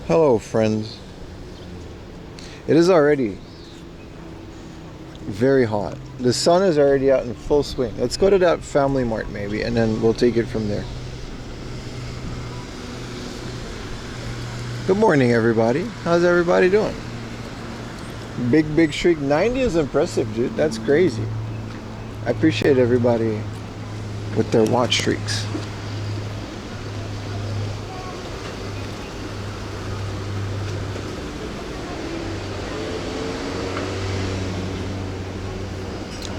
Hello, friends. It is already very hot. The sun is already out in full swing. Let's go to that FamilyMart maybe, and then we'll take it from there. Good morning, everybody. How's everybody doing? Big streak. 90 is impressive, dude. That's crazy. I appreciate everybody with their watch streaks.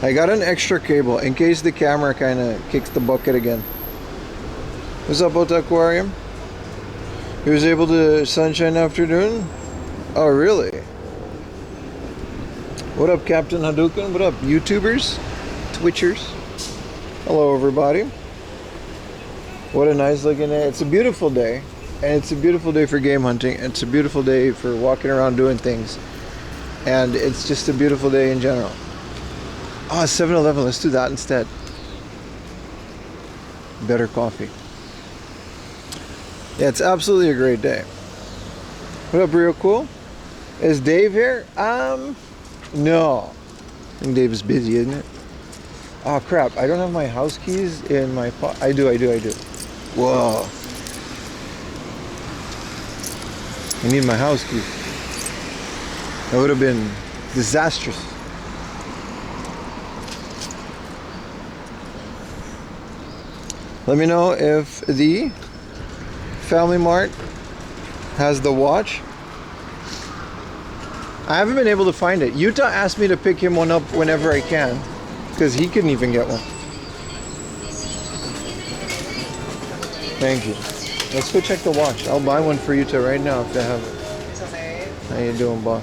I got an extra cable in case the camera kind of kicks the bucket again. What's up, Ota Aquarium? He was able to sunshine afternoon? Oh, really? What up, Captain Hadouken? What up, YouTubers? Twitchers? Hello, everybody. What a nice looking day. It's a beautiful day. And it's a beautiful day for game hunting. It's a beautiful day for walking around doing things. And it's just a beautiful day in general. Oh, 7-Eleven, let's do that instead. Better coffee. Yeah, it's absolutely a great day. What up, Real Cool? Is Dave here? No. I think Dave is busy, isn't it? Oh, crap. I don't have my house keys in my pocket. I do. Whoa. I need my house keys. That would have been disastrous. Let me know if the FamilyMart has the watch. I haven't been able to find it. Utah asked me to pick him one up whenever I can, because he couldn't even get one. Thank you. Let's go check the watch. I'll buy one for Utah right now if they have it. How you doing, boss?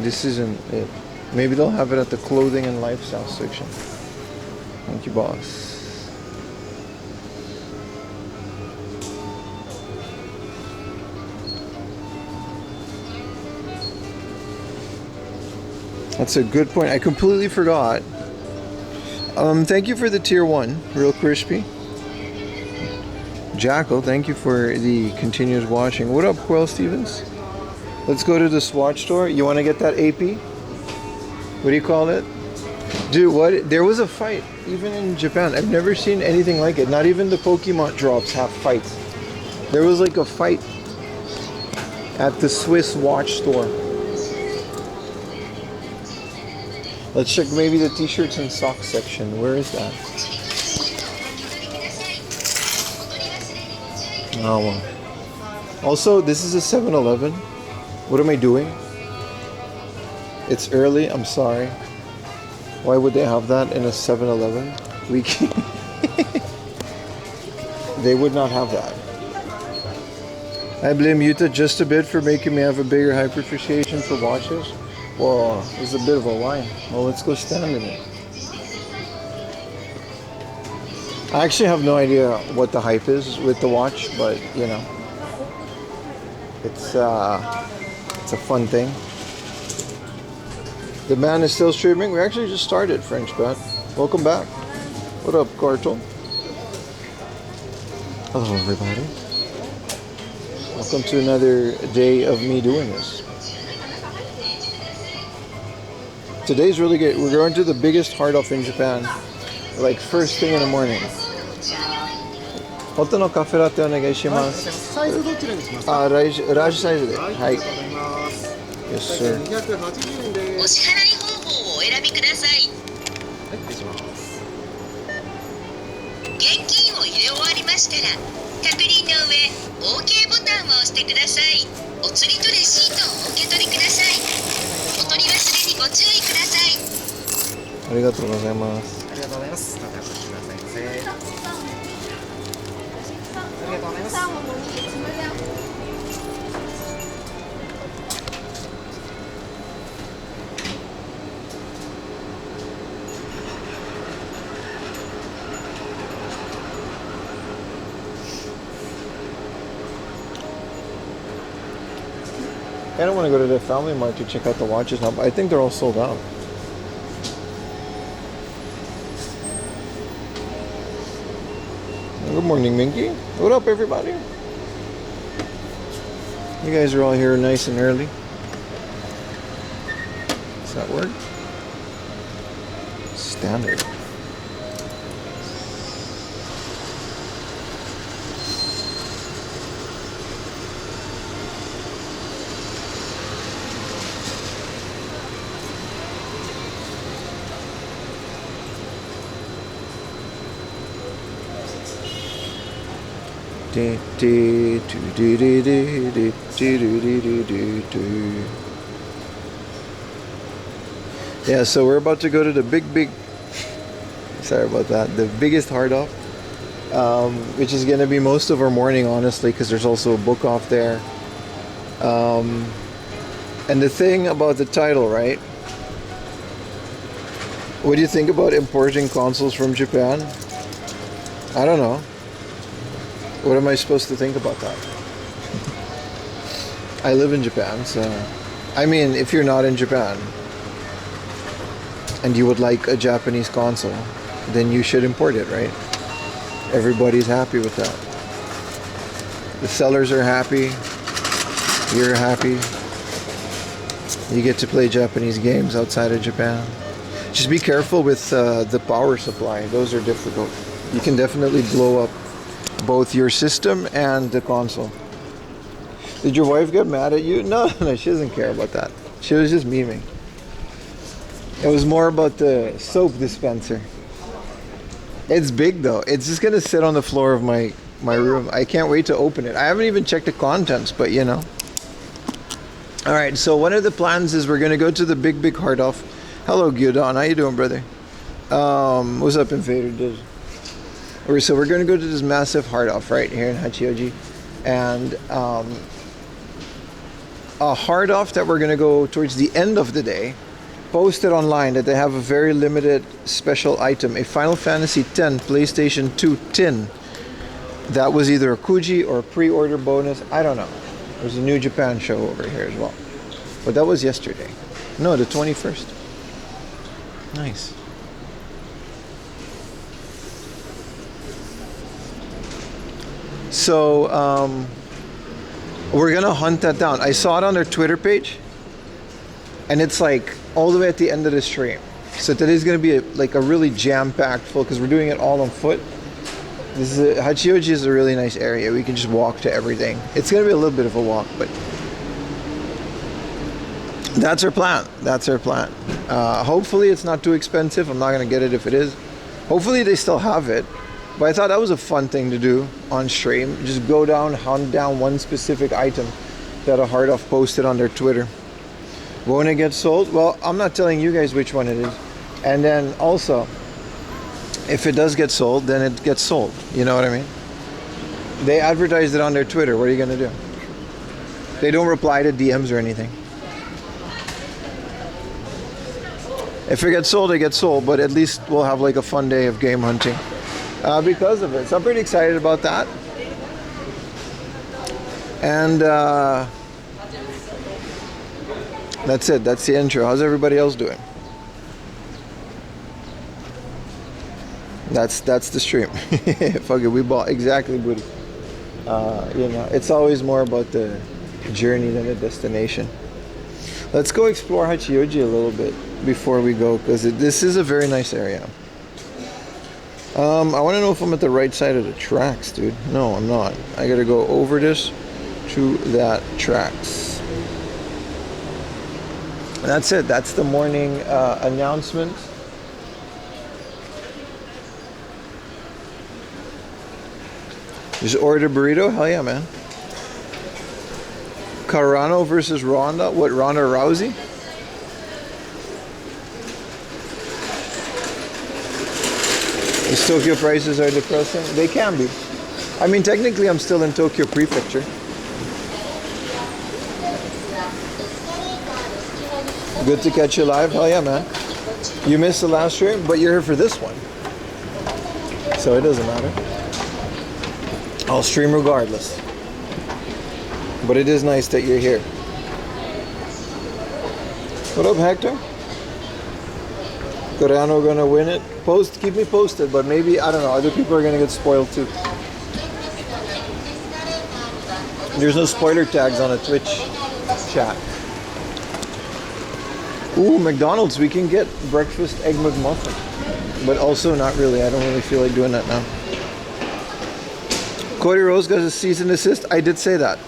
This isn't it. Maybe they'll have it at the clothing and lifestyle section. Thank you, boss. That's a good point. I completely forgot. Thank you for the tier 1, real crispy. Jackal, thank you for the continuous watching. What up, Quell Stevens? Let's go to the Swatch store. You want to get that AP? What do you call it? Dude, what? There was a fight, even in Japan. I've never seen anything like it. Not even the Pokemon drops have fights. There was like a fight at the Swiss watch store. Let's check maybe the t-shirts and socks section. Where is that? Oh, well. Also, this is a 7-Eleven. What am I doing? It's early, I'm sorry. Why would they have that in a 7-Eleven? We can't. They would not have that. I blame Utah just a bit for making me have a bigger hyper-appreciation for watches. Whoa, there's a bit of a line. Well, let's go stand in it. I actually have no idea what the hype is with the watch, but you know, it's a fun thing. The man is still streaming. We actually just started, French Bat. Welcome back. What up, Cartel? Hello, everybody. Welcome to another day of me doing this. Today's really good. We're going to the biggest hard off in Japan, like first thing in the morning. ホットのカフェラテお願いします。サイズどちらにしますか？ラージサイズで。はい。ありがとうございます。Yes, sir. 280円です。お支払い方法をお選びください。はい、失礼します。現金を入れ終わりましたら、確認の上、OK ボタンを押してください。お釣りとレシートをお受け取りください。お取り忘れにご注意ください。ありがとうございます。ありがとうございます。お待ちくださいませ。ありがとうございます。I don't want to go to the FamilyMart to check out the watches now, but I think they're all sold out. Good morning, Minky. What up, everybody? You guys are all here nice and early. Does that work? Standard. Yeah, so we're about to go to the big sorry about that, the biggest hard off, which is going to be most of our morning, honestly, because there's also a book off there. And the thing about the title, right? What do you think about importing consoles from Japan? I don't know. What am I supposed to think about that? I live in Japan, so... I mean, if you're not in Japan and you would like a Japanese console, then you should import it, right? Everybody's happy with that. The sellers are happy. You're happy. You get to play Japanese games outside of Japan. Just be careful with the power supply. Those are difficult. You can definitely blow up both your system and the console. Did your wife get mad at you? No, she doesn't care about that. She was just memeing. It was more about the soap dispenser. It's big though. It's just gonna sit on the floor of my room. I can't wait to open it. I haven't even checked the contents, but you know. Alright, so one of the plans is we're gonna go to the big hard off. Hello Gyudon, how you doing, brother? What's up, Invader? So we're going to go to this massive hard off right here in Hachioji, and a hard off that we're going to go towards the end of the day, posted online that they have a very limited special item, a Final Fantasy X PlayStation 2 tin. That was either a Kuji or a pre-order bonus. I don't know. There's a New Japan show over here as well, but that was yesterday. No, the 21st. Nice. So we're gonna hunt that down. I saw it on their Twitter page, and it's like all the way at the end of the stream. So today's gonna be like a really jam-packed full, because we're doing it all on foot. Hachioji is a really nice area. We can just walk to everything. It's gonna be a little bit of a walk, but that's our plan. That's our plan. Hopefully it's not too expensive. I'm not gonna get it if it is. Hopefully they still have it. But I thought that was a fun thing to do on stream. Just go down, hunt down one specific item that a hard off posted on their Twitter. Won't it get sold? Well, I'm not telling you guys which one it is. And then also, if it does get sold, then it gets sold. You know what I mean? They advertised it on their Twitter. What are you going to do? They don't reply to DMs or anything. If it gets sold, it gets sold. But at least we'll have like a fun day of game hunting. Because of it. So I'm pretty excited about that. And that's it. That's the intro. How's everybody else doing? That's the stream. Fuck it, we bought exactly, buddy. You know, it's always more about the journey than the destination. Let's go explore Hachioji a little bit before we go, because this is a very nice area. I want to know if I'm at the right side of the tracks, dude. No, I'm not. I gotta go over this to that tracks. That's it. That's the morning announcement. Just order burrito? Hell yeah, man. Carano versus Ronda? What, Ronda Rousey? These Tokyo prices are depressing. They can be. I mean, technically I'm still in Tokyo Prefecture. Good to catch you live. Hell yeah, man. You missed the last stream, but you're here for this one. So it doesn't matter. I'll stream regardless. But it is nice that you're here. What up, Hector? Corano gonna win it? Keep me posted, but maybe, I don't know, other people are gonna get spoiled too. There's no spoiler tags on a Twitch chat. Ooh, McDonald's, we can get breakfast egg McMuffin. But also not really. I don't really feel like doing that now. Cody Rose got a cease and desist. I did say that.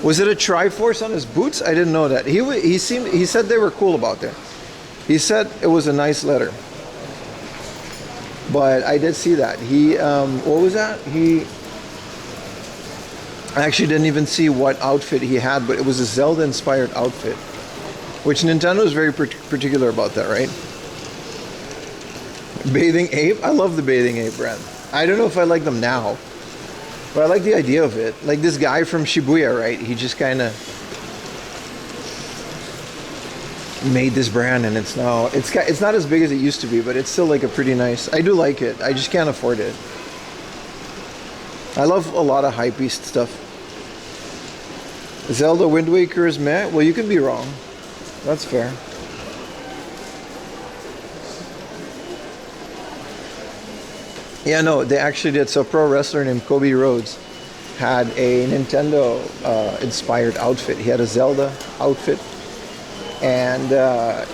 Was it a Triforce on his boots? I didn't know that. He said they were cool about it. He said it was a nice letter. But I did see that. What was that? I actually didn't even see what outfit he had, but it was a Zelda-inspired outfit. Which Nintendo is very particular about that, right? Bathing Ape? I love the Bathing Ape brand. I don't know if I like them now. But I like the idea of it. Like this guy from Shibuya, right? He just kind of made this brand, and it's not as big as it used to be, but it's still like a pretty nice. I do like it. I just can't afford it. I love a lot of hypebeast stuff. Zelda Wind Waker is meh? Well, you can be wrong. That's fair. Yeah, no, they actually did. So a pro wrestler named Kobe Rhodes had a Nintendo inspired outfit. He had a Zelda outfit, and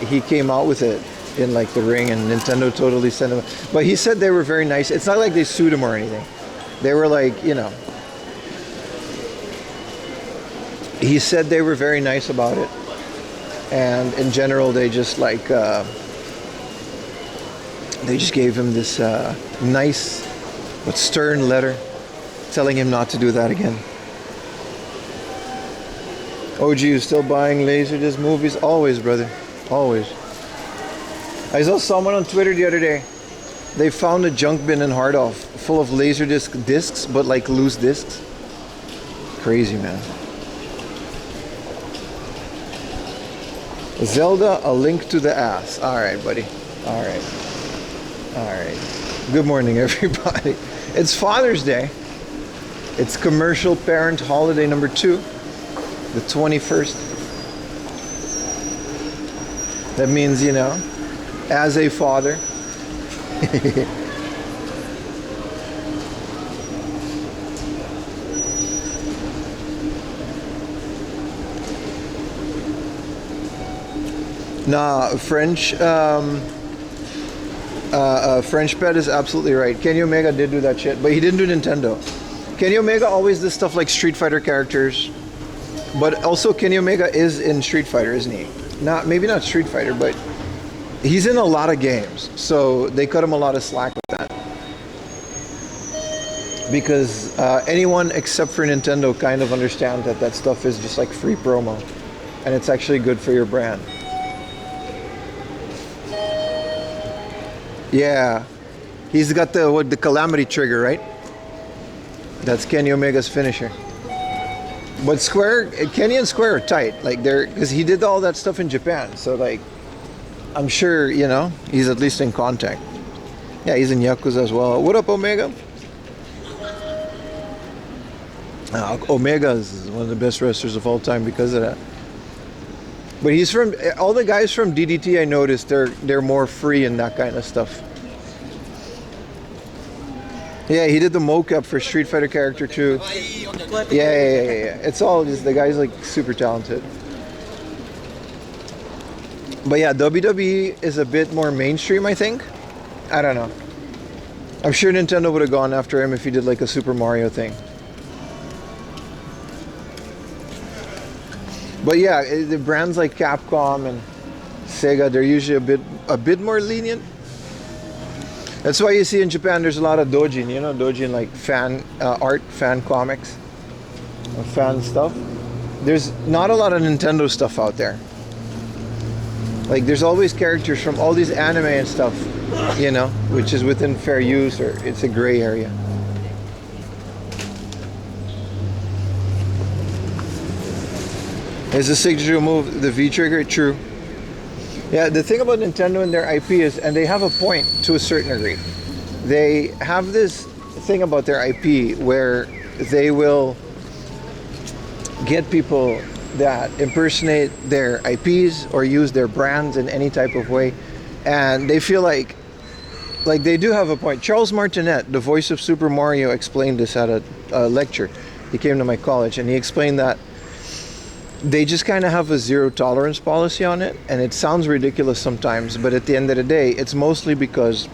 he came out with it in like the ring, and Nintendo totally sent him. But he said they were very nice. It's not like they sued him or anything. They were like, you know, he said they were very nice about it, and in general they just like they just gave him this nice but stern letter telling him not to do that again. OG, you still buying Laserdisc movies? Always, brother. Always. I saw someone on Twitter the other day. They found a junk bin in Hardolph full of Laserdisc discs, but like loose discs. Crazy, man. Zelda, A Link to the Ass. Alright, buddy. Alright. Alright. Good morning, everybody. It's Father's Day. It's commercial parent holiday number 2. The 21st. That means, you know, as a father. Nah, French Pet is absolutely right. Kenny Omega did do that shit, but he didn't do Nintendo. Kenny Omega always does stuff like Street Fighter characters, but also Kenny Omega is in Street Fighter, isn't he? Maybe not Street Fighter, but he's in a lot of games, so they cut him a lot of slack with that. Because anyone except for Nintendo kind of understands that that stuff is just like free promo, and it's actually good for your brand. Yeah, he's got the Calamity trigger, right? That's Kenny Omega's finisher. But Kenny and Square are tight, like because he did all that stuff in Japan, so like, I'm sure, you know, he's at least in contact. Yeah, he's in Yakuza as well. What up, Omega? Omega is one of the best wrestlers of all time because of that. But he's from all the guys from DDT. I noticed they're more free and that kind of stuff. Yeah, he did the mocap for Street Fighter character too. Yeah. It's all just the guy's like super talented. But yeah, WWE is a bit more mainstream, I think. I don't know. I'm sure Nintendo would have gone after him if he did like a Super Mario thing. But yeah, the brands like Capcom and Sega, they're usually a bit more lenient. That's why you see in Japan there's a lot of doujin, you know, doujin like fan art, fan comics, fan stuff. There's not a lot of Nintendo stuff out there. Like there's always characters from all these anime and stuff, you know, which is within fair use or it's a gray area. Is the signature move the V trigger? True. Yeah, the thing about Nintendo and their IP is, and they have a point to a certain degree, they have this thing about their IP where they will get people that impersonate their IPs or use their brands in any type of way, and they feel like they do have a point. Charles Martinet, the voice of Super Mario, explained this at a lecture. He came to my college, and he explained that they just kind of have a zero tolerance policy on it, and it sounds ridiculous sometimes, but at the end of the day, it's mostly because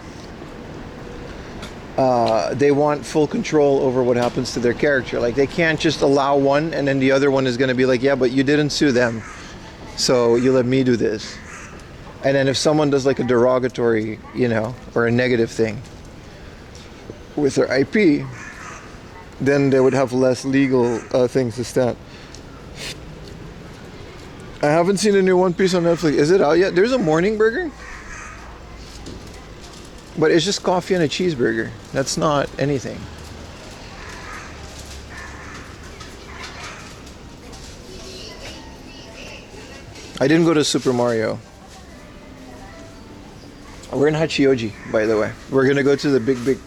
they want full control over what happens to their character. Like, they can't just allow one and then the other one is going to be like, yeah, but you didn't sue them, so you let me do this. And then if someone does like a derogatory, you know, or a negative thing with their IP, then they would have less legal things to stand. I haven't seen a new One Piece on Netflix. Is it out yet? There's a morning burger, but it's just coffee and a cheeseburger. That's not anything. I didn't go to Super Mario. We're in Hachioji, by the way. We're gonna go to the big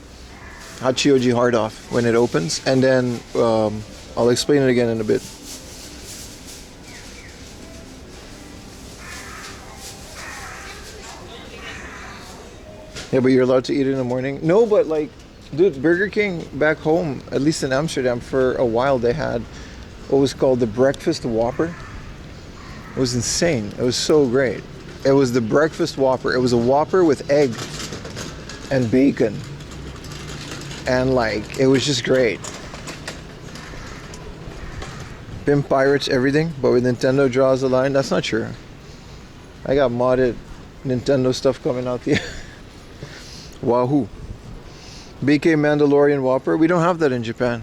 Hachioji hard off when it opens, and then I'll explain it again in a bit. Yeah, but you're allowed to eat it in the morning? No, but like, dude, Burger King back home, at least in Amsterdam, for a while they had what was called the Breakfast Whopper. It was insane. It was so great. It was the Breakfast Whopper. It was a Whopper with egg and bacon. And like, it was just great. Pimp Pirates, everything, but with Nintendo draws the line. That's not true. I got modded Nintendo stuff coming out the Wahoo. BK Mandalorian Whopper. We don't have that in Japan.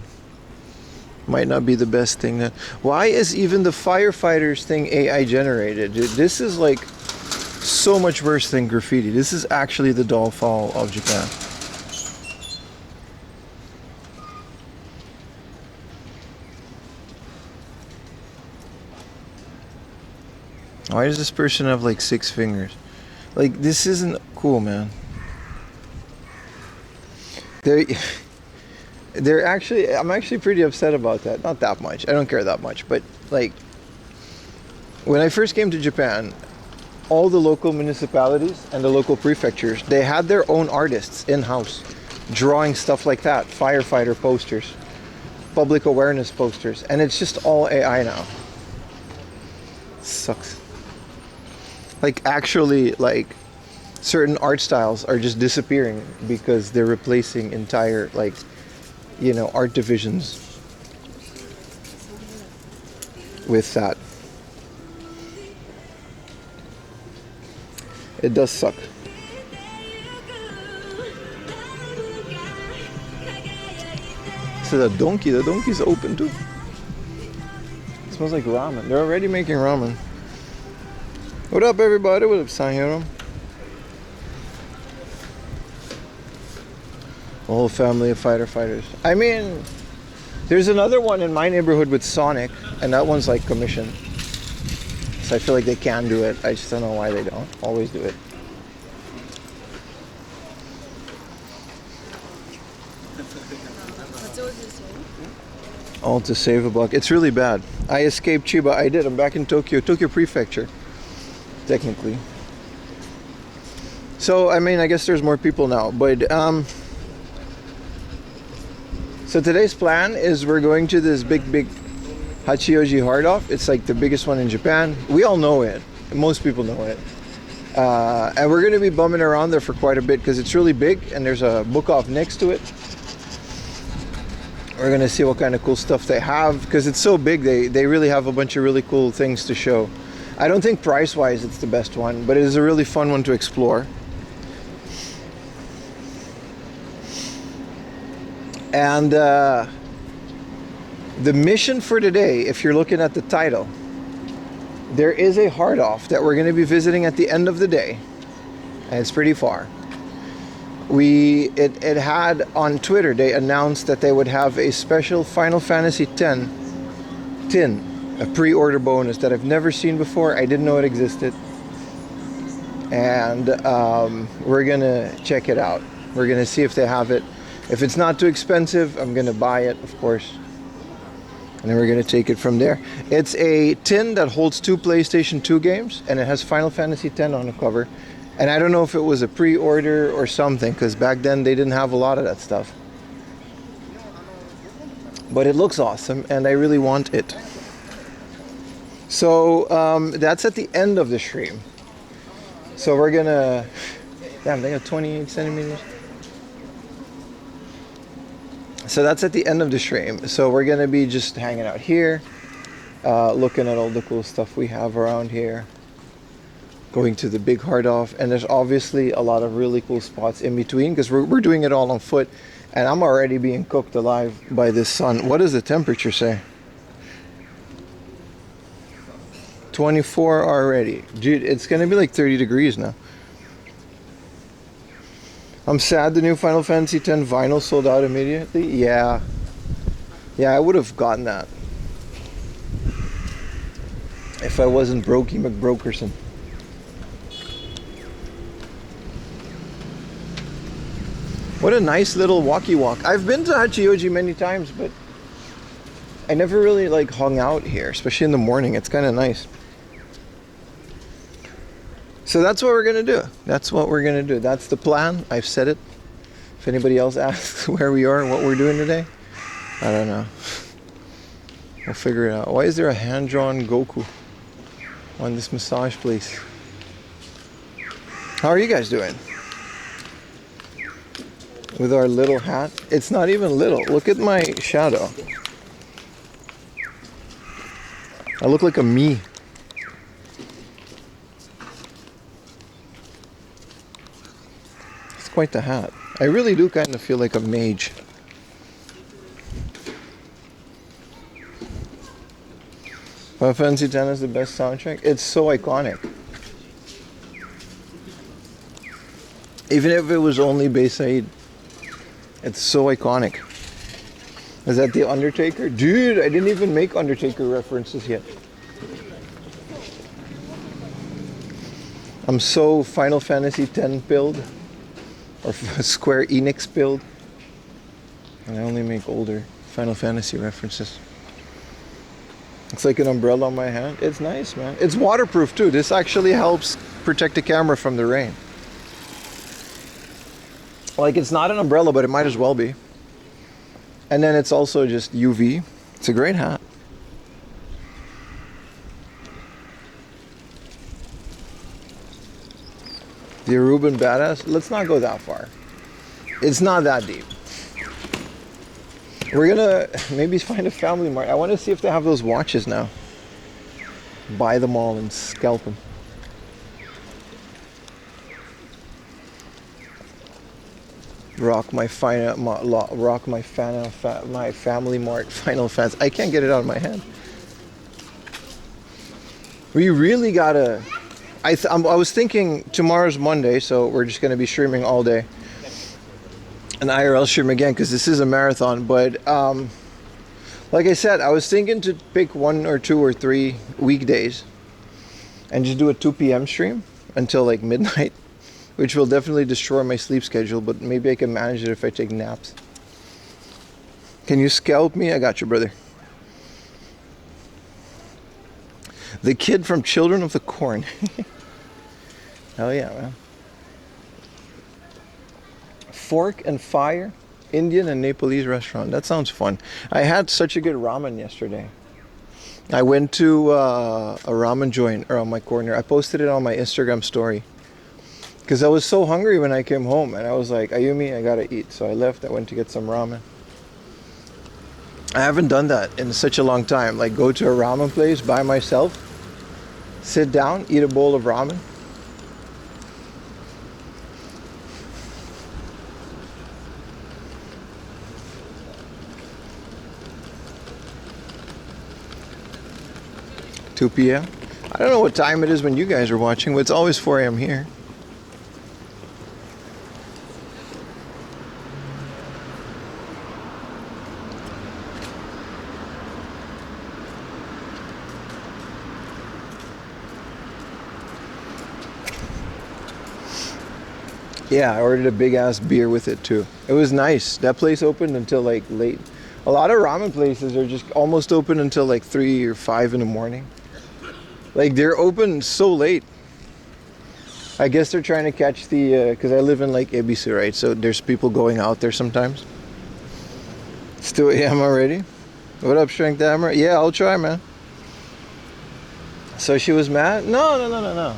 Might not be the best thing. Why is even the firefighters thing AI generated? Dude, this is like so much worse than graffiti. This is actually the downfall of Japan. Why does this person have like 6 fingers? Like, this isn't cool, man. They're actually, I'm actually pretty upset about that. Not that much. I don't care that much. But like, when I first came to Japan, all the local municipalities and the local prefectures, they had their own artists in-house drawing stuff like that. Firefighter posters, public awareness posters, and it's just all AI now. Sucks. Like, actually, like, certain art styles are just disappearing because they're replacing entire, like, you know, art divisions with that. It does suck. So the donkey's open too. It smells like ramen. They're already making ramen. What up, everybody? What up, Sanhiro? A whole family of fighters. I mean, there's another one in my neighborhood with Sonic, and that one's like commissioned. So I feel like they can do it. I just don't know why they don't always do it. All to save a buck. It's really bad. I escaped Chiba. I did. I'm back in Tokyo Prefecture, technically. So, I mean, I guess there's more people now, but so today's plan is we're going to this big Hachioji hard off. It's like the biggest one in Japan. We all know it. Most people know it. And we're going to be bumming around there for quite a bit because it's really big and there's a book off next to it. We're going to see what kind of cool stuff they have because it's so big. They really have a bunch of really cool things to show. I don't think price-wise it's the best one, but it is a really fun one to explore. And the mission for today, if you're looking at the title, there is a hard off that we're going to be visiting at the end of the day, and it's pretty far. It had on Twitter, they announced that they would have a special Final Fantasy X tin, a pre-order bonus that I've never seen before. I didn't know it existed, and we're gonna check it out. We're gonna see if they have it. If it's not too expensive, I'm gonna buy it, of course. And then we're gonna take it from there. It's a tin that holds 2 PlayStation 2 games, and it has Final Fantasy X on the cover. And I don't know if it was a pre-order or something, because back then they didn't have a lot of that stuff. but it looks awesome and I really want it. So that's at the end of the stream. So we're gonna, damn, they got 28 centimeters. So that's at the end of the stream. So we're gonna be just hanging out here, looking at all the cool stuff we have around here, going to the big hard off, and there's obviously a lot of really cool spots in between because we're doing it all on foot, and I'm already being cooked alive by this sun. What does the temperature say? 24 already. Dude, it's gonna be like 30 degrees now. I'm sad the new Final Fantasy X vinyl sold out immediately. Yeah, I would have gotten that if I wasn't Brokey McBrokerson. What a nice little walkie walk. I've been to Hachioji many times, but I never really like hung out here, especially in the morning. It's kind of nice. So that's what we're gonna do. That's the plan. I've said it. If anybody else asks where we are and what we're doing today, I don't know. We'll figure it out. Why is there a hand-drawn Goku on this massage place? How are you guys doing? With our little hat? It's not even little. Look at my shadow. I look like a me. It's quite the hat. I really do kind of feel like a mage. Final Fantasy X is the best soundtrack. It's so iconic. Even if it was only Bayside, it's so iconic. Is that the Undertaker? Dude, I didn't even make Undertaker references yet. I'm so Final Fantasy X build, or Square Enix build, and I only make older Final Fantasy references. It's like an umbrella on my hand. It's nice, man. It's waterproof too. This actually helps protect the camera from the rain. Like, it's not an umbrella, but it might as well be. And then it's also just UV. It's a great hat. The Aruban Badass. Let's not go that far. It's not that deep. We're gonna maybe find a FamilyMart. I want to see if they have those watches now. Buy them all and scalp them. Rock my FamilyMart Final Fantasy. I can't get it out of my head. We really gotta. I was thinking tomorrow's Monday, so we're just gonna be streaming all day. An IRL stream again because this is a marathon. But like I said, I was thinking to pick 1 or 2 or 3 weekdays and just do a 2 p.m. stream until like midnight. Which will definitely destroy my sleep schedule, but maybe I can manage it if I take naps. Can you scalp me? I got you, brother. The kid from Children of the Corn. Hell yeah, man. Fork and Fire, Indian and Nepalese restaurant. That sounds fun. I had such a good ramen yesterday. I went to a ramen joint around my corner. I posted it on my Instagram story. Because I was so hungry when I came home, and I was like, Ayumi, I gotta eat. So I left, I went to get some ramen. I haven't done that in such a long time. Like, go to a ramen place by myself, sit down, eat a bowl of ramen. $2 p.m. I don't know what time it is when you guys are watching, but it's always 4 a.m. here. Yeah, I ordered a big ass beer with it too. It was nice. That place opened until like late. A lot of ramen places are just almost open until like 3 or 5 in the morning. Like, they're open so late. I guess they're trying to catch the, because I live in like Ebisu, right? So there's people going out there sometimes. It's 2 a.m. already. What up, Strength Hammer? Yeah, I'll try, man. So she was mad? No.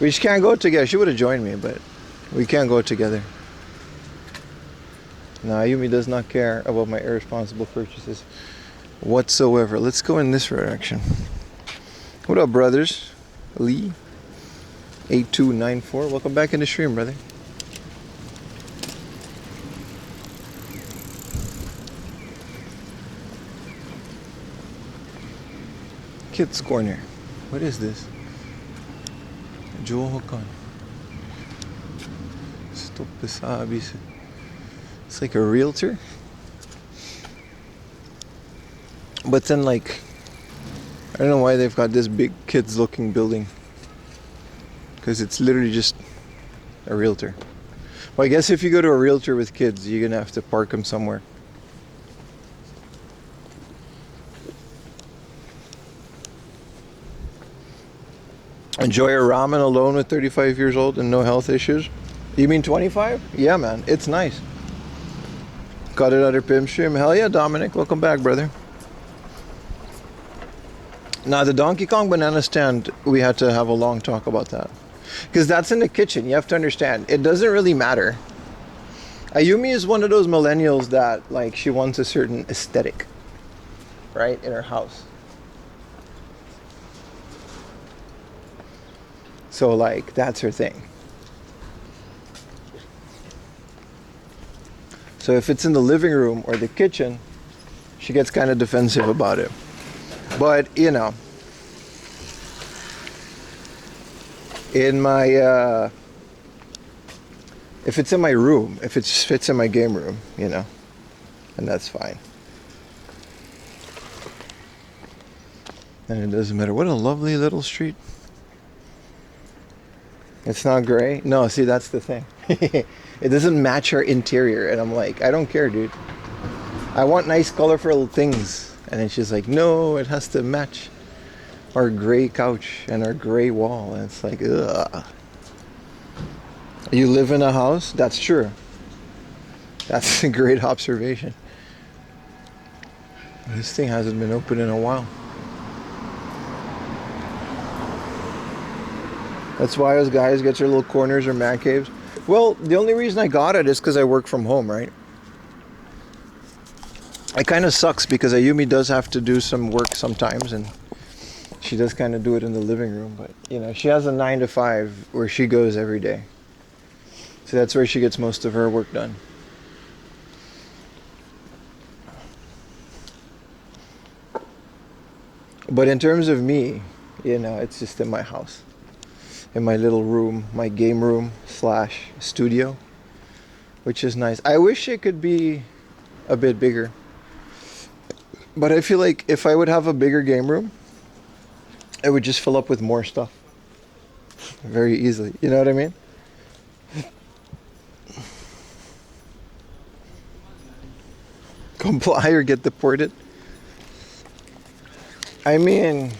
We just can't go together. She would have joined me, but we can't go together. No, Ayumi does not care about my irresponsible purchases whatsoever. Let's go in this direction. What up, brothers? Lee 8294. Welcome back in the stream, brother. Kids Corner. What is this? Johokan. Stop this abis. It's like a realtor. But then, like, I don't know why they've got this big kids looking building. Because it's literally just a realtor. Well, I guess if you go to a realtor with kids, you're gonna have to park them somewhere. Enjoy a ramen alone at 35 years old and no health issues? You mean 25? Yeah, man, it's nice. Got it under Pim Stream. Hell yeah, Dominic. Welcome back, brother. Now, the Donkey Kong banana stand, we had to have a long talk about that. Because that's in the kitchen. You have to understand. It doesn't really matter. Ayumi is one of those millennials that, like, she wants a certain aesthetic, right, in her house. So, like, that's her thing. So if it's in the living room or the kitchen, she gets kind of defensive about it. But, you know, in my, if it's in my room, if it just fits in my game room, you know, and that's fine. And it doesn't matter. What a lovely little street. It's not gray? No, see, that's the thing. It doesn't match our interior. And I'm like, I don't care, dude. I want nice, colorful things. And then she's like, no, it has to match our gray couch and our gray wall. And it's like, ugh. You live in a house? That's true. That's a great observation. This thing hasn't been open in a while. That's why those guys get your little corners or man caves. Well, the only reason I got it is because I work from home, right? It kind of sucks because Ayumi does have to do some work sometimes, and she does kind of do it in the living room. But, you know, she has a 9 to 5 where she goes every day. So that's where she gets most of her work done. But in terms of me, you know, it's just in my house. In my little room, my game room / studio, which is nice. I wish it could be a bit bigger, but I feel like if I would have a bigger game room, it would just fill up with more stuff very easily. You know what I mean? Comply or get deported. I mean,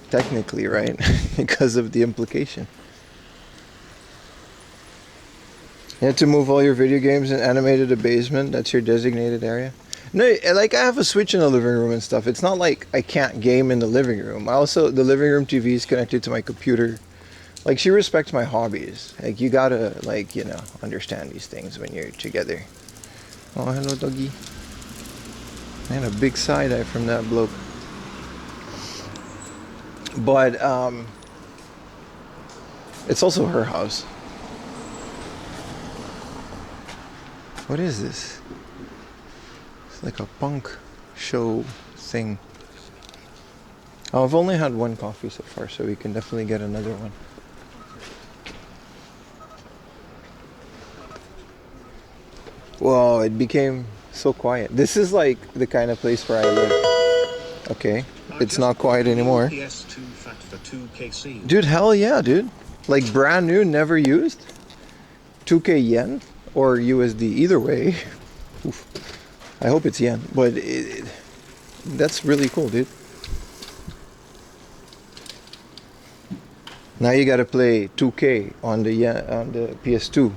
technically, right? Because of the implication. You have to move all your video games and animate to the basement. That's your designated area. No, like, I have a Switch in the living room and stuff. It's not like I can't game in the living room. I also, the living room TV is connected to my computer. Like, she respects my hobbies. Like, you gotta, like, you know, understand these things when you're together. Oh, hello, doggy. Man, a big side eye from that bloke. But it's also her house. What is this? It's like a punk show thing. Oh, I've only had one coffee so far, so we can definitely get another one. Whoa, it became so quiet. This is like the kind of place where I live. Okay, it's not quiet anymore. Dude, hell yeah, dude. Like, brand new, never used. 2K yen or USD, either way. Oof. I hope it's yen, but that's really cool, dude. Now you gotta play 2K on the PS2.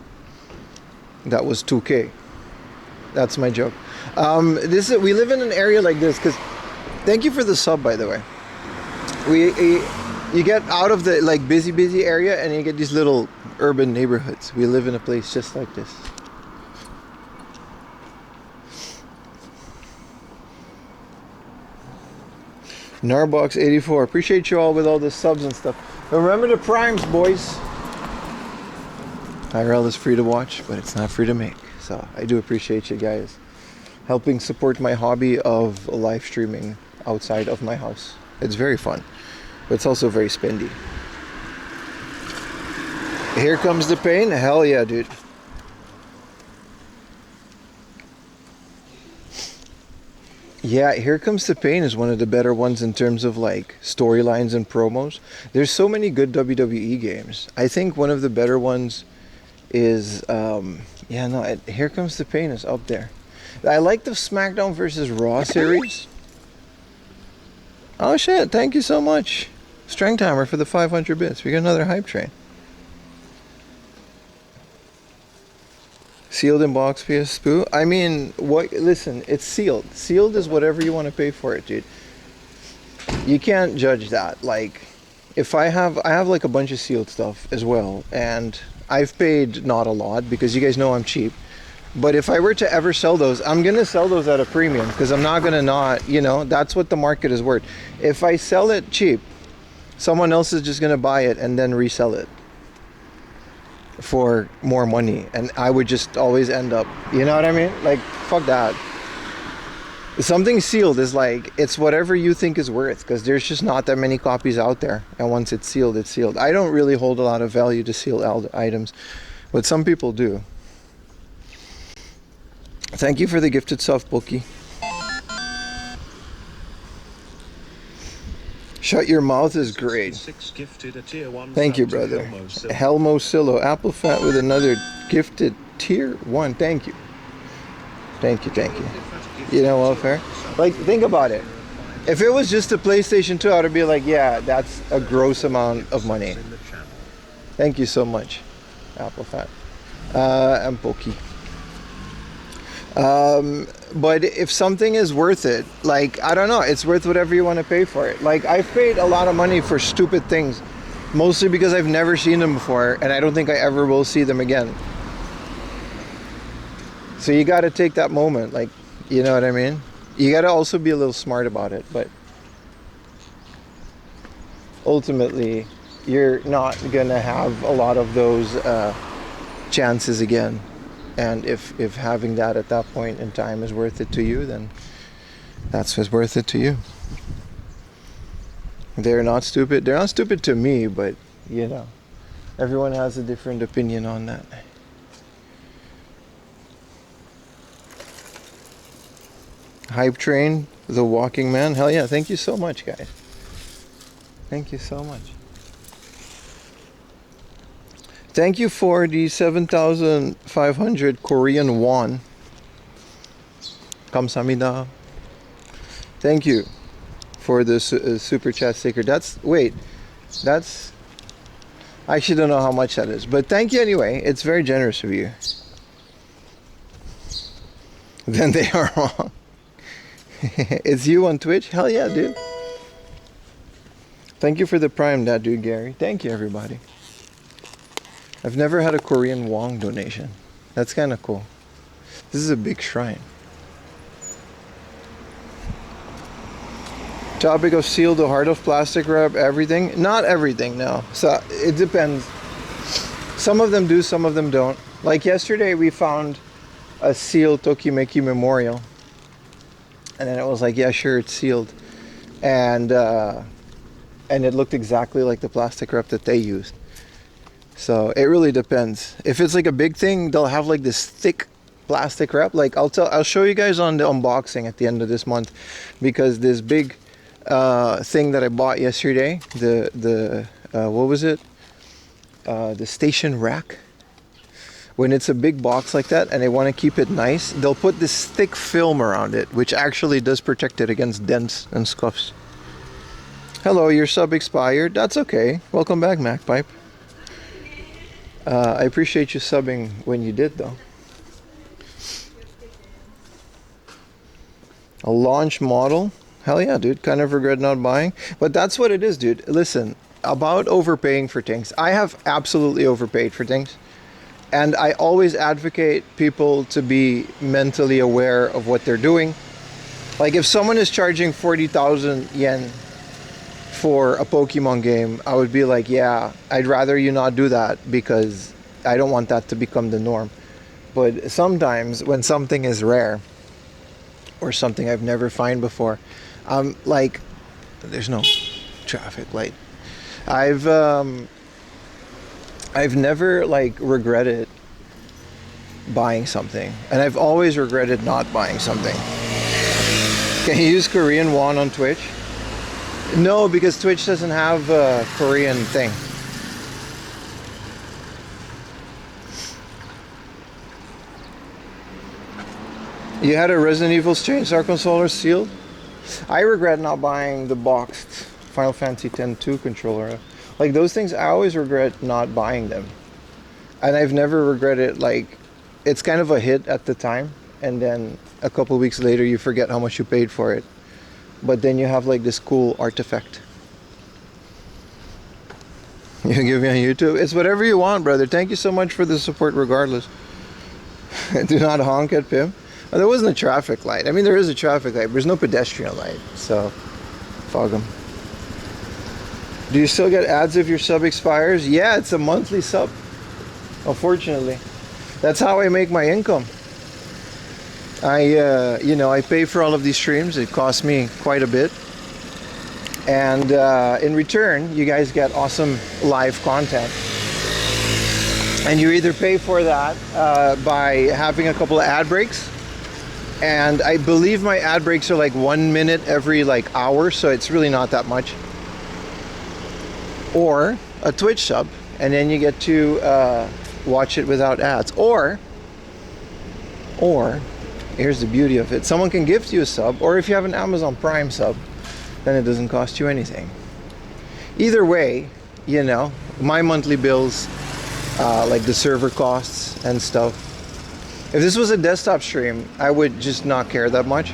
That was 2K. That's my joke. We live in an area like this because. Thank you for the sub, by the way. You get out of the like busy area and you get these little urban neighborhoods. We live in a place just like this. Narbox 84. Appreciate you all with all the subs and stuff. Remember the primes, boys. IRL is free to watch, but it's not free to make. So I do appreciate you guys helping support my hobby of live streaming outside of my house. It's very fun, but it's also very spendy. Here comes the pain. Hell yeah, dude. Yeah, Here Comes the Pain is one of the better ones in terms of like storylines and promos. There's so many good WWE games. I think one of the better ones is Here Comes the Pain is up there. I like the SmackDown versus Raw series. Oh shit, thank you so much, Strengthhammer, for the 500 bits. We got another hype train. Sealed in box PS Spoo. I mean, what? Listen, it's sealed. Sealed is whatever you want to pay for it, dude. You can't judge that. Like, if I have like a bunch of sealed stuff as well, and I've paid not a lot because you guys know I'm cheap. But if I were to ever sell those, I'm going to sell those at a premium because I'm not going to not, you know, that's what the market is worth. If I sell it cheap, someone else is just going to buy it and then resell it for more money. And I would just always end up, you know what I mean? Like, fuck that. Something sealed is like, it's whatever you think is worth because there's just not that many copies out there. And once it's sealed, it's sealed. I don't really hold a lot of value to sealed items, but some people do. Thank you for the gifted soft bookie. Shut Your Mouth is great. Thank you, brother. Helmo Sillo. Apple Fat with another gifted tier 1. Thank you. Thank you. You know, welfare. Like, think about it. If it was just a PlayStation 2, I would be like, yeah, that's a gross amount of money. Thank you so much, Apple Fat. And Pokey. But if something is worth it, like, I don't know, it's worth whatever you want to pay for it. Like, I've paid a lot of money for stupid things, mostly because I've never seen them before, and I don't think I ever will see them again. So you got to take that moment, like, you know what I mean? You got to also be a little smart about it, but ultimately, you're not going to have a lot of those chances again. And if having that at that point in time is worth it to you, then that's what's worth it to you. They're not stupid. They're not stupid to me, but, you know, everyone has a different opinion on that. Hype Train, The Walking Man. Hell yeah, thank you so much, guys. Thank you so much. Thank you for the 7,500 Korean won. Kamsahamnida. Thank you for the super chat sticker. I actually don't know how much that is, but thank you anyway. It's very generous of you. Then they are wrong. It's you on Twitch? Hell yeah, dude. Thank you for the Prime, that dude, Gary. Thank you, everybody. I've never had a Korean won donation. That's kind of cool. This is a big shrine. Topic of seal, the heart of plastic wrap, everything? Not everything, no. So it depends. Some of them do, some of them don't. Like yesterday we found a sealed Tokimeki memorial. And then it was like, yeah, sure, it's sealed. And it looked exactly like the plastic wrap that they used. So it really depends. If it's like a big thing, they'll have like this thick plastic wrap. Like I'll show you guys on the unboxing at the end of this month, because this big thing that I bought yesterday, the what was it? The station rack. When it's a big box like that and they want to keep it nice, they'll put this thick film around it, which actually does protect it against dents and scuffs. Hello, your sub expired. That's okay. Welcome back, MacPipe. I appreciate you subbing when you did, though. A launch model. Hell yeah, dude. Kind of regret not buying. But that's what it is, dude. Listen, about overpaying for things. I have absolutely overpaid for things. And I always advocate people to be mentally aware of what they're doing. Like if someone is charging 40,000 yen for a Pokemon game, I would be like, yeah, I'd rather you not do that because I don't want that to become the norm. But sometimes when something is rare or something I've never found before, like, there's no traffic light. I've never like regretted buying something, and I've always regretted not buying something. Can you use Korean won on Twitch? No, because Twitch doesn't have a Korean thing. You had a Resident Evil Chainsaw controller sealed? I regret not buying the boxed Final Fantasy X-2 controller. Like those things, I always regret not buying them. And I've never regretted, like, it's kind of a hit at the time, and then a couple weeks later you forget how much you paid for it. But then you have like this cool artifact. You give me on YouTube? It's whatever you want, brother. Thank you so much for the support regardless. Do not honk at Pim. Oh, there wasn't a traffic light. I mean, there is a traffic light, but there's no pedestrian light, so fog them. Do you still get ads if your sub expires? Yeah, it's a monthly sub, unfortunately. That's how I make my income. I pay for all of these streams. It costs me quite a bit. And in return, you guys get awesome live content. And you either pay for that by having a couple of ad breaks. And I believe my ad breaks are like 1 minute every like hour, so it's really not that much. Or a Twitch sub, and then you get to watch it without ads. Or here's the beauty of it: someone can gift you a sub, or if you have an Amazon Prime sub, then it doesn't cost you anything. Either way, you know, my monthly bills, like the server costs and stuff. If this was a desktop stream, I would just not care that much,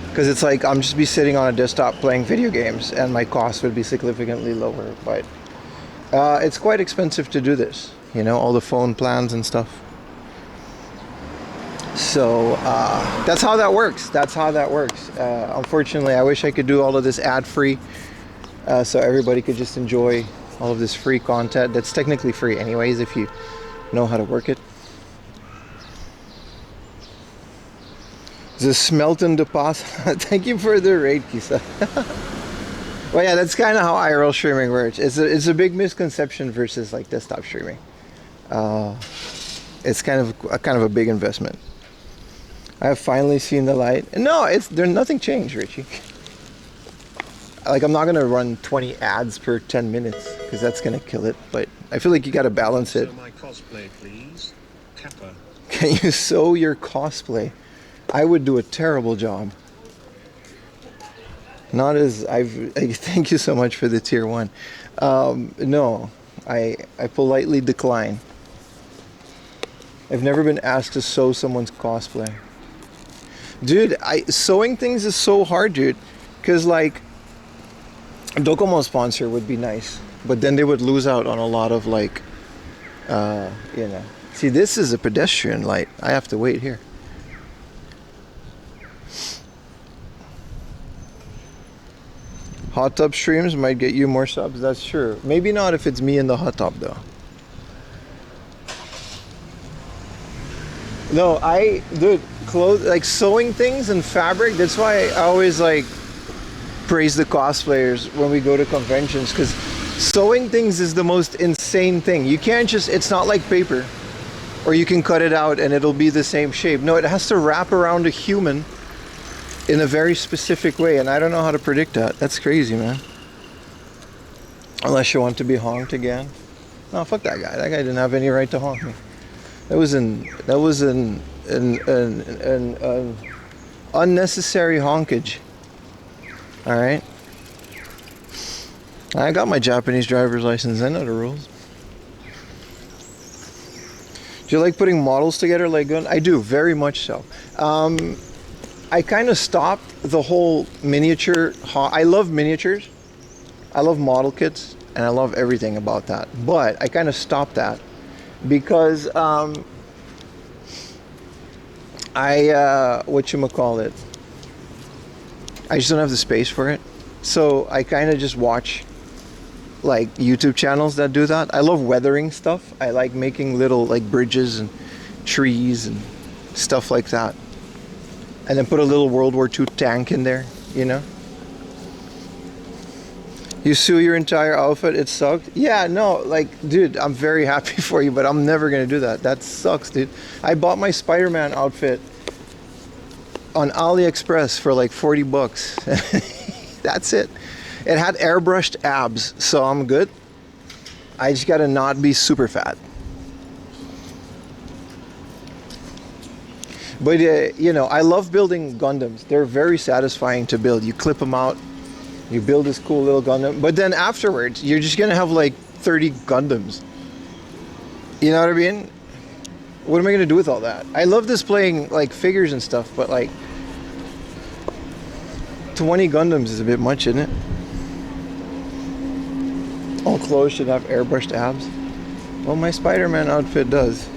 because it's like I'm just be sitting on a desktop playing video games and my costs would be significantly lower. But it's quite expensive to do this, you know, all the phone plans and stuff. So that's how that works. Unfortunately, I wish I could do all of this ad-free, so everybody could just enjoy all of this free content that's technically free anyways if you know how to work it. The Smelton deposit. Thank you for the raid, Kisa. Well, yeah, that's kind of how IRL streaming works. It's a big misconception versus like desktop streaming. It's kind of a big investment. I have finally seen the light. No, there's nothing changed, Richie. Like I'm not gonna run 20 ads per 10 minutes because that's gonna kill it. But I feel like you gotta balance it. So my cosplay, please. Kappa. Can you sew your cosplay? I would do a terrible job. Not as thank you so much for the tier 1. No, I politely decline. I've never been asked to sew someone's cosplay. Dude, sewing things is so hard, dude. Because like, Docomo sponsor would be nice, but then they would lose out on a lot of like, you know. See, this is a pedestrian light. I have to wait here. Hot tub streams might get you more subs, that's true. Maybe not if it's me in the hot tub though. No, dude, like sewing things and fabric, that's why I always like praise the cosplayers when we go to conventions, because sewing things is the most insane thing. You can't just, it's not like paper, or you can cut it out and it'll be the same shape. No, it has to wrap around a human in a very specific way, and I don't know how to predict that. That's crazy, man. Unless you want to be honked again. No, fuck that guy. That guy didn't have any right to honk me. That was an unnecessary honkage. All right. I got my Japanese driver's license. I know the rules. Do you like putting models together like gun? I do, very much so. I kind of stopped the whole miniature. I love miniatures. I love model kits, and I love everything about that. But I kind of stopped that because whatchamacallit, I just don't have the space for it. So I kind of just watch like YouTube channels that do that. I love weathering stuff. I like making little like bridges and trees and stuff like that. And then put a little World War II tank in there, you know? You sew your entire outfit, it sucked? Yeah, no, like, dude, I'm very happy for you, but I'm never gonna do that. That sucks, dude. I bought my Spider-Man outfit on AliExpress for like 40 bucks. That's it. It had airbrushed abs, so I'm good. I just gotta not be super fat. But you know, I love building Gundams. They're very satisfying to build. You clip them out, you build this cool little Gundam, but then afterwards, you're just gonna have like 30 Gundams. You know what I mean? What am I gonna do with all that? I love displaying like figures and stuff, but like 20 Gundams is a bit much, isn't it? All clothes should have airbrushed abs. Well, my Spider-Man outfit does.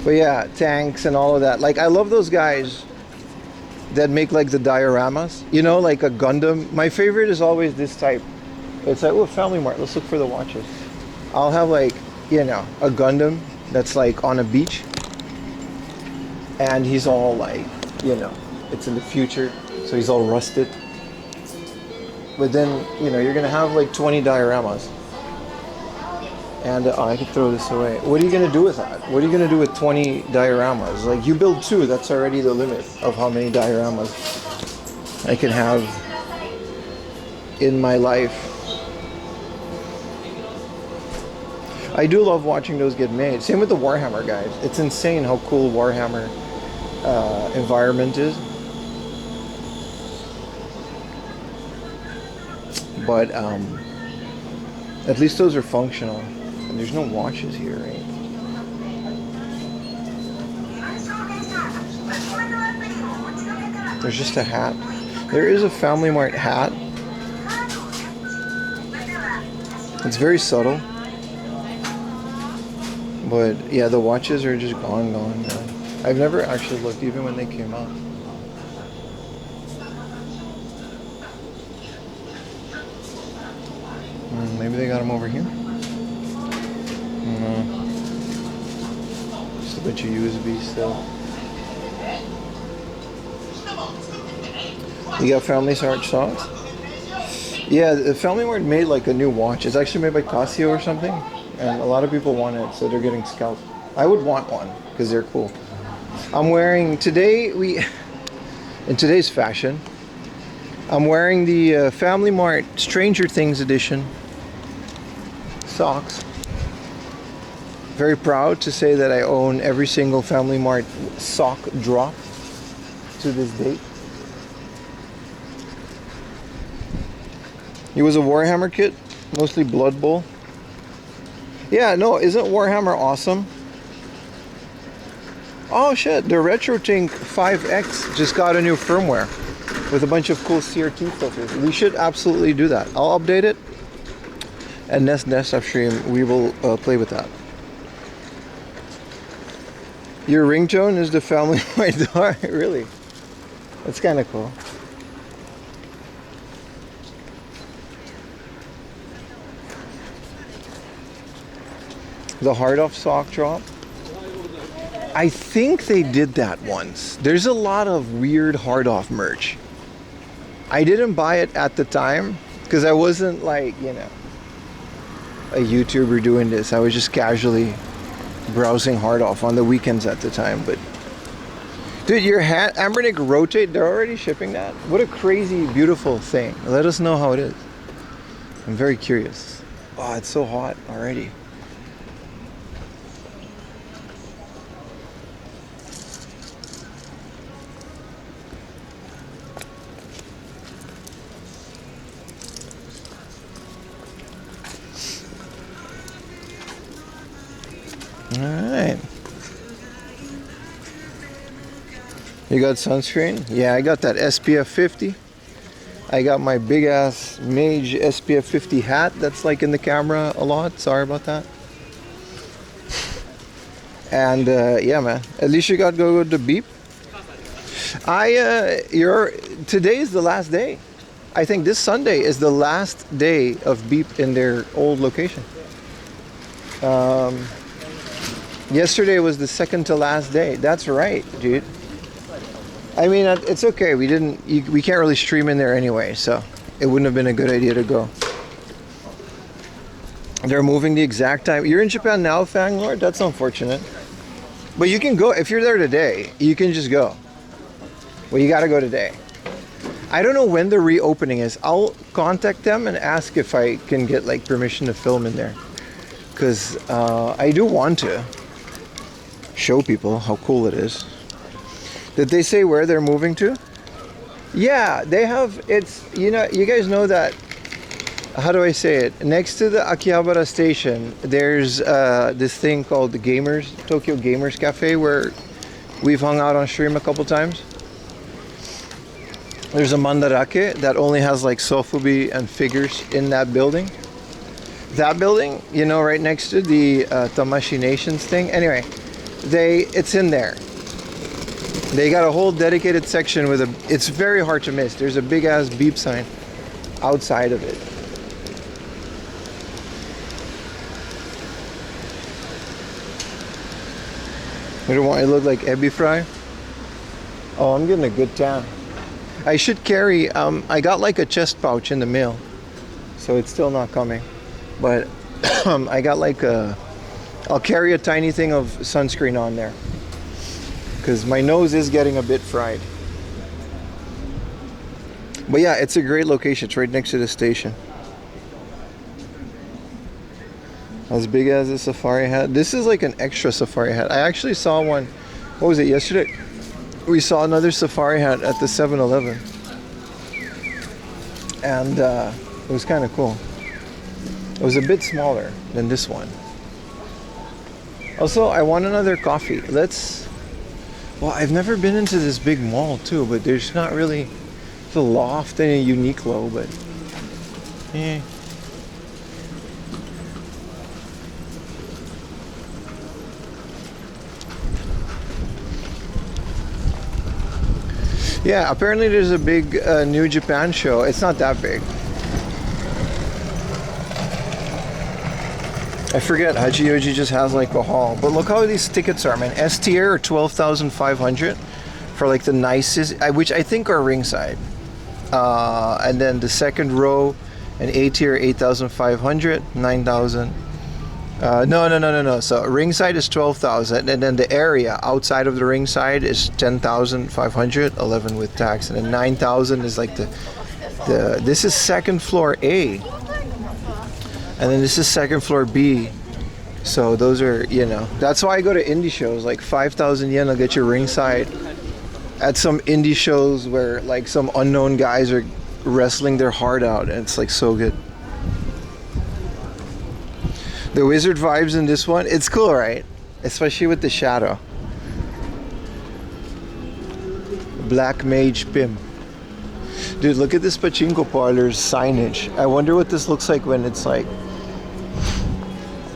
But yeah, tanks and all of that. Like, I love those guys that make like the dioramas. You know, like a Gundam. My favorite is always this type. It's like, oh, FamilyMart, let's look for the watches. I'll have like, you know, a Gundam that's like on a beach. And he's all like, you know, it's in the future. So he's all rusted. But then, you know, you're going to have like 20 dioramas. And I could throw this away. What are you going to do with that? What are you going to do with 20 dioramas? Like, you build 2, that's already the limit of how many dioramas I can have in my life. I do love watching those get made. Same with the Warhammer guys. It's insane how cool Warhammer environment is. But at least those are functional. And there's no watches here, right? There's just a hat. There is a FamilyMart hat. It's very subtle. But yeah, the watches are just gone. I've never actually looked even when they came out. Maybe they got them over here? No. Just a bunch of USB still. You got FamilyMart socks? Yeah, the FamilyMart made like a new watch. It's actually made by Casio or something. And a lot of people want it, so they're getting scalped. I would want one, because they're cool. I'm wearing, in today's fashion, I'm wearing the FamilyMart Stranger Things edition socks. Very proud to say that I own every single FamilyMart sock drop to this date. It was a Warhammer kit, mostly Blood Bowl. Yeah, no, isn't Warhammer awesome? Oh shit, the RetroTink 5X just got a new firmware with a bunch of cool CRT filters. We should absolutely do that. I'll update it. And next stream, we will play with that. Your ringtone is the FamilyMart door? Really? That's kind of cool. The hard off sock drop. I think they did that once. There's a lot of weird hard off merch. I didn't buy it at the time because I wasn't like, you know, a YouTuber doing this. I was just casually browsing hard off on the weekends at the time. But dude, your hat, Ambernick Rotate, they're already shipping that? What a crazy, beautiful thing. Let us know how it is. I'm very curious. Oh, it's so hot already. All right. You got sunscreen? Yeah, I got that SPF 50. I got my big ass Mage SPF 50 hat that's like in the camera a lot. Sorry about that. And yeah, man. At least you got to go to the beep. Today is the last day. I think this Sunday is the last day of beep in their old location. Yesterday was the second to last day. That's right, dude. I mean, it's okay. We can't really stream in there anyway, so it wouldn't have been a good idea to go. They're moving the exact time. You're in Japan now, Fanglord? That's unfortunate. But you can go, if you're there today, you can just go. Well, you gotta go today. I don't know when the reopening is. I'll contact them and ask if I can get like permission to film in there. Because I do want to show people how cool it is. Did they say where they're moving to? Yeah, they have, you guys know that, how do I say it? Next to the Akihabara station, there's this thing called the Tokyo Gamers Cafe, where we've hung out on stream a couple times. There's a mandarake that only has like sofubi and figures in that building. That building, right next to the Tamashi Nations thing. Anyway, it's in there. They got a whole dedicated section with it's very hard to miss. There's a big ass beep sign outside of it. We don't want it to look like ebi fry. Oh, I'm getting a good tan. I should carry, I got like a chest pouch in the mail, so it's still not coming. But I got like I'll carry a tiny thing of sunscreen on there, because my nose is getting a bit fried. But yeah, it's a great location. It's right next to the station. As big as a safari hat. This is like an extra safari hat. I actually saw one, what was it, yesterday? We saw another safari hat at the 7-Eleven. And it was kind of cool. It was a bit smaller than this one. Also, I want another coffee. Well, I've never been into this big mall too, but there's not really the Loft and a Uniqlo, but yeah. Yeah, apparently there's a big New Japan show. It's not that big. I forget, Hachioji just has like a hall. But look how these tickets are, man. S tier are 12,500 for like the nicest, which I think are ringside. And then the second row and A tier 8,500, 9,000. No. So ringside is 12,000, and then the area outside of the ringside is 10,500, 11 with tax, and then 9,000 is like the this is second floor A, and then this is second floor B. So those are, that's why I go to indie shows. Like 5,000 yen will get you ringside at some indie shows where like some unknown guys are wrestling their heart out, and it's like so good. The wizard vibes in this one, it's cool, right? Especially with the shadow. Black Mage Pim. Dude, look at this pachinko parlor's signage. I wonder what this looks like when it's like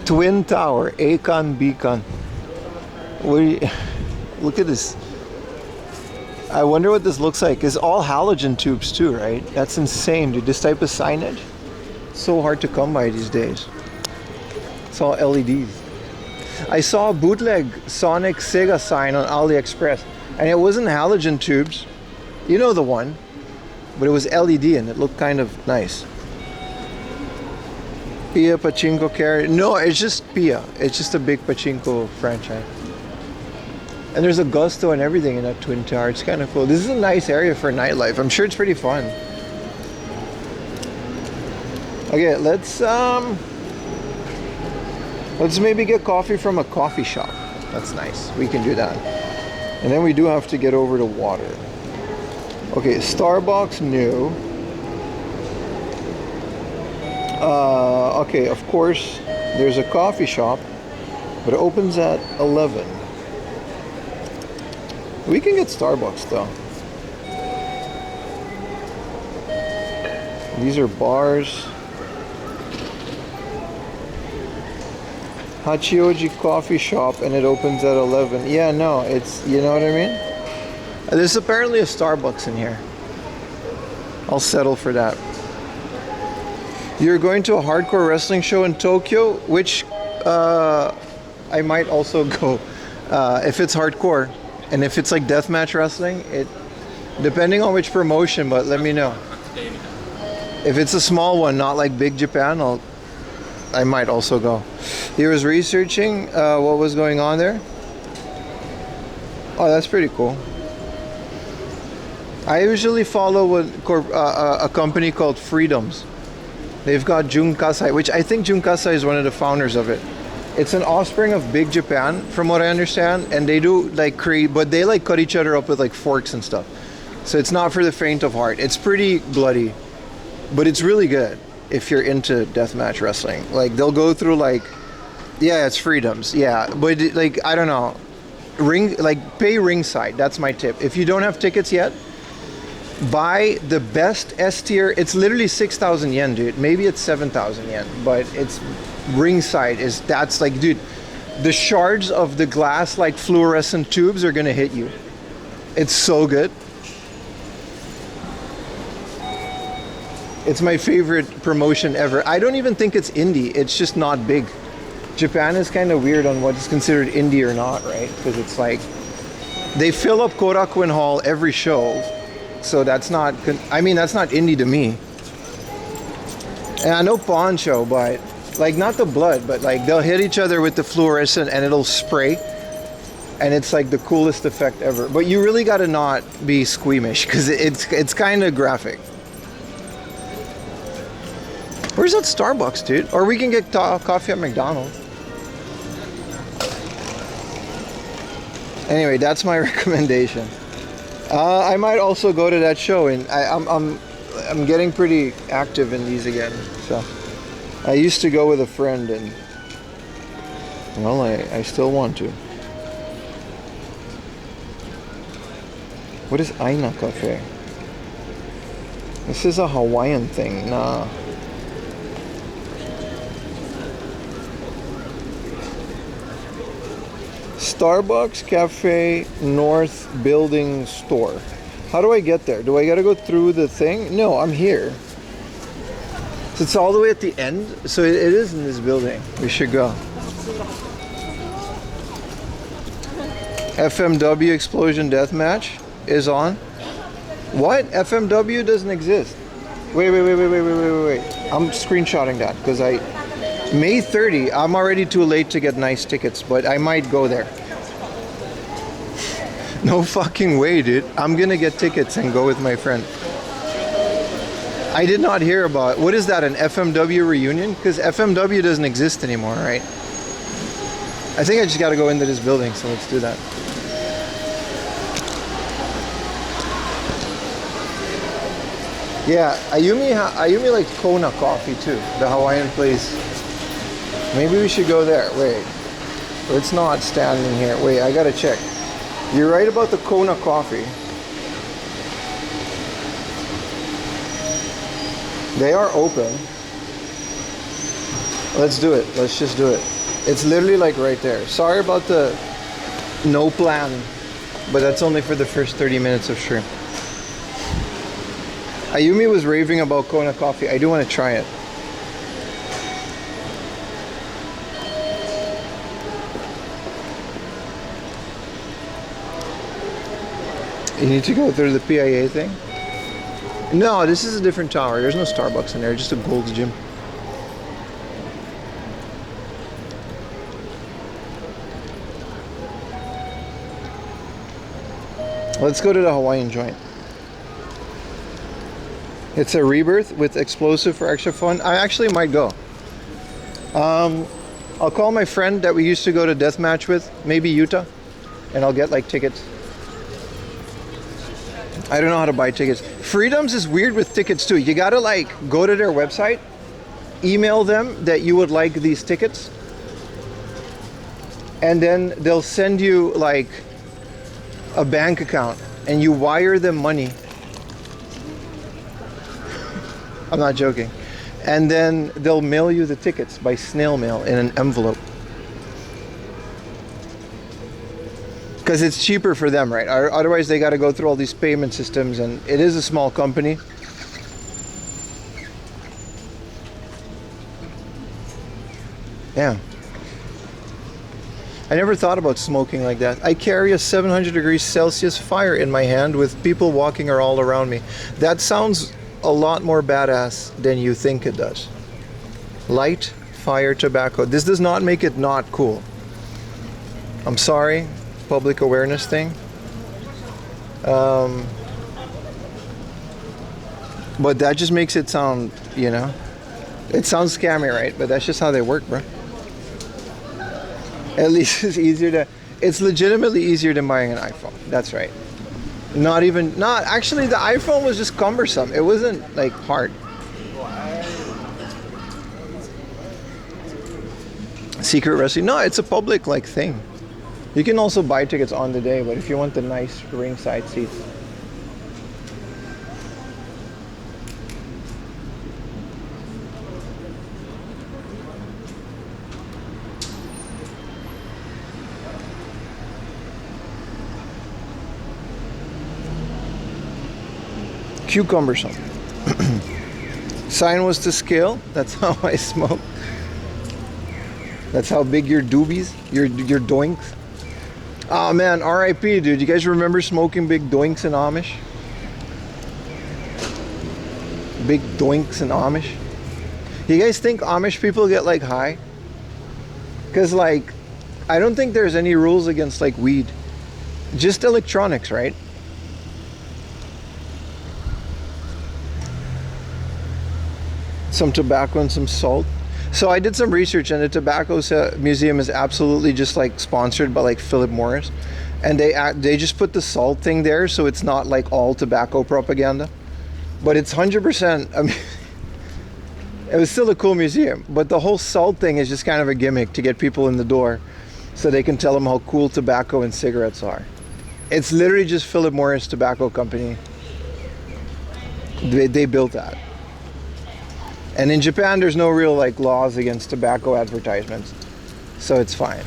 Twin Tower, Akon Beacon. Look at this. I wonder what this looks like. It's all halogen tubes too, right? That's insane, dude. This type of signage, so hard to come by these days. It's all LEDs. I saw a bootleg Sonic Sega sign on AliExpress, and it wasn't halogen tubes. You know the one, but it was LED and it looked kind of nice. Pia Pachinko carrier. No, it's just Pia. It's just a big pachinko franchise. And there's a Gusto and everything in that Twin Tower. It's kind of cool. This is a nice area for nightlife. I'm sure it's pretty fun. Okay, let's maybe get coffee from a coffee shop. That's nice. We can do that. And then we do have to get over to water. Okay, Starbucks new. Okay, of course, there's a coffee shop, but it opens at 11. We can get Starbucks though. These are bars. Hachioji coffee shop, and it opens at 11. Yeah, no, it's, you know what I mean? There's apparently a Starbucks in here. I'll settle for that. You're going to a hardcore wrestling show in Tokyo, which I might also go if it's hardcore, and if it's like deathmatch wrestling, it depending on which promotion, but let me know. If it's a small one, not like Big Japan, I might also go. He was researching what was going on there. Oh, that's pretty cool. I usually follow a company called Freedoms. They've got Jun Kasai, which I think Jun Kasai is one of the founders of it. It's an offspring of Big Japan, from what I understand, and they do like but they like cut each other up with like forks and stuff. So it's not for the faint of heart. It's pretty bloody, but it's really good if you're into deathmatch wrestling. Like they'll go through like, yeah, it's Freedoms, yeah, but like I don't know, pay ringside. That's my tip. If you don't have tickets yet, buy the best S tier. It's literally 6,000 yen, dude. Maybe it's 7,000 yen, but it's ringside. That's like, dude, the shards of the glass like fluorescent tubes are gonna hit you. It's so good. It's my favorite promotion ever. I don't even think it's indie. It's just not big. Japan is kind of weird on what is considered indie or not, right? Because it's like they fill up Korakuen Hall every show. So that's not, I mean, that's not indie to me. And I know Pawn Show, but like not the blood, but like they'll hit each other with the fluorescent and it'll spray. And it's like the coolest effect ever. But you really gotta not be squeamish because it's kind of graphic. Where's that Starbucks, dude? Or we can get coffee at McDonald's. Anyway, that's my recommendation. I might also go to that show, and I'm getting pretty active in these again. So I used to go with a friend, and well, I still want to. What is Aina Cafe? This is a Hawaiian thing. Nah. Starbucks Cafe North Building Store. How do I get there? Do I gotta go through the thing? No, I'm here. So it's all the way at the end. So it is in this building. We should go. FMW Explosion Deathmatch is on. What? FMW doesn't exist. Wait. I'm screenshotting that because May 30, I'm already too late to get nice tickets, but I might go there. No fucking way, dude. I'm gonna get tickets and go with my friend. I did not hear about, what is that, an FMW reunion? Because FMW doesn't exist anymore, right? I think I just gotta go into this building, so let's do that. Yeah, Ayumi likes Kona coffee too, the Hawaiian place. Maybe we should go there. Wait, let's not stand in here. Wait, I gotta check. You're right about the Kona coffee. They are open. Let's do it. Let's just do it. It's literally like right there. Sorry about the no plan, but that's only for the first 30 minutes of stream. Ayumi was raving about Kona coffee. I do want to try it. You need to go through the PIA thing? No, this is a different tower. There's no Starbucks in there, just a Gold's Gym. Let's go to the Hawaiian joint. It's a rebirth with explosive for extra fun. I actually might go. I'll call my friend that we used to go to deathmatch with, maybe Utah, and I'll get like tickets. I don't know how to buy tickets. Freedoms is weird with tickets too. You gotta like go to their website, email them that you would like these tickets, and then they'll send you like a bank account and you wire them money. I'm not joking. And then they'll mail you the tickets by snail mail in an envelope. Because it's cheaper for them, right? Otherwise, they got to go through all these payment systems, and it is a small company. Yeah. I never thought about smoking like that. I carry a 700 degrees Celsius fire in my hand with people walking all around me. That sounds a lot more badass than you think it does. Light, fire, tobacco. This does not make it not cool. I'm sorry. Public awareness thing. But that just makes it sound, you know, it sounds scammy, right? But that's just how they work, bro. At least it's legitimately easier than buying an iPhone. That's right. Actually, the iPhone was just cumbersome. It wasn't like hard. Secret recipe. No, it's a public like thing. You can also buy tickets on the day, but if you want the nice ringside seats. Cucumbersome. Sign was to scale. That's how I smoke. That's how big your doobies, your doinks. Oh man, R.I.P. dude. You guys remember smoking big doinks in Amish? Big doinks in Amish? You guys think Amish people get like high? Because like, I don't think there's any rules against like weed. Just electronics, right? Some tobacco and some salt. So I did some research, and the tobacco museum is absolutely just like sponsored by like Philip Morris, and they just put the salt thing there, so it's not like all tobacco propaganda, but it's 100%. I mean, it was still a cool museum, but the whole salt thing is just kind of a gimmick to get people in the door, so they can tell them how cool tobacco and cigarettes are. It's literally just Philip Morris Tobacco Company. They built that. And in Japan, there's no real like laws against tobacco advertisements, so it's fine.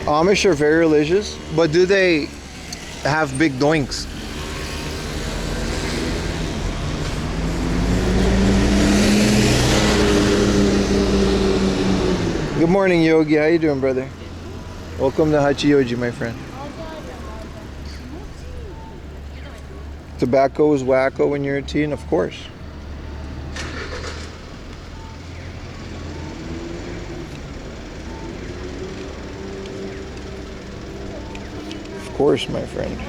Amish are very religious, but do they have big doinks? Good morning, Yogi. How you doing, brother? Welcome to Hachiyoji, my friend. Tobacco is wacko when you're a teen, of course. Of course, my friend.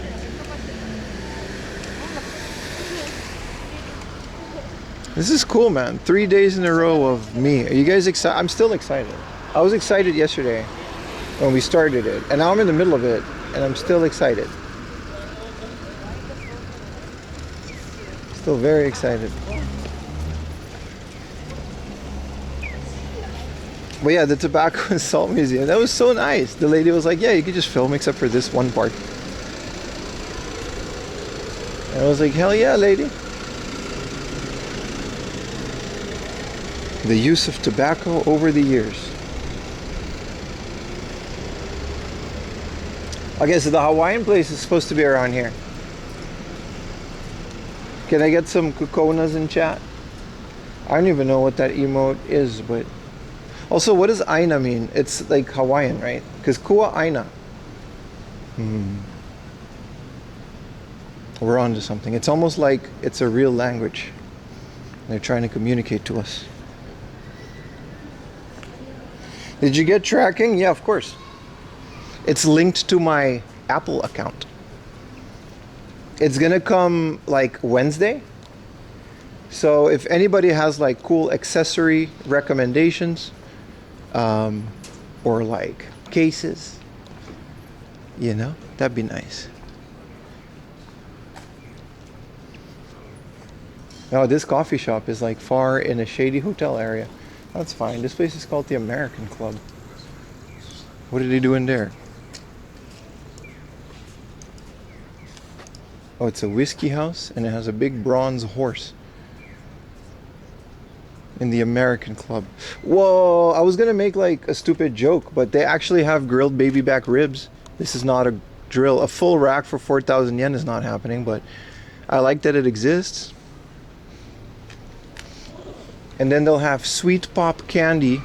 This is cool, man. 3 days in a row of me. Are you guys excited? I'm still excited. I was excited yesterday when we started it, and now I'm in the middle of it, and I'm still excited. Still very excited. But yeah, the Tobacco and Salt Museum, that was so nice. The lady was like, yeah, you could just film except for this one part. And I was like, hell yeah, lady. The use of tobacco over the years. Okay, so the Hawaiian place is supposed to be around here. Can I get some kukonas in chat? I don't even know what that emote is, but... Also, what does Aina mean? It's like Hawaiian, right? Because Kua Aina. We're on to something. It's almost like it's a real language. They're trying to communicate to us. Did you get tracking? Yeah, of course. It's linked to my Apple account. It's gonna come like Wednesday. So if anybody has like cool accessory recommendations, or like cases, you know, that'd be nice. Oh, this coffee shop is like far in a shady hotel area. That's fine. This place is called the American Club. What are they doing there? Oh, it's a whiskey house and it has a big bronze horse. In the American Club. Whoa, I was gonna make like a stupid joke, but they actually have grilled baby back ribs. This is not a drill. A full rack for 4,000 yen is not happening, but I like that it exists. And then they'll have sweet pop candy.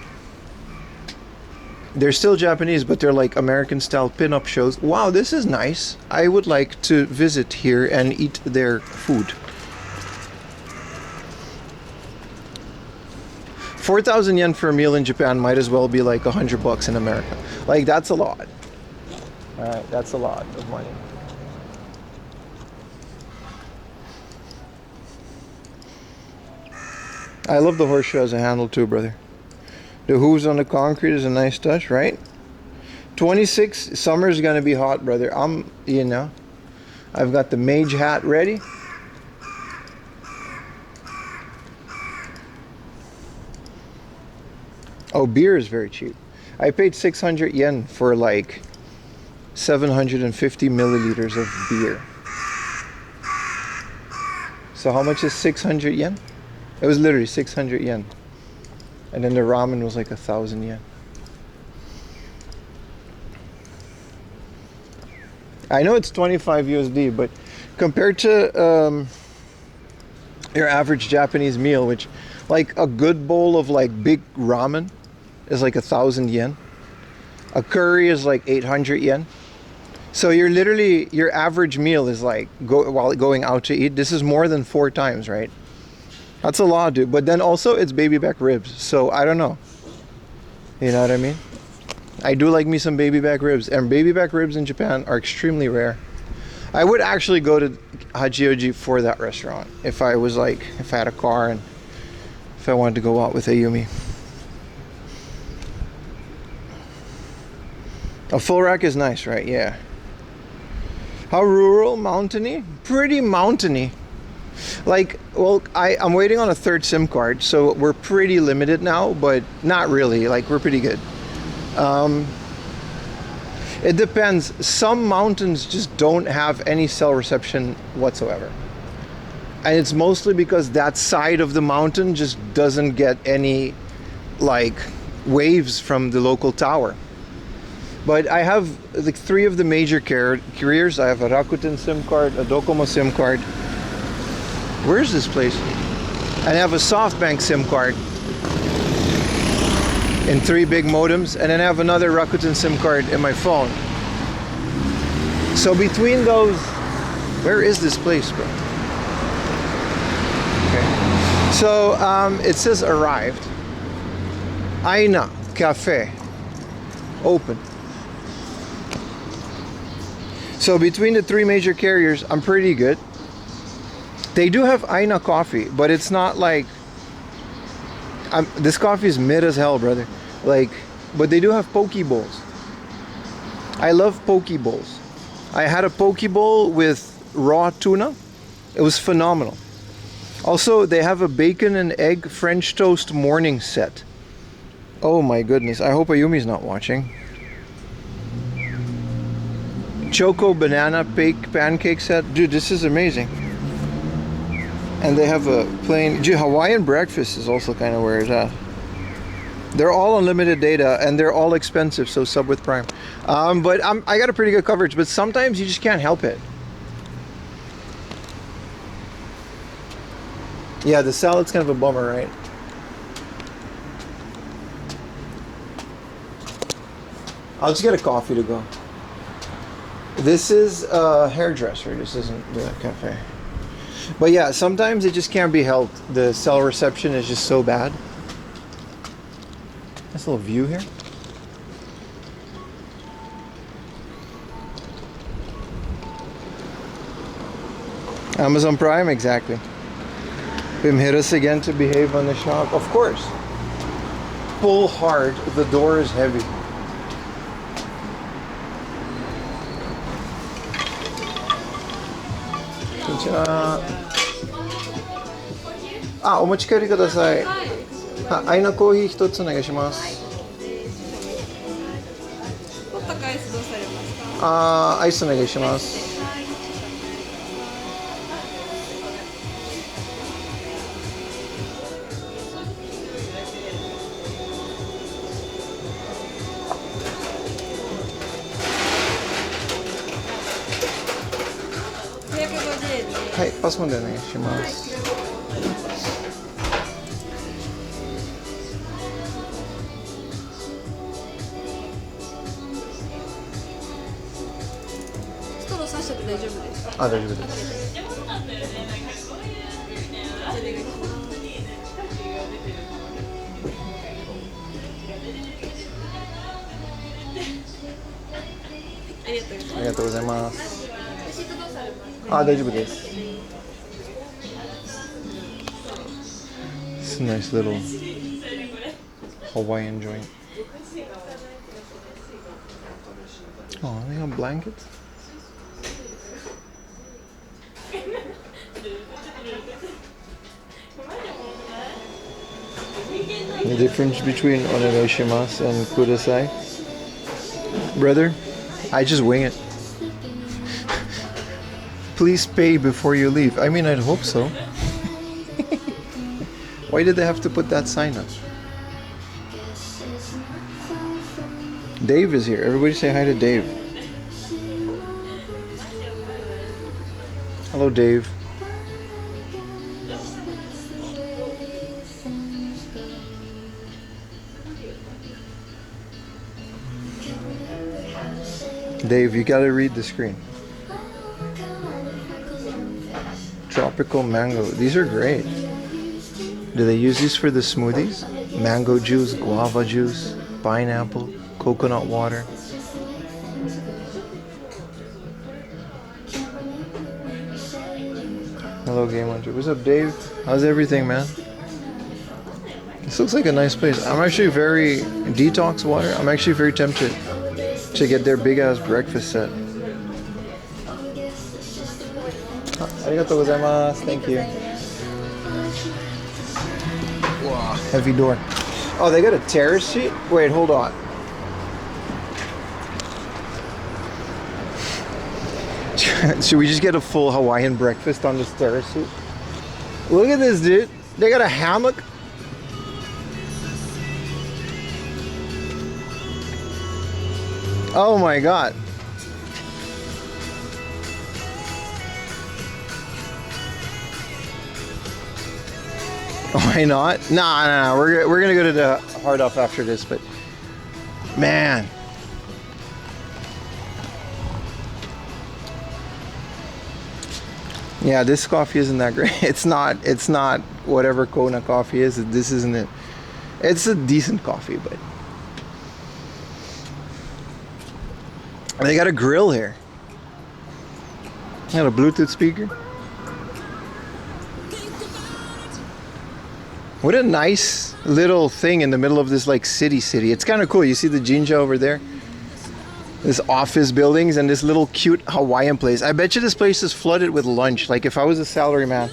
They're still Japanese, but they're like American style pin-up shows. Wow, this is nice. I would like to visit here and eat their food. 4,000 yen for a meal in Japan might as well be like $100 in America. Like, that's a lot. Alright, that's a lot of money. I love the horseshoe as a handle too, brother. The hooves on the concrete is a nice touch, right? 26, summer's gonna be hot, brother. You know, I've got the mage hat ready. Oh, beer is very cheap. I paid 600 yen for like 750 milliliters of beer. So how much is 600 yen? It was literally 600 yen. And then the ramen was like 1,000 yen. I know it's 25 USD, but compared to your average Japanese meal, which like a good bowl of like big ramen is like 1,000 yen. A curry is like 800 yen. So you're literally, your average meal is like, while going out to eat, this is more than 4 times, right? That's a lot, dude. But then also it's baby back ribs. So I don't know. You know what I mean? I do like me some baby back ribs. And baby back ribs in Japan are extremely rare. I would actually go to Hachioji for that restaurant. If I was like, if I had a car and if I wanted to go out with Ayumi. A full rack is nice, right? Yeah. How rural? Mountainy? Pretty mountainy. Like, well, I'm waiting on a 3rd SIM card, so we're pretty limited now, but not really. Like, we're pretty good. It depends. Some mountains just don't have any cell reception whatsoever. And it's mostly because that side of the mountain just doesn't get any, like, waves from the local tower. But I have like 3 of the major carriers. I have a Rakuten SIM card, a Docomo SIM card. Where's this place? And I have a SoftBank SIM card in 3 big modems, and then I have another Rakuten SIM card in my phone. So between those, where is this place, bro? Okay. So it says arrived. Aina Cafe, open. So between the 3 major carriers, I'm pretty good. They do have Aina coffee, but it's not like... this coffee is mid as hell, brother. Like, but they do have poke bowls. I love poke bowls. I had a poke bowl with raw tuna. It was phenomenal. Also, they have a bacon and egg French toast morning set. Oh my goodness. I hope Ayumi's not watching. Choco banana pancake set. Dude, this is amazing. And they have a plain... Dude, Hawaiian breakfast is also kind of where it's at. They're all unlimited data and they're all expensive, so sub with Prime. But I got a pretty good coverage, but sometimes you just can't help it. Yeah, the salad's kind of a bummer, right? I'll just get a coffee to go. This is a hairdresser. This isn't the cafe. But yeah, sometimes it just can't be helped. The cell reception is just so bad. Nice little view here. Amazon Prime, exactly. Him hit us again to behave on the shop. Of course. Pull hard. The door is heavy. Omochikari kudasai. アイナコーヒー一つお願いします。ホットかアイスどうされますか？アイスお願いします。550円です。はい、パスモンでお願いします。ストローさしちゃって大丈夫ですか？あ、大丈夫です。ありがとうございます。ありがとうございます。レシートどうされますか？あ、大丈夫です。It's a nice little Hawaiian joint. Oh, they got blankets. The difference between onegaishimasu and kudasai, brother, I just wing it. Please pay before you leave. I mean, I'd hope so. Why did they have to put that sign up? Dave is here. Everybody say hi to Dave. Hello, Dave. Dave, you gotta read the screen. Tropical mango. These are great. Do they use these for the smoothies? Mango juice, guava juice, pineapple, coconut water. Hello, Game Hunter. What's up, Dave? How's everything, man? This looks like a nice place. I'm actually very detox water. I'm actually very tempted to get their big ass breakfast set. Arigatou gozaimasu. Thank you. Wow, heavy door. Oh, they got a terrace seat? Wait, hold on. Should we just get a full Hawaiian breakfast on this terrace seat? Look at this, dude. They got a hammock. Oh my god. Why not? Nah. We're gonna go to the hard off after this, but man. Yeah, this coffee isn't that great. It's not whatever Kona coffee is. This isn't it. It's a decent coffee, but they got a grill here. They got a Bluetooth speaker. What a nice little thing in the middle of this like city. It's kind of cool. You see the Jinja over there? This office buildings and this little cute Hawaiian place. I bet you this place is flooded with lunch. Like if I was a salaryman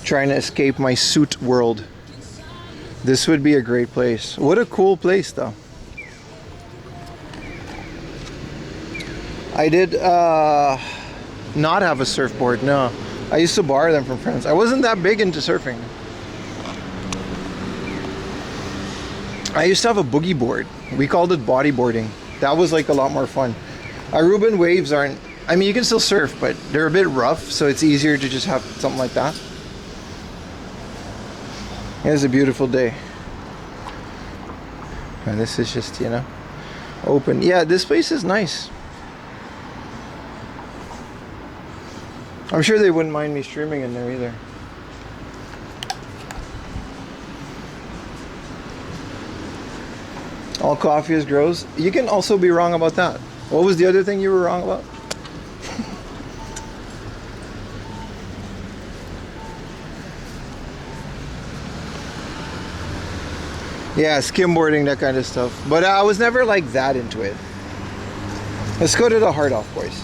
trying to escape my suit world, this would be a great place. What a cool place though. I did not have a surfboard, no. I used to borrow them from friends. I wasn't that big into surfing. I used to have a boogie board. We called it bodyboarding. That was like a lot more fun. Aruban waves aren't, I mean you can still surf, but they're a bit rough, so it's easier to just have something like that. It's a beautiful day. And this is just, you know, open. Yeah, this place is nice. I'm sure they wouldn't mind me streaming in there either. All coffee is gross. You can also be wrong about that. What was the other thing you were wrong about? Yeah, skimboarding, that kind of stuff. But I was never like that into it. Let's go to the hard off, boys.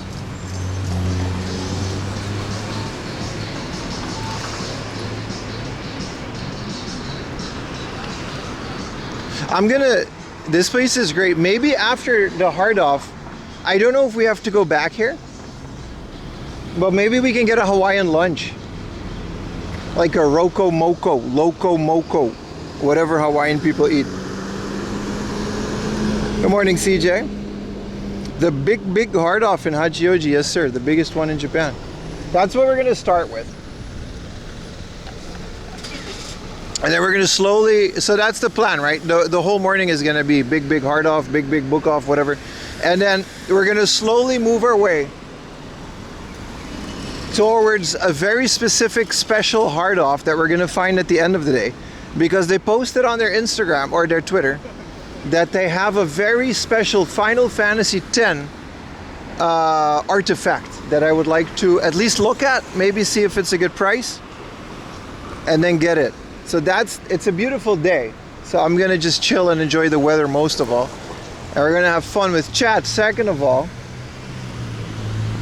This place is great. Maybe after the hard off, I don't know if we have to go back here, but maybe we can get a Hawaiian lunch. Like a loco moco, whatever Hawaiian people eat. Good morning, CJ. The big hard off in Hachioji, yes sir, the biggest one in Japan. That's what we're gonna start with. And then we're gonna slowly, so that's the plan, right? The whole morning is gonna be big hard off, big book off, whatever. And then we're gonna slowly move our way towards a very specific special hard off that we're gonna find at the end of the day. Because they posted on their Instagram or their Twitter that they have a very special Final Fantasy X artifact that I would like to at least look at, maybe see if it's a good price, and then get it. So it's a beautiful day. So I'm gonna just chill and enjoy the weather most of all. And we're gonna have fun with chat second of all.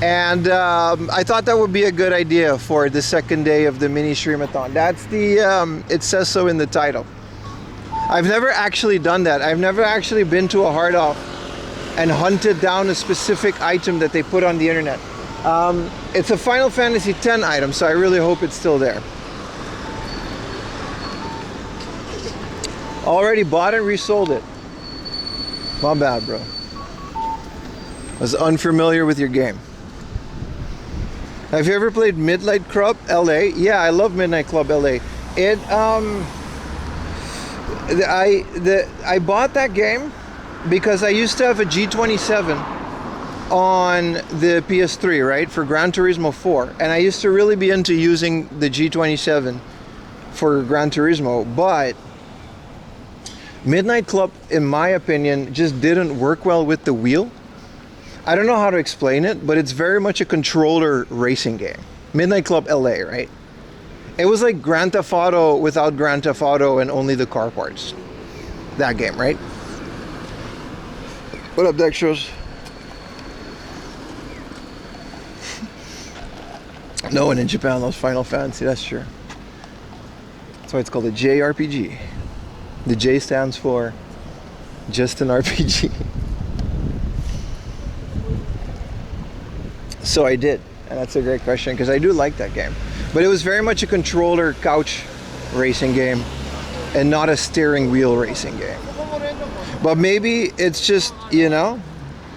And I thought that would be a good idea for the second day of the mini STREAM-A-THON. That's it says so in the title. I've never actually done that. I've never actually been to a hard off and hunted down a specific item that they put on the internet. It's a Final Fantasy X item, so I really hope it's still there. Already bought and resold it. My bad, bro. I was unfamiliar with your game. Have you ever played Midnight Club LA? Yeah, I love Midnight Club LA. I bought that game because I used to have a G27 on the PS3, right, for Gran Turismo 4, and I used to really be into using the G27 for Gran Turismo, but Midnight Club, in my opinion, just didn't work well with the wheel. I don't know how to explain it, but it's very much a controller racing game. Midnight Club LA, right? It was like Grand Theft Auto without Grand Theft Auto and only the car parts. That game, right? What up, Dextros? No one in Japan loves Final Fantasy, that's true. That's why it's called a JRPG. The J stands for just an RPG. So I did, and that's a great question because I do like that game. But it was very much a controller couch racing game and not a steering wheel racing game. But maybe it's just, you know,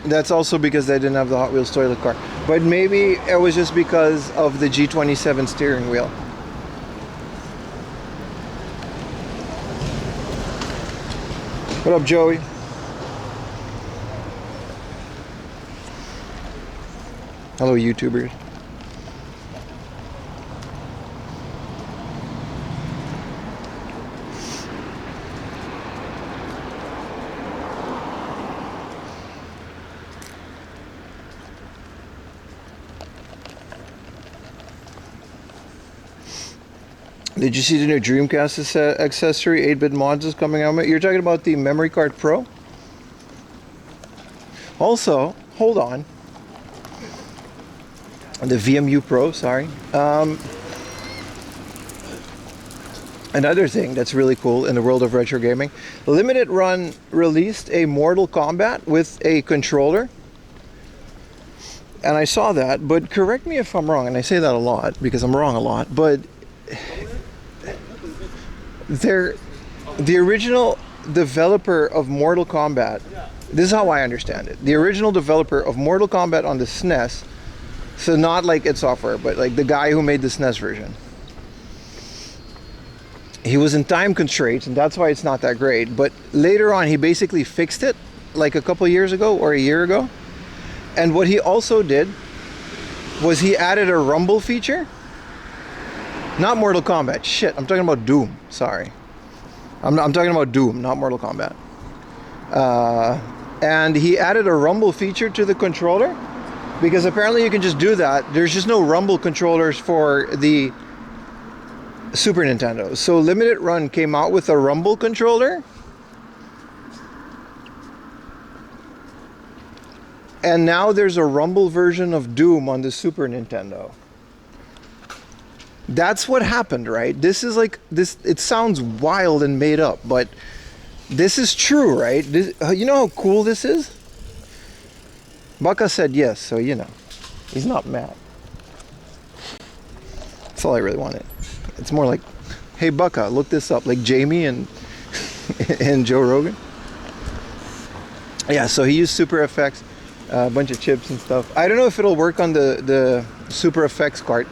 that's also because they didn't have the Hot Wheels toilet car. But maybe it was just because of the G27 steering wheel. What up, Joey? Hello, YouTubers. Did you see the new Dreamcast accessory 8-bit mods is coming out? You're talking about the Memory Card Pro? Also, hold on. The VMU Pro, sorry. Another thing that's really cool in the world of retro gaming, Limited Run released a Mortal Kombat with a controller. And I saw that, but correct me if I'm wrong, and I say that a lot because I'm wrong a lot, but the original developer of Mortal Kombat, this is how I understand it. The original developer of Mortal Kombat on the SNES, so not like id Software, but like the guy who made the SNES version, he was in time constraints, and that's why it's not that great. But later on, he basically fixed it like a couple years ago or a year ago. And what he also did was he added a rumble feature. Not Mortal Kombat. Shit, I'm talking about Doom. Sorry. I'm talking about Doom, not Mortal Kombat. And he added a rumble feature to the controller because apparently you can just do that. There's just no rumble controllers for the Super Nintendo. So Limited Run came out with a rumble controller. And now there's a rumble version of Doom on the Super Nintendo. That's what happened, right? This is like this. It sounds wild and made up, but This is true, right? You know how cool this is? Baka said yes, so you know. He's not mad. That's all I really wanted. It's more like, hey Baka, look this up. Like Jamie and and Joe Rogan. Yeah, so he used Super FX, a bunch of chips and stuff. I don't know if it'll work on the Super FX cart.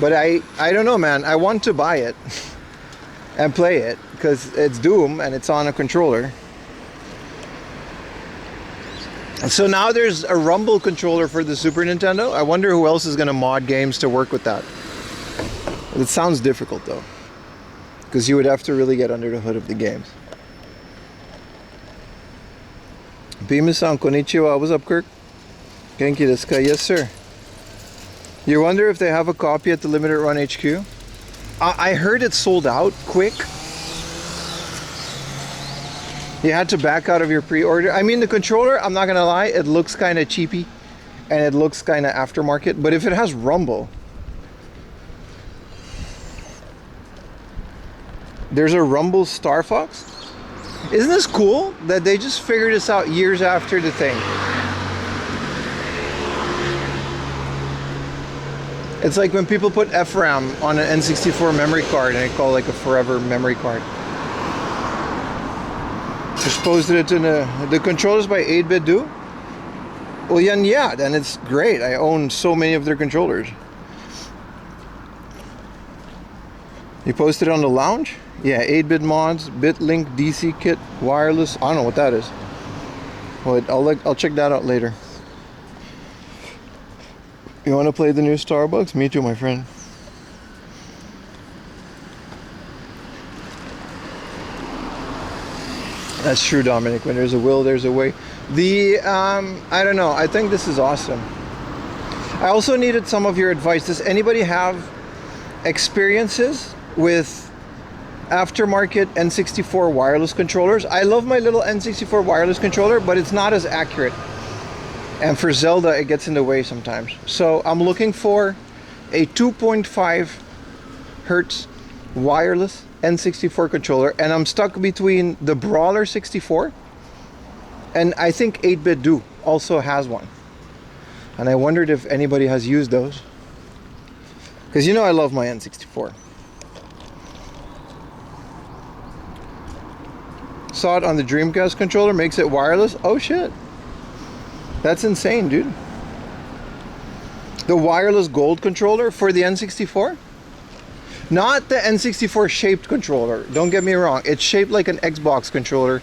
But I don't know, man. I want to buy it and play it because it's Doom and it's on a controller. And so now there's a Rumble controller for the Super Nintendo. I wonder who else is going to mod games to work with that. It sounds difficult though, because you would have to really get under the hood of the games. Bima-san, konnichiwa. What's up, Kirk? Genki desu ka? Yes, sir. You wonder if they have a copy at the Limited Run HQ? I heard it sold out quick. You had to back out of your pre-order. I mean, the controller, I'm not gonna lie, it looks kind of cheapy and it looks kind of aftermarket, but if it has Rumble, there's a Rumble Star Fox. Isn't this cool that they just figured this out years after the thing? It's like when people put FRAM on an N64 memory card and they call it like a forever memory card. Just posted it in the controllers by 8-Bit Do. Well, yeah, then it's great. I own so many of their controllers. You posted it on the lounge? Yeah, 8-Bit Mods, BitLink, DC Kit, Wireless. I don't know what that is. Well, I'll check that out later. You want to play the new Starbucks? Me too, my friend. That's true, Dominic. When there's a will, there's a way. I don't know. I think this is awesome. I also needed some of your advice. Does anybody have experiences with aftermarket N64 wireless controllers? I love my little N64 wireless controller, but it's not as accurate. And for Zelda, it gets in the way sometimes. So I'm looking for a 2.5 hertz wireless N64 controller, and I'm stuck between the Brawler 64 and I think 8-Bit Do also has one. And I wondered if anybody has used those, because you know I love my N64. Saw it on the Dreamcast controller, makes it wireless. Oh shit. That's insane, dude. The wireless gold controller for the N64? Not the N64 shaped controller. Don't get me wrong. It's shaped like an Xbox controller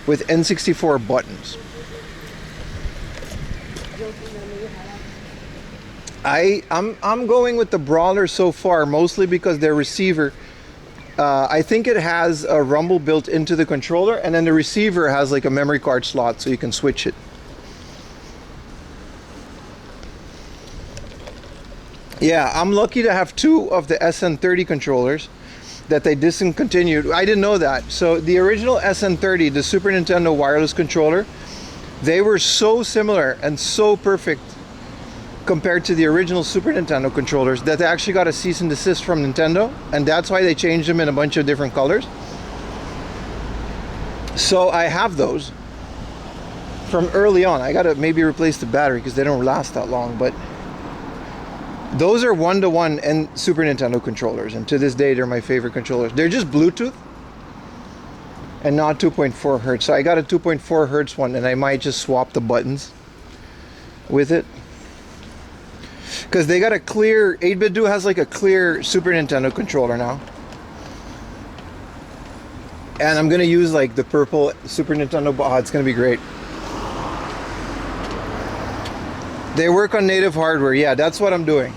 with N64 buttons. I'm going with the Brawler so far, mostly because their receiver, I think it has a Rumble built into the controller, and then the receiver has like a memory card slot so you can switch it. Yeah, I'm lucky to have 2 of the SN30 controllers that they discontinued. I didn't know that. So the original SN30, the Super Nintendo wireless controller, they were so similar and so perfect compared to the original Super Nintendo controllers that they actually got a cease and desist from Nintendo, and that's why they changed them in a bunch of different colors. So I have those from early on. I gotta maybe replace the battery because they don't last that long, but those are 1-to-1 and Super Nintendo controllers, and to this day they're my favorite controllers. They're just Bluetooth and not 2.4 hertz. So I got a 2.4 hertz one, and I might just swap the buttons with it, because they got a clear 8-Bit Do has like a clear Super Nintendo controller now, and I'm gonna use like the purple Super Nintendo. Oh, it's gonna be great. They work on native hardware. Yeah, that's what I'm doing.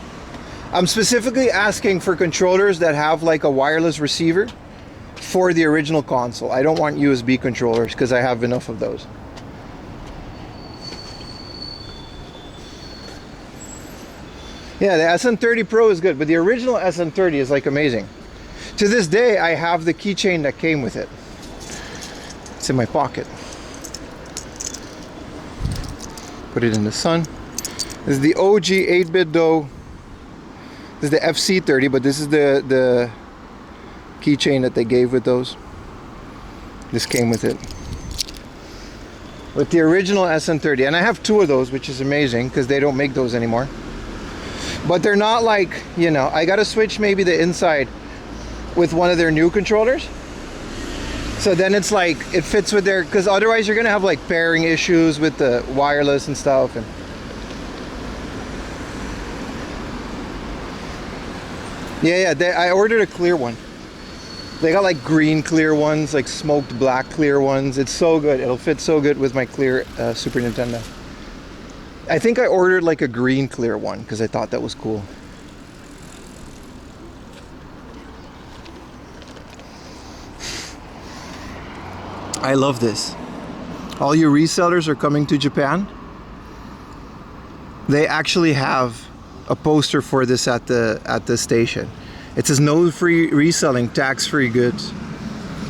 I'm specifically asking for controllers that have like a wireless receiver for the original console. I don't want USB controllers because I have enough of those. Yeah, the SN30 Pro is good, but the original SN30 is like amazing. To this day, I have the keychain that came with it. It's in my pocket. Put it in the sun. This is the OG 8-Bit Do. This is the FC30, but this is the keychain that they gave with those. This came with it. With the original SN30. And I have 2 of those, which is amazing because they don't make those anymore. But they're not like, you know, I gotta switch maybe the inside with one of their new controllers. So then it's like, it fits with their, because otherwise you're gonna have like pairing issues with the wireless and stuff. And yeah, I ordered a clear one. They got like green clear ones, like smoked black clear ones. It's so good. It'll fit so good with my clear Super Nintendo. I think I ordered like a green clear one because I thought that was cool. I love this. All you resellers are coming to Japan. They actually have a poster for this at the station. It says no free reselling, tax-free goods.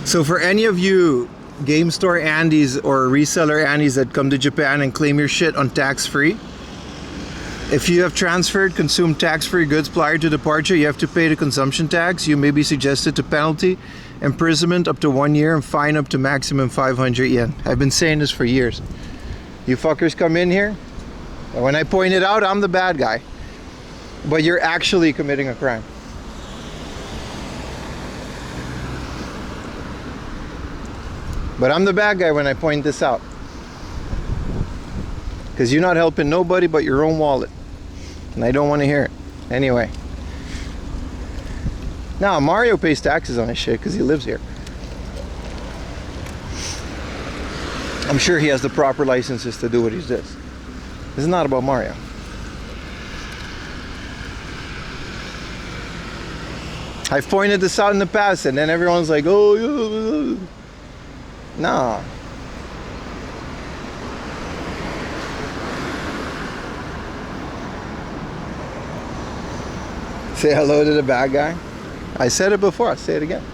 So for any of you game store Andes or reseller Andes that come to Japan and claim your shit on tax-free, if you have transferred consumed tax-free goods prior to departure, you have to pay the consumption tax. You may be subjected to penalty, imprisonment up to 1 year, and fine up to maximum 500 yen. I've been saying this for years. You fuckers come in here, and when I point it out, I'm the bad guy. But you're actually committing a crime. But I'm the bad guy when I point this out. Because you're not helping nobody but your own wallet. And I don't want to hear it. Anyway. Now, Mario pays taxes on his shit because he lives here. I'm sure he has the proper licenses to do what he does. This is not about Mario. I've pointed this out in the past and then everyone's like, oh, no. Say hello to the bad guy. I said it before, I'll say it again.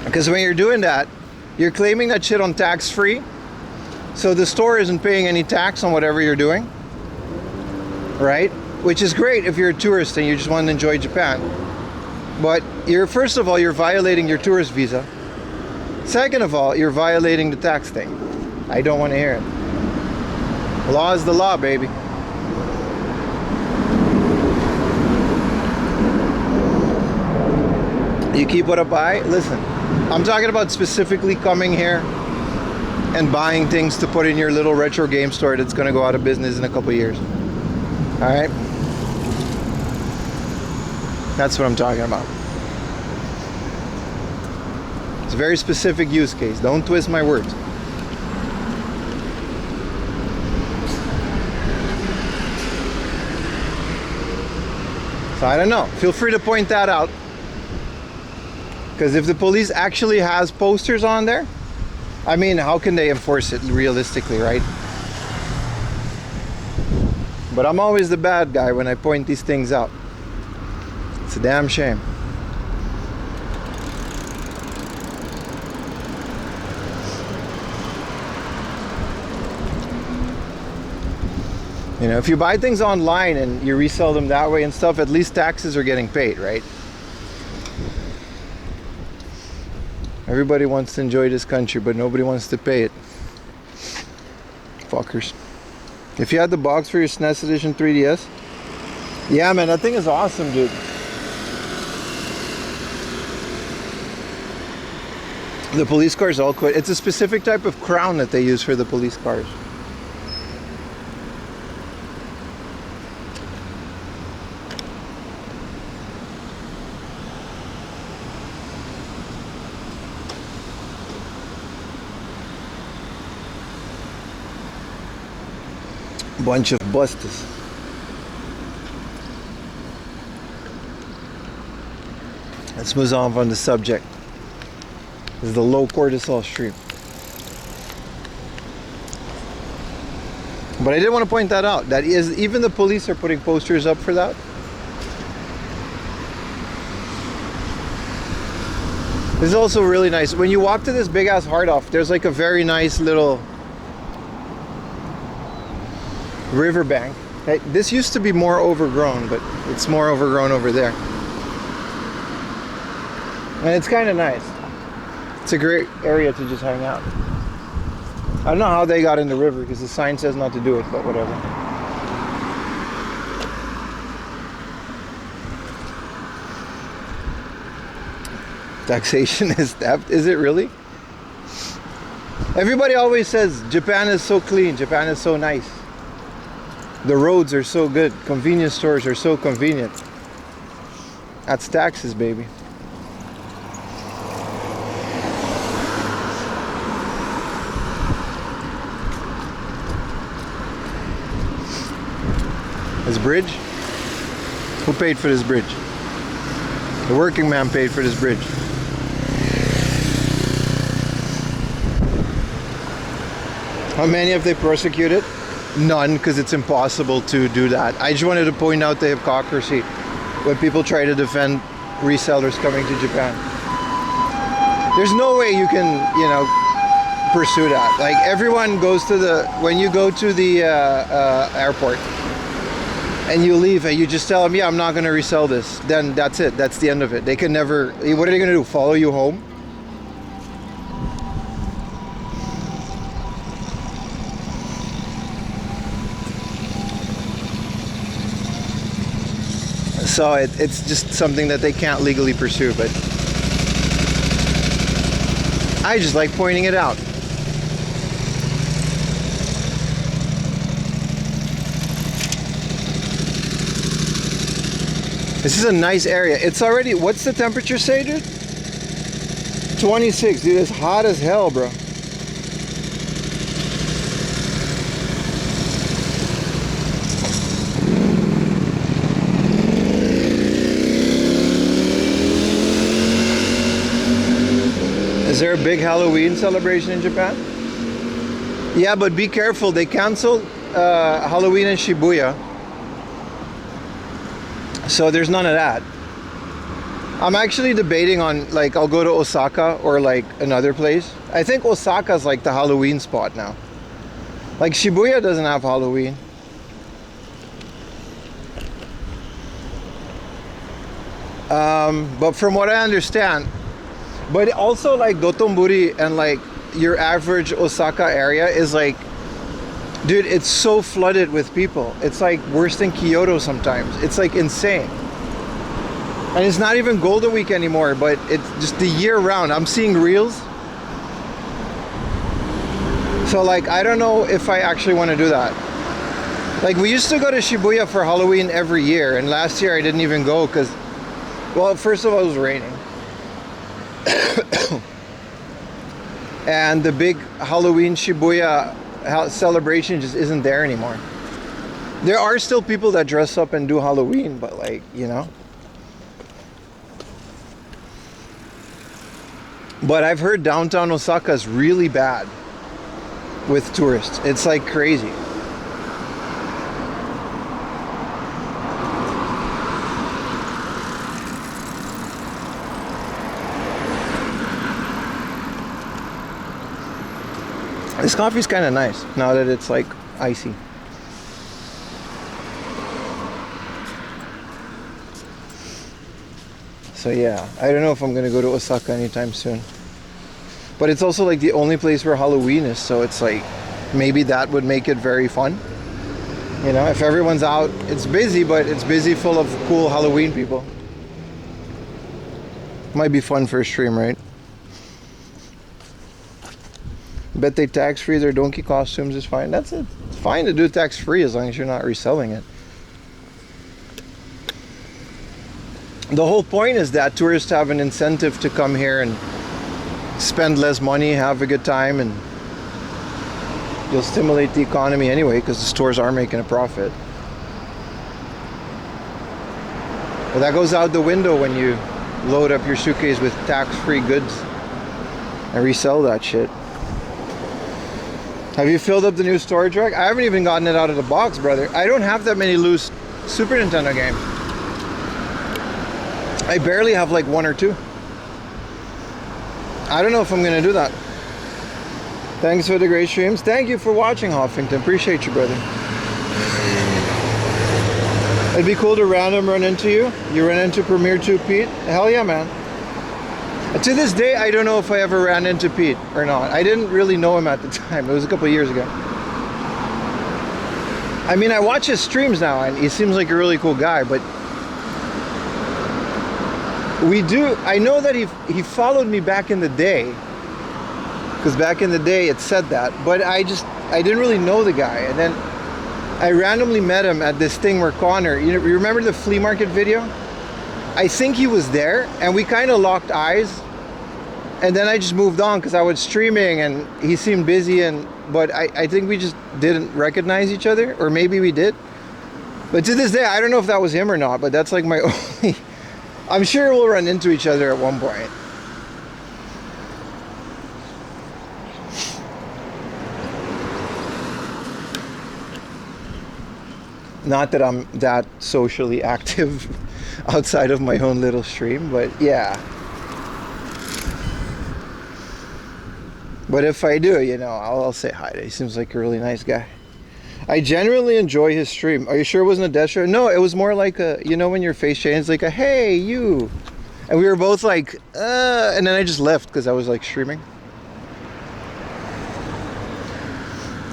Because when you're doing that, you're claiming that shit on tax-free. So the store isn't paying any tax on whatever you're doing. Right? Which is great if you're a tourist and you just want to enjoy Japan. But first of all, you're violating your tourist visa. Second of all, you're violating the tax thing. I don't want to hear it. Law is the law, baby. You keep what I buy? Listen, I'm talking about specifically coming here and buying things to put in your little retro game store that's going to go out of business in a couple years. Alright? That's what I'm talking about. It's a very specific use case. Don't twist my words. So I don't know. Feel free to point that out. Because if the police actually has posters on there, I mean, how can they enforce it realistically, right? But I'm always the bad guy when I point these things out. It's a damn shame. You know, if you buy things online and you resell them that way and stuff, at least taxes are getting paid, right? Everybody wants to enjoy this country, but nobody wants to pay it. Fuckers. If you had the box for your SNES Edition 3DS, yeah, man, that thing is awesome, dude. The police cars all quit. It's a specific type of crown that they use for the police cars. Bunch of busters. Let's move on from the subject. This is the low cortisol stream. But I did want to point that out. That is, even the police are putting posters up for that. This is also really nice. When you walk to this big ass hard off, there's like a very nice little riverbank. This used to be more overgrown, but it's more overgrown over there. And it's kind of nice. It's a great area to just hang out. I don't know how they got in the river because the sign says not to do it, but whatever. Taxation is theft. Is it really? Everybody always says Japan is so clean, Japan is so nice. The roads are so good, convenience stores are so convenient. That's taxes, baby. This bridge? Who paid for this bridge? The working man paid for this bridge. How many have they prosecuted? None, because it's impossible to do that. I just wanted to point out the hypocrisy when people try to defend resellers coming to Japan. There's no way you can, you know, pursue that. Like, everyone goes to the, when you go to the airport and you leave and you just tell them, yeah, I'm not going to resell this, then that's it. That's the end of it. They can never, what are they going to do? Follow you home? So it's just something that they can't legally pursue, but I just like pointing it out. This is a nice area. It's already, what's the temperature say, dude? 26, dude, it's hot as hell, bro. Is there a big Halloween celebration in Japan? Yeah, but be careful. They canceled Halloween in Shibuya. So there's none of that. I'm actually debating on, like, I'll go to Osaka or like another place. I think Osaka's like the Halloween spot now. Like, Shibuya doesn't have Halloween. But from what I understand, but also like Dotonbori and like your average Osaka area is like, dude, it's so flooded with people. It's like worse than Kyoto sometimes. It's like insane. And it's not even Golden Week anymore, but it's just the year round. I'm seeing reels. So like, I don't know if I actually want to do that. Like, we used to go to Shibuya for Halloween every year, and last year I didn't even go because, well, first of all, it was raining. And the big Halloween Shibuya celebration just isn't there anymore. There are still people that dress up and do Halloween, but like, you know. But I've heard downtown Osaka is really bad with tourists. It's like crazy. This coffee's kind of nice now that it's like icy. So yeah, I don't know if I'm gonna go to Osaka anytime soon. But it's also like the only place where Halloween is, so it's like maybe that would make it very fun. You know, if everyone's out, it's busy, but it's busy full of cool Halloween people. Might be fun for a stream, right? Bet they tax-free their donkey costumes is fine. That's it. It's fine to do tax-free as long as you're not reselling it. The whole point is that tourists have an incentive to come here and spend less money, have a good time, and you'll stimulate the economy anyway because the stores are making a profit. But that goes out the window when you load up your suitcase with tax-free goods and resell that shit. Have you filled up the new storage rack? I haven't even gotten it out of the box, brother. I don't have that many loose Super Nintendo games. I barely have like one or two. I don't know if I'm gonna do that. Thanks for the great streams. Thank you for watching, Huffington. Appreciate you, brother. It'd be cool to random run into you. You run into Premier 2 Pete. Hell yeah, man. To this day, I don't know if I ever ran into Pete or not. I didn't really know him at the time. It was a couple of years ago. I mean, I watch his streams now, and he seems like a really cool guy, but I know that he followed me back in the day, because back in the day it said that, but I didn't really know the guy. And then I randomly met him at this thing where Connor, you remember the flea market video? I think he was there, and we kind of locked eyes, and then I just moved on because I was streaming and he seemed busy, but I think we just didn't recognize each other, or maybe we did. But to this day, I don't know if that was him or not, but that's like my only... I'm sure we'll run into each other at one point. Not that I'm that socially active outside of my own little stream, but yeah. But if I do, I'll say hi to him. He seems like a really nice guy. I genuinely enjoy his stream. Are you sure it wasn't a death show? No, it was more like a, when your face changes, like a, hey, you. And we were both like, and then I just left because I was like streaming.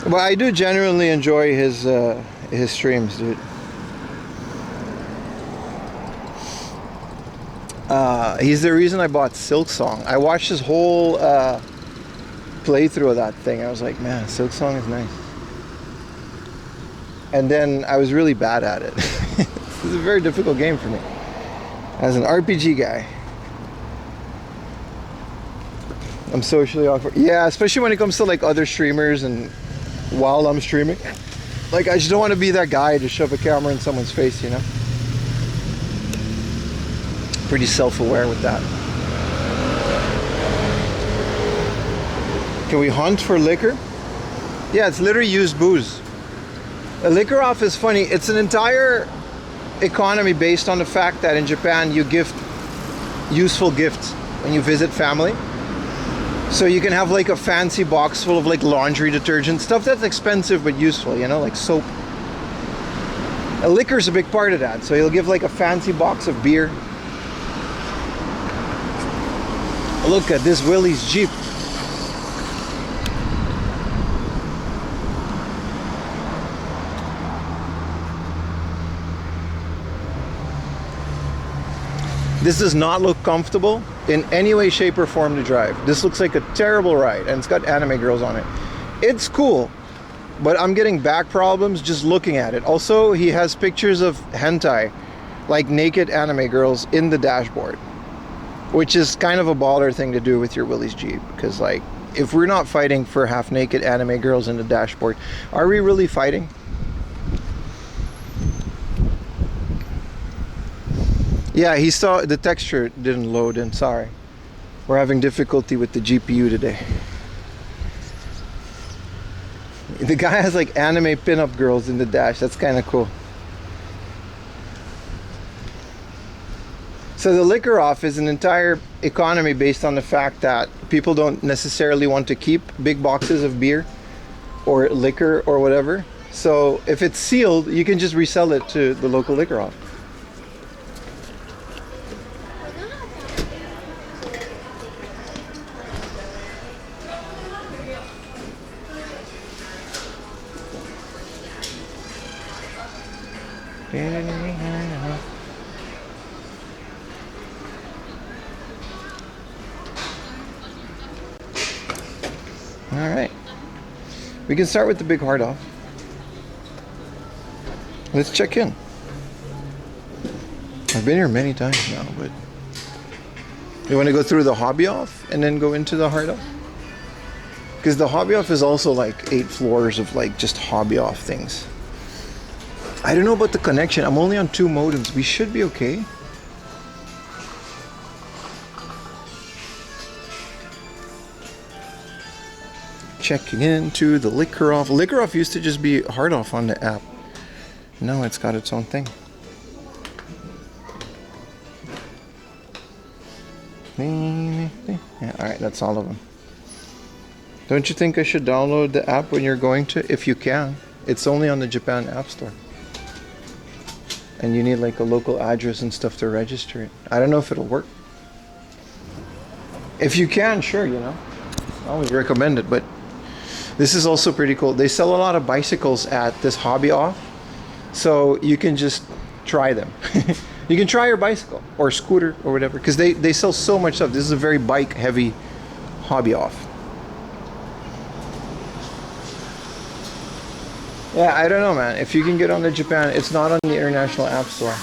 But I do genuinely enjoy his streams, dude. He's the reason I bought Silk Song. I watched his whole playthrough of that thing. I was like, man, Silk Song is nice. And then I was really bad at it. It's a very difficult game for me as an RPG guy. I'm socially awkward. Yeah, especially when it comes to like other streamers and while I'm streaming. Like, I just don't want to be that guy to shove a camera in someone's face, Pretty self-aware with that. Can we hunt for liquor? Yeah, it's literally used booze. A liquor off is funny. It's an entire economy based on the fact that in Japan you gift useful gifts when you visit family. So you can have like a fancy box full of like laundry detergent, stuff that's expensive but useful, like soap. A liquor's a big part of that. So you'll give like a fancy box of beer. Look at this Willie's Jeep. This does not look comfortable in any way, shape, or form to drive. This looks like a terrible ride, and it's got anime girls on it. It's cool, but I'm getting back problems just looking at it. Also, he has pictures of hentai, like naked anime girls, in the dashboard, which is kind of a baller thing to do with your Willys Jeep, because like, if we're not fighting for half-naked anime girls in the dashboard, are we really fighting? Yeah, he saw the texture didn't load in, sorry. We're having difficulty with the GPU today. The guy has like anime pinup girls in the dash, that's kind of cool. So the liquor off is an entire economy based on the fact that people don't necessarily want to keep big boxes of beer or liquor or whatever. So if it's sealed, you can just resell it to the local liquor off. All right, we can start with the big hard off. Let's check in. I've been here many times now, but you want to go through the hobby off and then go into the hard off? Because the hobby off is also like 8 floors of like just hobby off things. I don't know about the connection. I'm only on 2 modems. We should be okay. Checking into the liquor off. Liquor off used to just be hard off on the app. Now it's got its own thing. Yeah, alright, that's all of them. Don't you think I should download the app when you're going to? If you can. It's only on the Japan App Store. And you need like a local address and stuff to register it. I don't know if it'll work. If you can, sure, you know. I always recommend it, but this is also pretty cool. They sell a lot of bicycles at this hobby off, so you can just try them. You can try your bicycle or scooter or whatever, because they sell so much stuff. This is a very bike heavy hobby off. Yeah, I don't know, man. If you can get on to Japan, it's not on the International App Store.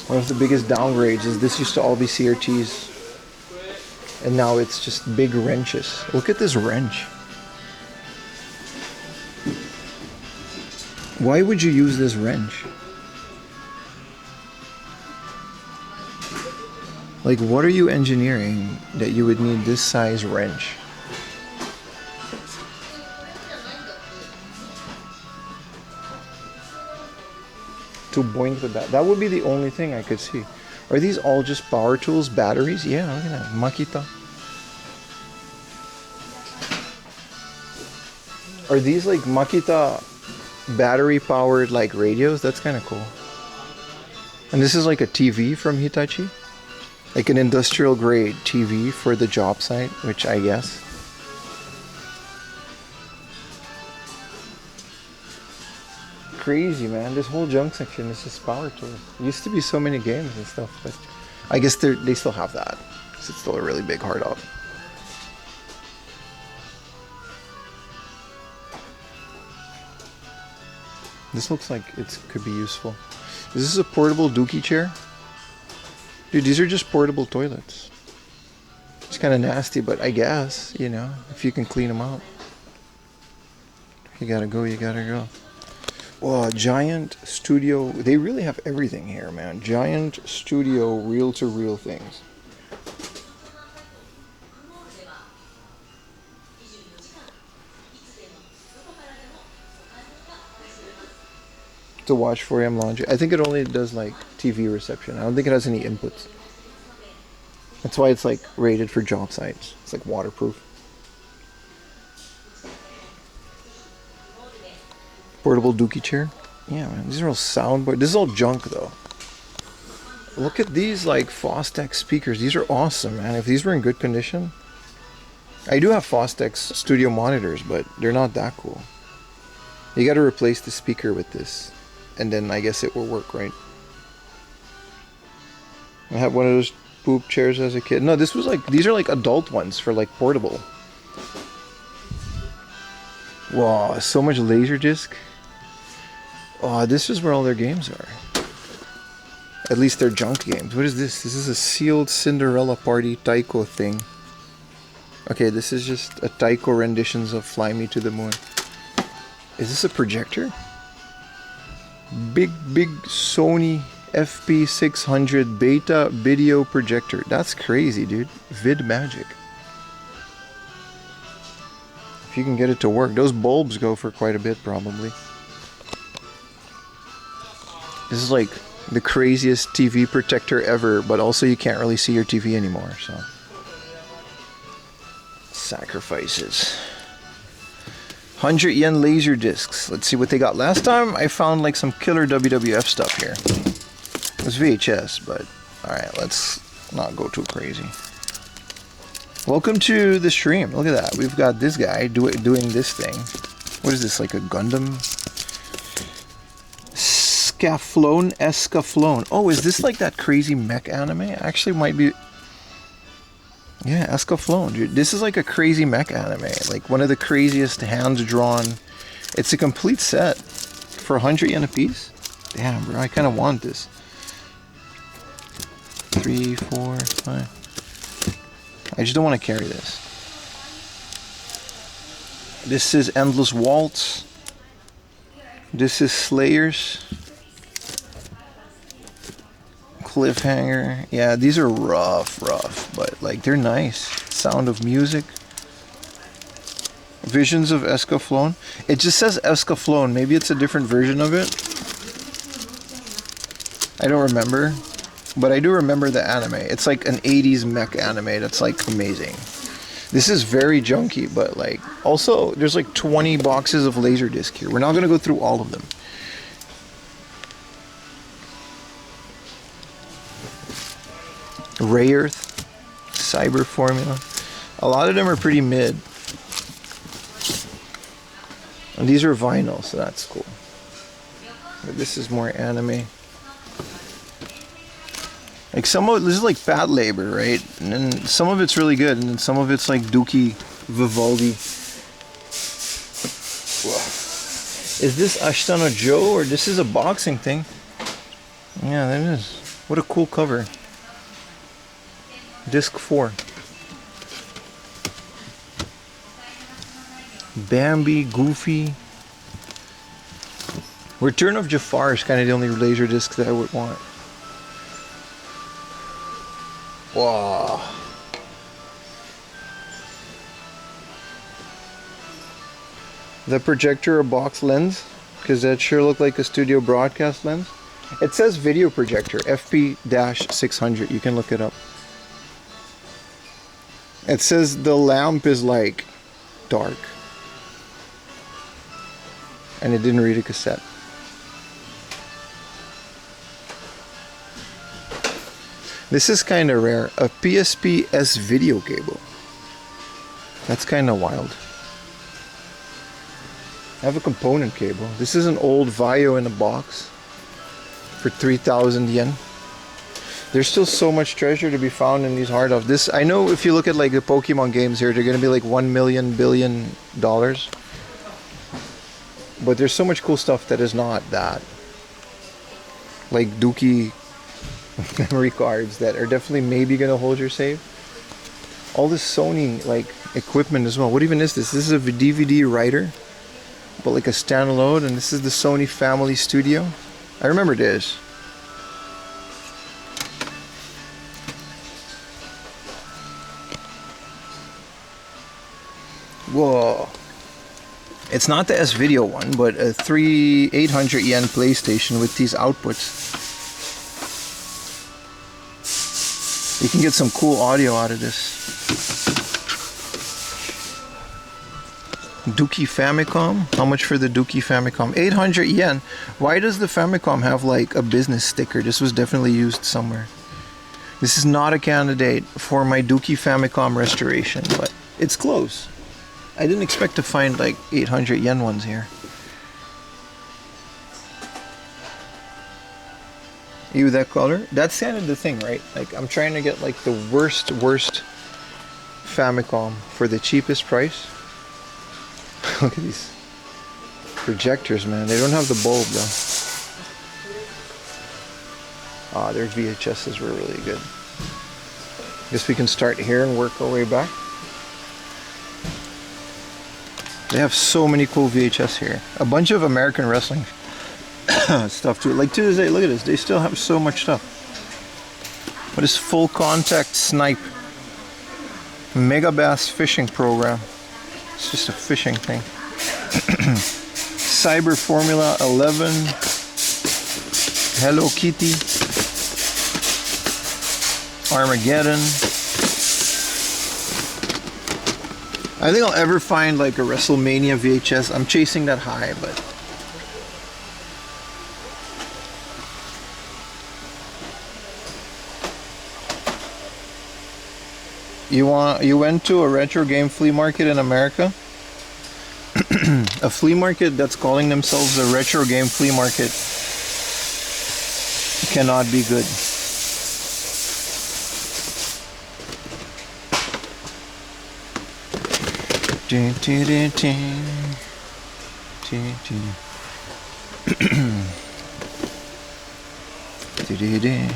One of the biggest downgrades is this used to all be CRTs, and now it's just big wrenches. Look at this wrench. Why would you use this wrench? Like, what are you engineering that you would need this size wrench? To boink the bat. That would be the only thing I could see. Are these all just power tools, batteries? Yeah, look at that. Makita. Are these like Makita battery powered like radios? That's kind of cool. And this is like a TV from Hitachi. Like an industrial grade TV for the job site, which I guess. Crazy, man. This whole junk section is just power tools. Used to be so many games and stuff, but I guess they still have that. Because it's still a really big hard out. This looks like it could be useful. Is this a portable dookie chair? Dude, these are just portable toilets. It's kind of nasty, but I guess, you know, if you can clean them out. You gotta go, you gotta go. Oh, giant studio. They really have everything here, man. Giant studio reel-to-reel things. To watch 4am laundry. I think it only does like TV reception. I don't think it has any inputs. That's why it's like rated for job sites. It's like waterproof. Portable dookie chair. Yeah, man. These are all soundboard. This is all junk though. Look at these like Fostex speakers. These are awesome, man. If these were in good condition. I do have Fostex studio monitors, but they're not that cool. You got to replace the speaker with this. And then I guess it will work, right? I had one of those poop chairs as a kid. No, this was like, these are like adult ones for like portable. Wow, so much Laserdisc. Oh, this is where all their games are. At least they're junk games. What is this? This is a sealed Cinderella Party Taiko thing. Okay, this is just a Taiko renditions of Fly Me to the Moon. Is this a projector? Big Sony FP600 beta video projector. That's crazy, dude. Vid magic. If you can get it to work. Those bulbs go for quite a bit, probably. This is like the craziest TV protector ever, but also you can't really see your TV anymore, so. Sacrifices. 100 yen laser discs. Let's see what they got. Last time I found like some killer WWF stuff here. It was VHS, but alright, let's not go too crazy. Welcome to the stream. Look at that. We've got this guy doing this thing. What is this, like a Gundam? Escaflowne. Oh, is this like that crazy mech anime? Actually might be. Yeah, Escaflowne, dude. This is like a crazy mech anime. Like one of the craziest hand-drawn. It's a complete set for 100 yen a piece. Damn, bro. I kind of want this. 3, 4, 5. I just don't want to carry this. This is Endless Waltz. This is Slayers. Cliffhanger. Yeah, these are rough, but like they're nice. Sound of Music. Visions of Escaflowne. It just says Escaflowne. Maybe it's a different version of it. I don't remember, but I do remember the anime. It's like an 80s mech anime that's like amazing. This is very junky, but like also there's like 20 boxes of Laserdisc here. We're not gonna go through all of them. Ray Earth, Cyber Formula. A lot of them are pretty mid. And these are vinyl, so that's cool. But this is more anime. Like some of this is like Fat Labor, right? And then some of it's really good, and then some of it's like Dookie Vivaldi. Whoa. Is this Ashtana Joe, or this is a boxing thing? Yeah, that is. What a cool cover. Disc 4. Bambi, Goofy. Return of Jafar is kind of the only laser disc that I would want. Wow. The projector or box lens, because that sure looked like a studio broadcast lens. It says video projector, FP-600. You can look it up. It says the lamp is like dark. And it didn't read a cassette. This is kind of rare. A PSP-S video cable. That's kind of wild. I have a component cable. This is an old Vaio in a box for 3,000 yen. There's still so much treasure to be found in these hard offs. This, I know if you look at like the Pokemon games here, they're going to be like $1 million billion. But there's so much cool stuff that is not that. Like Dookie memory cards that are definitely maybe going to hold your save. All this Sony like equipment as well. What even is this? This is a DVD writer, but like a standalone, and this is the Sony Family Studio. I remember this. Whoa. It's not the S-Video one, but a 800 yen PlayStation with these outputs. You can get some cool audio out of this. Dookie Famicom. How much for the Dookie Famicom? 800 yen. Why does the Famicom have like a business sticker? This was definitely used somewhere. This is not a candidate for my Dookie Famicom restoration, but it's close. I didn't expect to find like 800 yen ones here. You that color? That's kind of the thing, right? Like I'm trying to get like the worst Famicom for the cheapest price. Look at these projectors, man. They don't have the bulb though. Ah, their VHSs were really good. Guess we can start here and work our way back. They have so many cool VHS here. A bunch of American wrestling stuff too. Like to this day, look at this. They still have so much stuff. What is Full Contact Snipe? Mega Bass fishing program. It's just a fishing thing. Cyber Formula 11. Hello Kitty. Armageddon. I think I'll ever find like a WrestleMania VHS. I'm chasing that high, but you went to a retro game flea market in America? A flea market that's calling themselves a retro game flea market cannot be good. Dun, dun, dun, dun. Dun, dun. Dun, dun, dun.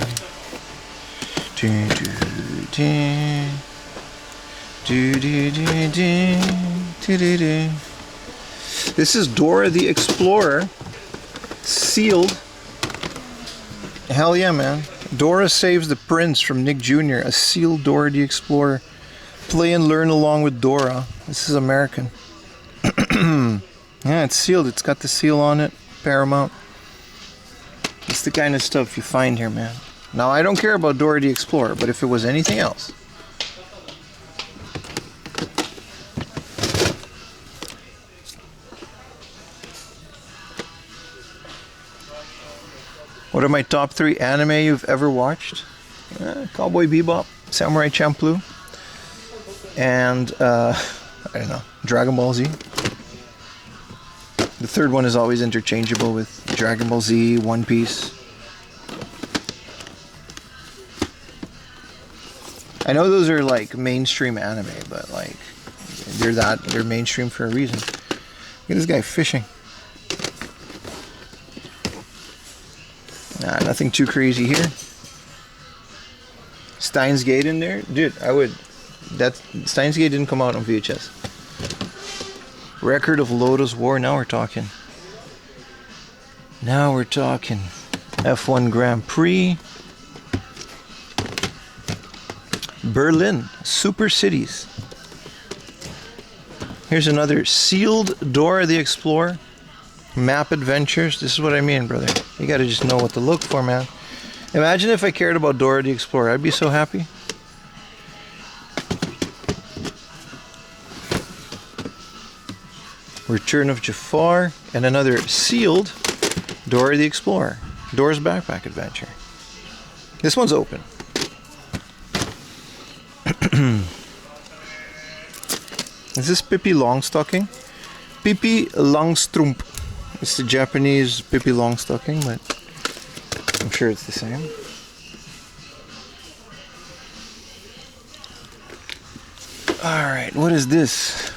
Dun, dun, dun. Dun, dun, dun, dun. Dun, dun, dun. This is Dora the Explorer, sealed. Hell yeah, man. Dora saves the prince from Nick Jr., a sealed Dora the Explorer. Play and learn along with Dora. This is American. Yeah, it's sealed. It's got the seal on it. Paramount. It's the kind of stuff you find here, man. Now, I don't care about Dora the Explorer, but if it was anything else. What are my top 3 anime you've ever watched? Cowboy Bebop, Samurai Champloo, and I don't know, Dragon Ball Z. The third one is always interchangeable with Dragon Ball Z, One Piece. I know those are like mainstream anime, but like they're mainstream for a reason. Look at this guy fishing. Nah, nothing too crazy here. Steins Gate in there, dude. Steins Gate didn't come out on VHS. Record of Lotus War. Now we're talking. Now we're talking. F1 Grand Prix. Berlin, Super Cities. Here's another sealed Dora the Explorer. Map Adventures. This is what I mean, brother. You gotta just know what to look for, man. Imagine if I cared about Dora the Explorer. I'd be so happy. Return of Jafar. And another sealed Dora the Explorer. Dora's Backpack Adventure. This one's open. Is this Pippi Longstocking? Pippi Longstrump. It's the Japanese Pippi Longstocking, but I'm sure it's the same. Alright, what is this?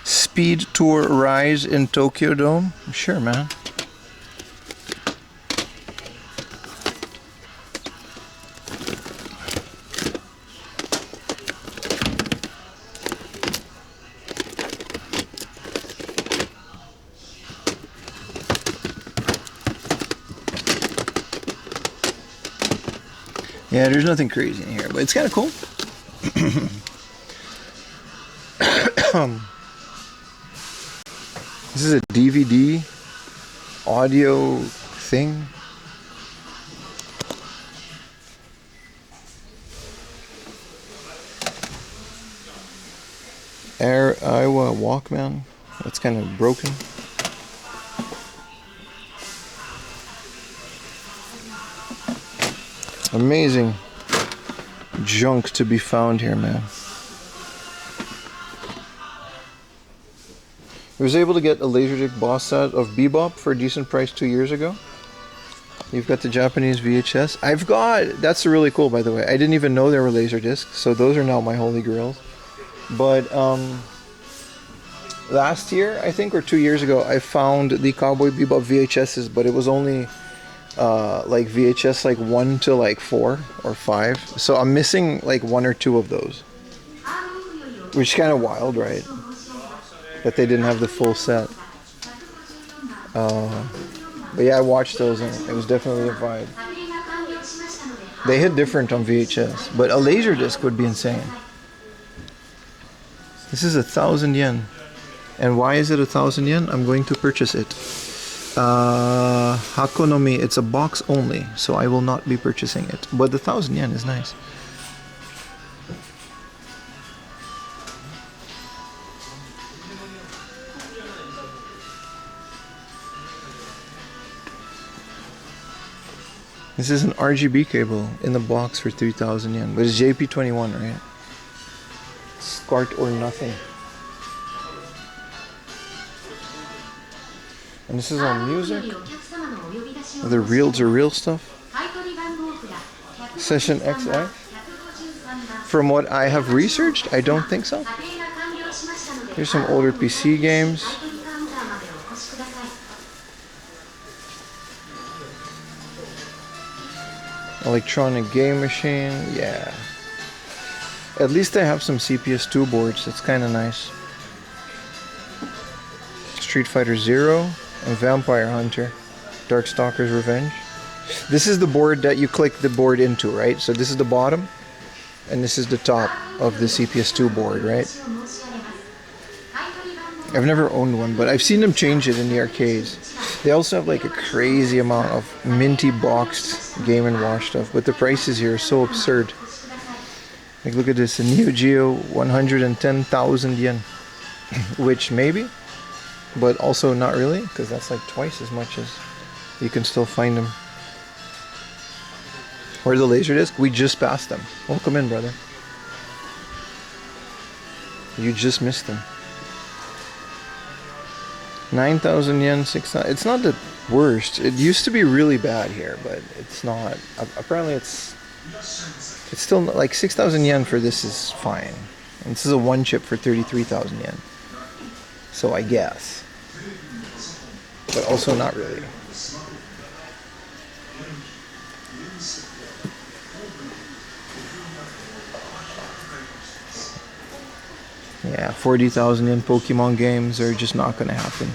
Speed Tour Rise in Tokyo Dome? Sure, man. Yeah, there's nothing crazy in here, but it's kind of cool. This is a DVD audio thing. Iowa Walkman. That's kind of broken. Amazing junk to be found here, man. I was able to get a Laserdisc box set of Bebop for a decent price 2 years ago. You've got the Japanese VHS. That's really cool, by the way. I didn't even know there were Laserdiscs, so those are now my holy grails. But last year, I think, or 2 years ago, I found the Cowboy Bebop VHSs, but it was only like VHS like 1 to like 4 or 5. So I'm missing like 1 or 2 of those. Which is kind of wild, right? That they didn't have the full set. But yeah, I watched those and it was definitely a vibe. They hit different on VHS, but a Laserdisc would be insane. This is 1,000 yen. And why is it 1,000 yen? I'm going to purchase it. Hakonomi, it's a box only, so I will not be purchasing it. But the 1,000 yen is nice. This is an RGB cable in the box for 3,000 yen, but it's JP21, right? Start or nothing. And this is on music. The reels are real stuff. Session XX. From what I have researched, I don't think so. Here's some older PC games. Electronic game machine, yeah. At least I have some CPS2 boards, that's kind of nice. Street Fighter Zero and Vampire Hunter, Darkstalker's Revenge. This is the board that you click the board into, right? So this is the bottom, and this is the top of the CPS2 board, right? I've never owned one, but I've seen them change it in the arcades. They also have like a crazy amount of minty boxed Game & Watch stuff, but the prices here are so absurd. Like, look at this, a Neo Geo, 110,000 yen, which maybe, but also not really, because that's like twice as much as you can still find them. Where's the laser disc? We just passed them. Welcome in, brother. You just missed them. 9,000 yen, 6,000. It's not the worst. It used to be really bad here, but it's not. Apparently, it's still like 6,000 yen for this is fine. And this is a one chip for 33,000 yen. So I guess, but also not really. Yeah, 40,000 yen Pokemon games are just not going to happen.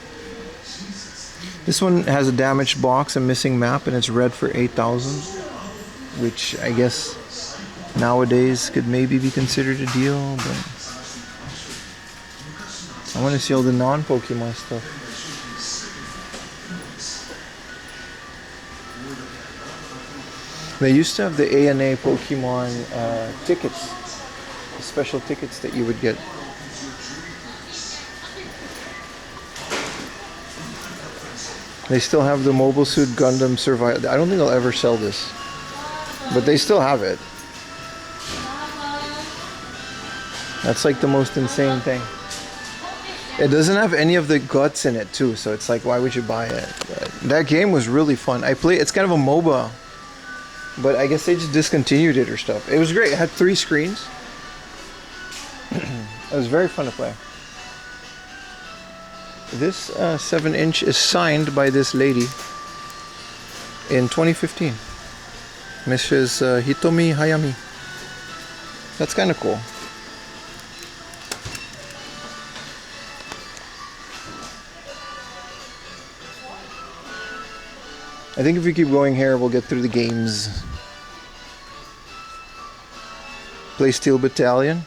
This one has a damaged box, a missing map, and it's red for 8,000, which I guess nowadays could maybe be considered a deal, but I want to see all the non-Pokemon stuff. They used to have the ANA Pokemon tickets, the special tickets that you would get. They still have the Mobile Suit Gundam Survival. I don't think they'll ever sell this, but they still have it. That's like the most insane thing. It doesn't have any of the guts in it too, so it's like, why would you buy it? But that game was really fun. It's kind of a MOBA, but I guess they just discontinued it or stuff. It was great. It had 3 screens. It was very fun to play. This 7-inch is signed by this lady in 2015. Mrs. Hitomi Hayami. That's kind of cool. I think if we keep going here, we'll get through the games. Play Steel Battalion.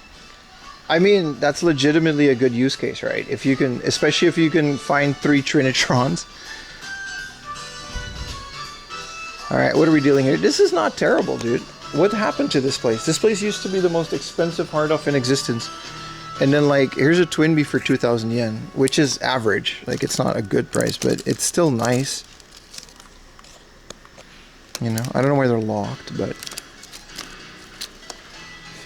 I mean, that's legitimately a good use case, right? If you can, especially if you can find 3 Trinitrons. Alright, what are we dealing here? This is not terrible, dude. What happened to this place? This place used to be the most expensive hard-off in existence. And then, like, here's a Twinbee for 2,000 yen, which is average. Like, it's not a good price, but it's still nice. You know, I don't know why they're locked, but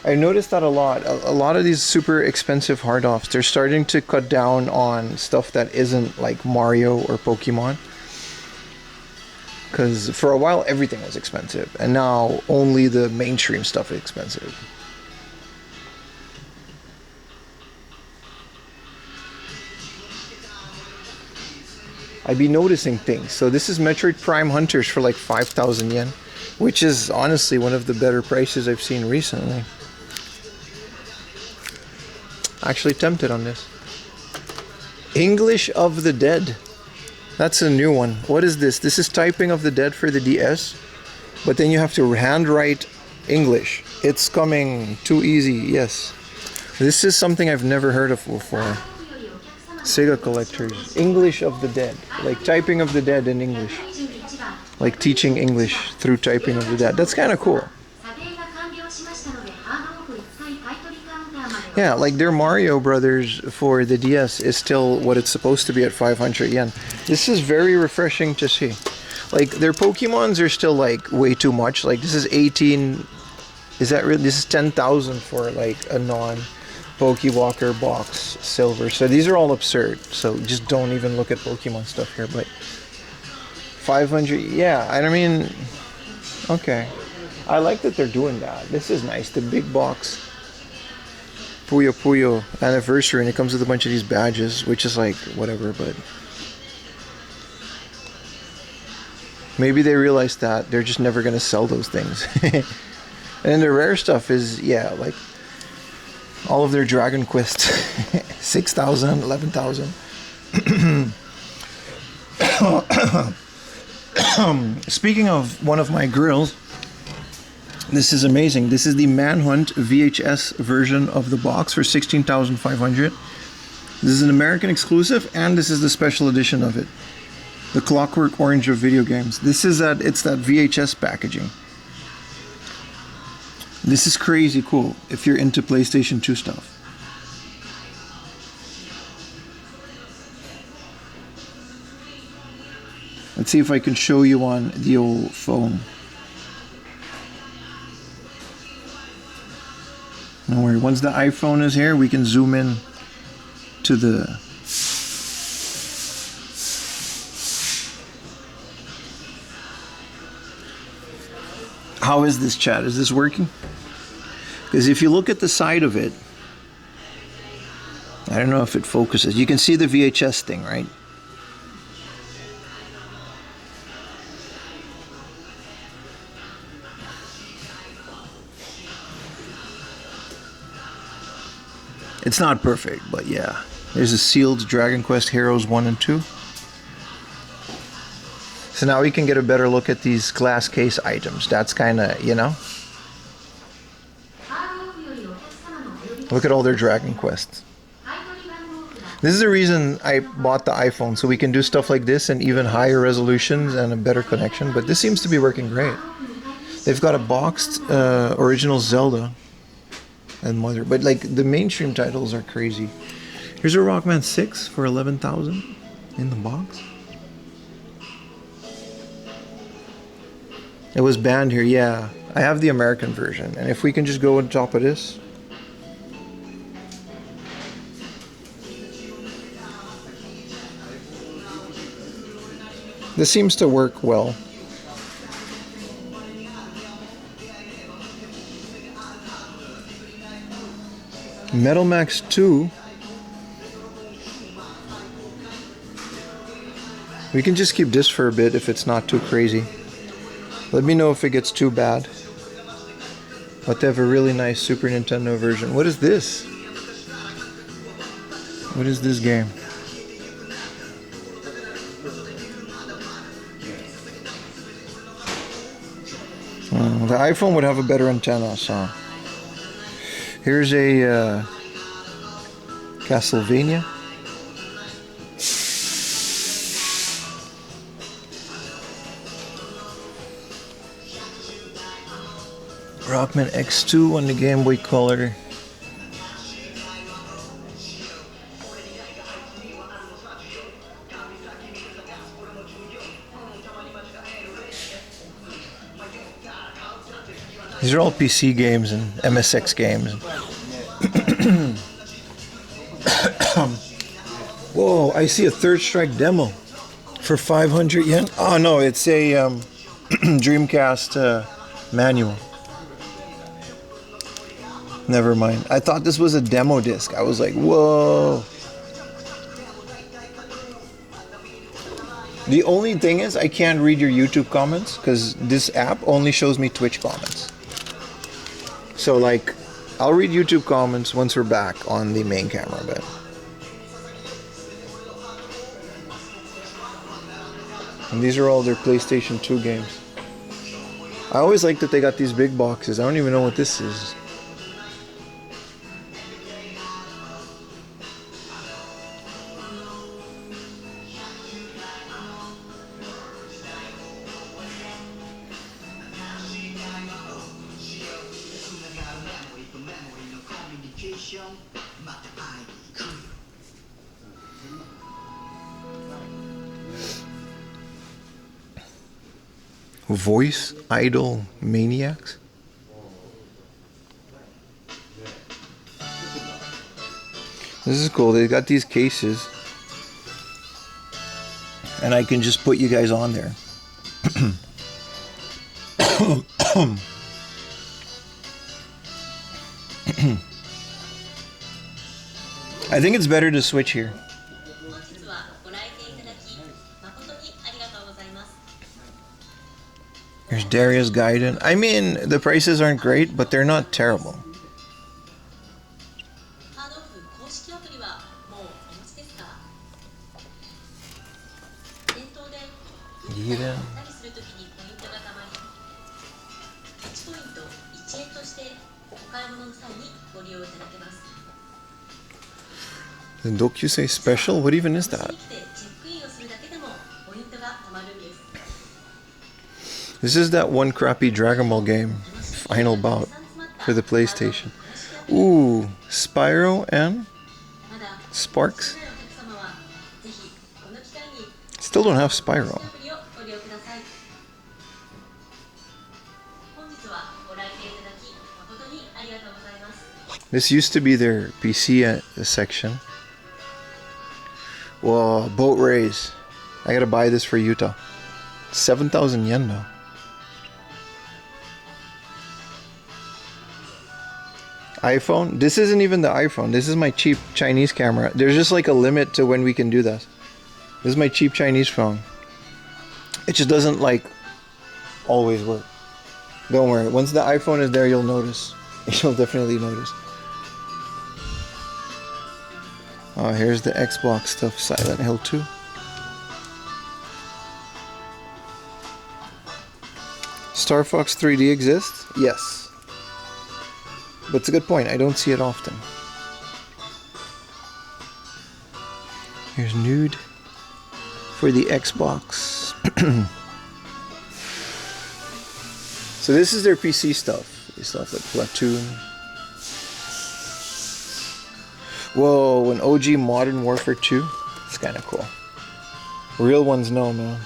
I noticed that a lot. A lot of these super expensive hard-offs, they're starting to cut down on stuff that isn't like Mario or Pokemon. Because for a while, everything was expensive, and now only the mainstream stuff is expensive. I'd be noticing things. So this is Metroid Prime Hunters for like 5,000 yen, which is honestly one of the better prices I've seen recently. Actually tempted on this. English of the Dead. That's a new one. What is this? This is Typing of the Dead for the DS, but then you have to handwrite English. It's coming too easy, yes. This is something I've never heard of before. Sega collectors. English of the Dead. Like Typing of the Dead in English. Like teaching English through Typing of the Dead. That's kind of cool. Yeah, like their Mario Brothers for the DS is still what it's supposed to be at 500 yen. This is very refreshing to see. Like their Pokemons are still like way too much. Like this is 18. Is that really? This is 10,000 for like a non-Pokewalker box silver. So these are all absurd. So just don't even look at Pokemon stuff here. But 500, yeah. I mean, okay. I like that they're doing that. This is nice. The big box. Puyo Puyo anniversary, and it comes with a bunch of these badges, which is like whatever, but maybe they realize that they're just never gonna sell those things. And then the rare stuff is, yeah, like all of their Dragon Quest 6,000, 11,000. Speaking of one of my grills, this is amazing. This is the Manhunt VHS version of the box for 16,500. This is an American exclusive, and this is the special edition of it. The Clockwork Orange of video games. This is it's that VHS packaging. This is crazy cool if you're into PlayStation 2 stuff. Let's see if I can show you on the old phone. Don't worry, once the iPhone is here, we can zoom in to the... How is this, chat? Is this working? Because if you look at the side of it, I don't know if it focuses. You can see the VHS thing, right? It's not perfect, but yeah. There's a sealed Dragon Quest Heroes 1 and 2. So now we can get a better look at these glass case items. That's kind of, you know. Look at all their Dragon Quests. This is the reason I bought the iPhone, so we can do stuff like this in even higher resolutions and a better connection. But this seems to be working great. They've got a boxed original Zelda and Mother, but like the mainstream titles are crazy. Here's a Rockman 6 for 11,000 in the box. It was banned here, yeah. I have the American version, and if we can just go on top of this. This seems to work well. Metal Max 2. We can just keep this for a bit if it's not too crazy. Let me know if it gets too bad. But they have a really nice Super Nintendo version. What is this? What is this game? The iPhone would have a better antenna, so. Here's a Castlevania. Rockman X2 on the Game Boy Color. These are all PC games and MSX games. Whoa, I see a Third Strike demo for 500 yen. Oh no, it's a Dreamcast manual. Never mind. I thought this was a demo disc. I was like, whoa. The only thing is I can't read your YouTube comments because this app only shows me Twitch comments. So like, I'll read YouTube comments once we're back on the main camera, but. And these are all their PlayStation 2 games. I always like that they got these big boxes. I don't even know what this is. Voice Idol Maniacs. This is cool. They got these cases, and I can just put you guys on there. I think it's better to switch here. Here's Darius Gaiden. I mean, the prices aren't great, but they're not terrible. Gira. The Dokusei Special? What even is that? This is that one crappy Dragon Ball game, Final Bout, for the PlayStation. Ooh, Spyro and Sparks. Still don't have Spyro. This used to be their PC section. Whoa, boat race. I gotta buy this for Utah. 7,000 yen though. iPhone? This isn't even the iPhone. This is my cheap Chinese camera. There's just like a limit to when we can do this. This is my cheap Chinese phone. It just doesn't like always work. Don't worry. Once the iPhone is there, you'll notice. You'll definitely notice. Oh, here's the Xbox stuff. Silent Hill 2. Star Fox 3D exists? Yes. But it's a good point. I don't see it often. Here's Nude for the Xbox. So this is their PC stuff. They stuff like Platoon. Whoa, an OG Modern Warfare 2. It's kind of cool. Real ones know, man.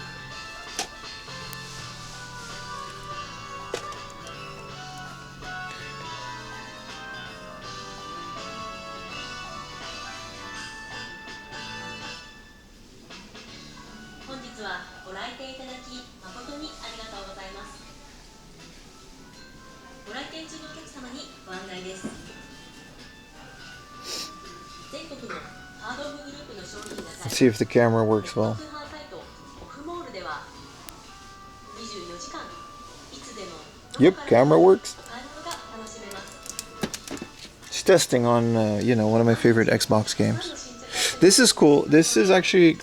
Let's see if the camera works well. Yep, camera works. It's testing on, you know, one of my favorite Xbox games. This is cool. This is actually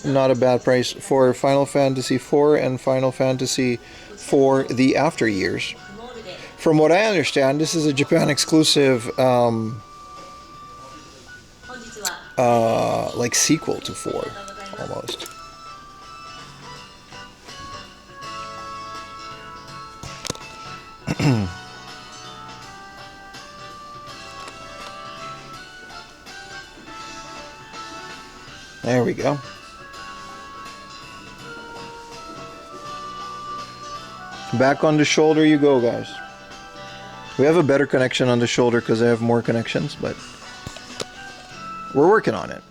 not a bad price for Final Fantasy IV and Final Fantasy IV The After Years. From what I understand, this is a Japan exclusive like sequel to 4 almost. There we go. Back on the shoulder you go, guys. We have a better connection on the shoulder because I have more connections, but we're working on it.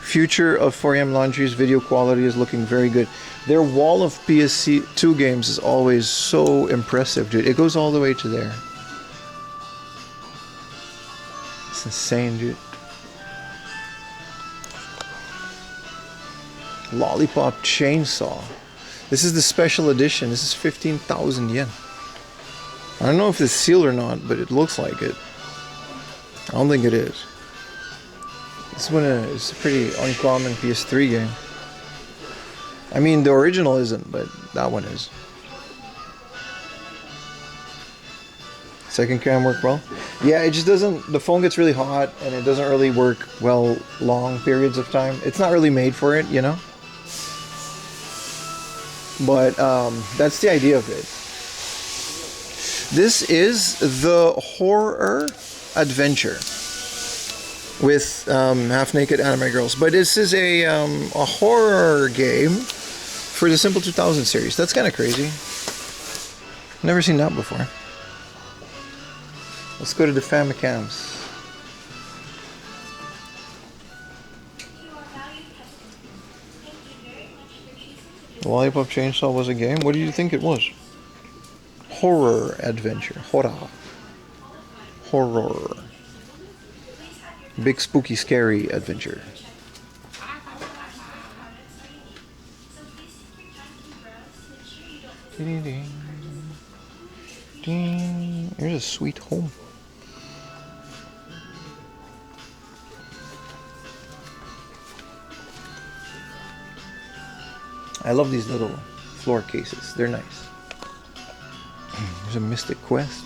Future of 4AM Laundry's video quality is looking very good. Their wall of PS2 games is always so impressive, dude. It goes all the way to there. It's insane, dude. Lollipop Chainsaw. This is the special edition. This is 15,000 yen. I don't know if it's sealed or not, but it looks like it. I don't think it is. This one is a pretty uncommon PS3 game. I mean, the original isn't, but that one is. Second cam work well? Yeah, it just doesn't, the phone gets really hot and it doesn't really work well long periods of time. It's not really made for it, you know? But that's the idea of it. This is the horror adventure with half-naked anime girls. But this is a horror game for the Simple 2000 series. That's kind of crazy. Never seen that before. Let's go to the Famicams. The Lollipop Chainsaw was a game? What do you think it was? Horror adventure. Horror. Horror. Big spooky scary adventure. Here's a sweet home. I love these little floor cases. They're nice. There's a Mystic Quest.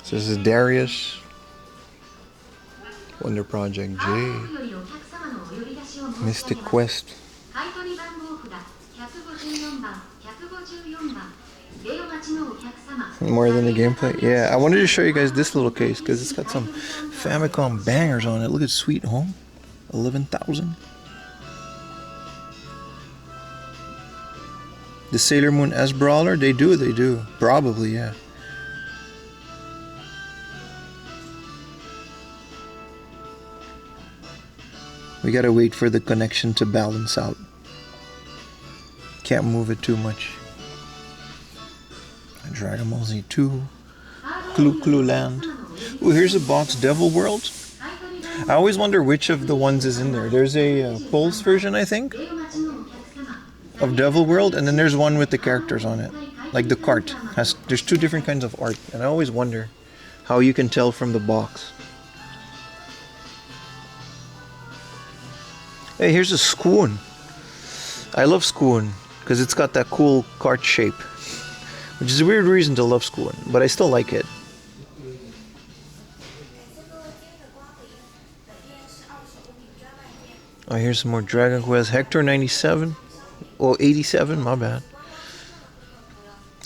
So this is Darius. Wonder Project J. Mystic Quest. More than the gameplay. Yeah, I wanted to show you guys this little case because it's got some Famicom bangers on it. Look at Sweet Home, 11,000. The Sailor Moon S Brawler, they do. Probably, yeah. We gotta wait for the connection to balance out. Can't move it too much. Dragon Ball Z 2. Clue Land. Oh, here's a box, Devil World. I always wonder which of the ones is in there. There's a Pulse version, I think, of Devil World, and then there's one with the characters on it. Like the cart. There's two different kinds of art, and I always wonder how you can tell from the box. Hey, here's a Scoon. I love Scoon because it's got that cool cart shape, which is a weird reason to love Scoon, but I still like it. Oh, here's some more Dragon Quest. Hector 97. Oh, 87, my bad.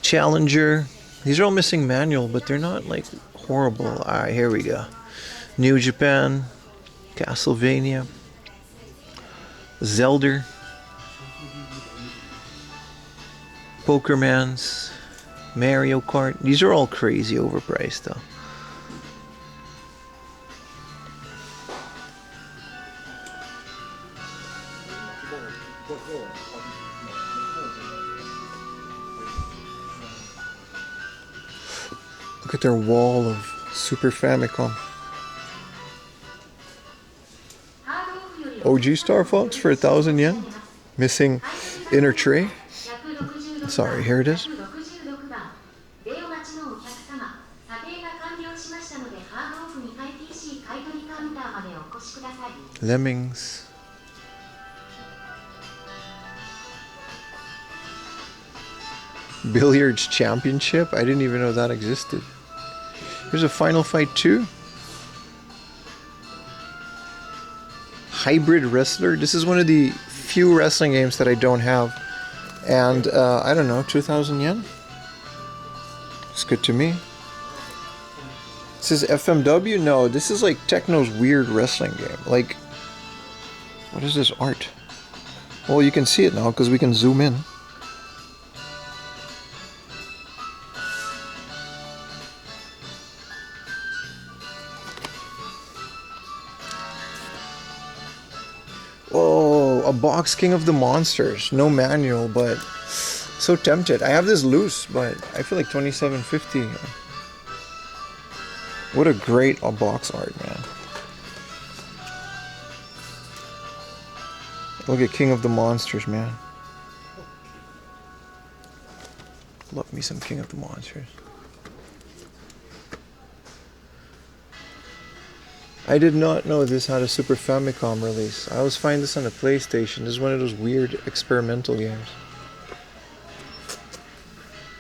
Challenger. These are all missing manual, but they're not like horrible. Alright, here we go. New Japan. Castlevania. Zelda. Pokermans. Mario Kart. These are all crazy overpriced though. Look at their wall of Super Famicom. OG Star Fox for 1,000 yen. Missing inner tray. Sorry, here it is. Lemmings. Billiards Championship? I didn't even know that existed. Here's a Final Fight 2. Hybrid Wrestler. This is one of the few wrestling games that I don't have. And, I don't know, 2,000 yen? It's good to me. This is FMW? No, this is like Techno's weird wrestling game. Like, what is this art? Well, you can see it now because we can zoom in. Oh, a box King of the Monsters. No manual, but so tempted. I have this loose, but I feel like $27.50. What a great box art, man. Look at King of the Monsters, man. Love me some King of the Monsters. I did not know this had a Super Famicom release. I always find this on a PlayStation. This is one of those weird experimental games.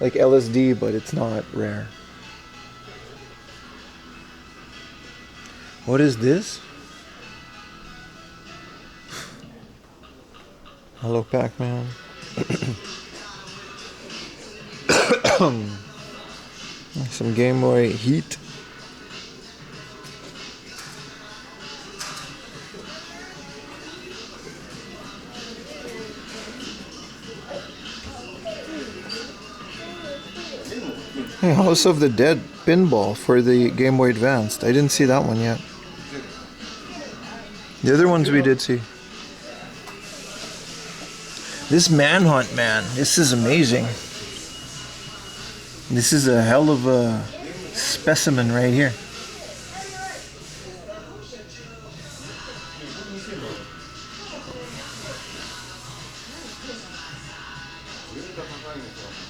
Like LSD, but it's not rare. What is this? Hello, Pac-Man. Some Game Boy Heat. Hey, House of the Dead pinball for the Game Boy Advanced. I didn't see that one yet. The other ones we did see. This Manhunt, man, this is amazing. This is a hell of a specimen right here.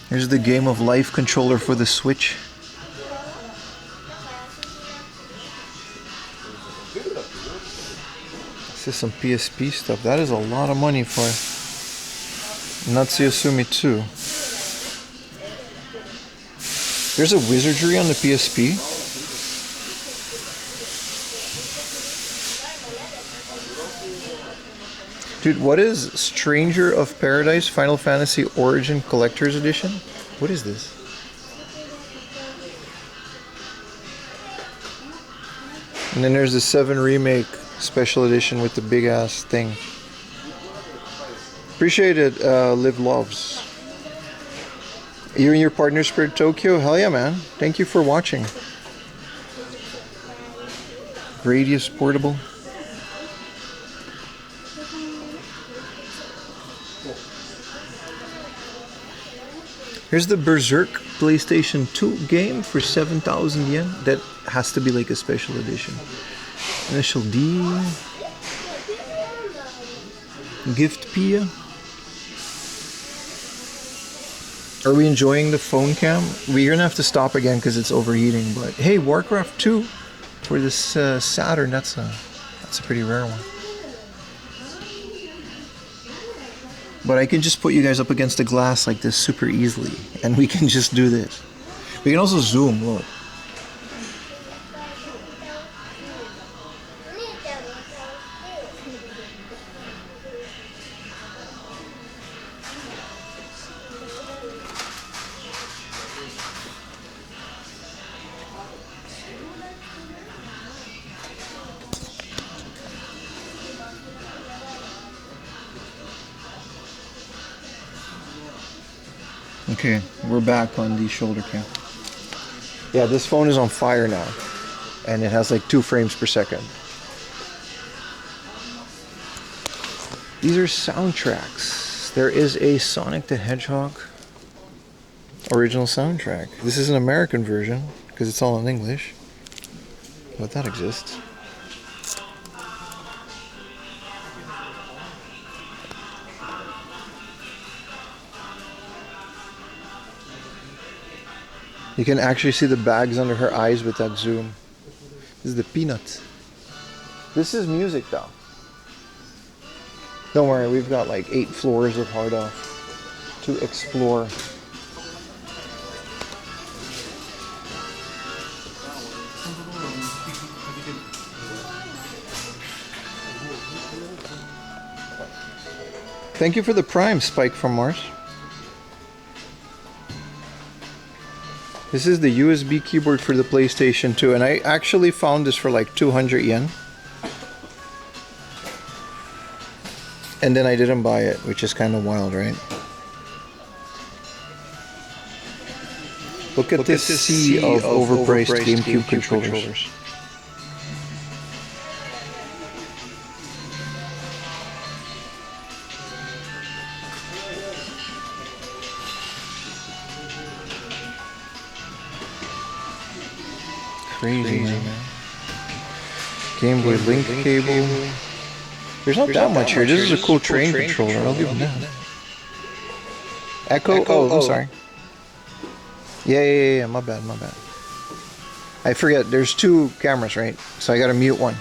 Here's the Game of Life controller for the Switch. This is some PSP stuff. That is a lot of money for Natsuasumi 2. There's a Wizardry on the PSP. Dude, what is Stranger of Paradise Final Fantasy Origin Collector's Edition? What is this? And then there's the 7 Remake Special Edition with the big ass thing. Appreciate it, Live Loves. You and your partner Spirit Tokyo? Hell yeah, man. Thank you for watching. Gradius Portable. Here's the Berserk PlayStation 2 game for 7,000 yen. That has to be like a special edition. Initial D. Gift Pia. Are we enjoying the phone cam? We're gonna have to stop again because it's overheating. But hey, Warcraft 2 for this Saturn. That's a pretty rare one. But I can just put you guys up against the glass like this super easily, and we can just do this. We can also zoom. Look. Okay, we're back on the shoulder cam. Yeah, this phone is on fire now, and it has like 2 frames per second. These are soundtracks. There is a Sonic the Hedgehog original soundtrack. This is an American version because it's all in English, but that exists. You can actually see the bags under her eyes with that zoom. This is the Peanut. This is music though. Don't worry, we've got like 8 floors of hard off to explore. Thank you for the Prime, Spike from Mars. This is the USB keyboard for the PlayStation 2, and I actually found this for like 200 yen. And then I didn't buy it, which is kind of wild, right? Look at this sea of overpriced GameCube controllers. Crazy, man. Game Boy Link cable. There's not that much here. This is a cool train controller. I'll give them that. Echo? Oh, I'm sorry. Yeah. My bad. I forget. There's 2 cameras, right? So I gotta mute one.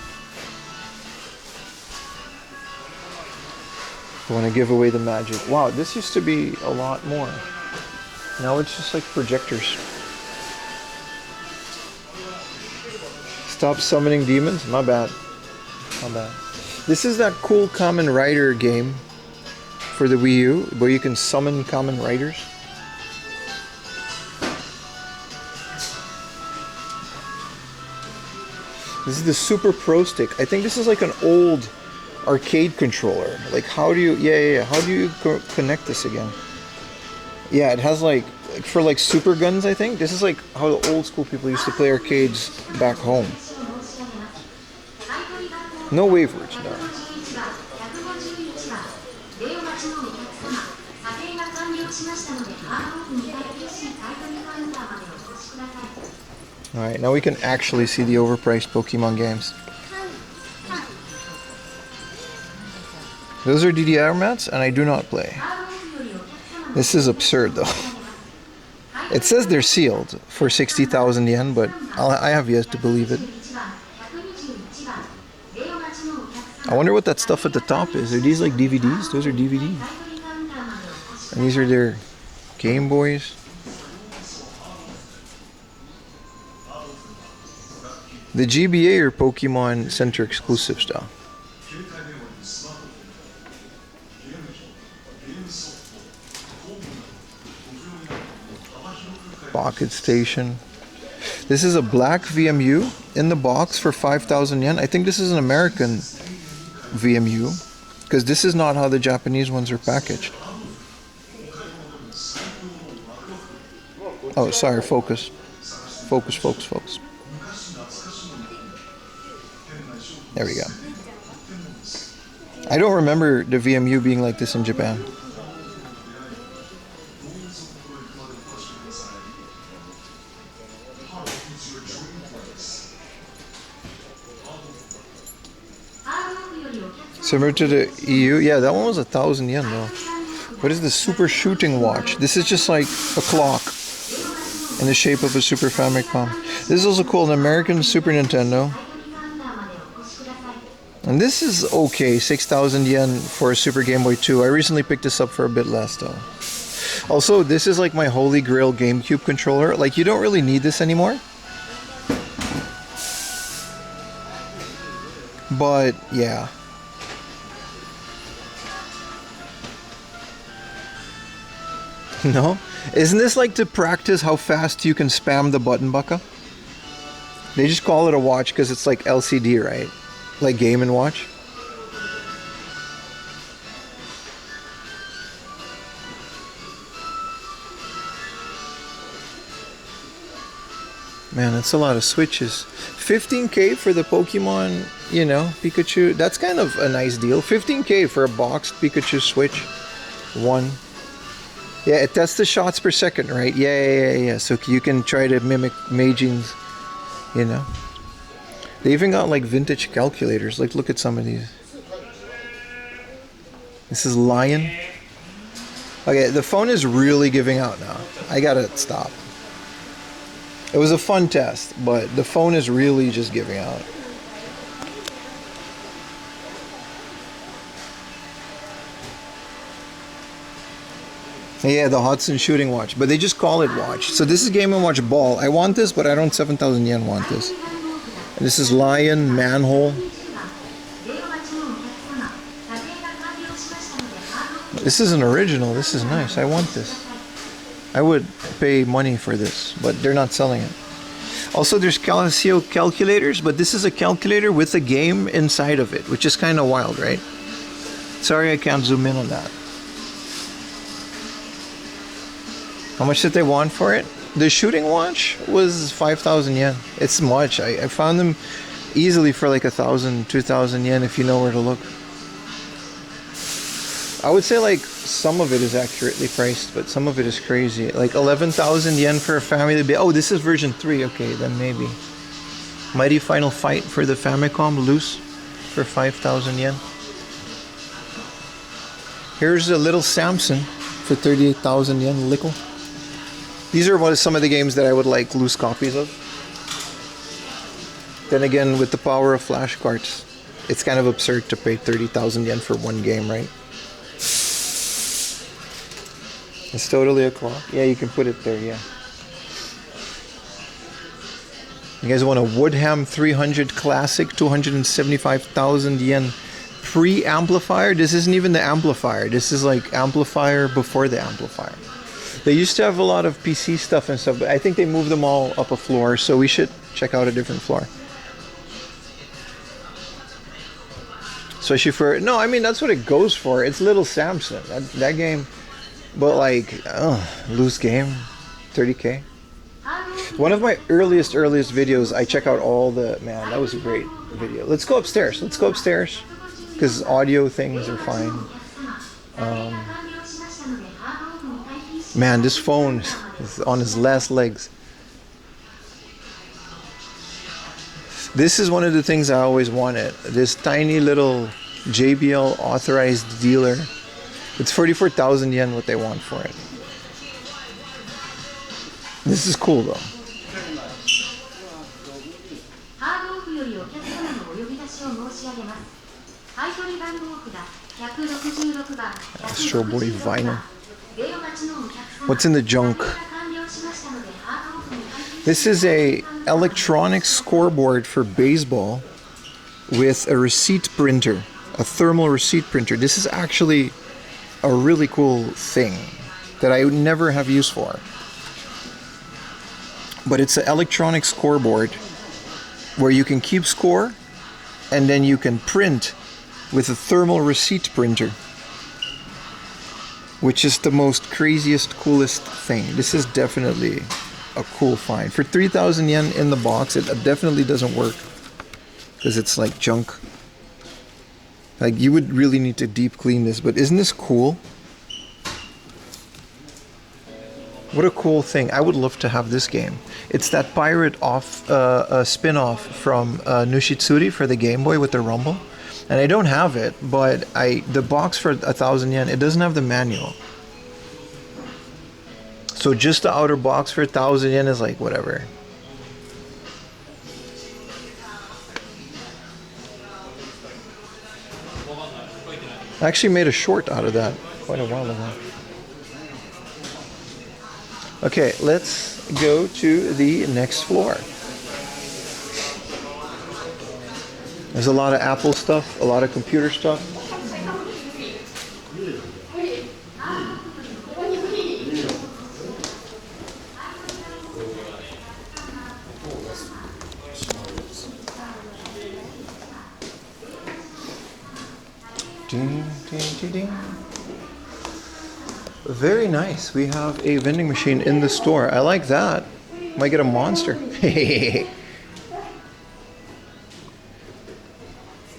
I want to give away the magic. Wow, this used to be a lot more. Now it's just like projectors. Stop summoning demons? My bad. This is that cool Kamen Rider game for the Wii U where you can summon Kamen Riders. This is the Super Pro Stick. I think this is like an old arcade controller. Like how do you, how do you connect this again? Yeah, it has like for like super guns, I think. This is like how the old school people used to play arcades back home. No wavewords, no. Alright, now we can actually see the overpriced Pokemon games. Those are DDR mats, and I do not play. This is absurd, though. It says they're sealed for 60,000 yen, but I have yet to believe it. I wonder what that stuff at the top is. Are these like DVDs? Those are DVDs. And these are their Game Boys. The GBA are Pokemon Center exclusive stuff. Pocket Station. This is a black VMU in the box for 5,000 yen. I think this is an American VMU because this is not how the Japanese ones are packaged. Oh, sorry, focus. Focus, focus, focus. There we go. I don't remember the VMU being like this in Japan. Similar to the EU? Yeah, that one was 1,000 yen though. What is the Super Shooting Watch? This is just like a clock in the shape of a Super Famicom. This is also called an American Super Nintendo. And this is okay, 6,000 yen for a Super Game Boy 2. I recently picked this up for a bit less though. Also, this is like my holy grail GameCube controller. Like, you don't really need this anymore. But, yeah. No? Isn't this like to practice how fast you can spam the button bucka? They just call it a watch because it's like LCD, right? Like Game & Watch. Man, that's a lot of switches. 15K for the Pokemon, you know, Pikachu. That's kind of a nice deal. 15K for a boxed Pikachu Switch. One. Yeah, it tests the shots per second, right? Yeah. So you can try to mimic Meijin's, you know. They even got like vintage calculators. Like, look at some of these. This is Lion. Okay, the phone is really giving out now. I gotta stop. It was a fun test, but the phone is really just giving out. Yeah, the Hudson shooting watch, but they just call it watch. So this is Game & Watch Ball. I want this, but I don't 7,000 yen want this. And this is Lion Manhole. This is an original. This is nice. I want this. I would pay money for this, but they're not selling it. Also, there's Casio calculators, but this is a calculator with a game inside of it, which is kind of wild, right? Sorry, I can't zoom in on that. How much did they want for it? The shooting watch was 5,000 yen. It's much. I found them easily for like 1,000, 2,000 yen if you know where to look. I would say like some of it is accurately priced, but some of it is crazy. Like 11,000 yen for a family. Oh, this is version 3. Okay, then maybe. Mighty Final Fight for the Famicom loose for 5,000 yen. Here's a little Samson for 38,000 yen, Lickle. These are some of the games that I would like loose copies of. Then again, with the power of flashcards, it's kind of absurd to pay 30,000 yen for one game, right? It's totally a clock. Yeah, you can put it there, yeah. You guys want a Woodham 300 Classic, 275,000 yen pre-amplifier? This isn't even the amplifier. This is like amplifier before the amplifier. They used to have a lot of PC stuff and stuff, but I think they moved them all up a floor, so we should check out a different floor. Especially for, no, I mean, that's what it goes for. It's Little Samson, that game. But like, loose game, 30K. One of my earliest videos, I check out all the, man, that was a great video. Let's go upstairs, because audio things are fine. Man, this phone is on his last legs. This is one of the things I always wanted. This tiny little JBL authorized dealer. It's 44,000 yen what they want for it. This is cool though. Astro Boy vinyl. What's in the junk? This is a electronic scoreboard for baseball with a receipt printer, a thermal receipt printer. This is actually a really cool thing that I would never have use for. but it's an electronic scoreboard where you can keep score and then you can print with a thermal receipt printer, which is the most craziest, coolest thing. This is definitely a cool find. For 3,000 yen in the box, it definitely doesn't work because it's like junk. Like, you would really need to deep clean this, but isn't this cool? What a cool thing. I would love to have this game. It's that pirate spin-off from Nushitsuri for the Game Boy with the rumble. And I don't have it, but the box for 1,000 yen, it doesn't have the manual. So just the outer box for 1,000 yen is like, whatever. I actually made a short out of that quite a while ago. Okay, let's go to the next floor. There's a lot of Apple stuff, a lot of computer stuff. Ding, ding, ding, ding. Very nice. We have a vending machine in the store. I like that. Might get a monster.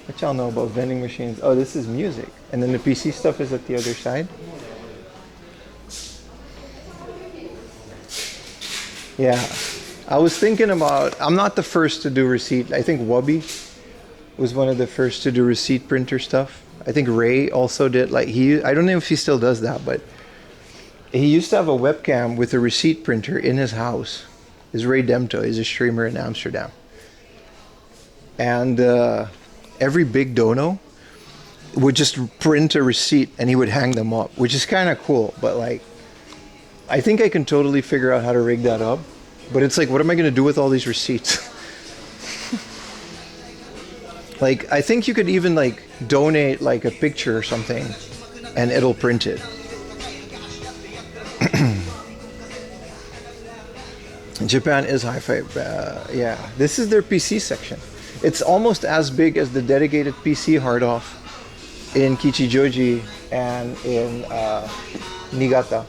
What y'all know about vending machines? Oh, this is music. And then the PC stuff is at the other side. Yeah. I was thinking about, I'm not the first to do receipt. I think Wubby was one of the first to do receipt printer stuff. I think Ray also did. Like, I don't know if he still does that, but he used to have a webcam with a receipt printer in his house. Is Ray Demto. He's a streamer in Amsterdam. And every big dono would just print a receipt and he would hang them up, which is kind of cool. But like, I think I can totally figure out how to rig that up. But it's like, what am I going to do with all these receipts? Like, I think you could even like donate like a picture or something and it'll print it. Japan is hi-fi. Yeah, this is their PC section. It's almost as big as the dedicated PC hard-off in Kichijoji and in Niigata.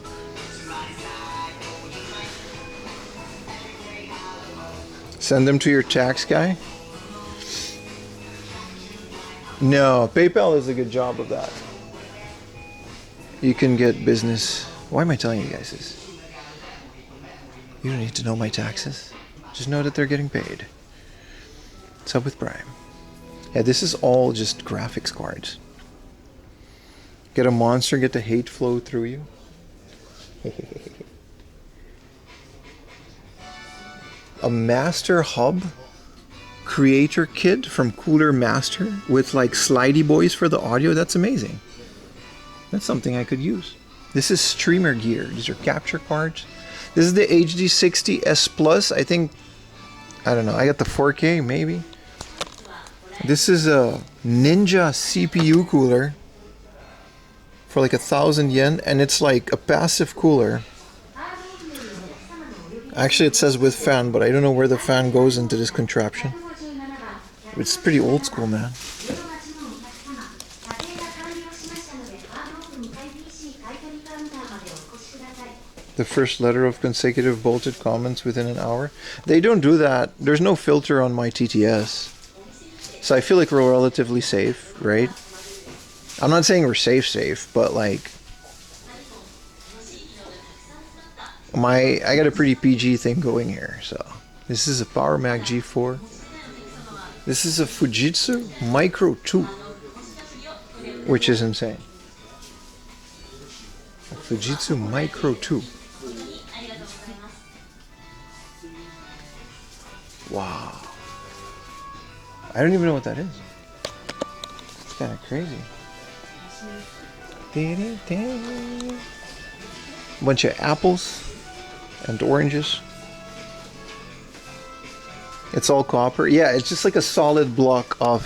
Send them to your tax guy? No, PayPal does a good job of that. You can get business. Why am I telling you guys this? You don't need to know my taxes. Just know that they're getting paid. What's up with Prime? Yeah, this is all just graphics cards. Get a monster, get the hate flow through you. A master hub creator kit from Cooler Master with like slidey boys for the audio. That's amazing. That's something I could use. This is streamer gear. These are capture cards. This is the HD60 S Plus. I think, I don't know, I got the 4K maybe. This is a Ninja CPU cooler for like 1,000 yen, and it's like a passive cooler. Actually, it says with fan, but I don't know where the fan goes into this contraption. It's pretty old school, man. The first letter of consecutive bolted comments within an hour. They don't do that. There's no filter on my TTS. So I feel like we're relatively safe, right? I'm not saying we're safe, but like I got a pretty PG thing going here. So this is a Power Mac G4. This is a Fujitsu Micro 2, which is insane. A Fujitsu Micro 2. Wow. I don't even know what that is. It's kind of crazy. Bunch of apples and oranges. It's all copper. Yeah, it's just like a solid block of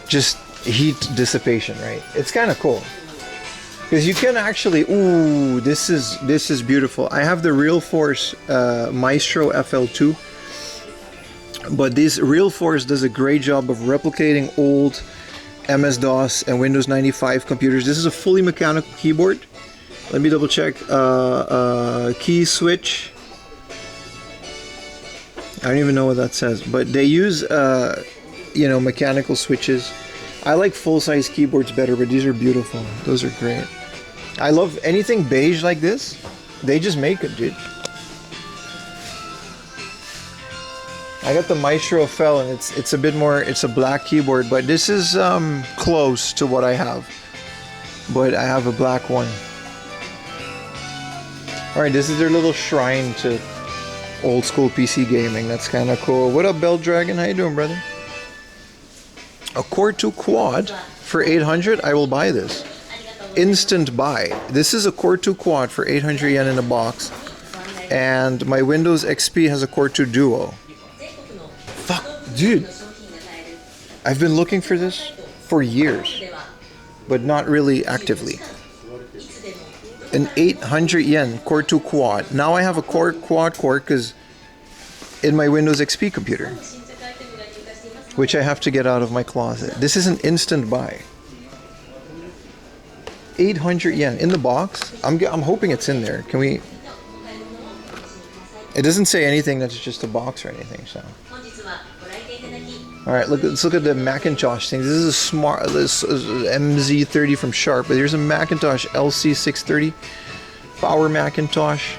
just heat dissipation, right? It's kind of cool. Because you can actually, ooh, this is beautiful. I have the Real Force Maestro FL2, but this Real Force does a great job of replicating old MS-DOS and Windows 95 computers. This is a fully mechanical keyboard. Let me double check. Key switch. I don't even know what that says, but they use mechanical switches. I like full-size keyboards better, but these are beautiful. Those are great. I love anything beige like this. They just make it, dude. I got the Maestro FL, and it's a bit more. It's a black keyboard, but this is close to what I have. But I have a black one. All right, this is their little shrine to old school PC gaming. That's kind of cool. What up, Bell Dragon? How you doing, brother? A Core 2 Quad for 800. I will buy this. Instant buy. This is a Core 2 Quad for 800 yen in a box, and my Windows XP has a Core 2 Duo. Fuck, dude. I've been looking for this for years, but not really actively. An 800 yen Core 2 Quad. Now I have a quad core because in my Windows XP computer, which I have to get out of my closet. This is an instant buy. 800 yen in the box. I'm hoping it's in there. Can we? It doesn't say anything that's just a box or anything. So. All right, let's look at the Macintosh thing. This is a smart. This is MZ30 from Sharp, but here's a Macintosh LC630 Power Macintosh.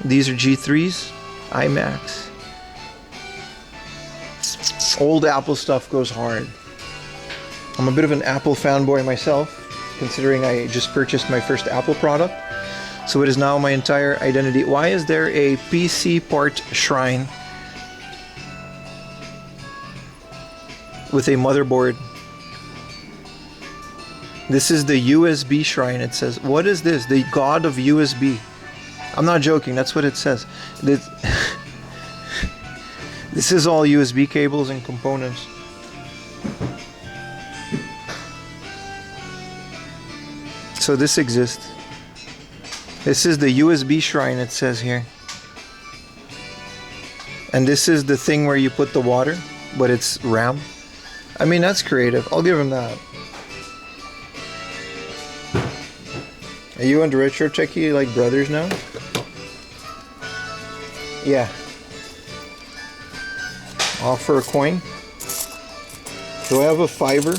These are G3s, iMacs. Old Apple stuff goes hard. I'm a bit of an Apple fanboy myself, considering I just purchased my first Apple product. So it is now my entire identity. Why is there a PC part shrine with a motherboard? This is the USB shrine, it says. What is this? The god of USB. I'm not joking, that's what it says. This is all USB cables and components. So this exists. This is the USB shrine, it says here. And this is the thing where you put the water, but it's RAM. I mean, that's creative. I'll give him that. Are you and Retro Techie like brothers now? Yeah. Offer a coin. Do I have a fiver?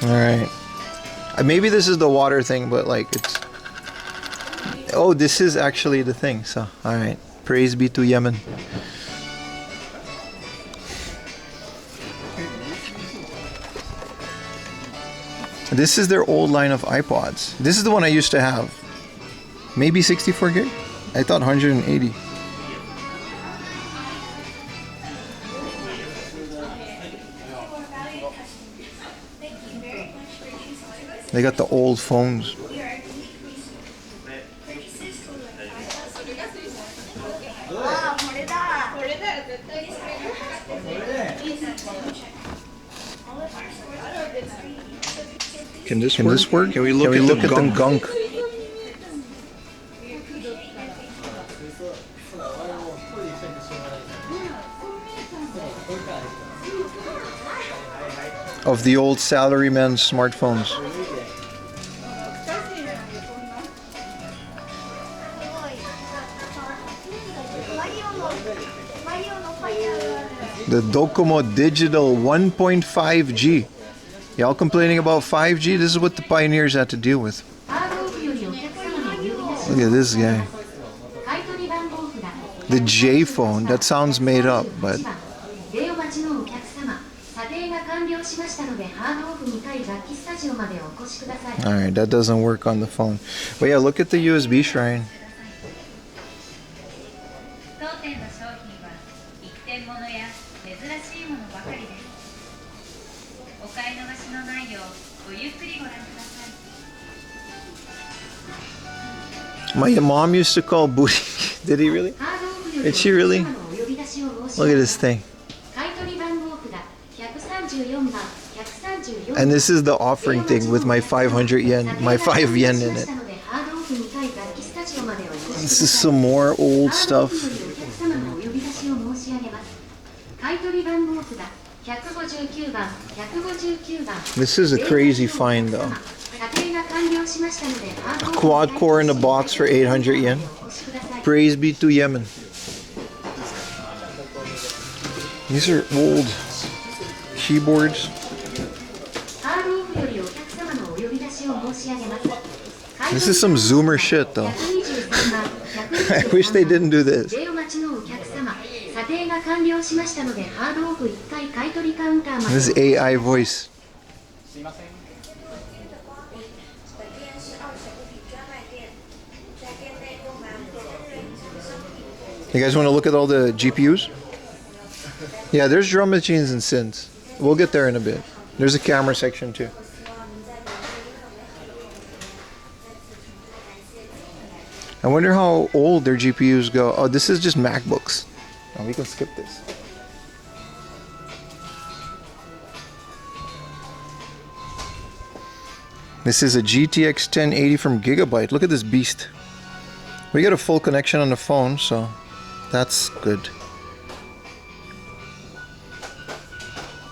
Alright. Maybe this is the water thing, but like it's... Oh, this is actually the thing, so alright. Praise be to Yemen. This is their old line of iPods. This is the one I used to have. Maybe 64 gig? I thought 180. They got the old phones. Can this work? Can we look at the gunk? Of the old salarymen's smartphones. The Docomo Digital 1.5G. Y'all complaining about 5G? This is what the pioneers had to deal with. Look at this guy. The J phone. That sounds made up, but... Alright, that doesn't work on the phone. But yeah, look at the USB shrine. My mom used to call booty. Did he really? Did she really? Look at this thing. And this is the offering thing with my 500 yen, my 5 yen in it. This is some more old stuff. This is a crazy find though. A quad core in a box for 800 yen. Praise be to Yemen. These are old keyboards. This is some Zoomer shit though. I wish they didn't do this. This is AI voice. You guys want to look at all the GPUs? Yeah, there's drum machines and synths. We'll get there in a bit. There's a camera section too. I wonder how old their GPUs go. Oh, this is just MacBooks. Oh, we can skip this. This is a GTX 1080 from Gigabyte. Look at this beast. We got a full connection on the phone, so that's good.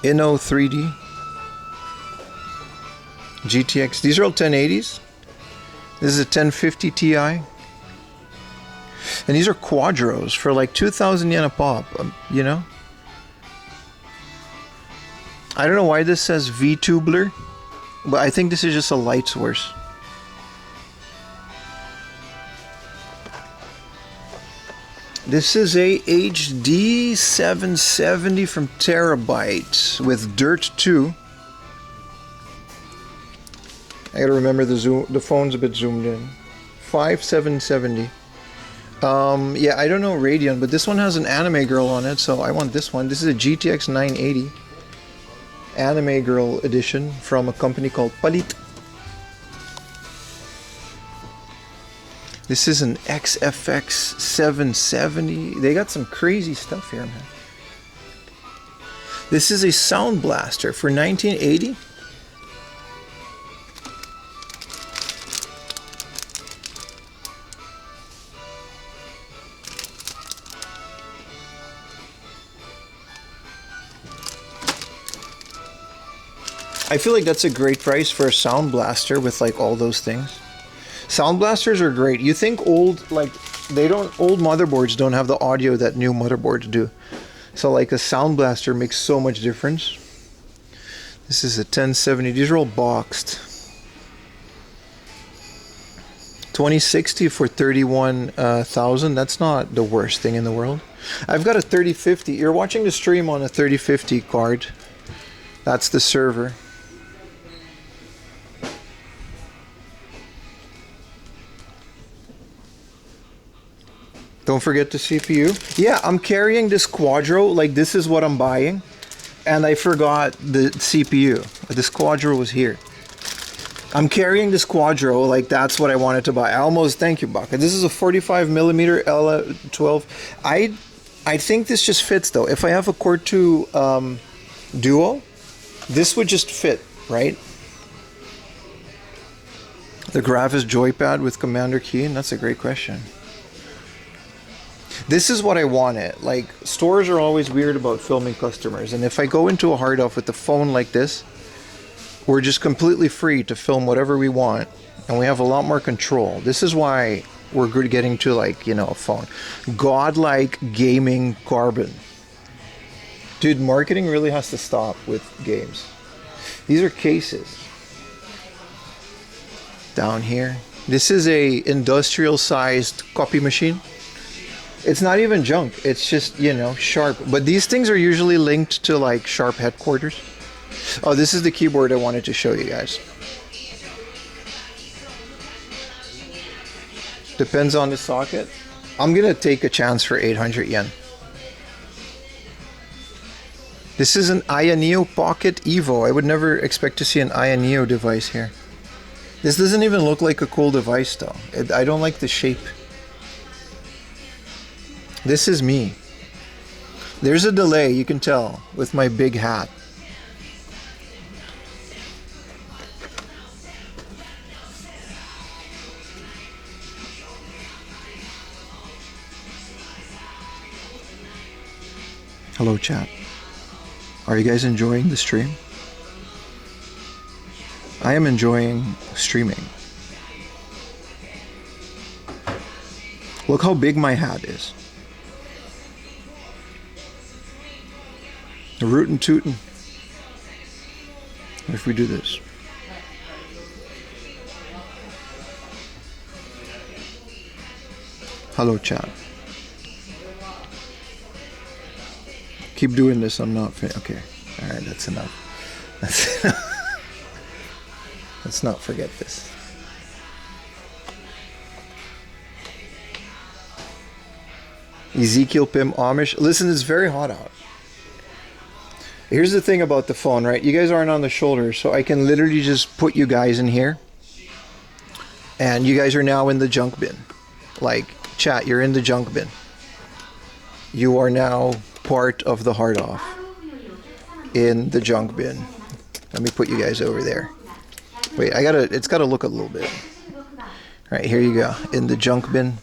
Inno 3D. GTX. These are all 1080s. This is a 1050 Ti. And these are Quadros for like 2,000 yen a pop, you know? I don't know why this says VTubler, but I think this is just a light source. This is a HD 770 from Terabyte with Dirt 2. I gotta remember the phone's a bit zoomed in. 5770. Yeah, I don't know Radeon, but this one has an anime girl on it, so I want this one. This is a GTX 980 anime girl edition from a company called Palit. This is an XFX 770. They got some crazy stuff here, man. This is a Sound Blaster for 1980. I feel like that's a great price for a Sound Blaster with like all those things. Sound Blasters are great. You think old motherboards don't have the audio that new motherboards do. So like a Sound Blaster makes so much difference. This is a 1070. These are all boxed. 2060 for 31,000. That's not the worst thing in the world. I've got a 3050. You're watching the stream on a 3050 card. That's the server. Don't forget the CPU. Yeah, I'm carrying this Quadro, like this is what I'm buying. And I forgot the CPU. This Quadro was here. I'm carrying this Quadro, like that's what I wanted to buy. Thank you, Baka. This is a 45mm L12. I think this just fits though. If I have a Core 2 Duo, this would just fit, right? The Gravis joypad with Commander key, and that's a great question. This is what I wanted. Like, stores are always weird about filming customers, and if I go into a hard off with the phone like this, we're just completely free to film whatever we want, and we have a lot more control. This is why we're good getting to, like, you know, a phone. Godlike gaming carbon. Dude, marketing really has to stop with games. These are cases. Down here. This is a industrial sized copy machine. It's not even junk. It's just, you know, Sharp. But these things are usually linked to like Sharp headquarters. Oh, this is the keyboard I wanted to show you guys. Depends on the socket. I'm gonna take a chance for 800 yen. This is an Aya Neo Pocket Evo. I would never expect to see an Aya Neo device here. This doesn't even look like a cool device though. I don't like the shape. This is me. There's a delay, you can tell, with my big hat. Hello, chat. Are you guys enjoying the stream? I am enjoying streaming. Look how big my hat is. Rootin' tootin'. What if we do this? Hello, chat. Keep doing this. I'm not. Okay. All right. That's enough. That's enough. Let's not forget this. Ezekiel Pim Amish. Listen, it's very hot out. Here's the thing about the phone, right? You guys aren't on the shoulder, so I can literally just put you guys in here. And you guys are now in the junk bin. Like, chat, you're in the junk bin. You are now part of the hard off. In the junk bin. Let me put you guys over there. Wait, it's gotta look a little bit. Alright, here you go. In the junk bin.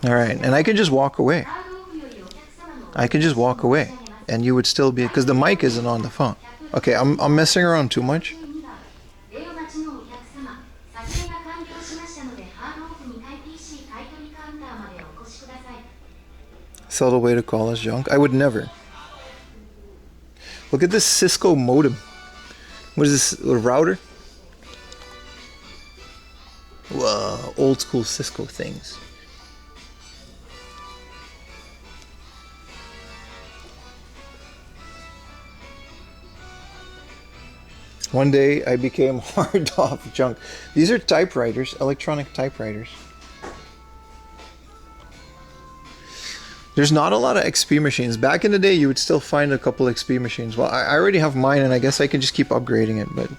Alright, and I can just walk away. I can just walk away. And you would still be, because the mic isn't on the phone. Okay, I'm messing around too much. Subtle way to call us junk. I would never. Look at this Cisco modem. What is this, a router? Whoa, old school Cisco things. One day I became hard off junk. These are typewriters, electronic typewriters. There's not a lot of XP machines. Back in the day, you would still find a couple XP machines. Well, I already have mine, and I guess I can just keep upgrading it, but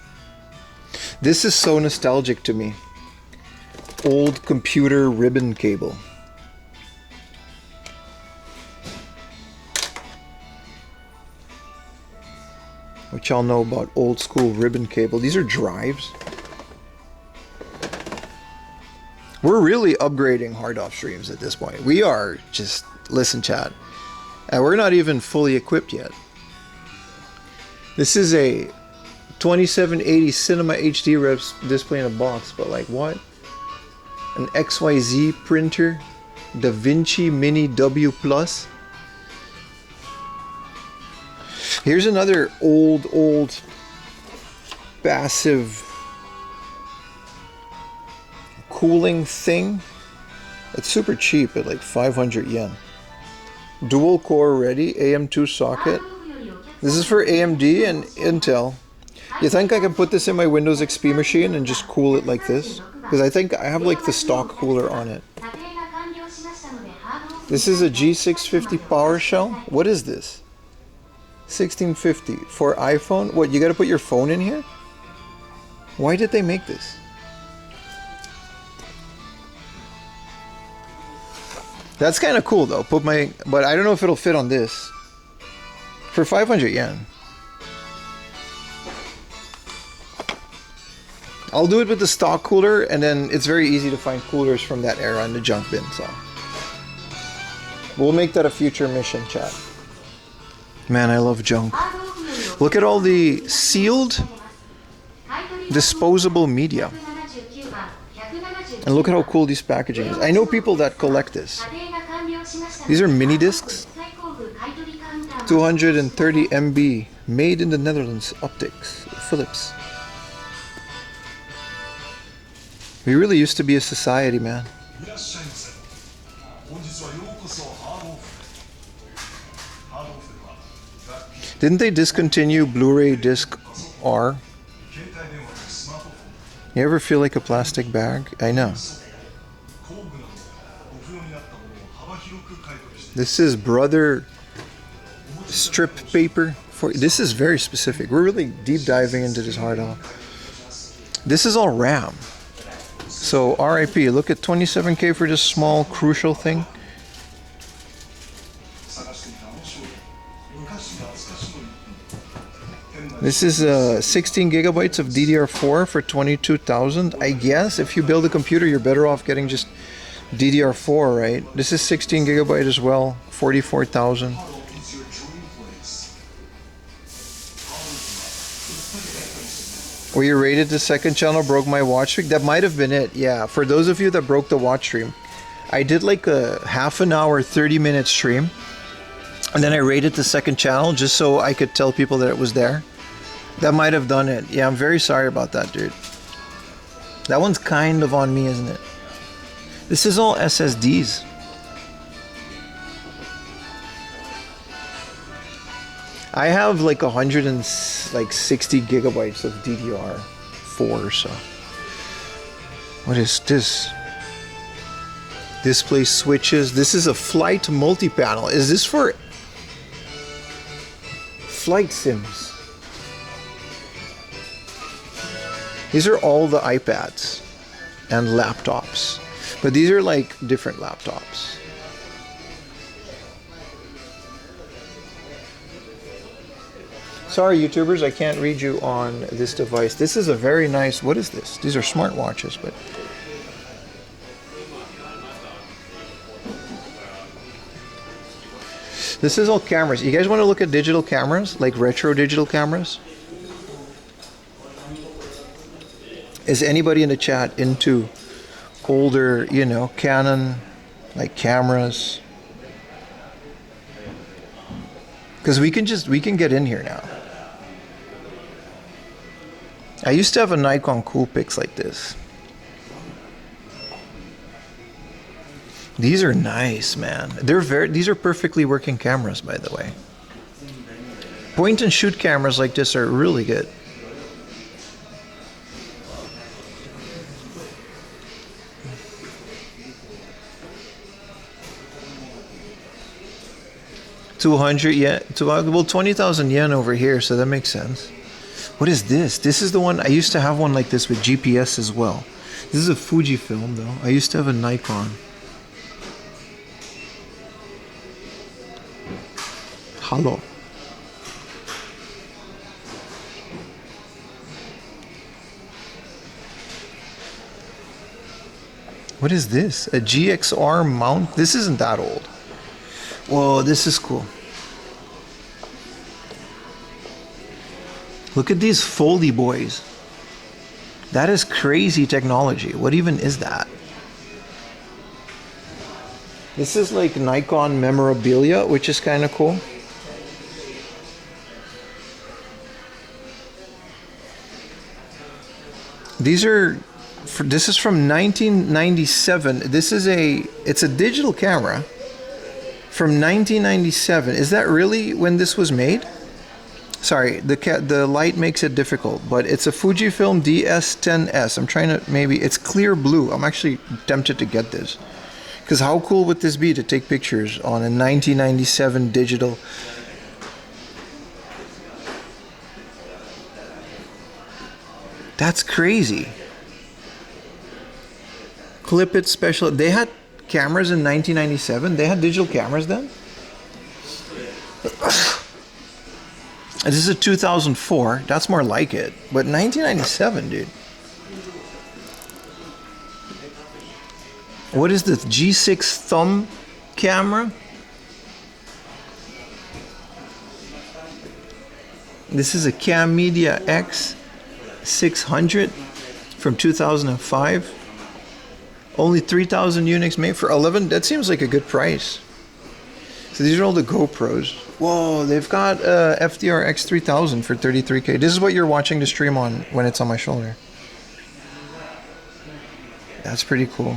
this is so nostalgic to me. Old computer ribbon cable. What y'all know about old school ribbon cable? These are drives. We're really upgrading hard off streams at this point. We are just, listen chat, and we're not even fully equipped yet. This is a 2780 Cinema HD Reps display in a box, but like what? An XYZ printer, Da Vinci Mini W Plus. Here's another old passive cooling thing. It's super cheap at like 500 yen. Dual core ready, AM2 socket. This is for AMD and Intel. You think I can put this in my Windows XP machine and just cool it like this? Because I think I have like the stock cooler on it. This is a G650 PowerShell. What is this? 1650 for iPhone. What, you gotta put your phone in here? Why did they make this? That's kind of cool though. But I don't know if it'll fit on this. For 500 yen. I'll do it with the stock cooler, and then it's very easy to find coolers from that era in the junk bin, so we'll make that a future mission, chat. Man, I love junk. Look at all the sealed disposable media. And look at how cool this packaging is. I know people that collect this. These are mini discs. 230 MB. Made in the Netherlands. Optics. Philips. We really used to be a society, man. Didn't they discontinue Blu-ray disc R? You ever feel like a plastic bag? I know. This is Brother strip paper. This is very specific. We're really deep diving into this hard off. This is all RAM. So RIP, look at 27K for this small crucial thing. This is 16 gigabytes of DDR4 for 22,000. I guess if you build a computer, you're better off getting just DDR4, right? This is 16 gigabyte as well, 44,000. Were you rated the second channel broke my watch streak? That might have been it, yeah. For those of you that broke the watch stream, I did like a half an hour, 30-minute stream. And then I rated the second channel just so I could tell people that it was there. That might have done it. Yeah, I'm very sorry about that, dude. That one's kind of on me, isn't it? This is all SSDs. I have like 160 gigabytes of DDR4, so. What is this? Display switches. This is a flight multi-panel. Is this for flight sims? These are all the iPads and laptops. But these are like different laptops. Sorry, YouTubers, I can't read you on this device. This is a very nice, what is this? These are smartwatches, but. This is all cameras. You guys want to look at digital cameras, like retro digital cameras? Is anybody in the chat into older, you know, Canon, like cameras? Because we can get in here now. I used to have a Nikon Coolpix like this. These are nice, man. These are perfectly working cameras, by the way. Point and shoot cameras like this are really good. $200 yen, well, 20,000 yen over here, so that makes sense. What is this? This is the one, I used to have one like this with GPS as well. This is a Fujifilm though. I used to have a Nikon. Hello. What is this? A GXR mount? This isn't that old. Whoa, this is cool. Look at these foldy boys. That is crazy technology. What even is that? This is like Nikon memorabilia, which is kind of cool. These are, this is from 1997. It's a digital camera from 1997. Is that really when this was made? Sorry, the light makes it difficult, but it's a Fujifilm DS10S. I'm trying to, maybe, it's clear blue. I'm actually tempted to get this. Because how cool would this be to take pictures on a 1997 digital? That's crazy. Clip It Special. They had cameras in 1997. They had digital cameras then? This is a 2004. That's more like it. But 1997, dude. What is this? G6 thumb camera? This is a Cam Media X600 from 2005. Only 3,000 units made for 11. That seems like a good price. So these are all the GoPros. Whoa, they've got FDR X3000 for 33K. This is what you're watching the stream on when it's on my shoulder. That's pretty cool.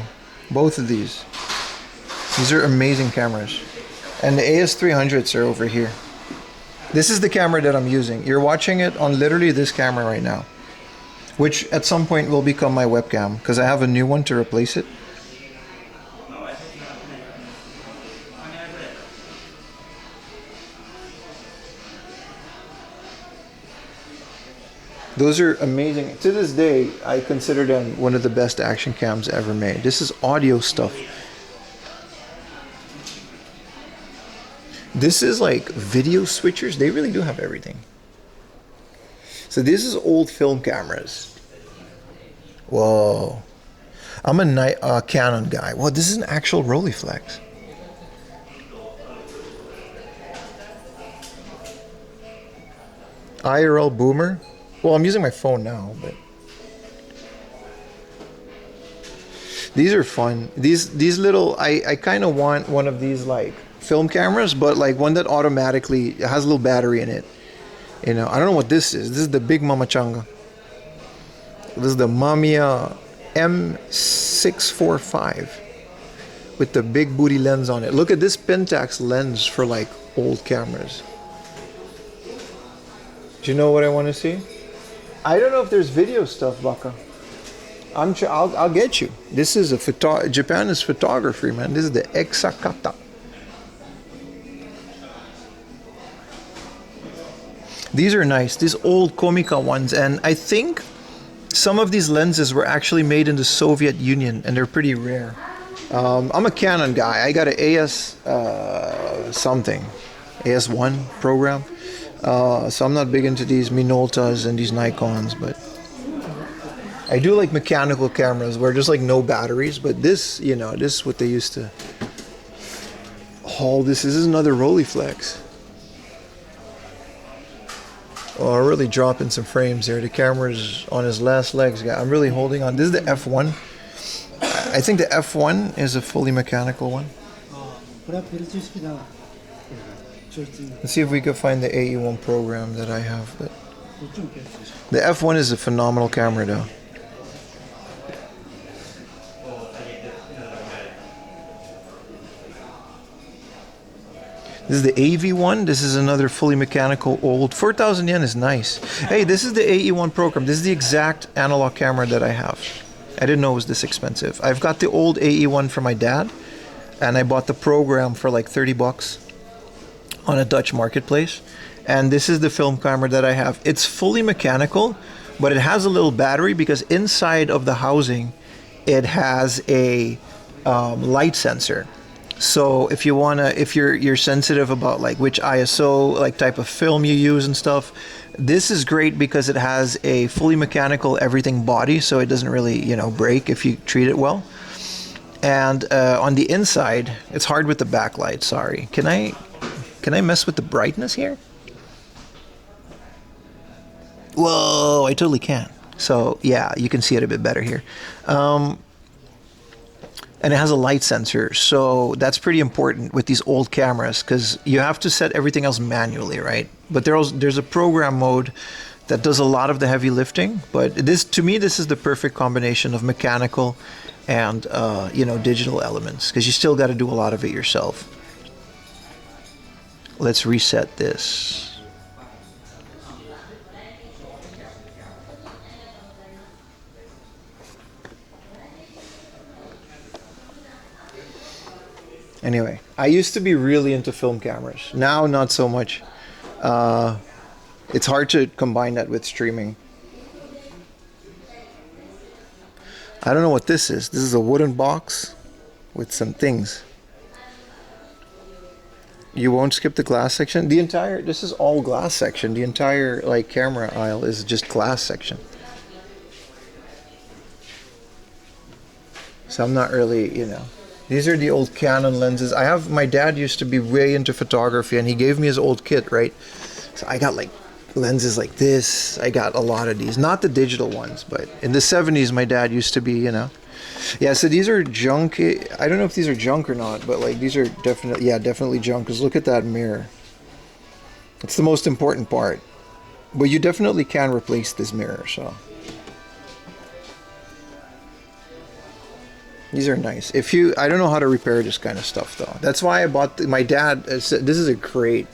Both of these. These are amazing cameras. And the AS300s are over here. This is the camera that I'm using. You're watching it on literally this camera right now, which at some point will become my webcam because I have a new one to replace it. Those are amazing. To this day, I consider them one of the best action cams ever made. This is audio stuff. This is like video switchers. They really do have everything. So this is old film cameras. Whoa. I'm a Canon guy. Well, this is an actual Rolleiflex. IRL boomer. Well, I'm using my phone now, but these are fun. These little, I kind of want one of these like film cameras, but like one that automatically has a little battery in it. You know, I don't know what this is. This is the big Mama Changa. This is the Mamiya M645 with the big booty lens on it. Look at this Pentax lens for like old cameras. Do you know what I want to see? I don't know if there's video stuff, Baka. I'll get you. This is a Japan is photography, man. This is the Exakata. These are nice. These old Komica ones, and I think some of these lenses were actually made in the Soviet Union, and they're pretty rare. I'm a Canon guy. I got an AS something, AS1 program. So I'm not big into these Minoltas and these Nikons, but I do like mechanical cameras where there's like no batteries. But this, you know, this is what they used to haul. This is another Rolleiflex. Oh, I'm really dropping some frames here. The camera's on his last legs. I'm really holding on. This is the F1. I think the F1 is a fully mechanical one. Let's see if we can find the AE1 program that I have. But the F1 is a phenomenal camera though. This is the AV1. This is another fully mechanical old. 4,000 yen is nice. Hey, this is the AE1 program. This is the exact analog camera that I have. I didn't know it was this expensive. I've got the old AE1 for my dad, and I bought the program for like 30 bucks. On a Dutch marketplace, and this is the film camera that I have. It's fully mechanical, but it has a little battery because inside of the housing it has a light sensor. So if you wanna, if you're sensitive about like which ISO like type of film you use and stuff, this is great because it has a fully mechanical everything body, so it doesn't really, you know, break if you treat it well. And on the inside, it's hard with the backlight. Sorry, can I mess with the brightness here? Whoa, I totally can. So yeah, you can see it a bit better here. And it has a light sensor, so that's pretty important with these old cameras because you have to set everything else manually, right? But there's a program mode that does a lot of the heavy lifting. But this, to me, this is the perfect combination of mechanical and you know, digital elements because you still got to do a lot of it yourself. Let's reset this. Anyway, I used to be really into film cameras. Now, not so much. It's hard to combine that with streaming. I don't know what this is. This is a wooden box with some things. You won't skip the glass section? This is all glass section. The entire like camera aisle is just glass section. So I'm not really, you know. These are the old Canon lenses. My dad used to be way into photography and he gave me his old kit, right? So I got like lenses like this. I got a lot of these. Not the digital ones, but in the 70s my dad used to be, you know. Yeah, so these are junk. I don't know if these are junk or not, but like these are definitely, yeah, definitely junk. Because look at that mirror. It's the most important part. But you definitely can replace this mirror, so. These are nice. I don't know how to repair this kind of stuff though. That's why I bought, my dad, this is a great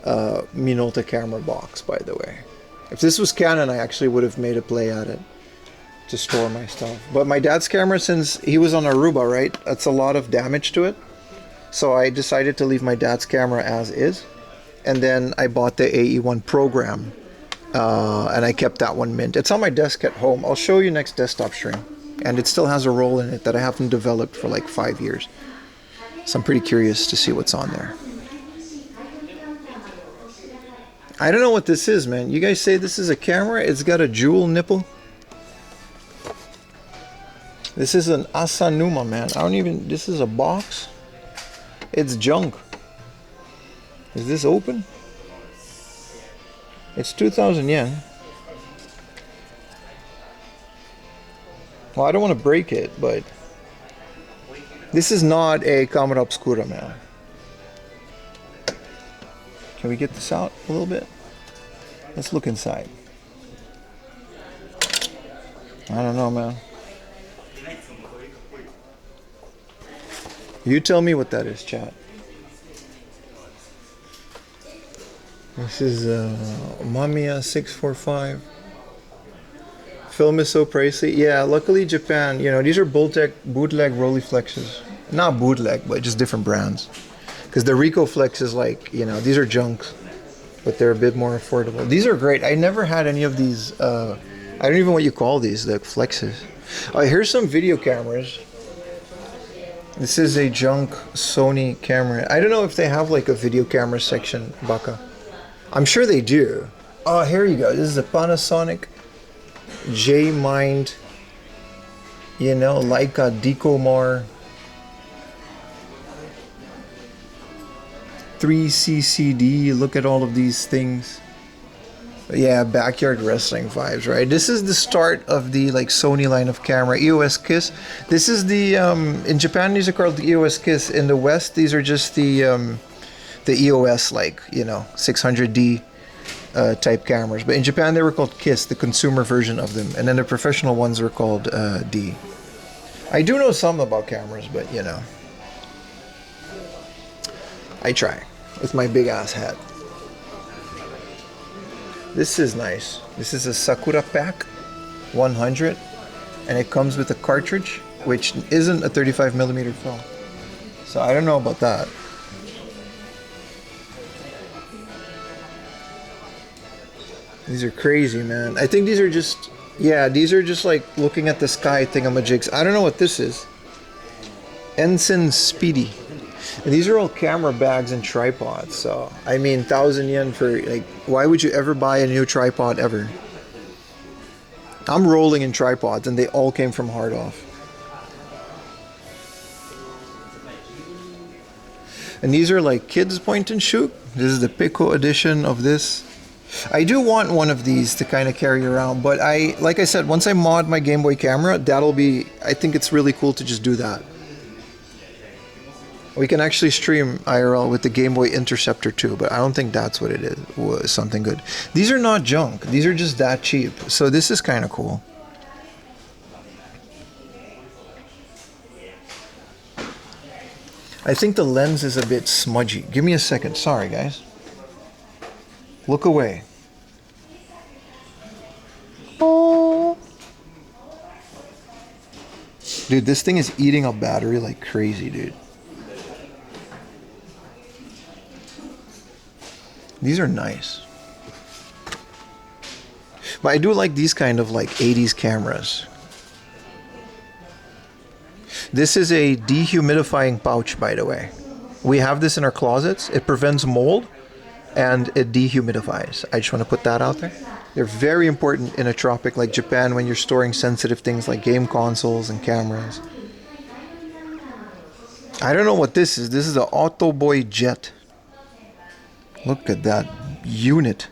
Minolta camera box, by the way. If this was Canon, I actually would have made a play at it to store my stuff. But my dad's camera, since he was on Aruba, right? That's a lot of damage to it. So I decided to leave my dad's camera as is. And then I bought the AE1 program. And I kept that one mint. It's on my desk at home. I'll show you next desktop stream. And it still has a roll in it that I haven't developed for like 5 years. So I'm pretty curious to see what's on there. I don't know what this is, man. You guys say this is a camera? It's got a jewel nipple. This is an Asanuma, man. I don't even, this is a box. It's junk. Is this open? It's 2,000 yen. Well, I don't want to break it, but this is not a Camera Obscura, man. Can we get this out a little bit? Let's look inside. I don't know, man. You tell me what that is, chat. This is Mamiya 645. Film is so pricey. Yeah, luckily Japan, you know, these are bootleg Rolleiflexes. Not bootleg, but just different brands. Because the Ricoh Flex is like, you know, these are junks, but they're a bit more affordable. These are great. I never had any of these. I don't even know what you call these, the Flexes. Here's some video cameras. This is a junk Sony camera. I don't know if they have like a video camera section, Baka. I'm sure they do. Oh, here you go. This is a Panasonic J-Mind, you know, Leica Decomar 3CCD. Look at all of these things. Yeah, backyard wrestling vibes, right? This is the start of the like Sony line of camera, EOS Kiss. This is the in Japan these are called the EOS Kiss. In the West these are just the EOS, like, you know, 600D type cameras. But in Japan they were called Kiss, the consumer version of them, and then the professional ones were called D. I do know something about cameras, but you know, I try with my big ass hat. This is nice. This is a Sakura Pack 100, and it comes with a cartridge, which isn't a 35mm film. So I don't know about that. These are crazy, man. I think these are just, yeah, these are just like looking at the sky thingamajigs. I don't know what this is. Ensign Speedy. And these are all camera bags and tripods, so I mean 1,000 yen for, like, why would you ever buy a new tripod ever? I'm rolling in tripods and they all came from Hard Off. And these are like kids point and shoot. This is the Pico edition of this. I do want one of these to kind of carry around, but like I said, once I mod my Game Boy camera, that'll be, I think it's really cool to just do that. We can actually stream IRL with the Game Boy Interceptor too, but I don't think that's what it is. Was something good. These are not junk. These are just that cheap. So this is kind of cool. I think the lens is a bit smudgy. Give me a second. Sorry, guys. Look away. Oh. Dude, this thing is eating up battery like crazy, dude. These are nice. But I do like these kind of like 80s cameras. This is a dehumidifying pouch, by the way. We have this in our closets. It prevents mold and it dehumidifies. I just want to put that out there. They're very important in a tropic like Japan when you're storing sensitive things like game consoles and cameras. I don't know what this is. This is an Autoboy Jet. Look at that unit.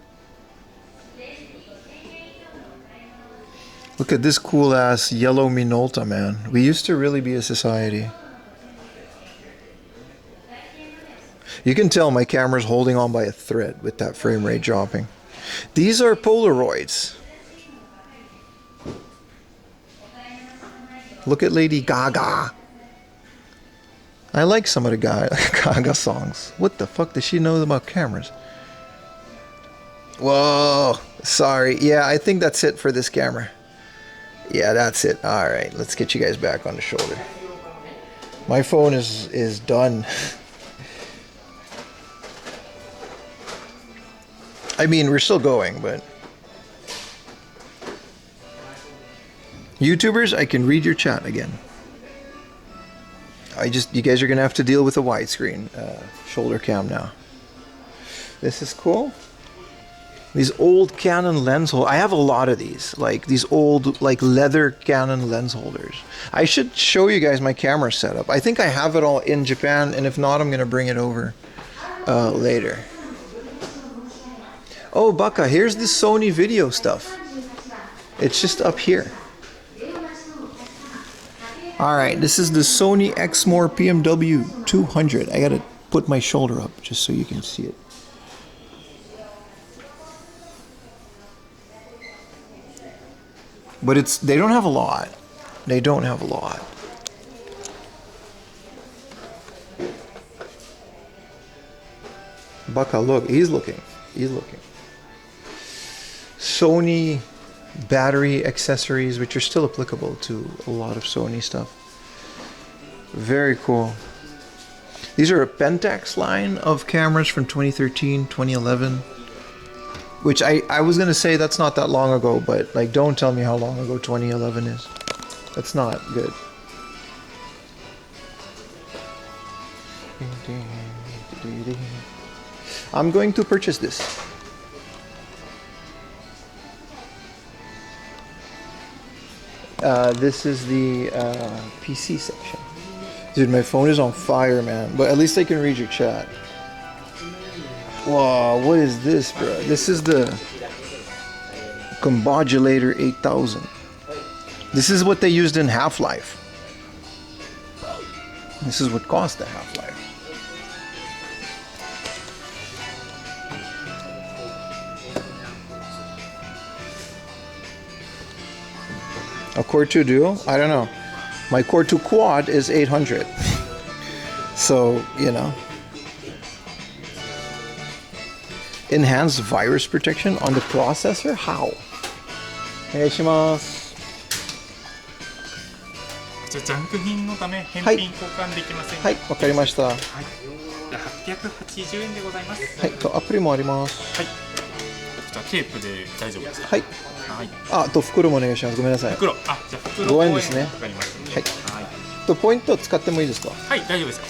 Look at this cool ass yellow Minolta, man. We used to really be a society. You can tell my camera's holding on by a thread with that frame rate dropping. These are Polaroids. Look at Lady Gaga. I like some of the Gaga songs. What the fuck does she know about cameras? Whoa, sorry. Yeah, I think that's it for this camera. Yeah, that's it. All right, let's get you guys back on the shoulder. My phone is done. I mean, we're still going, but YouTubers, I can read your chat again. You guys are gonna have to deal with a widescreen shoulder cam now. This is cool. These old Canon lens holders. I have a lot of these, like these old like leather Canon lens holders. I should show you guys my camera setup. I think I have it all in Japan, and if not, I'm gonna bring it over later. Oh, Baka, here's the Sony video stuff. It's just up here. All right, this is the Sony Exmor PMW 200. I gotta put my shoulder up just so you can see it. But they don't have a lot. They don't have a lot. Baka, look, he's looking. He's looking. Sony battery accessories, which are still applicable to a lot of Sony stuff. Very cool. These are a Pentax line of cameras from 2013, 2011. Which I was gonna say that's not that long ago, but like don't tell me how long ago 2011 is. That's not good. I'm going to purchase this. This is the PC section. Dude, my phone is on fire, man. But at least I can read your chat. Wow, what is this, bro? This is the Combodulator 8000. This is what they used in Half-Life. This is what caused the Half-Life. A Core 2 Duo? I don't know. My Core 2 Quad is 800. So, you know. Enhanced virus protection on the processor? How? お願いします。じゃあジャンク品のため返品交換できませんか？はい、わかりました。はい。じゃあ880円でございます。はい、とアプリもあります。はい。じゃあテープで大丈夫ですか？はい。はい。あと袋もお願いします。ごめんなさい。袋。じゃあ袋5円ですね。わかりました。はい。とポイント使ってもいいですか？はい、大丈夫ですか？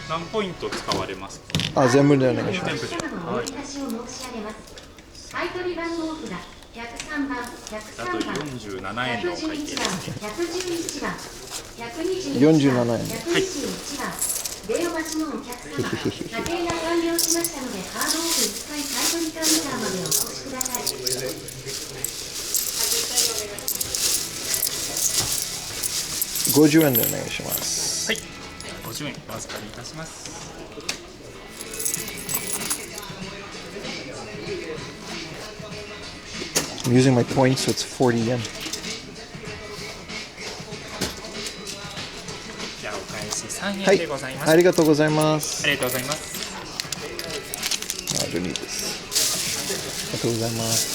何ポイント使われますか？あ、全部でお願いします。全部で。はい。買取番号札103番、103番、47円のお会計ですね。111番、121 47番、円。121番、電話待ちのお客様、査定が完了しましたのでカードオープン使い買取カウンターまでお越しください。50円でお願いします。はい。50円お預かりいたします。I'm using my points, so it's 40 yen. じゃあお返し3はい円でございます。ありがとうございます。ありがとうございます。I don't need this. ありがとうございます。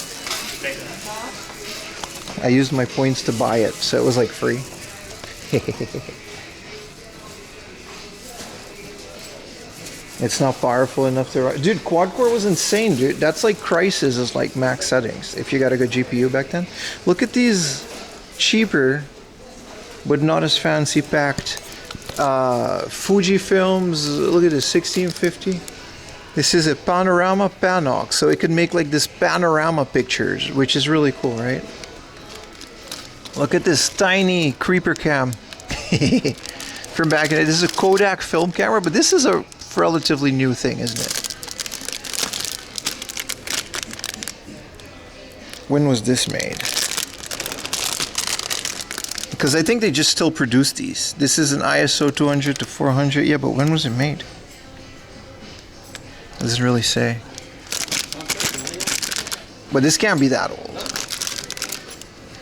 I used my points to buy it, so it was like free. It's not powerful enough to... Dude, quad-core was insane, dude. That's like Crysis is like max settings if you got a good GPU back then. Look at these cheaper, but not as fancy packed Fuji films. Look at this, 1650. This is a panorama Panox, so it can make like this panorama pictures, which is really cool, right? Look at this tiny creeper cam from back in it. This is a Kodak film camera, but this is a relatively new thing, isn't it? When was this made? Because I think they just still produce these. This is an ISO 200 to 400. Yeah, but when was it made? It doesn't really say. But this can't be that old.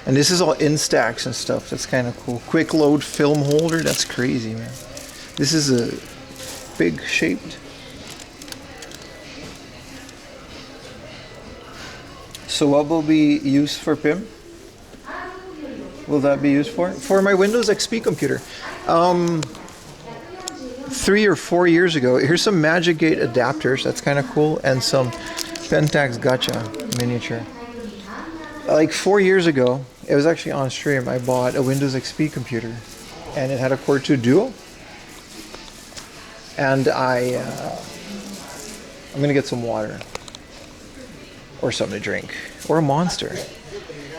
And this is all Instax and stuff. That's kind of cool. Quick load film holder. That's crazy, man. This is a big shaped. So what will be used for PIM? Will that be used for? For my Windows XP computer. 3 or 4 years ago. Here's some Magic Gate adapters. That's kind of cool. And some Pentax Gacha miniature. Like 4 years ago, it was actually on stream. I bought a Windows XP computer. And it had a Core 2 Duo. And I'm gonna get some water. or something to drink, or a Monster.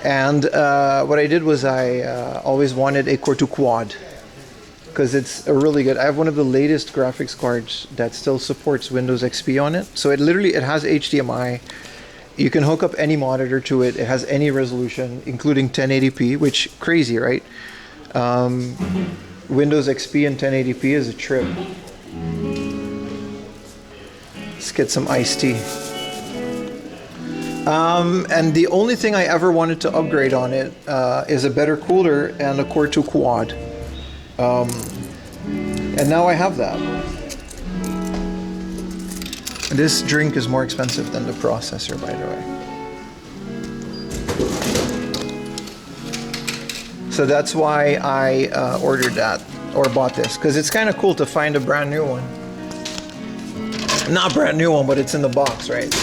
And what I did was I always wanted a Core 2 Quad, because it's a really good. I have one of the latest graphics cards that still supports Windows XP on it. So it has HDMI. You can hook up any monitor to it. It has any resolution, including 1080p, which crazy, right? Windows XP and 1080p is a trip. Let's get some iced tea. And the only thing I ever wanted to upgrade on it is a better cooler and a Core 2 Quad. And now I have that. This drink is more expensive than the processor, by the way. So that's why I ordered that, or bought this, because it's kind of cool to find a brand new one. Not brand new one, but it's in the box, right?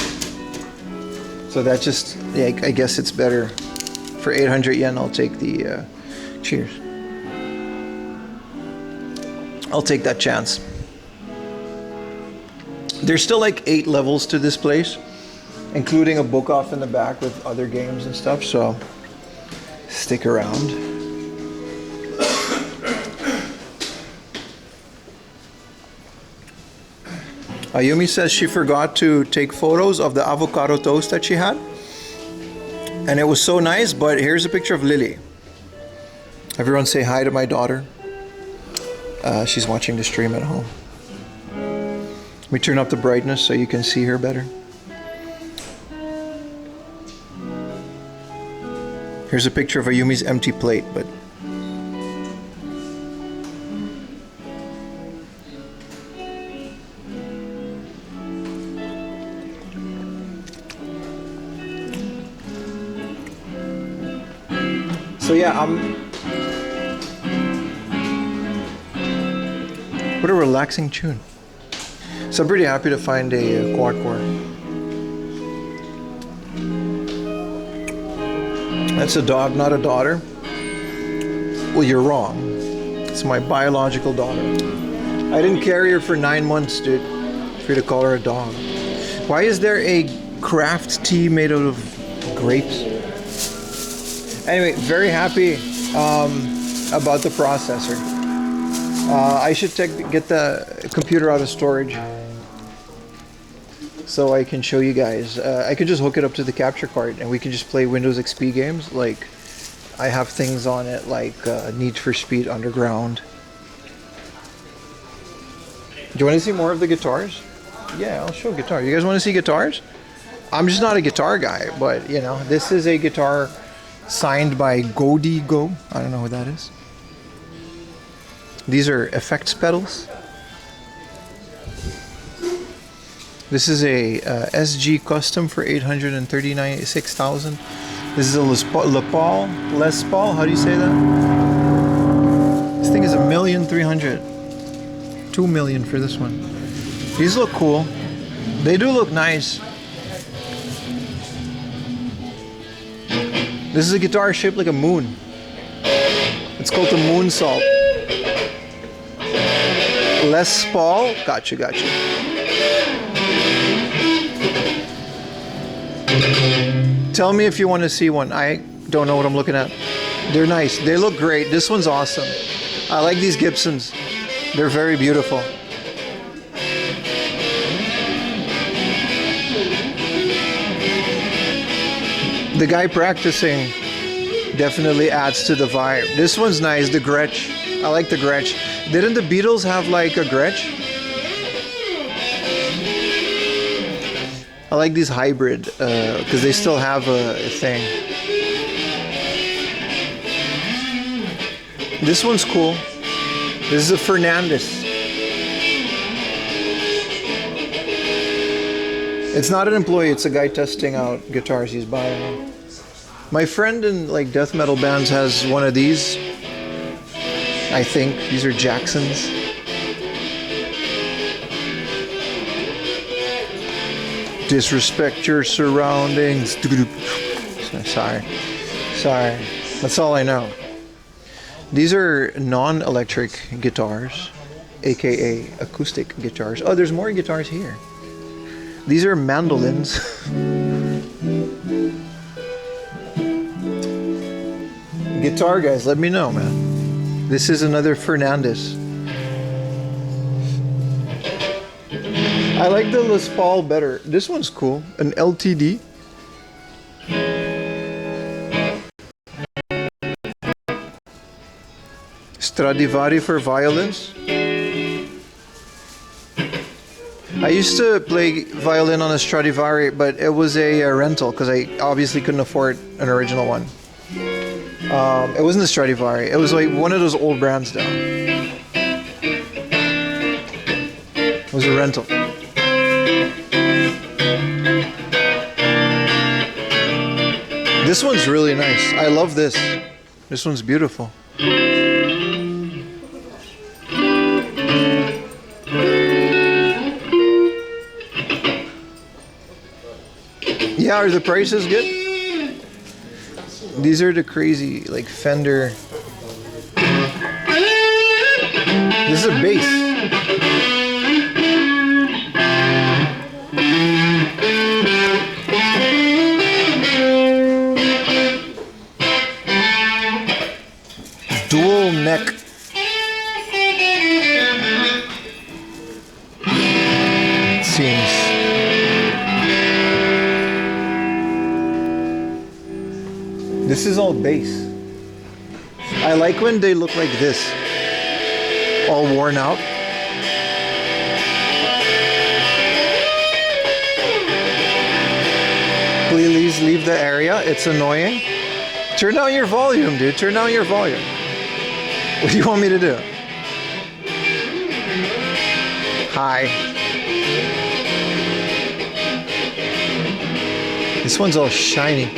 So that just, yeah, I guess it's better. For 800 yen, I'll take the, cheers. I'll take that chance. There's still like 8 levels to this place, including a book off in the back with other games and stuff, so stick around. Ayumi says she forgot to take photos of the avocado toast that she had, and it was so nice. But here's a picture of Lily. Everyone say hi to my daughter. She's watching the stream at home. Let me turn up the brightness so you can see her better. Here's a picture of Ayumi's empty plate, but so yeah, what a relaxing tune. So I'm pretty happy to find a quad core. That's a dog, not a daughter. Well, you're wrong. It's my biological daughter. I didn't carry her for 9 months, dude, for you to call her a dog. Why is there a craft tea made out of grapes? Anyway, very happy about the processor. I should get the computer out of storage so I can show you guys. I could just hook it up to the capture card and we can just play Windows XP games. Like, I have things on it like Need for Speed Underground. Do you want to see more of the guitars? Yeah, I'll show guitar. You guys want to see guitars? I'm just not a guitar guy, but you know, this is a guitar signed by Go. I don't know who that is. These are effects pedals. This is a SG Custom for 836,000. This is a Les Paul. How do you say that? This thing is $1,300,000. 2 million for this one. These look cool. They do look nice. This is a guitar shaped like a moon. It's called the Moonsault. Les Paul. Gotcha. Tell me if you want to see one. I don't know what I'm looking at. They're nice. They look great. This one's awesome. I like these Gibsons. They're very beautiful. The guy practicing definitely adds to the vibe. This one's nice. The Gretsch. I like the Gretsch. Didn't the Beatles have like a Gretsch? I like these hybrid because they still have a thing. This one's cool. This is a Fernandez. It's not an employee, it's a guy testing out guitars he's buying. My friend in like death metal bands has one of these. I think these are Jacksons. Disrespect your surroundings. Sorry. That's all I know. These are non-electric guitars, aka acoustic guitars. Oh, there's more guitars here. These are mandolins. Guitar guys, let me know, man. This is another Fernandez. I like the Les Paul better. This one's cool. An LTD. Stradivari for violins. I used to play violin on a Stradivari, but it was a rental because I obviously couldn't afford an original one. It wasn't a Stradivari. It was like one of those old brands though. It was a rental. This one's really nice. I love this. This one's beautiful. Yeah, are the prices good? These are the crazy, like Fender. This is a bass. Dual neck. It seems. This is all bass. I like when they look like this, all worn out. Please leave the area, it's annoying. Turn down your volume, dude, turn down your volume. What do you want me to do? Hi. This one's all shiny.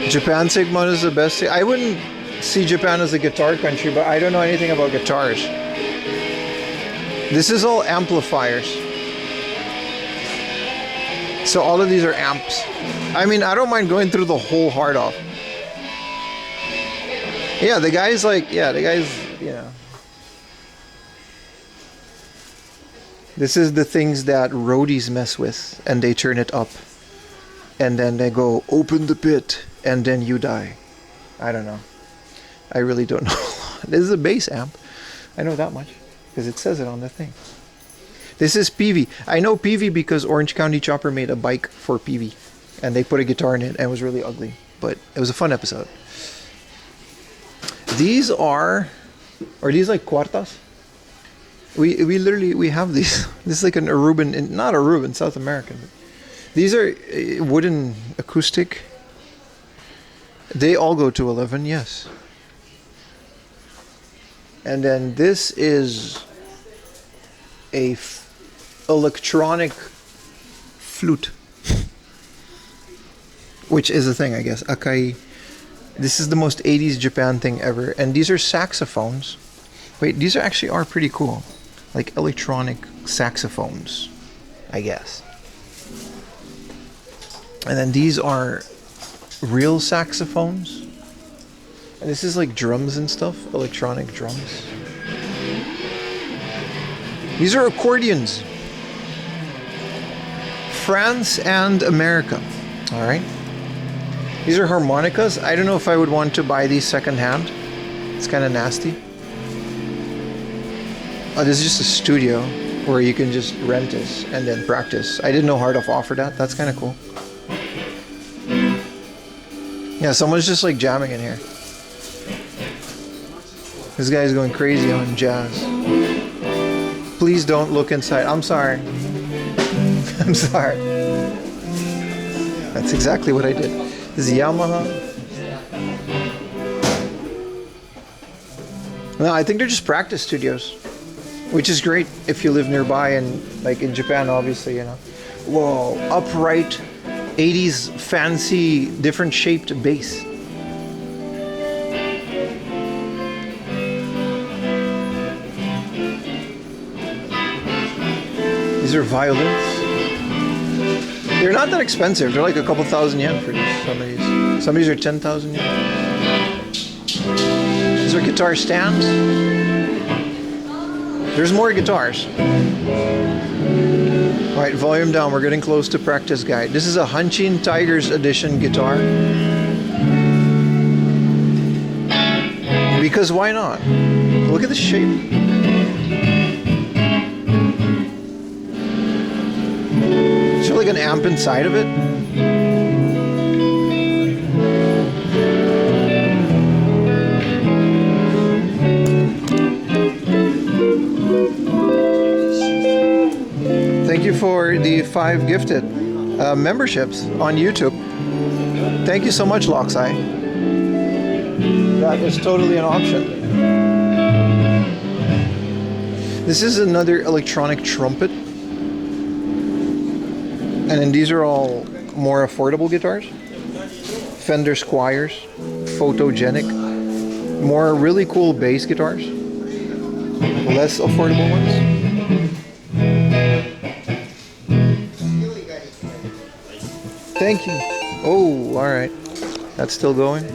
Japan Sigmund is the best. I wouldn't see Japan as a guitar country, but I don't know anything about guitars. This is all amplifiers. So all of these are amps. I mean, I don't mind going through the whole hard off. Yeah, the guy's like, you know. This is the things that roadies mess with, and they turn it up. And then they go, open the pit, and then you die. I don't know. I really don't know. This is a bass amp. I know that much, because it says it on the thing. This is PV. I know PV because Orange County Chopper made a bike for PV. And they put a guitar in it, and it was really ugly. But it was a fun episode. These are these like cuartas? We literally have these. This is like an Aruban, not Aruban, South American. These are wooden acoustic. They all go to 11, yes. And then this is a electronic flute, which is a thing, I guess. Akai. This is the most 80s Japan thing ever. And these are saxophones. Wait, these are pretty cool. Like electronic saxophones, I guess. And then these are real saxophones. And this is like drums and stuff, electronic drums. These are accordions. France and America. All right. These are harmonicas. I don't know if I would want to buy these secondhand. It's kind of nasty. Oh, this is just a studio where you can just rent this and then practice. I didn't know Hardolf offered that. That's kind of cool. Yeah, someone's just like jamming in here. This guy's going crazy on jazz. Please don't look inside. I'm sorry. I'm sorry. That's exactly what I did. This is Yamaha. No, I think they're just practice studios, which is great if you live nearby and like in Japan, obviously, you know. Whoa, upright, 80s fancy, different shaped bass. These are violins. They're not that expensive. They're like a couple thousand yen for these. Some of these are 10,000 yen. These are guitar stands. There's more guitars. Oh right, volume down. We're getting close to practice guide. This is a Hanchin Tigers Edition guitar. Because why not? Look at the shape. Is there like an amp inside of it? Thank you for the 5 gifted memberships on YouTube. Thank you so much, Loxai. That is totally an option. This is another electronic trumpet. And then these are all more affordable guitars. Fender Squiers, photogenic, more really cool bass guitars. Less affordable ones. Thank you. Oh, all right. That's still going.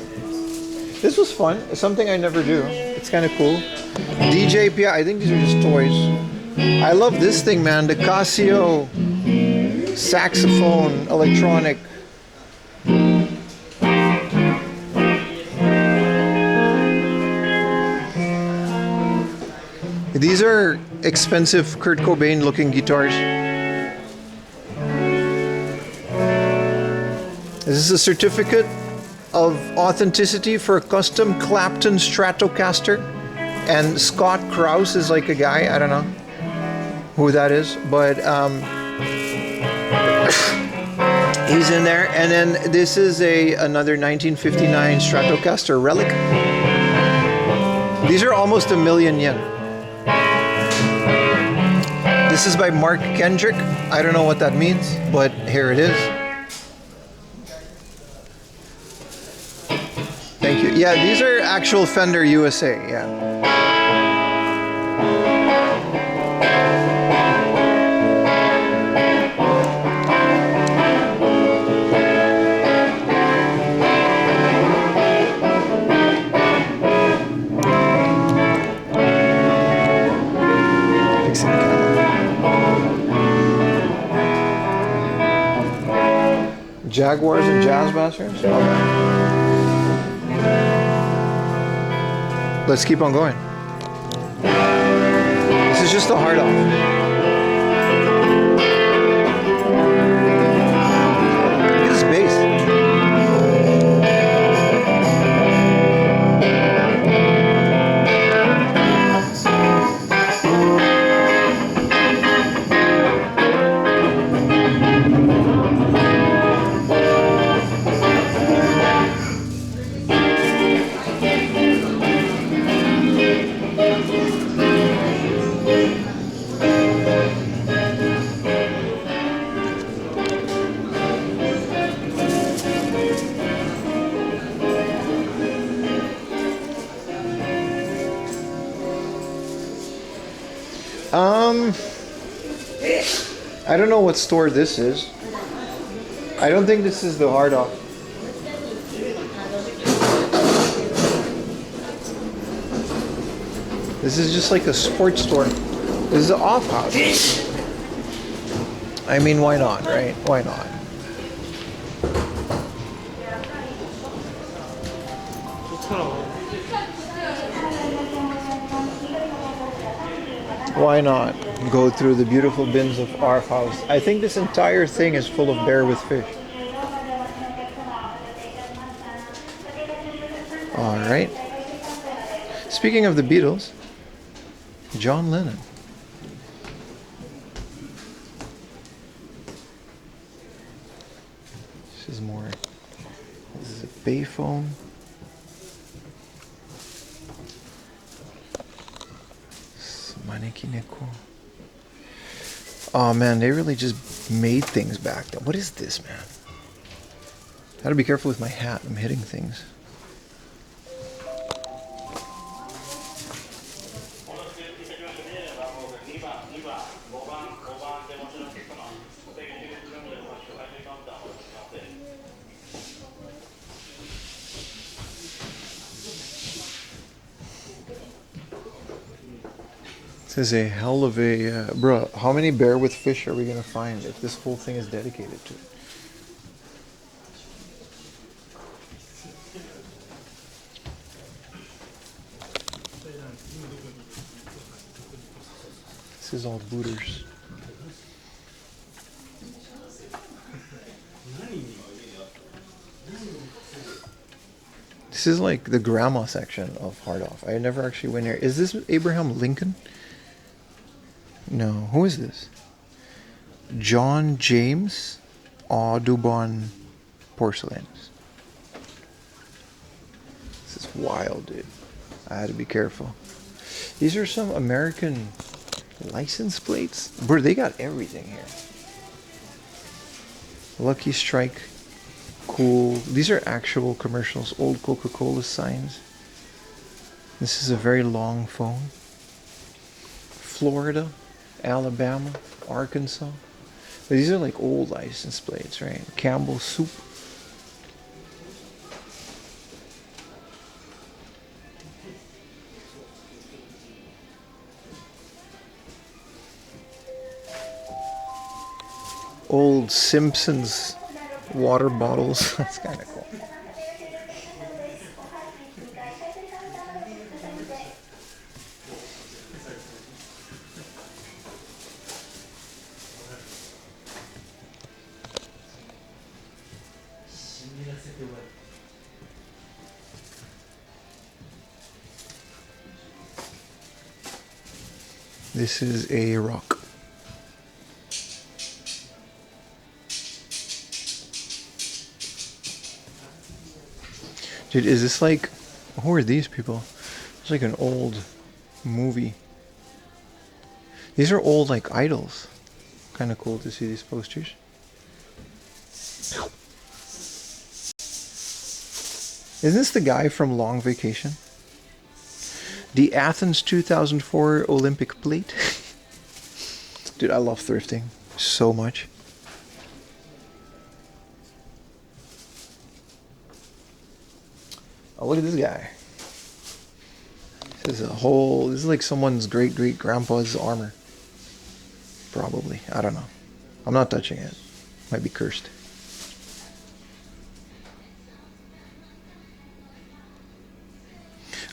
This was fun. It's something I never do. It's kind of cool. DJPI, I think these are just toys. I love this thing, man. The Casio saxophone electronic. These are expensive Kurt Cobain looking guitars. This is a certificate of authenticity for a custom Clapton Stratocaster. And Scott Krause is like a guy, I don't know who that is, but he's in there. And then this is another 1959 Stratocaster relic. These are almost $1,000,000 yen. This is by Mark Kendrick. I don't know what that means, but here it is. Thank you. Yeah, these are actual Fender USA, yeah. Jaguars and Jazz Masters? Okay. Let's keep on going. This is just a hard off. Look at this bass. I don't know what store this is. I don't think this is the hard off. This is just like a sports store. This is an off house. I mean, why not, right? Why not? Why not go through the beautiful bins of our house? I think this entire thing is full of bear with fish. All right. Speaking of the Beatles, John Lennon. This is more. This is a Bayphone. Oh man, they really just made things back then. What is this, man? I gotta be careful with my hat. I'm hitting things. This is a hell of a... bruh, how many bear with fish are we going to find if this whole thing is dedicated to it? This is all booters. This is like the grandma section of Hard Off. I never actually went here. Is this Abraham Lincoln? No. Who is this? John James Audubon Porcelains. This is wild, dude. I had to be careful. These are some American license plates. Bro, they got everything here. Lucky Strike. Cool. These are actual commercials. Old Coca-Cola signs. This is a very long phone. Florida, Alabama, Arkansas. But these are like old license plates, right? Campbell's Soup. Old Simpsons water bottles. That's kind of cool. This is a rock. Dude, is this like... who are these people? It's like an old movie. These are old like idols. Kind of cool to see these posters. Isn't this the guy from Long Vacation? The Athens 2004 Olympic plate. Dude, I love thrifting so much. Oh, look at this guy. This is a whole... this is like someone's great-great-grandpa's armor. Probably. I don't know. I'm not touching it. Might be cursed.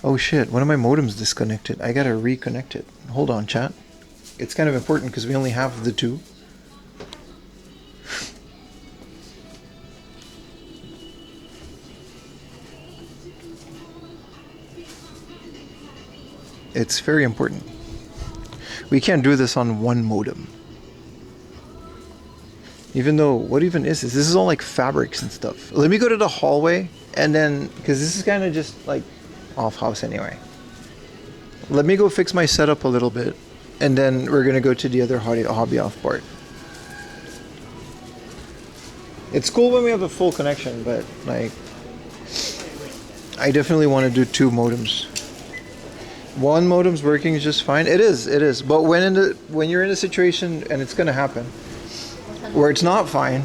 Oh shit, one of my modems disconnected. I gotta reconnect it. Hold on, chat. It's kind of important because we only have the two. It's very important. We can't do this on one modem. Even though, what even is this? This is all like fabrics and stuff. Let me go to the hallway and then, because this is kind of just like off house anyway. Let me go fix my setup a little bit and then we're going to go to the other hobby off part. It's cool when we have a full connection, but like, I definitely want to do two modems. One modem's working just fine. It is. But when you're in a situation, and it's gonna happen, where it's not fine,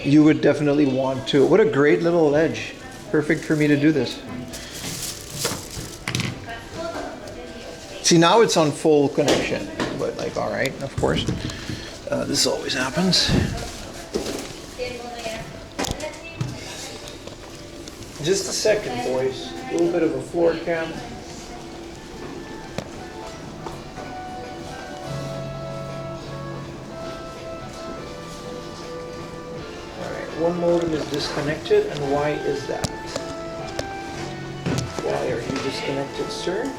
you would definitely want to. What a great little ledge! Perfect for me to do this. See, now it's on full connection, but like, all right, of course, this always happens. Just a second, boys. A little bit of a floor cam. Alright, one modem is disconnected, and why is that? Why are you disconnected, sir?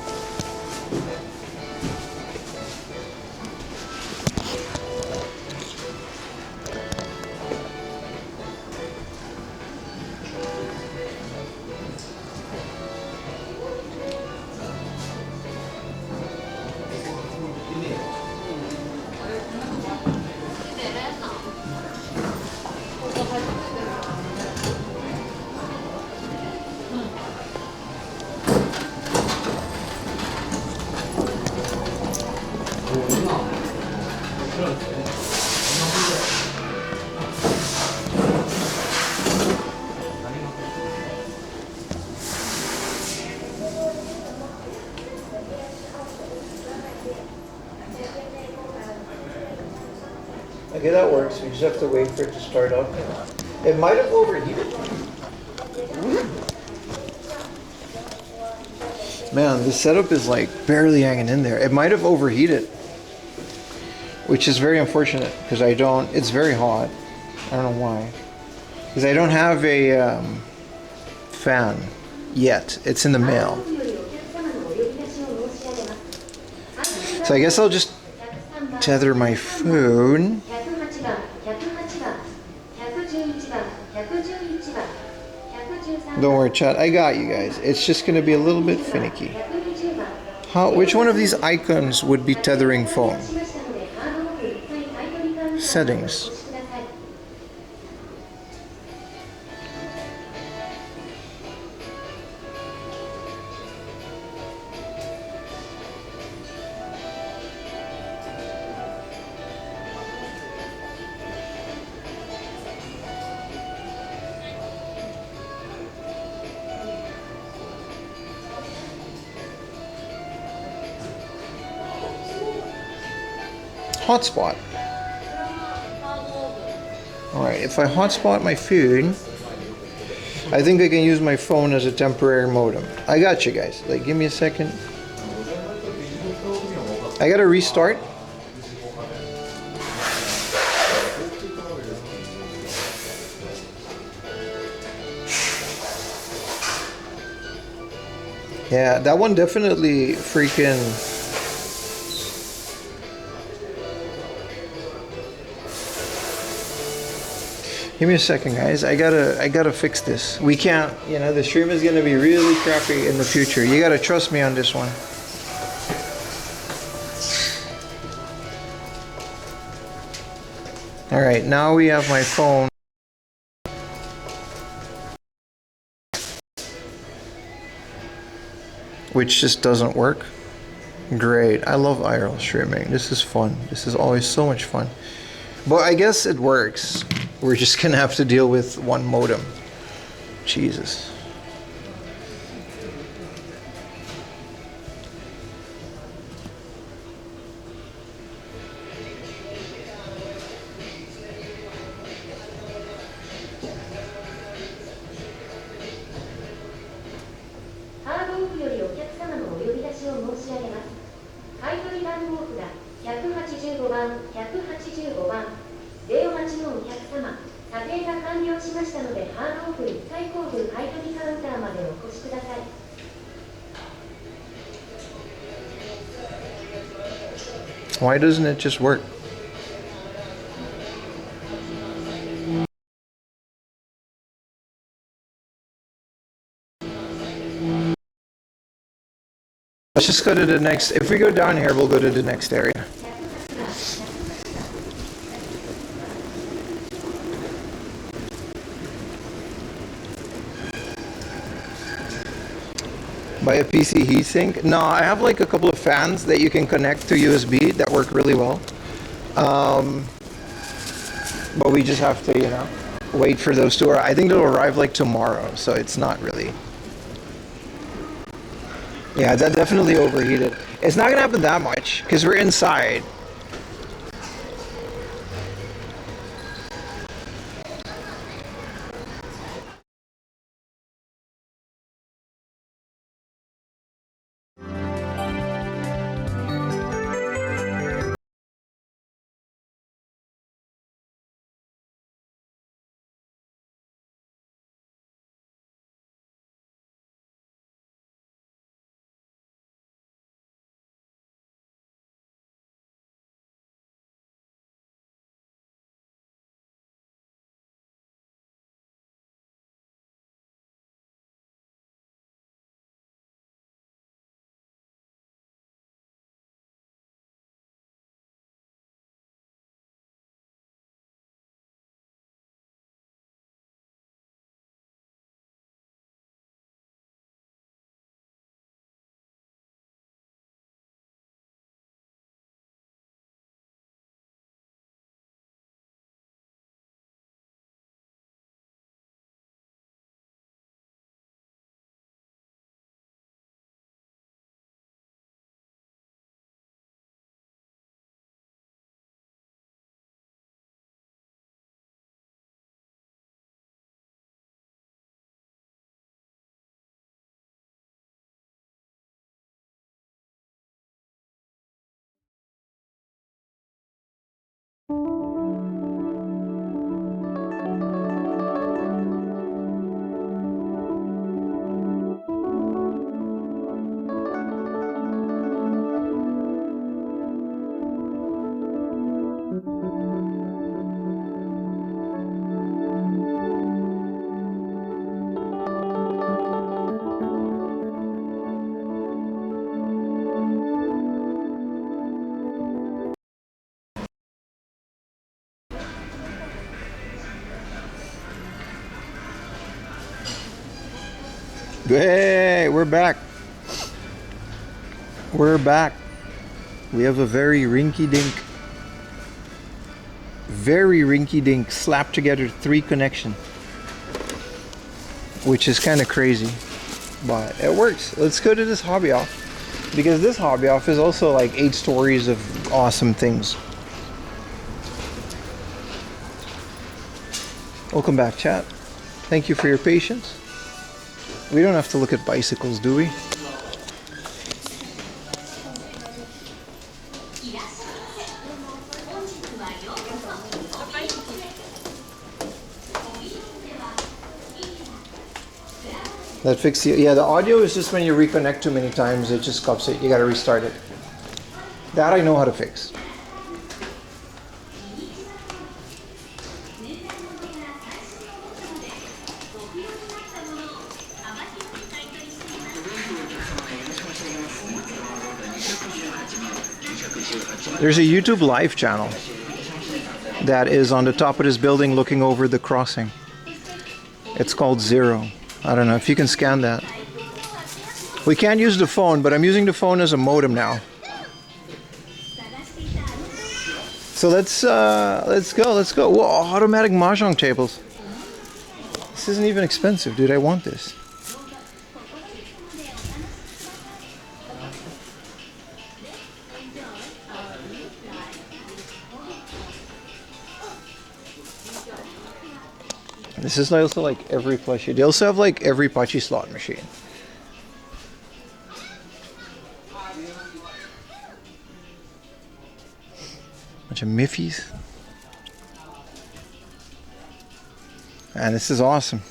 Okay, that works. We just have to wait for it to start up. It might have overheated. Man, the setup is like barely hanging in there. It might have overheated, which is very unfortunate because I don't, it's very hot. I don't know why. Because I don't have a fan yet. It's in the mail. So I guess I'll just tether my phone. Don't worry, chat. I got you guys. It's just going to be a little bit finicky. Which one of these icons would be tethering phone? Settings. Hotspot. Alright, if I hotspot my phone, I think I can use my phone as a temporary modem. I got you guys. Like, give me a second. I gotta restart. Yeah, that one definitely freaking... Give me a second, guys. I gotta fix this. We can't, you know, the stream is gonna be really crappy in the future. You gotta trust me on this one. Alright, now we have my phone. Which just doesn't work. Great. I love IRL streaming. This is fun. This is always so much fun. But I guess it works. We're just gonna have to deal with one modem. Jesus. Why doesn't it just work? Let's just go to the next. If we go down here, we'll go to the next area. Buy a PC heatsink? No, I have like a couple of fans that you can connect to USB that work really well. But we just have to, you know, wait for those to arrive. I think they'll arrive like tomorrow, so it's not really. Yeah, that definitely overheated. It's not gonna happen that much because we're inside. Hey, we're back. We're back. We have a very rinky-dink slapped together 3 connection, which is kind of crazy, but it works. Let's go to this hobby off, because this hobby off is also like 8 stories of awesome things. Welcome back, chat. Thank you for your patience. We don't have to look at bicycles, do we? That fixed the, yeah, the audio is just when you reconnect too many times, it just stops it. You gotta restart it. That I know how to fix. There's a YouTube live channel that is on the top of this building looking over the crossing. It's called Zero. I don't know if you can scan that. We can't use the phone, but I'm using the phone as a modem now. So let's go. Whoa, automatic mahjong tables. This isn't even expensive, dude. I want this. This is also like every plushie. They also have like every Pachi slot machine. Bunch of Miffies. And this is awesome.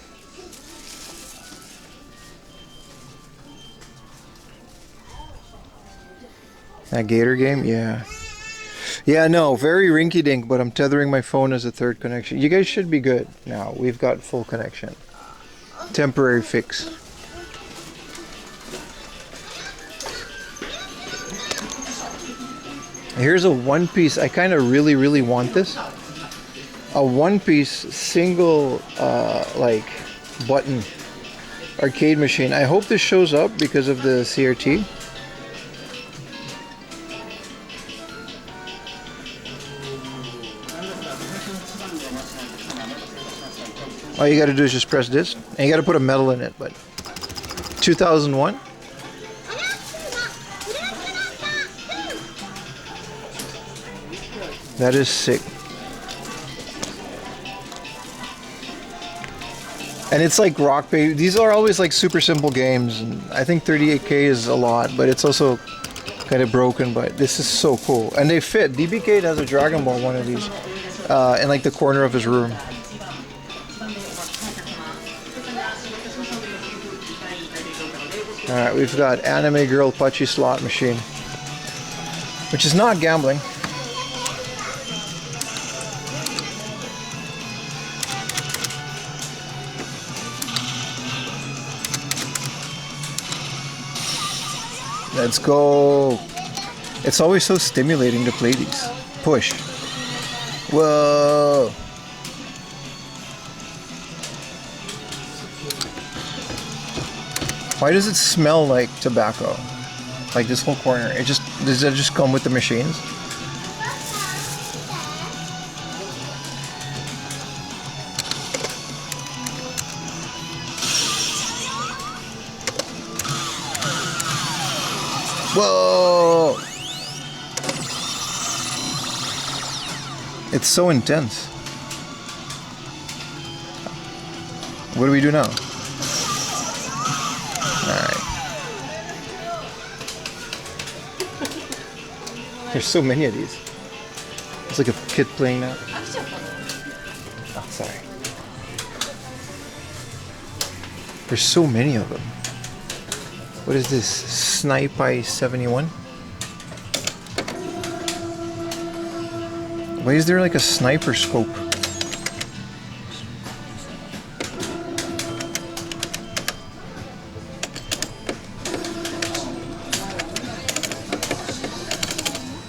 That Gator game, yeah. Yeah, no, very rinky-dink, but I'm tethering my phone as a 3rd connection. You guys should be good now. We've got full connection. Temporary fix. Here's a one-piece. I kind of really want this. A one-piece single like button arcade machine. I hope this shows up because of the CRT. All you got to do is just press this, and you got to put a metal in it. But 2001. That is sick. And it's like rock baby. These are always like super simple games, and I think 38K is a lot, but it's also kind of broken. But this is so cool, and they fit. DBK has a Dragon Ball one of these in like the corner of his room. Alright, we've got Anime Girl Pachi slot machine, which is not gambling. Let's go. It's always so stimulating to play these. Push. Whoa. Why does it smell like tobacco? Like this whole corner. Does that just come with the machines? Whoa! It's so intense. What do we do now? Alright. There's so many of these. It's like a kid playing now. Oh, sorry. There's so many of them. What is this? Snipe 71? Why is there like a sniper scope?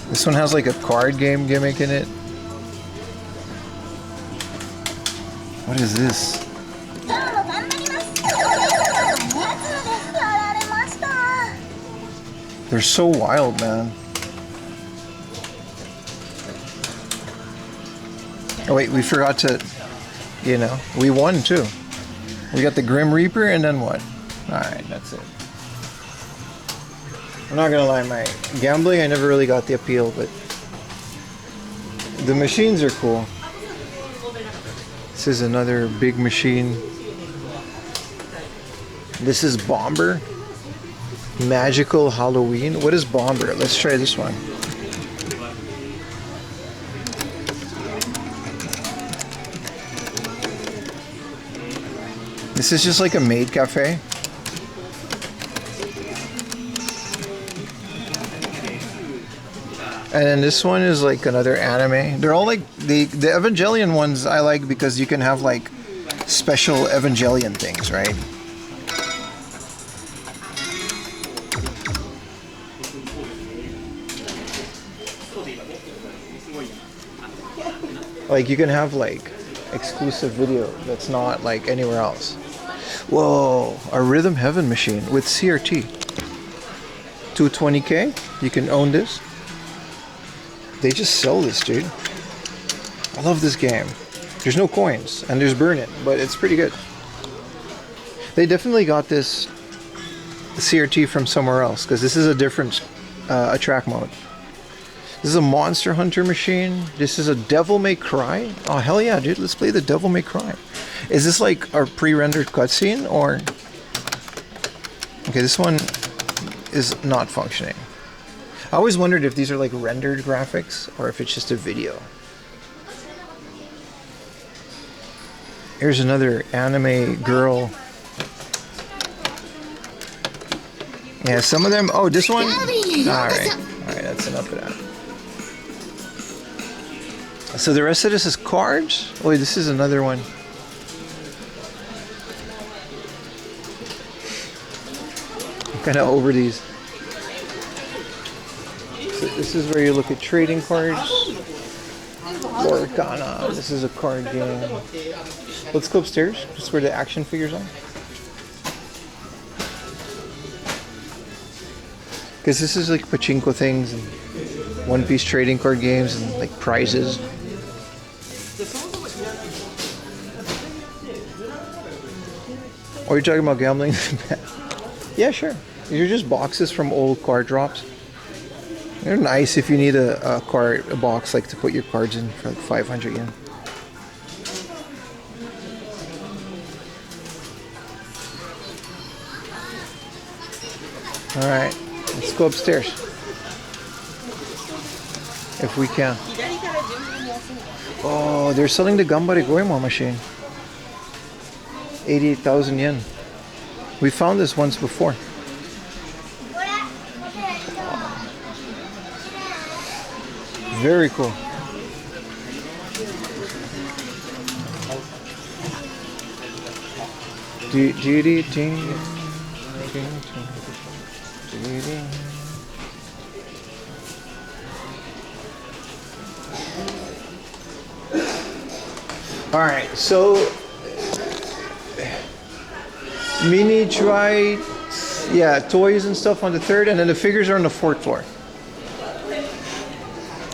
This one has like a card game gimmick in it. What is this? They're so wild, man. Oh wait, we forgot to, you know, we won too. We got the Grim Reaper and then what? Alright, that's it. I'm not gonna lie, my gambling, I never really got the appeal, but the machines are cool. This is another big machine. This is Bomber. Magical Halloween. What is Bomber? Let's try this one. This is just like a maid cafe. And then this one is like another anime. They're all like the Evangelion ones I like because you can have like special Evangelion things, right? Like you can have like exclusive video that's not like anywhere else. Whoa, a Rhythm Heaven machine with CRT. 220K, you can own this. They just sell this, dude. I love this game. There's no coins and there's burn it, but it's pretty good. They definitely got this CRT from somewhere else because this is a different track mode. This is a Monster Hunter machine. This is a Devil May Cry. Oh hell yeah, dude! Let's play the Devil May Cry. Is this like our pre-rendered cutscene or? Okay, this one is not functioning. I always wondered if these are like rendered graphics or if it's just a video. Here's another anime girl. Yeah, some of them. Oh, this one. All right, that's enough of that. So the rest of this is cards? Oh, wait, this is another one. I'm kind of over these. So this is where you look at trading cards. Lorcana. This is a card game. Let's go upstairs. Just where the action figures are. Because this is like pachinko things and one-piece trading card games and like prizes. Oh, you're talking about gambling? Yeah, sure. These are just boxes from old card drops. They're nice if you need a box like to put your cards in for like 500 yen. Alright, let's go upstairs. If we can. Oh, they're selling the Gambare Goemon machine. 88,000 yen. We found this once before. Very cool. All right, so mini try, yeah, toys and stuff on the third, and then the figures are on the fourth floor.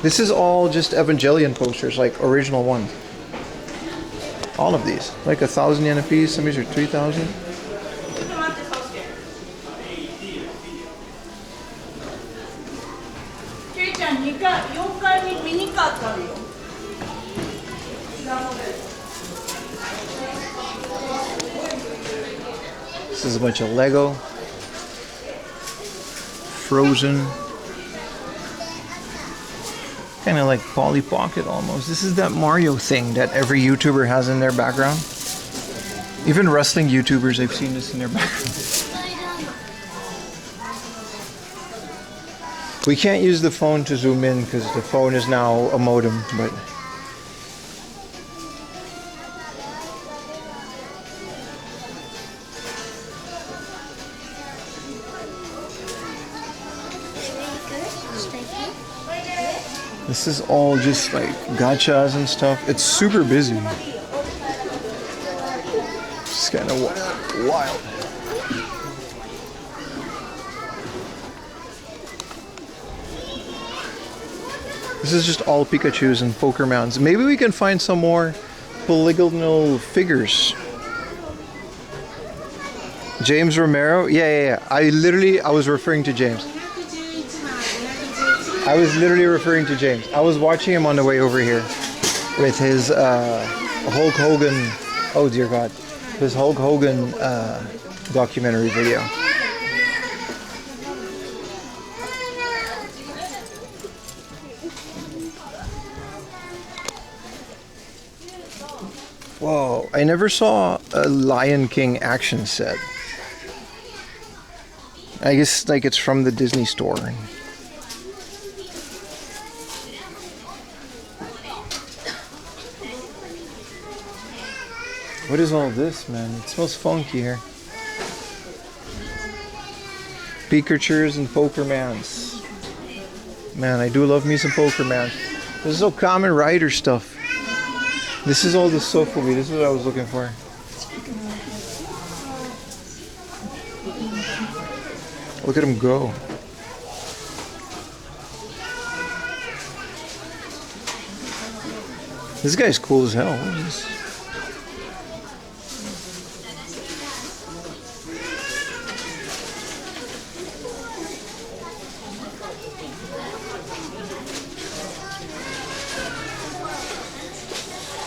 This is all just Evangelion posters, like original ones. All of these, like 1,000 yen a piece. Some of these are 3,000. This is a bunch of Lego. Frozen. Kind of like Polly Pocket almost. This is that Mario thing that every YouTuber has in their background. Even wrestling YouTubers, I've seen this in their background. We can't use the phone to zoom in because the phone is now a modem, but this is all just like gachas and stuff. It's super busy. It's kind of wild. This is just all Pikachus and Pokemons. Maybe we can find some more polygonal figures. James Romero? Yeah. I was referring to James. I was literally referring to James. I was watching him on the way over here with his Hulk Hogan. Oh dear God. His Hulk Hogan documentary video. Whoa, I never saw a Lion King action set. I guess like it's from the Disney store. What is all this, man? It smells funky here. Pikachus and Pokemans. Man, I do love me some Pokemans. This is all Kamen Rider stuff. This is all the Sofubi. This is what I was looking for. Look at him go. This guy's cool as hell. What is this?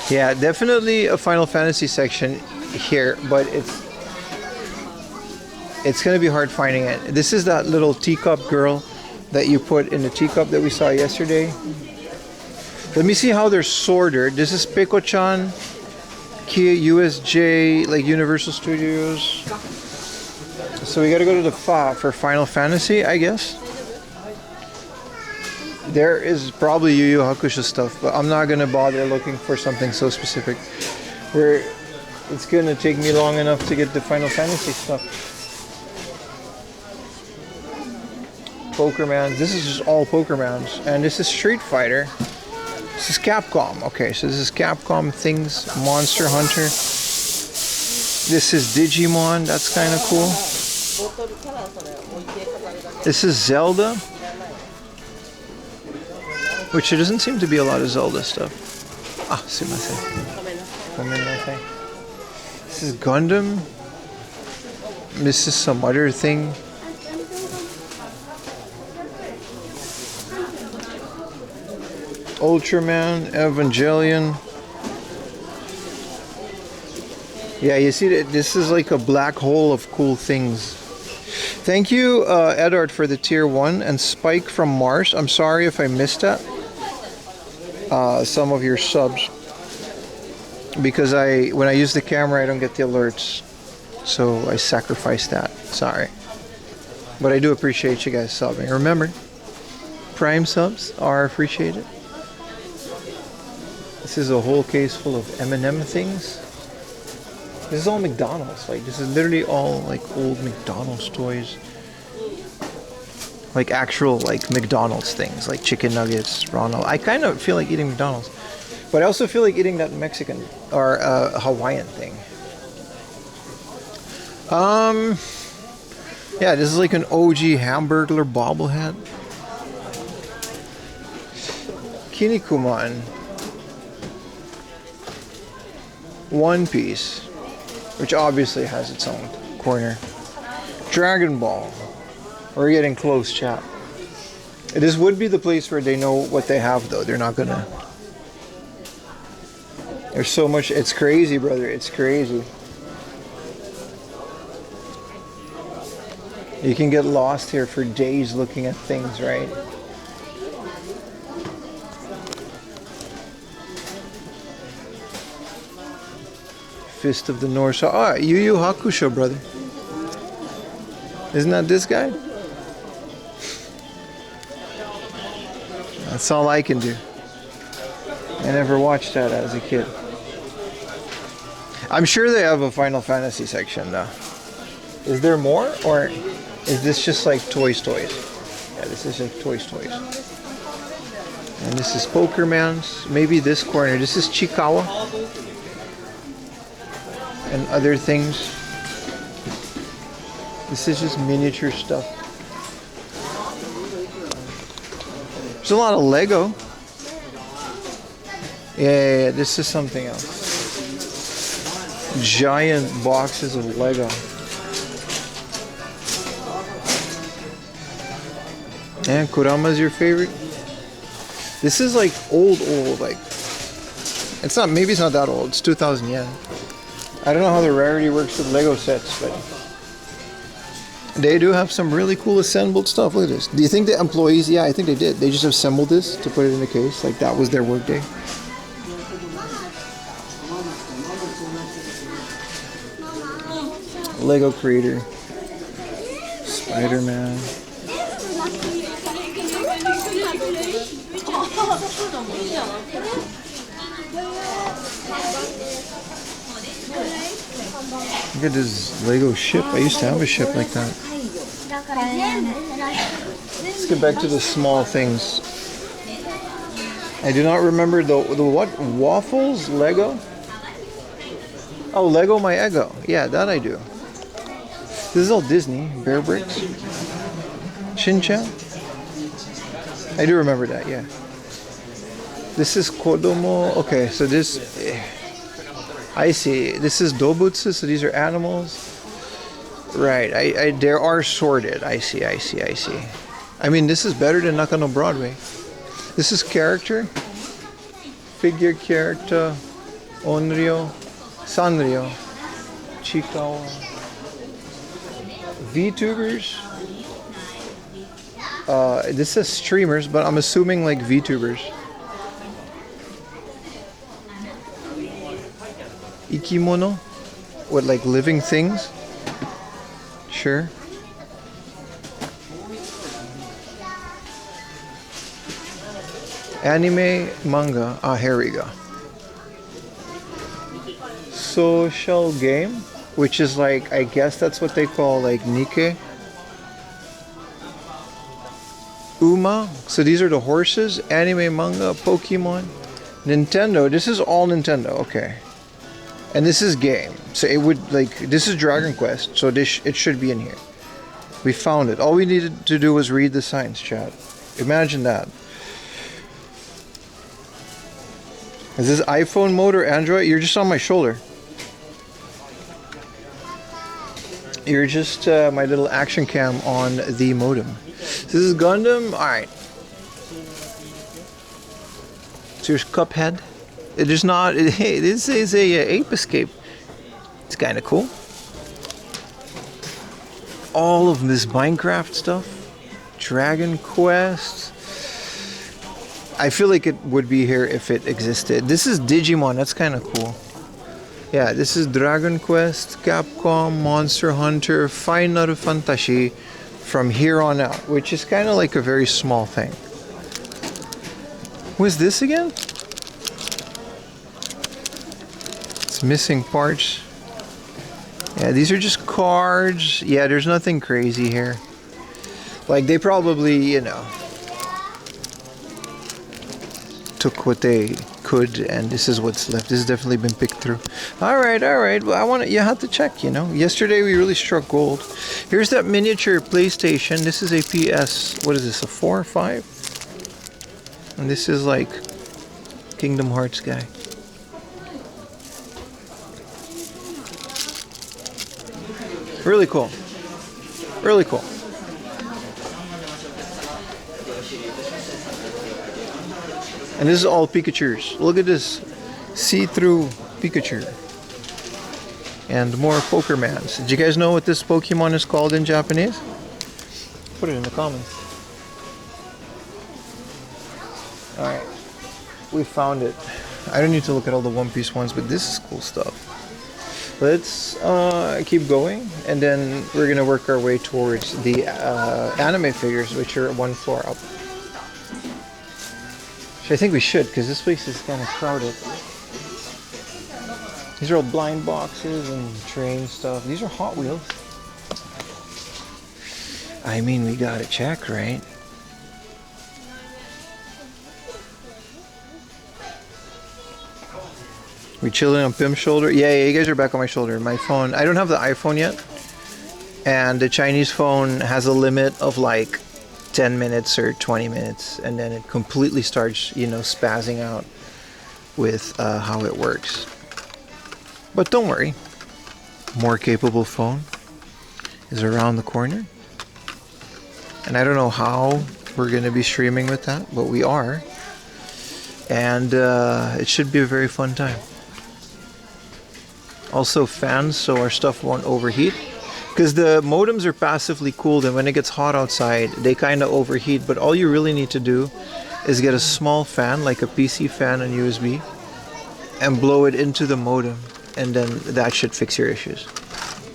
Yeah, definitely a Final Fantasy section here, but it's gonna be hard finding it. This is that little teacup girl that you put in the teacup that we saw yesterday. Let me see how they're sorted. This is Pico-chan, Kia USJ, like Universal Studios. So we gotta go to the FA for Final Fantasy, I guess. There is probably Yu Yu Hakusho stuff, but I'm not gonna bother looking for something so specific. Where it's gonna take me long enough to get the Final Fantasy stuff. Pokemans. This is just all Pokemans, and this is Street Fighter. This is Capcom. Okay, so this is Capcom things. Monster Hunter. This is Digimon. That's kind of cool. This is Zelda. Which there doesn't seem to be a lot of Zelda stuff. Ah, sumimasen. Gomenasai. This is Gundam. This is some other thing. Ultraman, Evangelion. Yeah, you see that this is like a black hole of cool things. Thank you, Edard, for the tier 1, and Spike from Mars. I'm sorry if I missed that. Some of your subs, because when I use the camera I don't get the alerts, so I sacrifice that. Sorry, but I do appreciate you guys subbing. Remember, Prime subs are appreciated. This is a whole case full of M&M things. This is all McDonald's. Like, this is literally all like old McDonald's toys. Like actual like McDonald's things, like chicken nuggets, Ronald. I kind of feel like eating McDonald's, but I also feel like eating that Mexican or Hawaiian thing. Yeah, this is like an OG Hamburglar bobblehead. Kinnikuman. One Piece, which obviously has its own corner. Dragon Ball. We're getting close, chat. This would be the place where they know what they have, though. They're not gonna... There's so much... It's crazy, brother. It's crazy. You can get lost here for days looking at things, right? Fist of the North. Ah, Yu Yu Hakusho, brother. Isn't that this guy? That's all I can do. I never watched that as a kid. I'm sure they have a Final Fantasy section though. Is there more, or is this just like toys? Yeah, this is like toys. And this is Pokerman's. Maybe this corner. This is Chikawa. And other things. This is just miniature stuff. There's a lot of Lego. Yeah, this is something else. Giant boxes of Lego. And Kurama's your favorite? This is like old, like, it's not, maybe it's not that old, it's 2,000 yen. I don't know how the rarity works with Lego sets, but they do have some really cool assembled stuff. Look at this. Do you think the employees, yeah, I think they did. They just assembled this to put it in the case, like that was their work day. Lego Creator. Spider-Man. Look at this Lego ship. I used to have a ship like that. Let's get back to the small things. I do not remember the what? Waffles? Lego? Oh, Lego My Ego. Yeah, that I do. This is all Disney. Bear Bricks. Shin-chan. I do remember that, yeah. This is Kodomo. Okay, so this... I see. This is Dobutsu, so these are animals. Right, they are sorted. I see. I mean, this is better than Nakano Broadway. This is character. Figure character. Onryo. Sanryo. Chikawa. VTubers. This says streamers, but I'm assuming like VTubers. Ikimono? What, like living things? Sure. Anime, manga. Ah, here we go. Social game, which is like, I guess that's what they call like Nikkei. Uma. So these are the horses. Anime, manga, Pokemon. Nintendo. This is all Nintendo. Okay. And this is game. So it would like, this is Dragon Quest. So this it should be in here. We found it. All we needed to do was read the signs, chat. Imagine that. Is this iPhone mode or Android? You're just on my shoulder. You're just my little action cam on the modem. This is Gundam. Alright. So here's Cuphead. It is not. This is a Ape Escape. It's kind of cool. All of this Minecraft stuff. Dragon Quest. I feel like it would be here if it existed. This is Digimon. That's kind of cool. Yeah, this is Dragon Quest, Capcom, Monster Hunter, Final Fantasy from here on out, which is kind of like a very small thing. What's this again? It's missing parts. Yeah, these are just cards. Yeah, there's nothing crazy here. Like they probably, you know, took what they could, and this is what's left. This has definitely been picked through. All right. Well, you have to check, you know. Yesterday we really struck gold. Here's that miniature PlayStation. This is a PS. What is this? A 4 or 5? And this is like Kingdom Hearts guy. Really cool. Really cool. And this is all Pikachus. Look at this see-through Pikachu. And more Pokermans. Did you guys know what this Pokemon is called in Japanese? Put it in the comments. Alright. We found it. I don't need to look at all the One Piece ones, but this is cool stuff. Let's keep going, and then we're going to work our way towards the anime figures, which are one floor up. Which I think we should, because this place is kind of crowded. These are all blind boxes and train stuff. These are Hot Wheels. I mean, we gotta check, right? We chilling on Pim's shoulder? Yeah, you guys are back on my shoulder. My phone, I don't have the iPhone yet. And the Chinese phone has a limit of like 10 minutes or 20 minutes. And then it completely starts, you know, spazzing out. with how it works. But don't worry, more capable phone is around the corner. And I don't know how we're going to be streaming with that, but we are. And it should be a very fun time. Also fans so our stuff won't overheat. Because the modems are passively cooled, and when it gets hot outside, they kind of overheat. But all you really need to do is get a small fan, like a PC fan on USB, and blow it into the modem. And then that should fix your issues.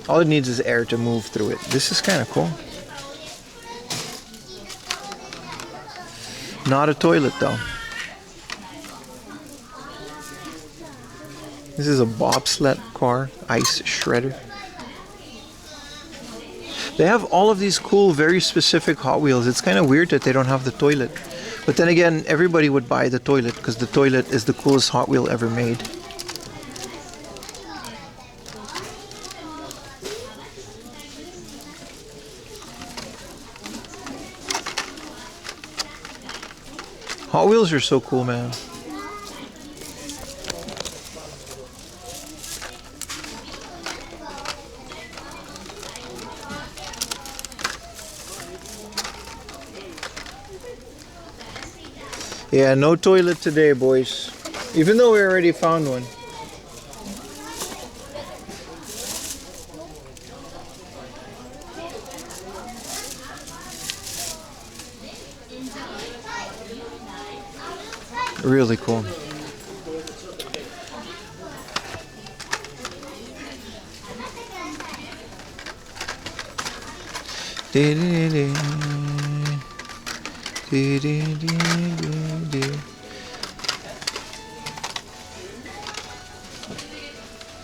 All it needs is air to move through it. This is kind of cool. Not a toilet though. This is a bobsled car, ice shredder. They have all of these cool, very specific Hot Wheels. It's kind of weird that they don't have the toilet. But then again, everybody would buy the toilet because the toilet is the coolest Hot Wheel ever made. Hot Wheels are so cool, man. Yeah, no toilet today, boys. Even though we already found one. Really cool.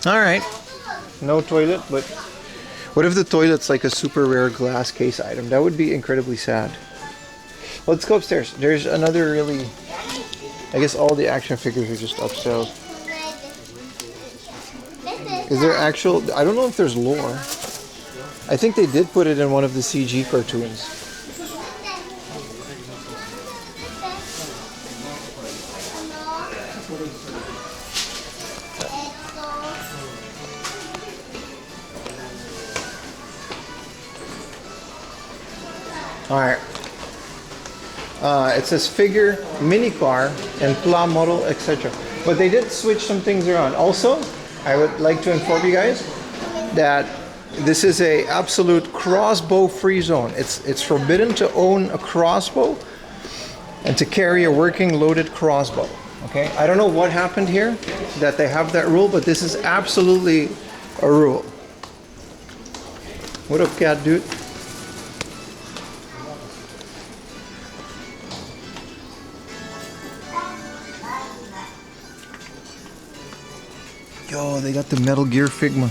All right, no toilet, but what if the toilet's like a super rare glass case item? That would be incredibly sad. Let's go upstairs. There's another really, I guess all the action figures are just upstairs. Is there actual, I don't know if there's lore. I think they did put it in one of the CG cartoons. Alright. It says figure, mini car, and pla model, etc. But they did switch some things around. Also, I would like to inform you guys that this is a absolute crossbow free zone. It's forbidden to own a crossbow and to carry a working loaded crossbow. Okay? I don't know what happened here that they have that rule, but this is absolutely a rule. What up, cat dude? Yo, they got the Metal Gear Figma.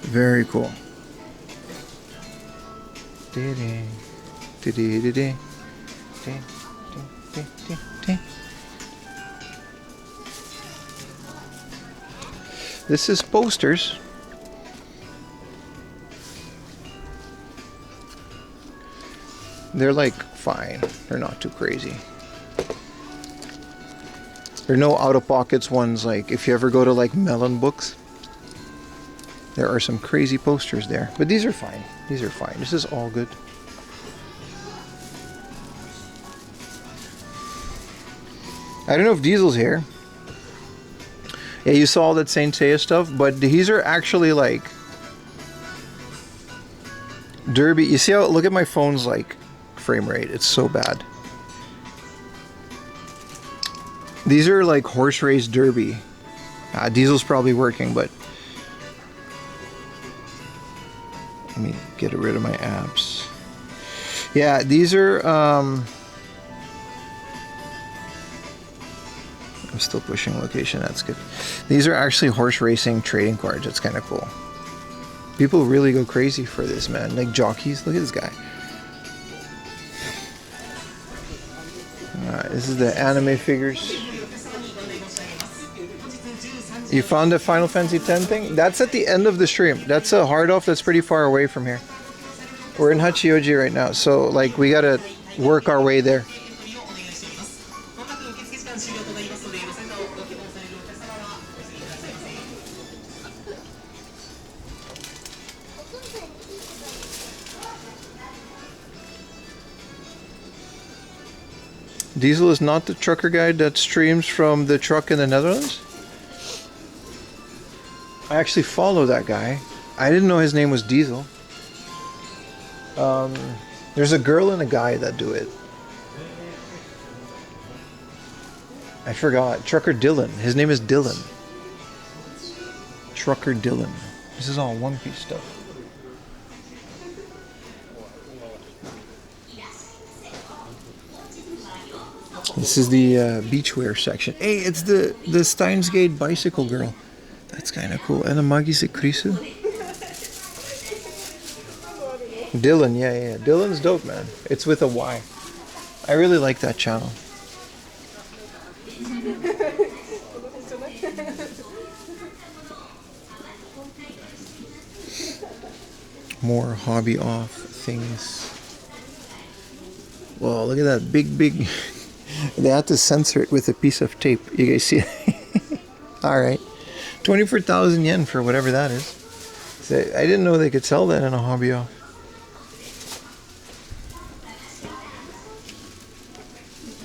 Very cool. This is posters. They're like fine. They're not too crazy. There are no out-of-pockets ones like if you ever go to like Melon Books. There are some crazy posters there. But these are fine. These are fine. This is all good. I don't know if Diesel's here. Yeah, you saw all that Saint Seiya stuff, but these are actually like derby. You see how, look at my phone's like frame rate. It's so bad. These are like horse race derby. Diesel's probably working, but let me get rid of my apps. Yeah, these are I'm still pushing location. That's good. These are actually horse racing trading cards. That's kind of cool. People really go crazy for this, man. Like jockeys. Look at this guy. Alright, this is the anime figures. You found the Final Fantasy X thing? That's at the end of the stream. That's a hard off that's pretty far away from here. We're in Hachioji right now, so like we gotta work our way there. Diesel is not the trucker guide that streams from the truck in the Netherlands? I actually follow that guy. I didn't know his name was Diesel. There's a girl and a guy that do it. I forgot. Trucker Dylan. His name is Dylan. Trucker Dylan. This is all One Piece stuff. This is the beachwear section. Hey, it's the Steins Gate bicycle girl. That's kind of cool. And the Magise Krisu. Dylan, yeah. Dylan's dope, man. It's with a Y. I really like that channel. More hobby off things. Whoa, look at that big. They had to censor it with a piece of tape. You guys see it? Alright. 24,000 yen for whatever that is. So I didn't know they could sell that in a hobby off.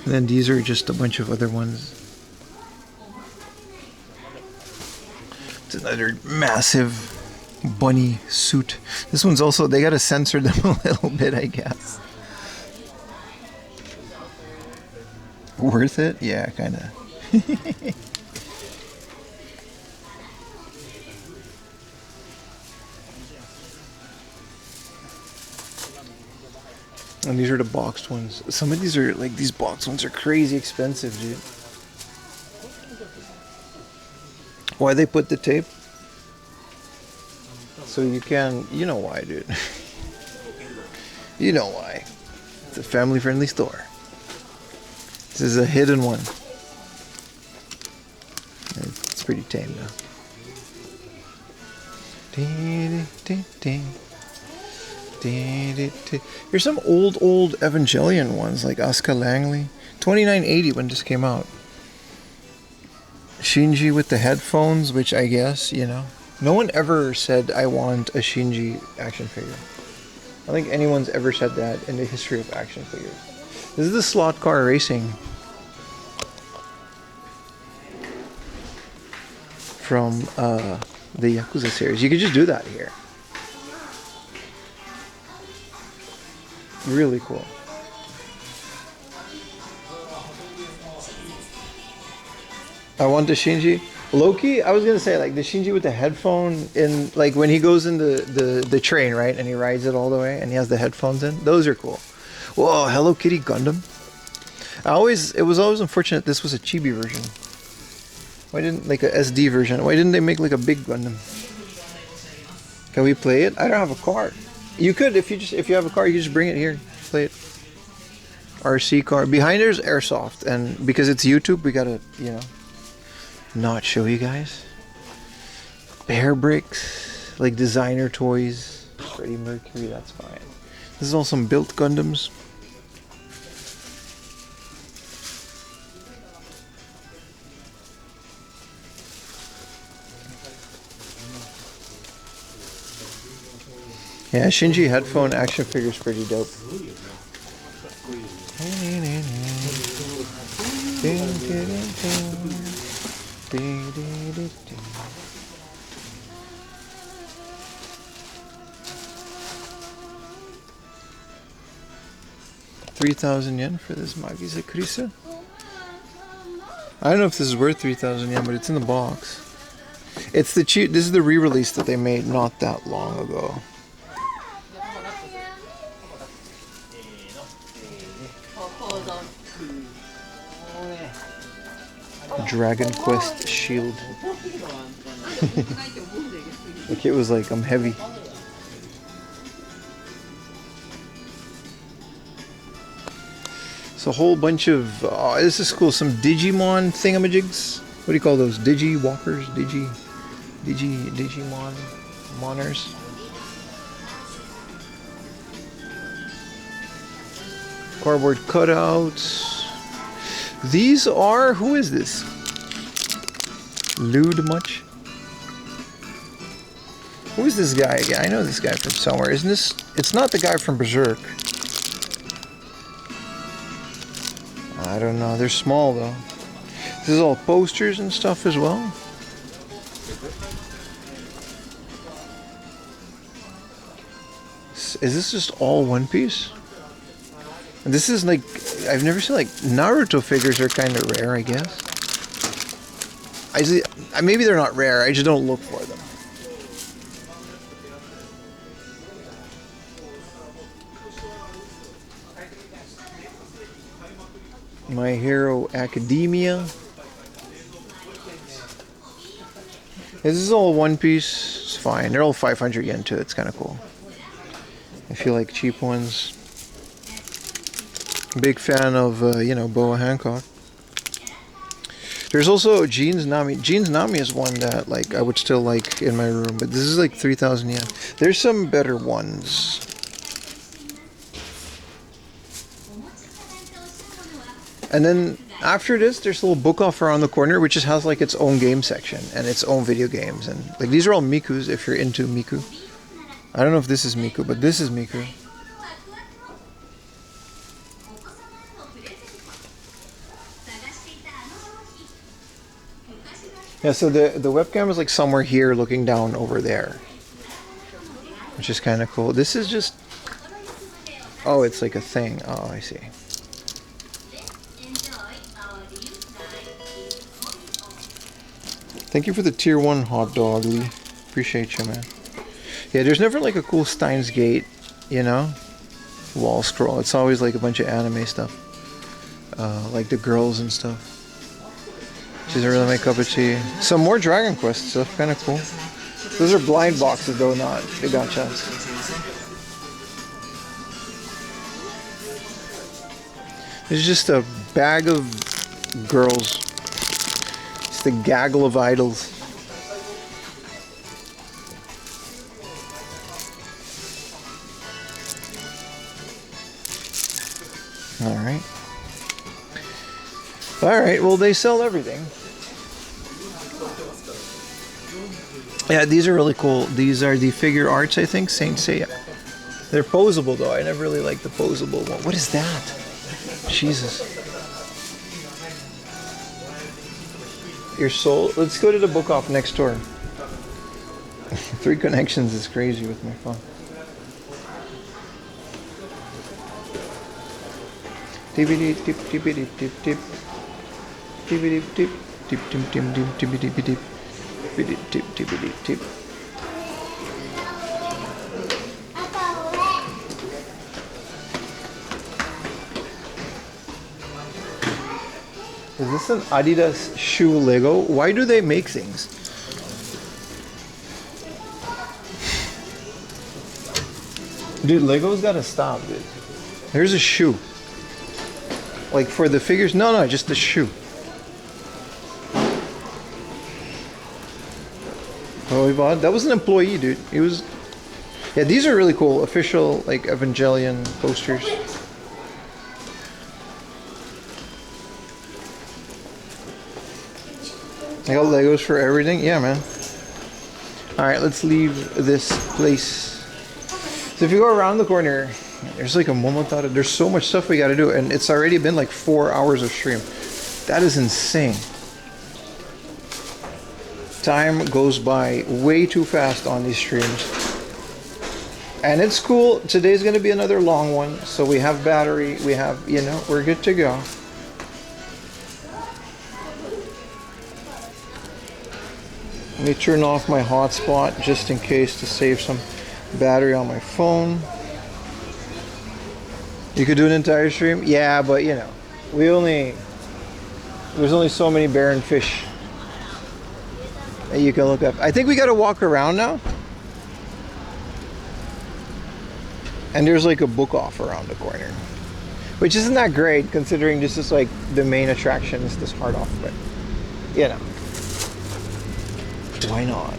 And then these are just a bunch of other ones. It's another massive bunny suit. This one's also, they gotta censor them a little bit, I guess. Worth it? Yeah, kinda. And these are the boxed ones. Some of these are, like, these boxed ones are crazy expensive, dude. Why they put the tape? So you can, you know why, dude. You know why. It's a family-friendly store. This is a hidden one. It's pretty tame though. Here's some old Evangelion ones like Asuka Langley. 2980 when this came out. Shinji with the headphones, which I guess, you know. No one ever said I want a Shinji action figure. I don't think anyone's ever said that in the history of action figures. This is the slot car racing from the Yakuza series. You could just do that here. Really cool. I want the Shinji. Loki, I was gonna say like the Shinji with the headphone in, like when he goes in the train, right, and he rides it all the way and he has the headphones in. Those are cool. Whoa, Hello Kitty Gundam. It was always unfortunate this was a chibi version. Why didn't, like a SD version? Why didn't they make like a big Gundam? Can we play it? I don't have a car. You could if you have a car, you just bring it here, play it. RC car. Behind there's airsoft, and because it's YouTube, we gotta, you know, not show you guys. Bear bricks, like designer toys. Freddie Mercury, that's fine. This is all some built Gundams. Yeah, Shinji headphone action figure's pretty dope. $3,000 for this Magise Krisu. I don't know if this is worth 3,000 yen, but it's in the box. It's the cheap. This is the re-release that they made not that long ago. Dragon Quest shield. Like it was like, I'm heavy. It's a whole bunch of, this is cool, some Digimon thingamajigs. What do you call those? Digi walkers? Digimon moners. Cardboard cutouts. These are, who is this? Lewd much? Who is this guy again? I know this guy from somewhere. Isn't this? It's not the guy from Berserk. I don't know. They're small though. This is all posters and stuff as well. Is this just all One Piece? This is like, I've never seen, like, Naruto figures are kind of rare, I guess. Maybe they're not rare, I just don't look for them. My Hero Academia. This is all One Piece. It's fine. They're all 500 yen too. It's kind of cool. I feel like cheap ones. Big fan of, you know, Boa Hancock. There's also Jeans Nami. Jeans Nami is one that, like, I would still like in my room, but this is like 3,000 yen. There's some better ones. And then after this, there's a little book off around the corner, which just has like its own game section and its own video games. And like these are all Mikus if you're into Miku. I don't know if this is Miku, but this is Miku. Yeah, so the webcam is like somewhere here looking down over there, which is kind of cool. This is just, oh, it's like a thing. Oh, I see. Thank you for the tier 1 hot dog, Lee. Appreciate you, man. Yeah, there's never like a cool Steins Gate, you know, wall scroll. It's always like a bunch of anime stuff, like the girls and stuff. Which isn't really my cup of tea. Some more Dragon Quest stuff, kind of cool. Those are blind boxes though, not the gachas. It's just a bag of girls. It's the gaggle of idols. Alright. Alright, well they sell everything. Yeah, these are really cool. These are the figure arts, I think, Saint Seiya. They're posable though. I never really liked the posable one. What is that? Jesus. Your soul? Let's go to the book off next door. 3 connections is crazy with my phone. Tippity tip tippity tip tip. Tippity tip tip tim tim tim tippity tip. Tippity tip tippity tip. Is this an Adidas shoe Lego? Why do they make things? Dude, Lego's gotta stop, dude. Here's a shoe. Like for the figures? No, just the shoe. Oh, we bought? That was an employee, dude. He was... Yeah, these are really cool. Official, like, Evangelion posters. I got Legos for everything. Yeah, man. Alright, let's leave this place. So if you go around the corner, there's like a Momotaro. There's so much stuff we gotta do, and it's already been like 4 hours of stream. That is insane. Time goes by way too fast on these streams. And it's cool. Today's gonna be another long one, so we have battery, we have, you know, we're good to go. Let me turn off my hotspot just in case to save some battery on my phone. You could do an entire stream? Yeah, but you know, there's only so many barren fish that you can look up. I think we gotta walk around now. And there's like a book off around the corner. Which isn't that great considering this is like the main attraction is this hard off, but you know. Why not?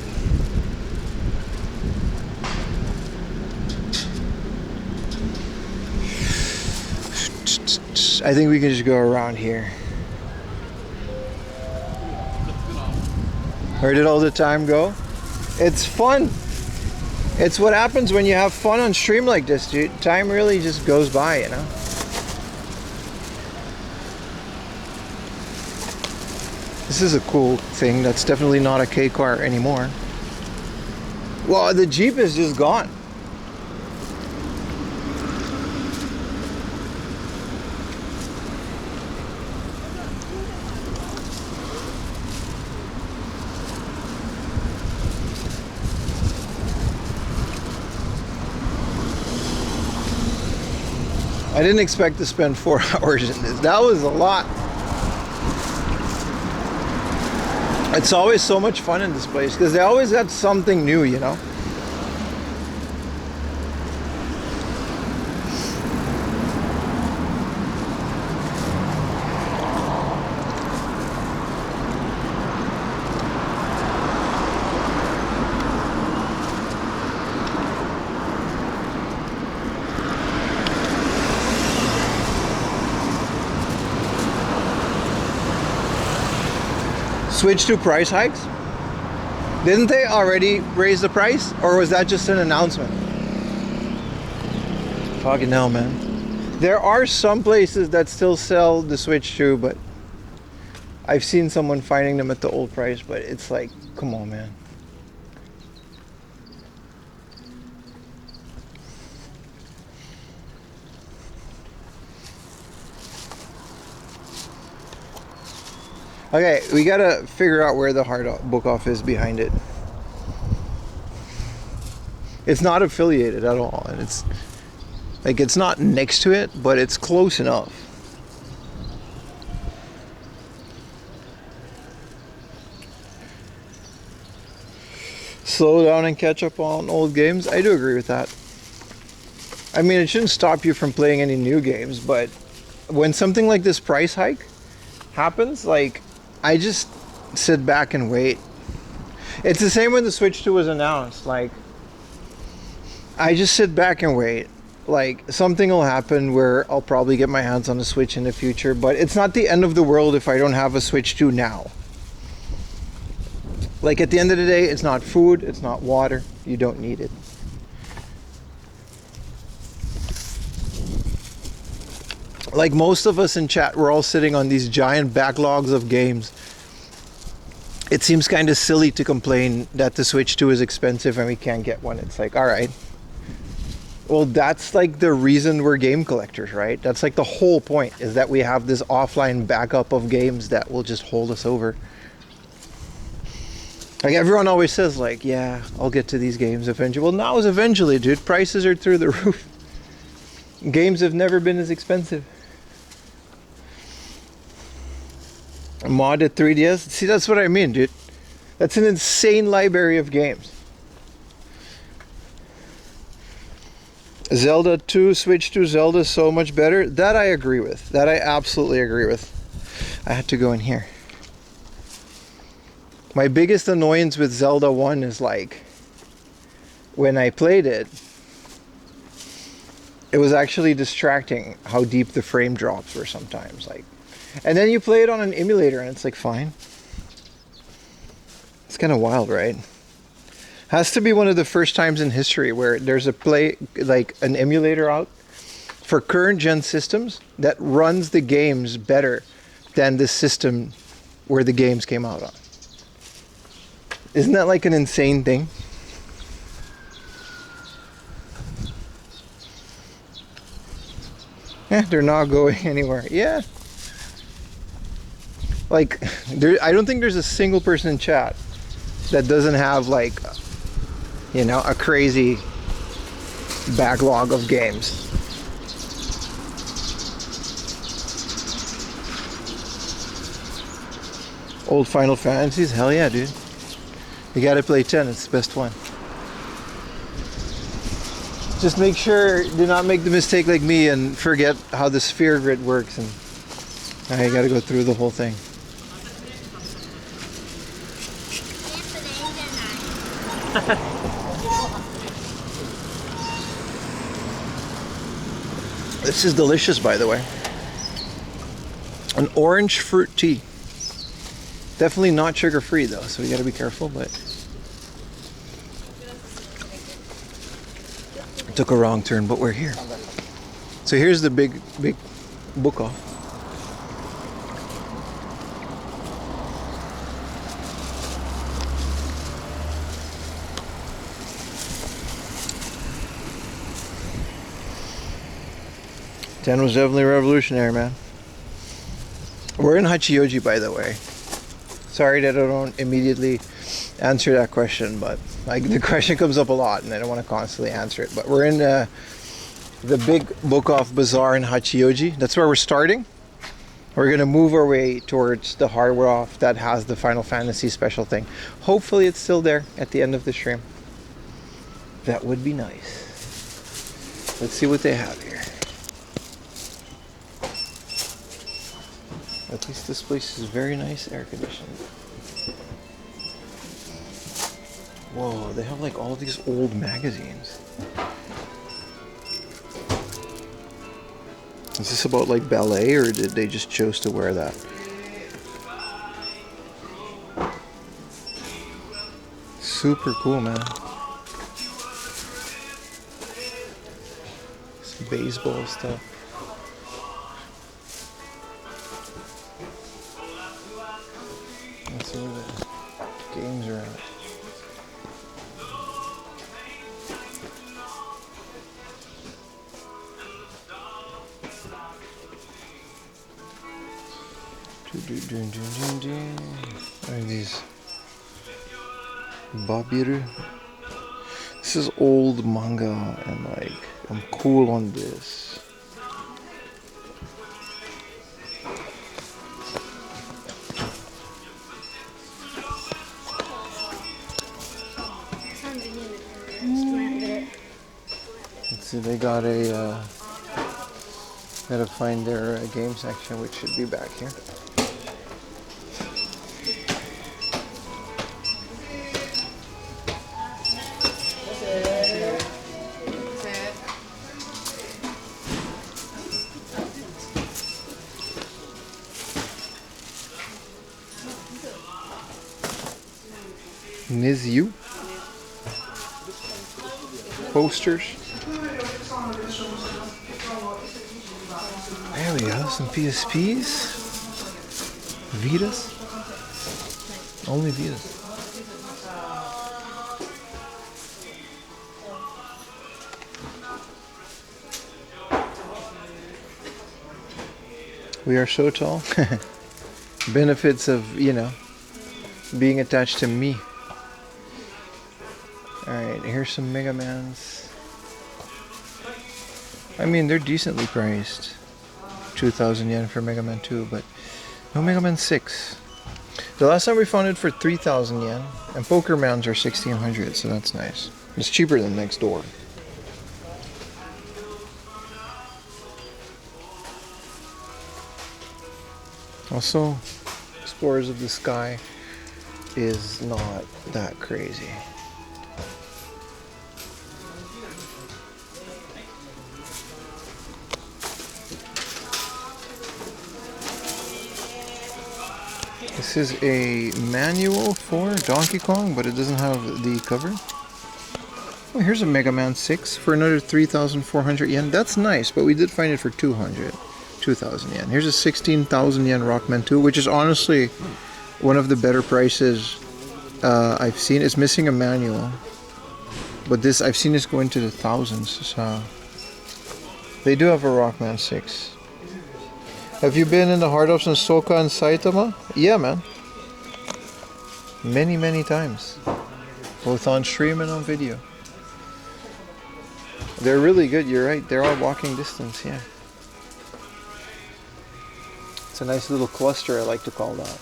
I think we can just go around here. Where did all the time go? It's fun. It's what happens when you have fun on stream like this, dude. Time really just goes by, you know? This is a cool thing. That's definitely not a K car anymore. Well, the Jeep is just gone. I didn't expect to spend 4 hours in this. That was a lot. It's always so much fun in this place because they always got something new, you know? Switch to price hikes? Didn't they already raise the price? Or was that just an announcement? Fucking hell, man. There are some places that still sell the Switch 2, but I've seen someone finding them at the old price, but it's like, come on, man. Okay, we gotta figure out where the hard book off is behind it. It's not affiliated at all, and it's like it's not next to it, but it's close enough. Slow down and catch up on old games. I do agree with that. I mean, it shouldn't stop you from playing any new games, but when something like this price hike happens, like, I just sit back and wait. It's the same when the Switch 2 was announced. Like, I just sit back and wait. Like, something will happen where I'll probably get my hands on a Switch in the future, but it's not the end of the world if I don't have a Switch 2 now. Like, at the end of the day, it's not food, it's not water. You don't need it. Like most of us in chat, we're all sitting on these giant backlogs of games. It seems kind of silly to complain that the Switch 2 is expensive and we can't get one. It's like, all right. Well, that's like the reason we're game collectors, right? That's like the whole point, is that we have this offline backup of games that will just hold us over. Like everyone always says, like, yeah, I'll get to these games eventually. Well, now is eventually, dude. Prices are through the roof. Games have never been as expensive. Modded 3DS. See, that's what I mean, dude. That's an insane library of games. Zelda 2, Switch 2 Zelda is so much better. That I agree with. That I absolutely agree with. I had to go in here. My biggest annoyance with Zelda 1 is like, when I played it, it was actually distracting how deep the frame drops were sometimes. Like, and then you play it on an emulator and it's like fine. It's kind of wild, right? Has to be one of the first times in history where there's a like an emulator out for current gen systems that runs the games better than the system where the games came out on. Isn't that like an insane thing? Yeah, they're not going anywhere. Yeah. Like, I don't think there's a single person in chat that doesn't have, like, you know, a crazy backlog of games. Old Final Fantasies? Hell yeah, dude. You gotta play 10, it's the best one. Just make sure, do not make the mistake like me and forget how the sphere grid works, and now you gotta go through the whole thing. This is delicious, by the way. An orange fruit tea. Definitely not sugar free though, so we gotta be careful, but it took a wrong turn, but we're here. So here's the big book off. Ten was definitely revolutionary, man. We're in Hachioji, by the way. Sorry that I don't immediately answer that question, but like the question comes up a lot and I don't want to constantly answer it. But we're in the big book off bazaar in Hachioji. That's where we're starting. We're gonna move our way towards the hardware off that has the Final Fantasy special thing. Hopefully it's still there at the end of the stream. That would be nice. Let's see what they have here. At least this place is very nice, air conditioned. Whoa, they have like all these old magazines. Is this about like ballet, or did they just choose to wear that? Super cool, man. Some baseball stuff. Let's see what the games are at. What are these? Babiru. This is old manga, and like I'm cool on this. Let's see, they got a gotta find their game section, which should be back here. Nizu posters. There we go, some PSPs, Vitas, only Vitas. We are so tall. Benefits of, you know, being attached to me. Alright, here's some Mega Mans. I mean, they're decently priced. 2,000 yen for Mega Man 2, but no Mega Man 6. The last time we found it for 3,000 yen, and Poker Mans are 1,600, so that's nice. It's cheaper than next door. Also, Explorers of the Sky is not that crazy. This is a manual for Donkey Kong, but it doesn't have the cover. Oh, here's a Mega Man 6 for another 3,400 yen. That's nice, but we did find it for 2,000 yen. Here's a 16,000 yen Rockman 2, which is honestly one of the better prices I've seen. It's missing a manual, but this I've seen this go into the thousands. So they do have a Rockman 6. Have you been in the Hard Ups in Soka and Saitama? Yeah, man. Many times. Both on stream and on video. They're really good, you're right. They're all walking distance, yeah. It's a nice little cluster, I like to call that.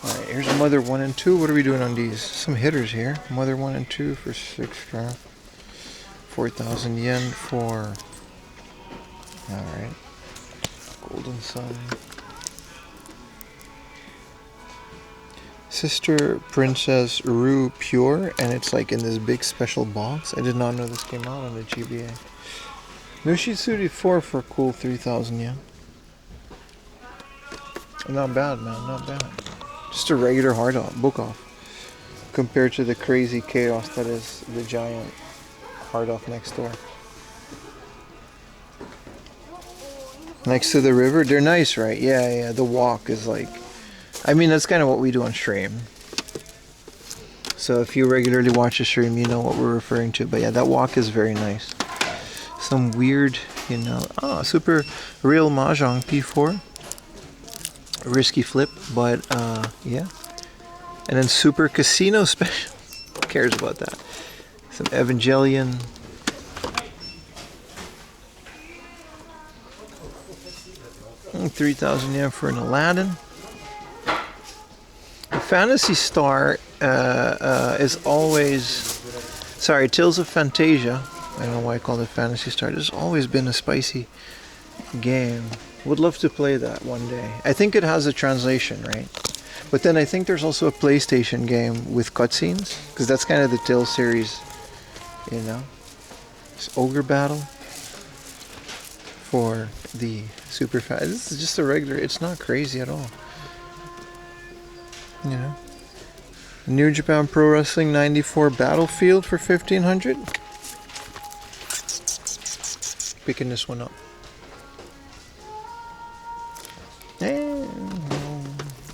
Alright, here's Mother 1 and 2. What are we doing on these? Some hitters here. Mother 1 and 2 for 6,000. 4,000 yen for... Alright. Golden Sun. Sister Princess Ru Pure, and it's like in this big special box. I did not know this came out on the GBA. Nushitsuri 4 for a cool 3,000 yen. Not bad, man. Not bad. Just a regular hard off, book off, compared to the crazy chaos that is the giant hard off next door. Next to the river, they're nice, right? Yeah, yeah. The walk is like, I mean, that's kind of what we do on stream. So if you regularly watch a stream, you know what we're referring to. But yeah, that walk is very nice. Some weird, you know, super real mahjong P4. Risky flip, but yeah. And then super casino special. Who cares about that? Some Evangelion. Mm, 3,000 yen for an Aladdin. The Fantasy Star is always, sorry, Tales of Fantasia. I don't know why I called it Fantasy Star. There's always been a spicy game. Would love to play that one day. I think it has a translation, right? But then I think there's also a PlayStation game with cutscenes, because that's kind of the Tales series, you know. It's Ogre Battle for the super fast. This is just a regular. It's not crazy at all. You know. New Japan Pro Wrestling 94 Battlefield for 1,500. Picking this one up.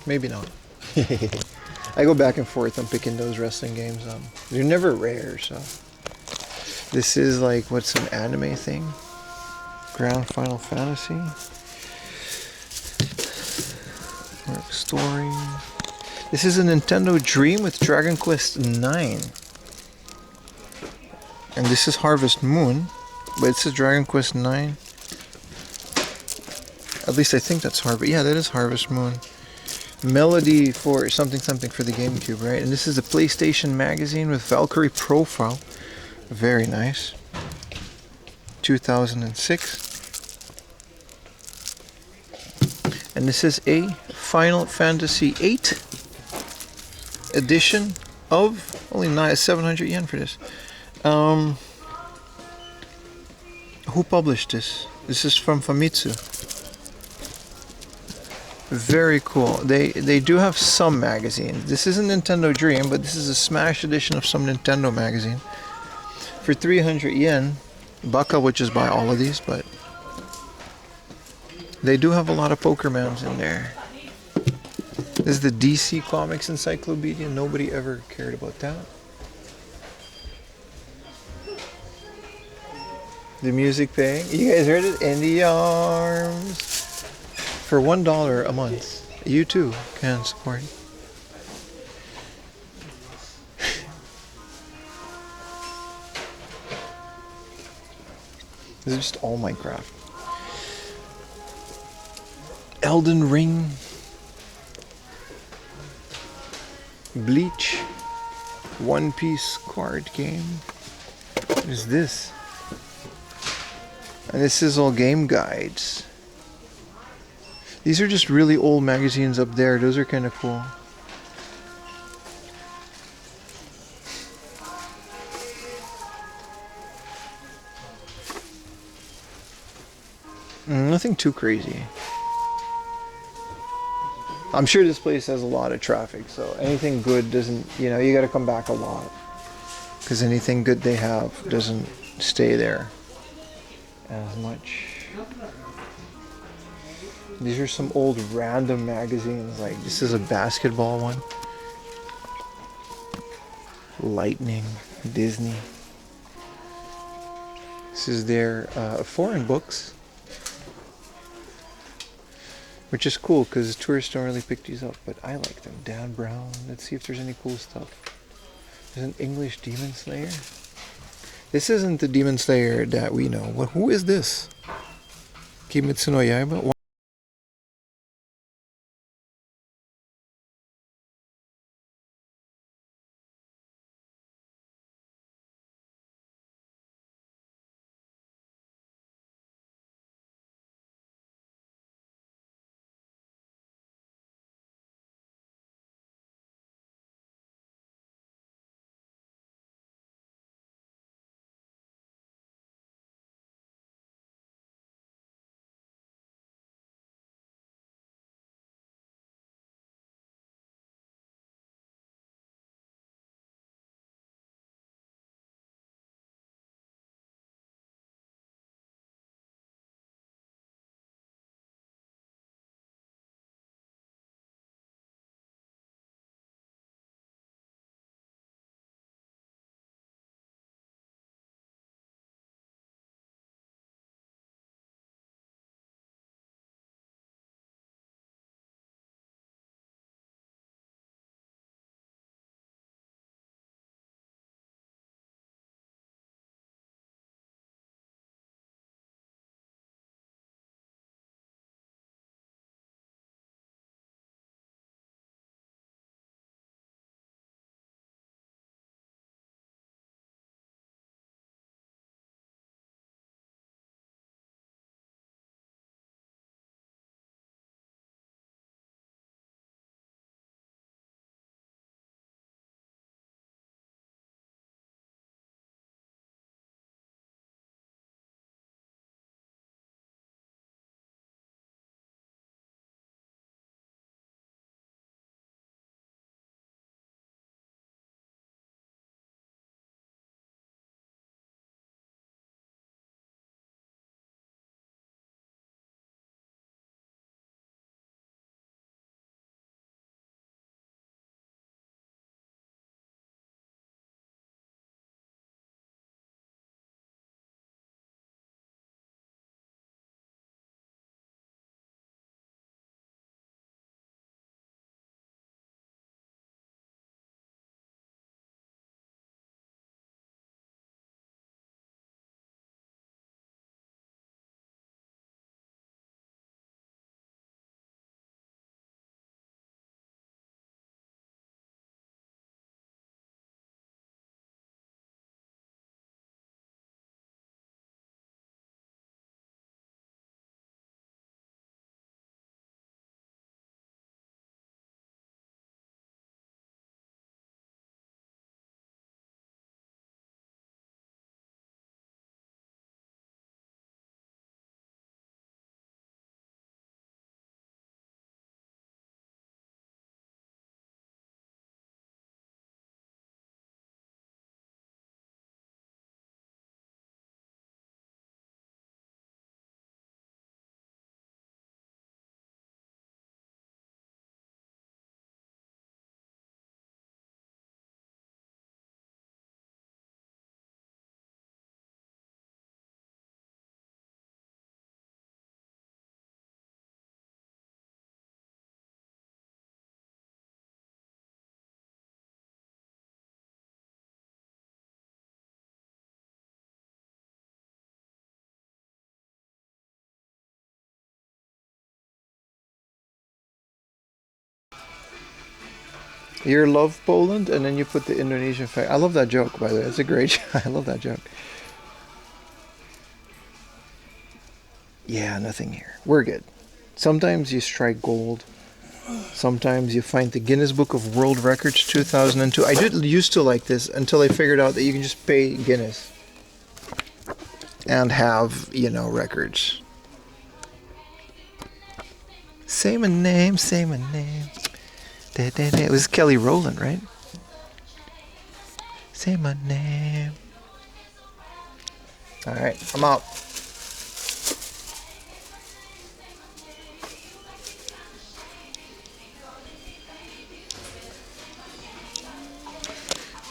Maybe not. I go back and forth on picking those wrestling games up. They're never rare, so. This is like, what's some anime thing? Grand Final Fantasy. Story. This is a Nintendo Dream with Dragon Quest 9. And this is Harvest Moon, but it says Dragon Quest 9. At least I think that's Harvest. Yeah, that is Harvest Moon. Melody for something for the GameCube, right? And this is a PlayStation magazine with Valkyrie profile. Very nice. 2006. And this is a Final Fantasy VIII edition of only 700 yen for this. Who published this? This is from Famitsu. Very cool. They do have some magazines. This isn't Nintendo Dream, but this is a Smash edition of some Nintendo magazine. For 300 yen. Baka would just buy all of these, but they do have a lot of Pokémons in there. This is the DC Comics Encyclopedia. Nobody ever cared about that. The music paying. You guys heard it? In the arms. For $1 a month, you too can support. This is just all Minecraft. Elden Ring. Bleach. One Piece card game. What is this? And this is all game guides. These are just really old magazines up there. Those are kind of cool. Nothing too crazy. I'm sure this place has a lot of traffic, so anything good doesn't, you know, you gotta come back a lot. Because anything good they have doesn't stay there as much. These are some old random magazines, like this is a basketball one. Lightning, Disney. This is their foreign books. Which is cool because tourists don't really pick these up, but I like them. Dan Brown. Let's see if there's any cool stuff. There's an English Demon Slayer. This isn't the Demon Slayer that we know. Who is this? Kimetsu no Yaiba? You love Poland, and then you put the Indonesian flag. I love that joke, by the way. It's a great joke. I love that joke. Yeah, nothing here. We're good. Sometimes you strike gold. Sometimes you find the Guinness Book of World Records 2002. I did used to like this until I figured out that you can just pay Guinness and have, you know, records. Say my name, say my name. Da, da, da. It was Kelly Rowland, right? Say my name. All right, I'm out.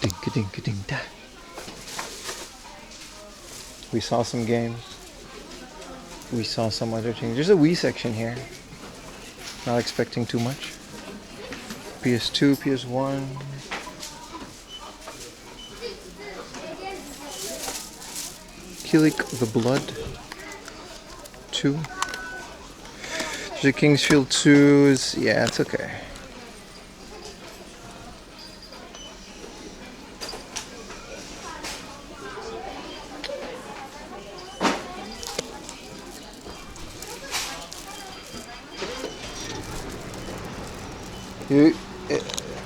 Ding-a-ding-a-ding-da. We saw some games. We saw some other things. There's a Wii section here. Not expecting too much. PS2, PS1. Kilik the Blood 2. There's a Kingsfield 2. Yeah, it's okay.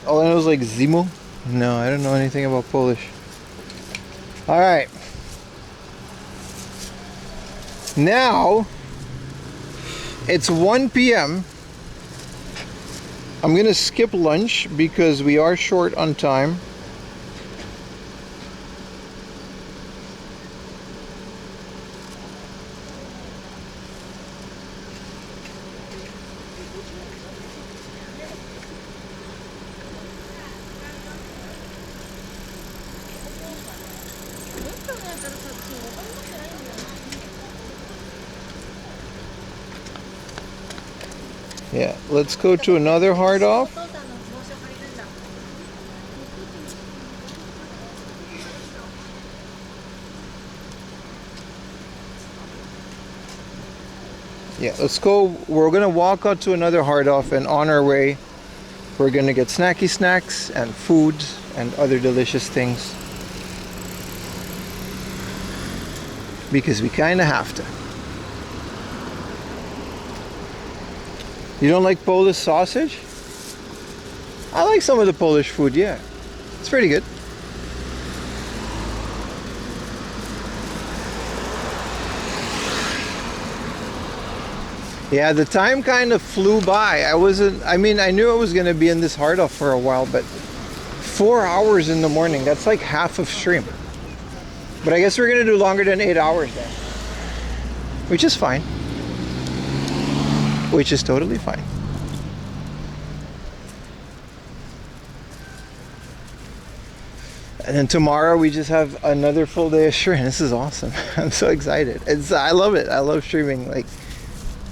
All I know is like Zimo. No, I don't know anything about Polish. All right. Now it's 1 p.m. I'm gonna skip lunch because we are short on time. Yeah, let's go to another hard off. Yeah, let's go. We're gonna walk out to another hard off, and on our way we're gonna get snacky snacks and food and other delicious things, because we kind of have to. You don't like Polish sausage? I like some of the Polish food, yeah. It's pretty good. Yeah, the time kind of flew by. I knew I was going to be in this hard off for a while, but 4 hours in the morning, that's like half of stream. But I guess we're going to do longer than 8 hours then, which is fine. Which is totally fine. And then tomorrow we just have another full day of stream. This is awesome. I'm so excited. I love it. I love streaming like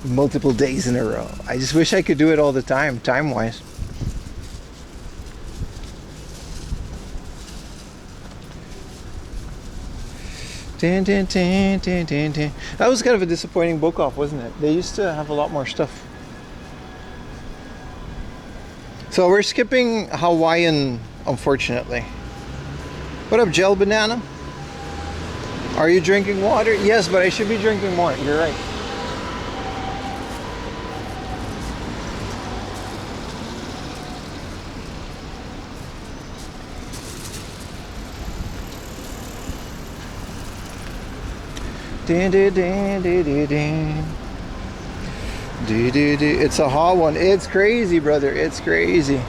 multiple days in a row. I just wish I could do it all the time, time-wise. That was kind of a disappointing book off, wasn't it? They used to have a lot more stuff. So we're skipping Hawaiian, unfortunately. What up, Gel Banana? Are you drinking water? Yes, but I should be drinking more. You're right. It's a hot one. It's crazy, brother. It's crazy.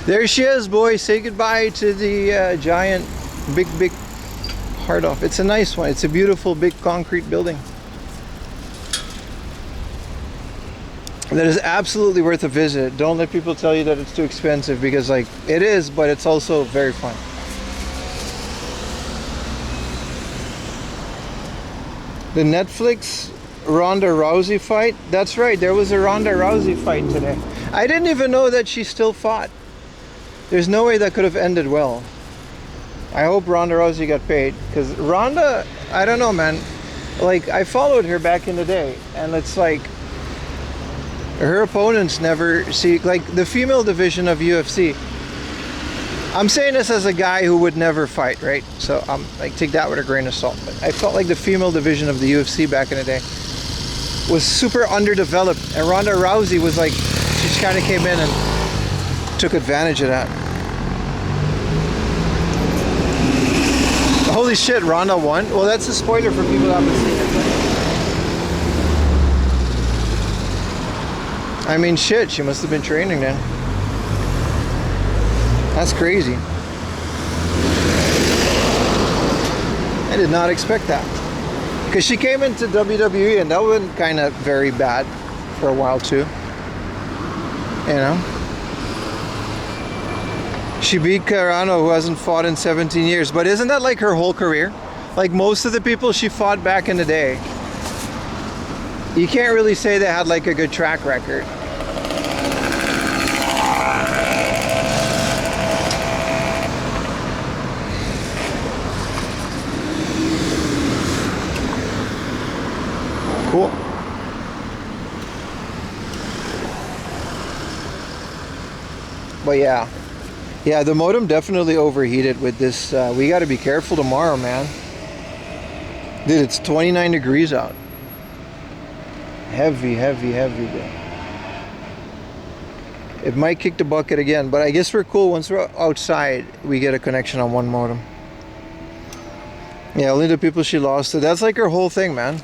There she is, boy. Say goodbye to the giant, big hard off. It's a nice one. It's a beautiful, big concrete building. That is absolutely worth a visit. Don't let people tell you that it's too expensive, because like it is, but it's also very fun. The Netflix Ronda Rousey fight? That's right, there was a Ronda Rousey fight today. I didn't even know that she still fought. There's no way that could have ended well. I hope Ronda Rousey got paid, because Ronda, I don't know, man. Like, I followed her back in the day, and it's like, Her opponents never see, like the female division of UFC. I'm saying this as a guy who would never fight, right? So I'm like, take that with a grain of salt. But I felt like the female division of the UFC back in the day was super underdeveloped, and Ronda Rousey was like, she just kind of came in and took advantage of that. Holy shit, Ronda won? Well, that's a spoiler for people who haven't seen it. I mean, shit, she must have been training then. That's crazy. I did not expect that. Because she came into WWE and that went kind of very bad for a while too. You know? She beat Carano, who hasn't fought in 17 years. But isn't that like her whole career? Like most of the people she fought back in the day, you can't really say they had like a good track record. Cool. But yeah, the modem definitely overheated with this. We got to be careful tomorrow, man. Dude, it's 29 degrees out. Heavy, heavy, heavy day. It might kick the bucket again, but I guess we're cool. Once we're outside, we get a connection on one modem. Yeah, only the people she lost to. That's like her whole thing, man.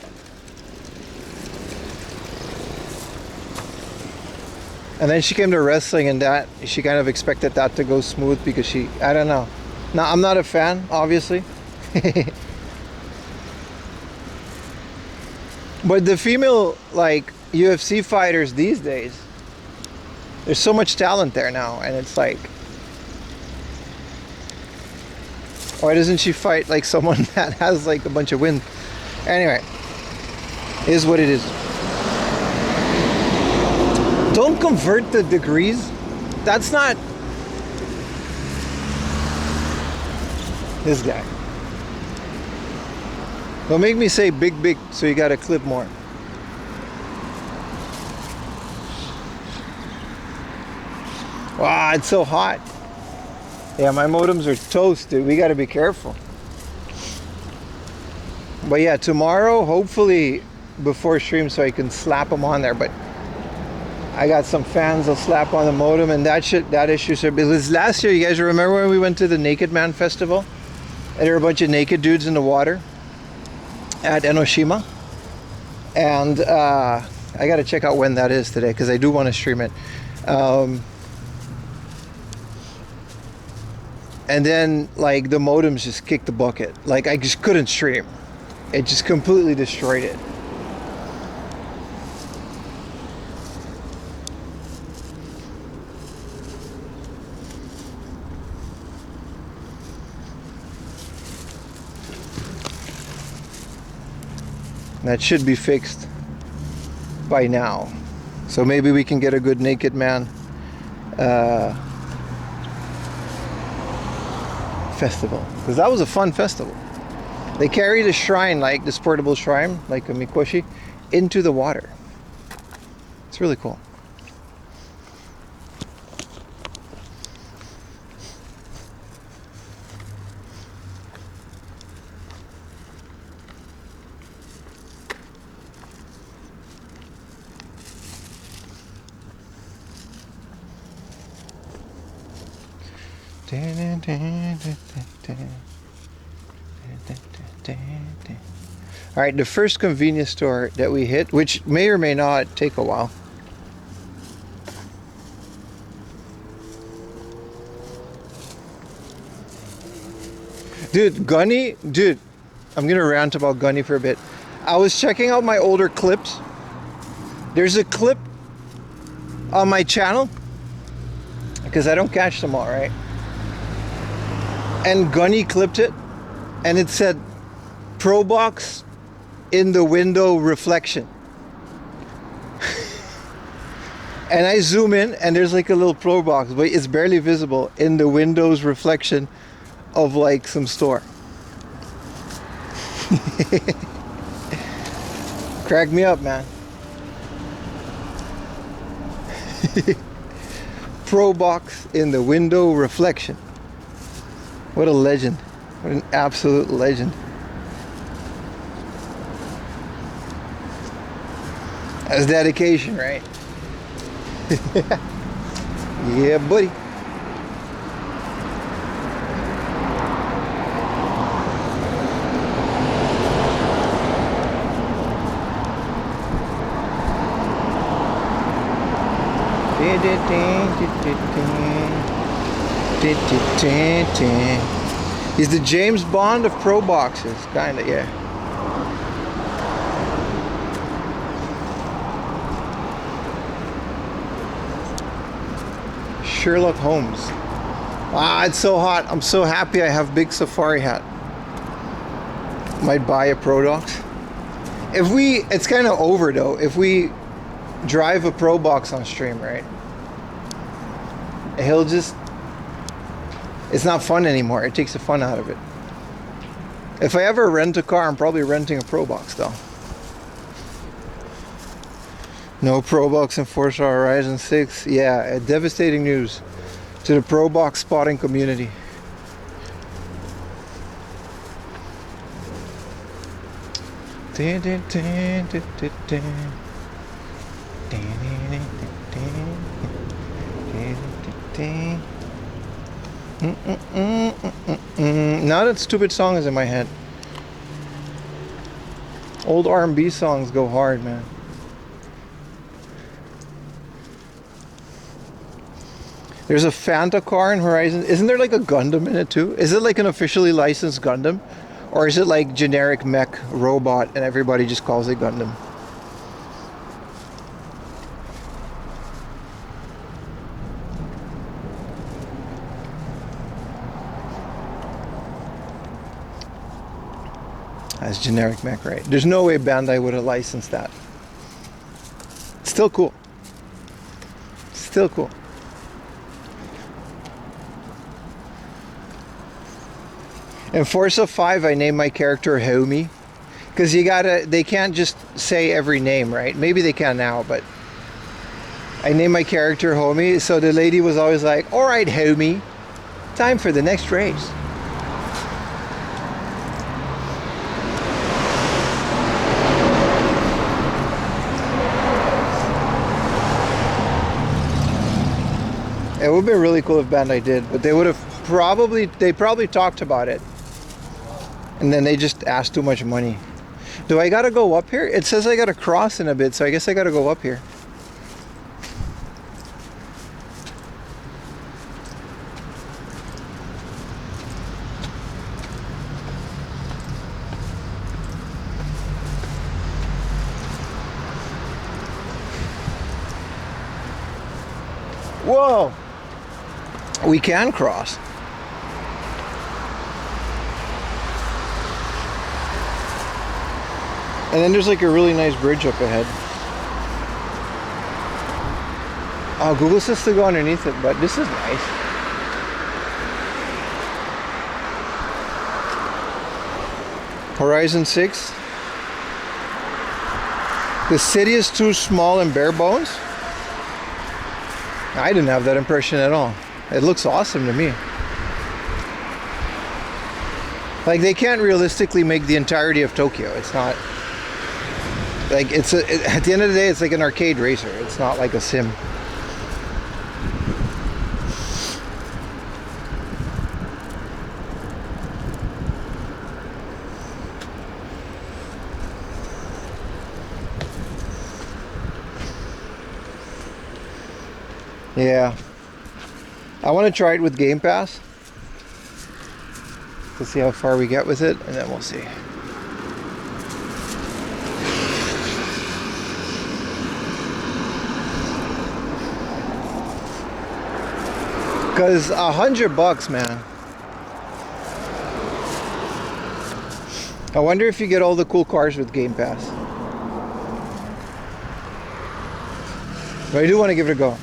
And then she came to wrestling, and that she kind of expected that to go smooth because she, I don't know. Now, I'm not a fan, obviously. But the female, like, UFC fighters these days, there's so much talent there now, and it's like, why doesn't she fight like someone that has like a bunch of wins? Anyway, it is what it is. Don't convert the degrees. That's not this guy. Don't make me say big, so you gotta clip more. Wow, it's so hot. Yeah, my modems are toast, dude. We gotta be careful. But yeah, tomorrow, hopefully before stream, so I can slap them on there. But I got some fans that'll slap on the modem, and that issue should be. Because last year, you guys remember when we went to the Naked Man Festival? And there were a bunch of naked dudes in the water at Enoshima. And I gotta check out when that is today, because I do want to stream it. And then, like, the modems just kicked the bucket. Like, I just couldn't stream. It just completely destroyed it. That should be fixed by now. So maybe we can get a good Naked Man festival, because that was a fun festival. They carried a shrine, like this portable shrine, like a mikoshi, into the water. It's really cool. All right, the first convenience store that we hit, which may or may not take a while. Dude, Gunny, I'm gonna rant about Gunny for a bit. I was checking out my older clips. There's a clip on my channel, because I don't catch them all, right? And Gunny clipped it, and it said Pro Box in the window reflection. And I zoom in, and there's like a little Pro Box, but it's barely visible in the window's reflection of like some store. Crack me up, man. Pro box in the window reflection. What a legend. What an absolute legend. That's dedication, right? Yeah, buddy. He's the James Bond of pro boxes, kinda, yeah. Sherlock Holmes. Ah, it's so hot. I'm so happy I have big safari hat. Might buy a Pro Docs. It's kind of over though. If we drive a Pro Box on stream, right? It's not fun anymore. It takes the fun out of it. If I ever rent a car, I'm probably renting a Pro Box though. No Pro Box in Forza Horizon 6. Yeah, devastating news to the Pro Box spotting community. Now that stupid song is in my head. Old R&B songs go hard, man. There's a Fanta car in Horizon. Isn't there like a Gundam in it too? Is it like an officially licensed Gundam? Or is it like generic mech robot and everybody just calls it Gundam? That's generic mech, right? There's no way Bandai would have licensed that. Still cool. Still cool. In Forza 5, I named my character Homie, because they can't just say every name, right? Maybe they can now, but I named my character Homie, so the lady was always like, all right, Homie, time for the next race. It would have been really cool if Bandai did, but they would have probably talked about it. And then they just asked too much money. Do I gotta go up here? It says I gotta cross in a bit, so I guess I gotta go up here. Whoa! We can cross. And then there's like a really nice bridge up ahead. Oh, Google says to go underneath it, but this is nice. Horizon 6. The city is too small and bare bones. I didn't have that impression at all. It looks awesome to me. Like, they can't realistically make the entirety of Tokyo. It's not like at the end of the day, it's like an arcade racer. It's not like a sim. Yeah. I want to try it with Game Pass to see how far we get with it, and then we'll see. Because $100, man. I wonder if you get all the cool cars with Game Pass. But I do want to give it a go.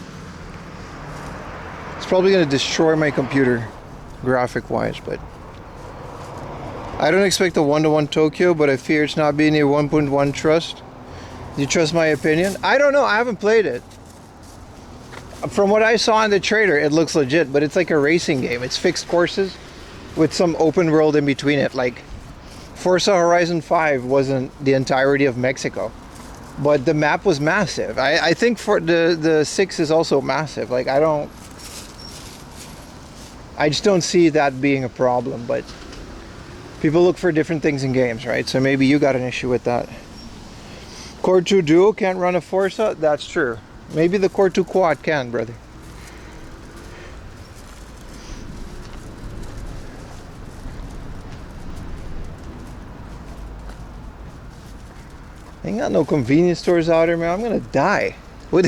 It's probably going to destroy my computer graphic wise, but I don't expect a 1-to-1 Tokyo, but I fear it's not being a 1.1 trust. You trust my opinion? I don't know. I haven't played it. From what I saw in the trailer, it looks legit, but it's like a racing game. It's fixed courses with some open world in between it. Like Forza Horizon 5 wasn't the entirety of Mexico, but the map was massive. I think for the 6 is also massive. Like I just don't see that being a problem, but people look for different things in games, right? So maybe you got an issue with that. Core 2 Duo can't run a Forza? That's true. Maybe the Core 2 Quad can, brother. Ain't got no convenience stores out here, man. I'm gonna die. What?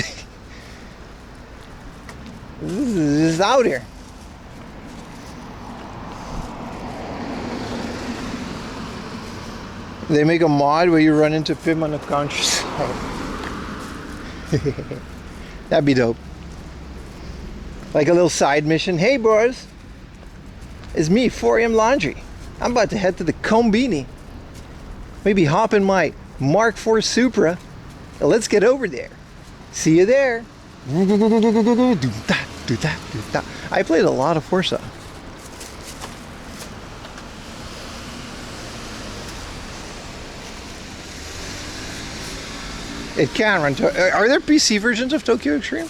This is out here. They make a mod where you run into Pim on the countryside. That'd be dope. Like a little side mission. Hey, bros. It's me, 4am Laundry. I'm about to head to the Combini. Maybe hop in my Mark IV Supra. Let's get over there. See you there. I played a lot of Forza. It can run. Are there PC versions of Tokyo Extreme?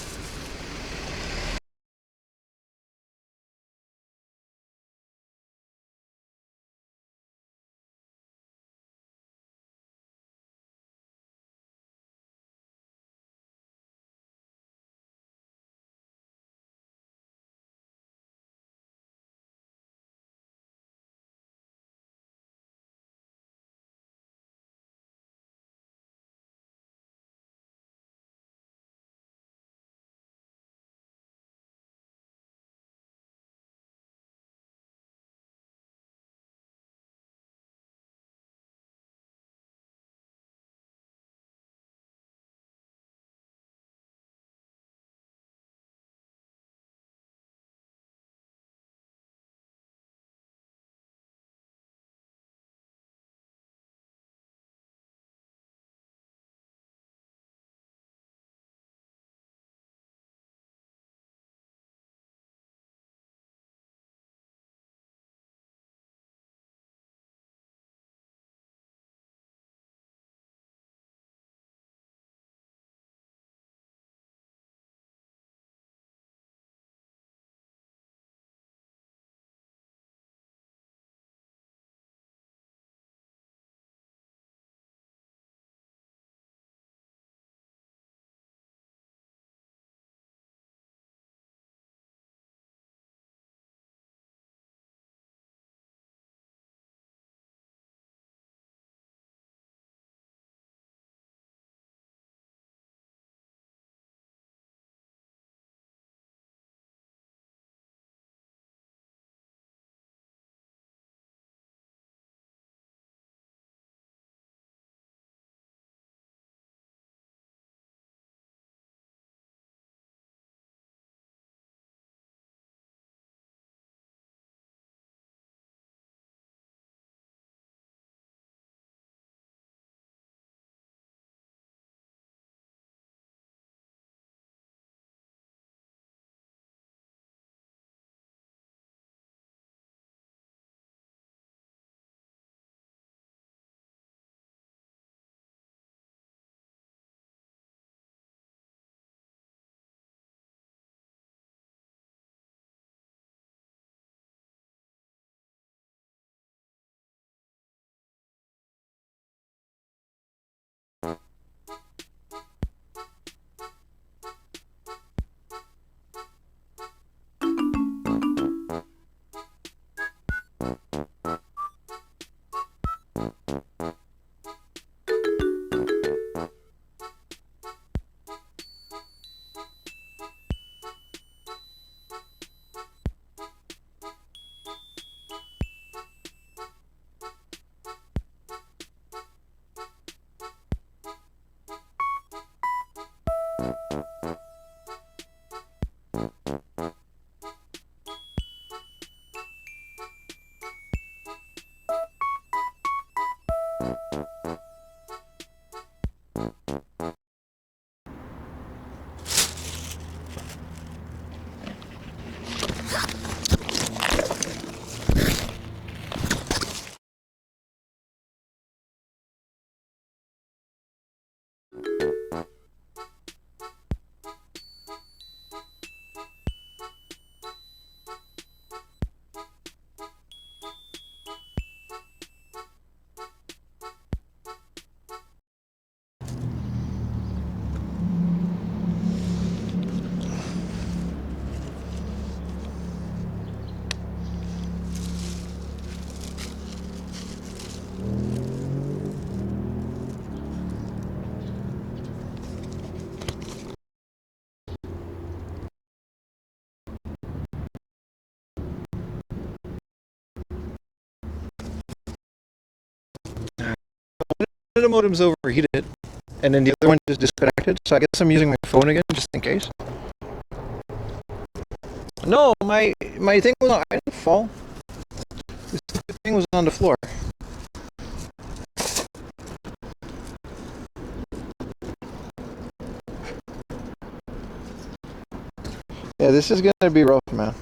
The modem's overheated, and then the other one just disconnected. So I guess I'm using my phone again, just in case. No, my thing was I didn't fall. This thing was on the floor. Yeah, this is gonna be rough, man.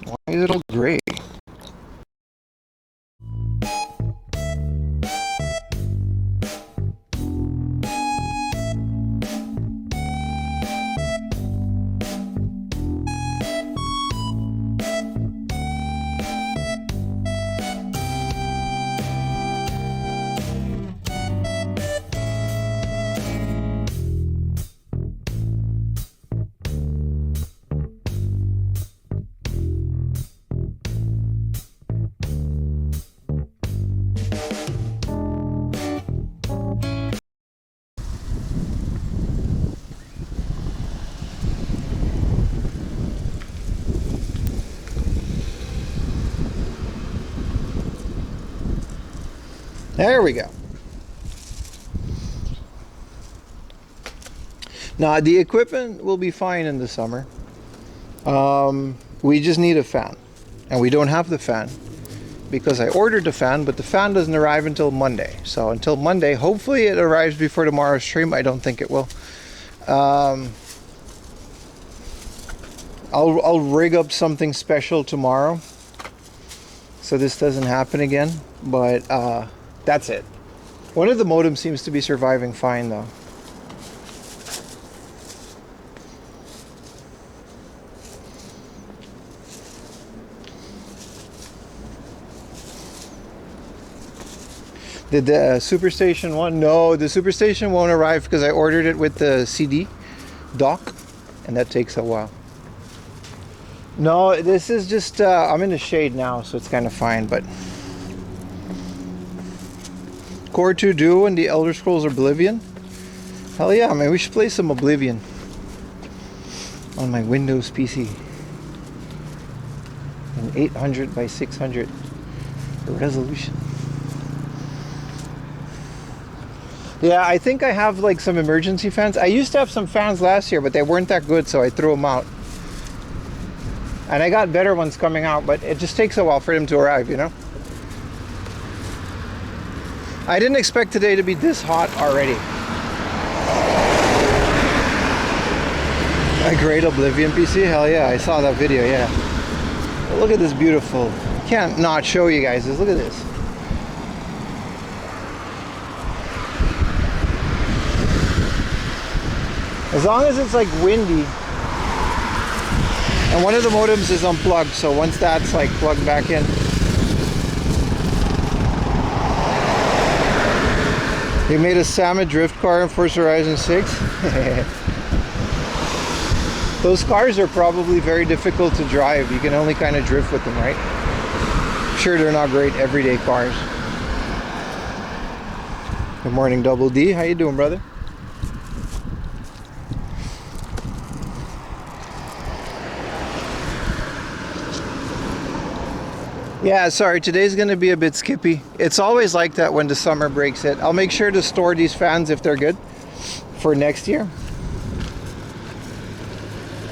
Why is it all gray? There we go. Now the equipment will be fine in the summer. We just need a fan, and we don't have the fan because I ordered the fan, but the fan doesn't arrive until Monday. So until Monday, hopefully it arrives before tomorrow's stream. I don't think it will. I'll rig up something special tomorrow so this doesn't happen again, but that's it. One of the modems seems to be surviving fine though. Did the Superstation one? No, the Superstation won't arrive because I ordered it with the CD dock, and that takes a while. No, this is just, I'm in the shade now, so it's kind of fine, but Core 2 Duo and the Elder Scrolls Oblivion? Hell yeah, man, we should play some Oblivion on my Windows PC. An 800 by 600 resolution. Yeah, I think I have like some emergency fans. I used to have some fans last year, but they weren't that good, so I threw them out. And I got better ones coming out, but it just takes a while for them to arrive, you know? I didn't expect today to be this hot already. A great Oblivion PC? Hell yeah, I saw that video, yeah. But look at this beautiful. Can't not show you guys this. Look at this. As long as it's like windy, and one of the modems is unplugged, so once that's like plugged back in, you made a Sama drift car in Forza Horizon 6. Those cars are probably very difficult to drive. You can only kind of drift with them, right? I'm sure they're not great everyday cars. Good morning, Double D. How you doing, brother? Yeah, sorry, today's gonna be a bit skippy. It's always like that when the summer breaks hit. I'll make sure to store these fans if they're good for next year.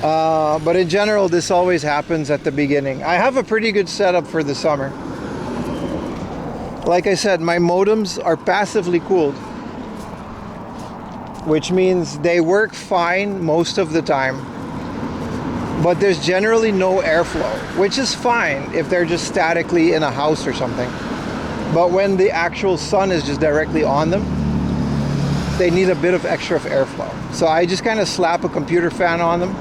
But in general, this always happens at the beginning. I have a pretty good setup for the summer. Like I said, my modems are passively cooled. which means they work fine most of the time, but there's generally no airflow, which is fine if they're just statically in a house or something. But when the actual sun is just directly on them, they need a bit of extra airflow. So I just kind of slap a computer fan on them.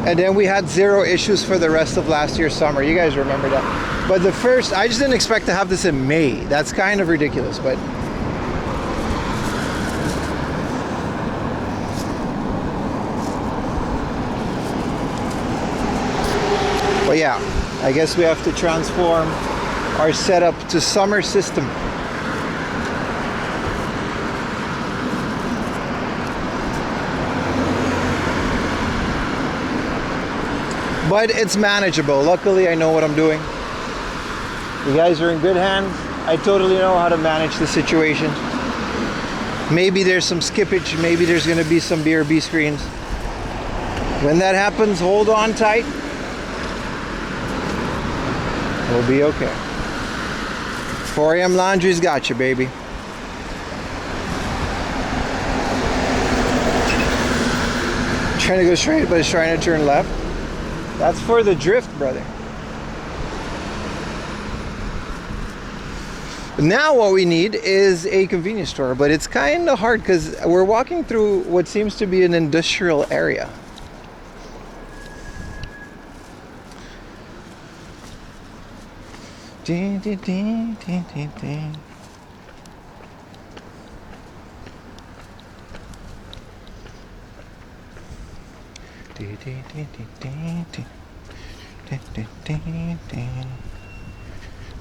And then we had zero issues for the rest of last year's summer. You guys remember that. But the first, I just didn't expect to have this in May. That's kind of ridiculous, but yeah, I guess we have to transform our setup to summer system. But it's manageable. Luckily, I know what I'm doing. You guys are in good hands. I totally know how to manage the situation. Maybe there's some skippage. Maybe there's going to be some BRB screens. When that happens, hold on tight. We'll be okay. 4 a.m. laundry's got you, baby. Trying to go straight, but it's trying to turn left. That's for the drift, brother. Now what we need is a convenience store, but it's kind of hard because we're walking through what seems to be an industrial area. Ding, ding, ding, ding, ding, ding.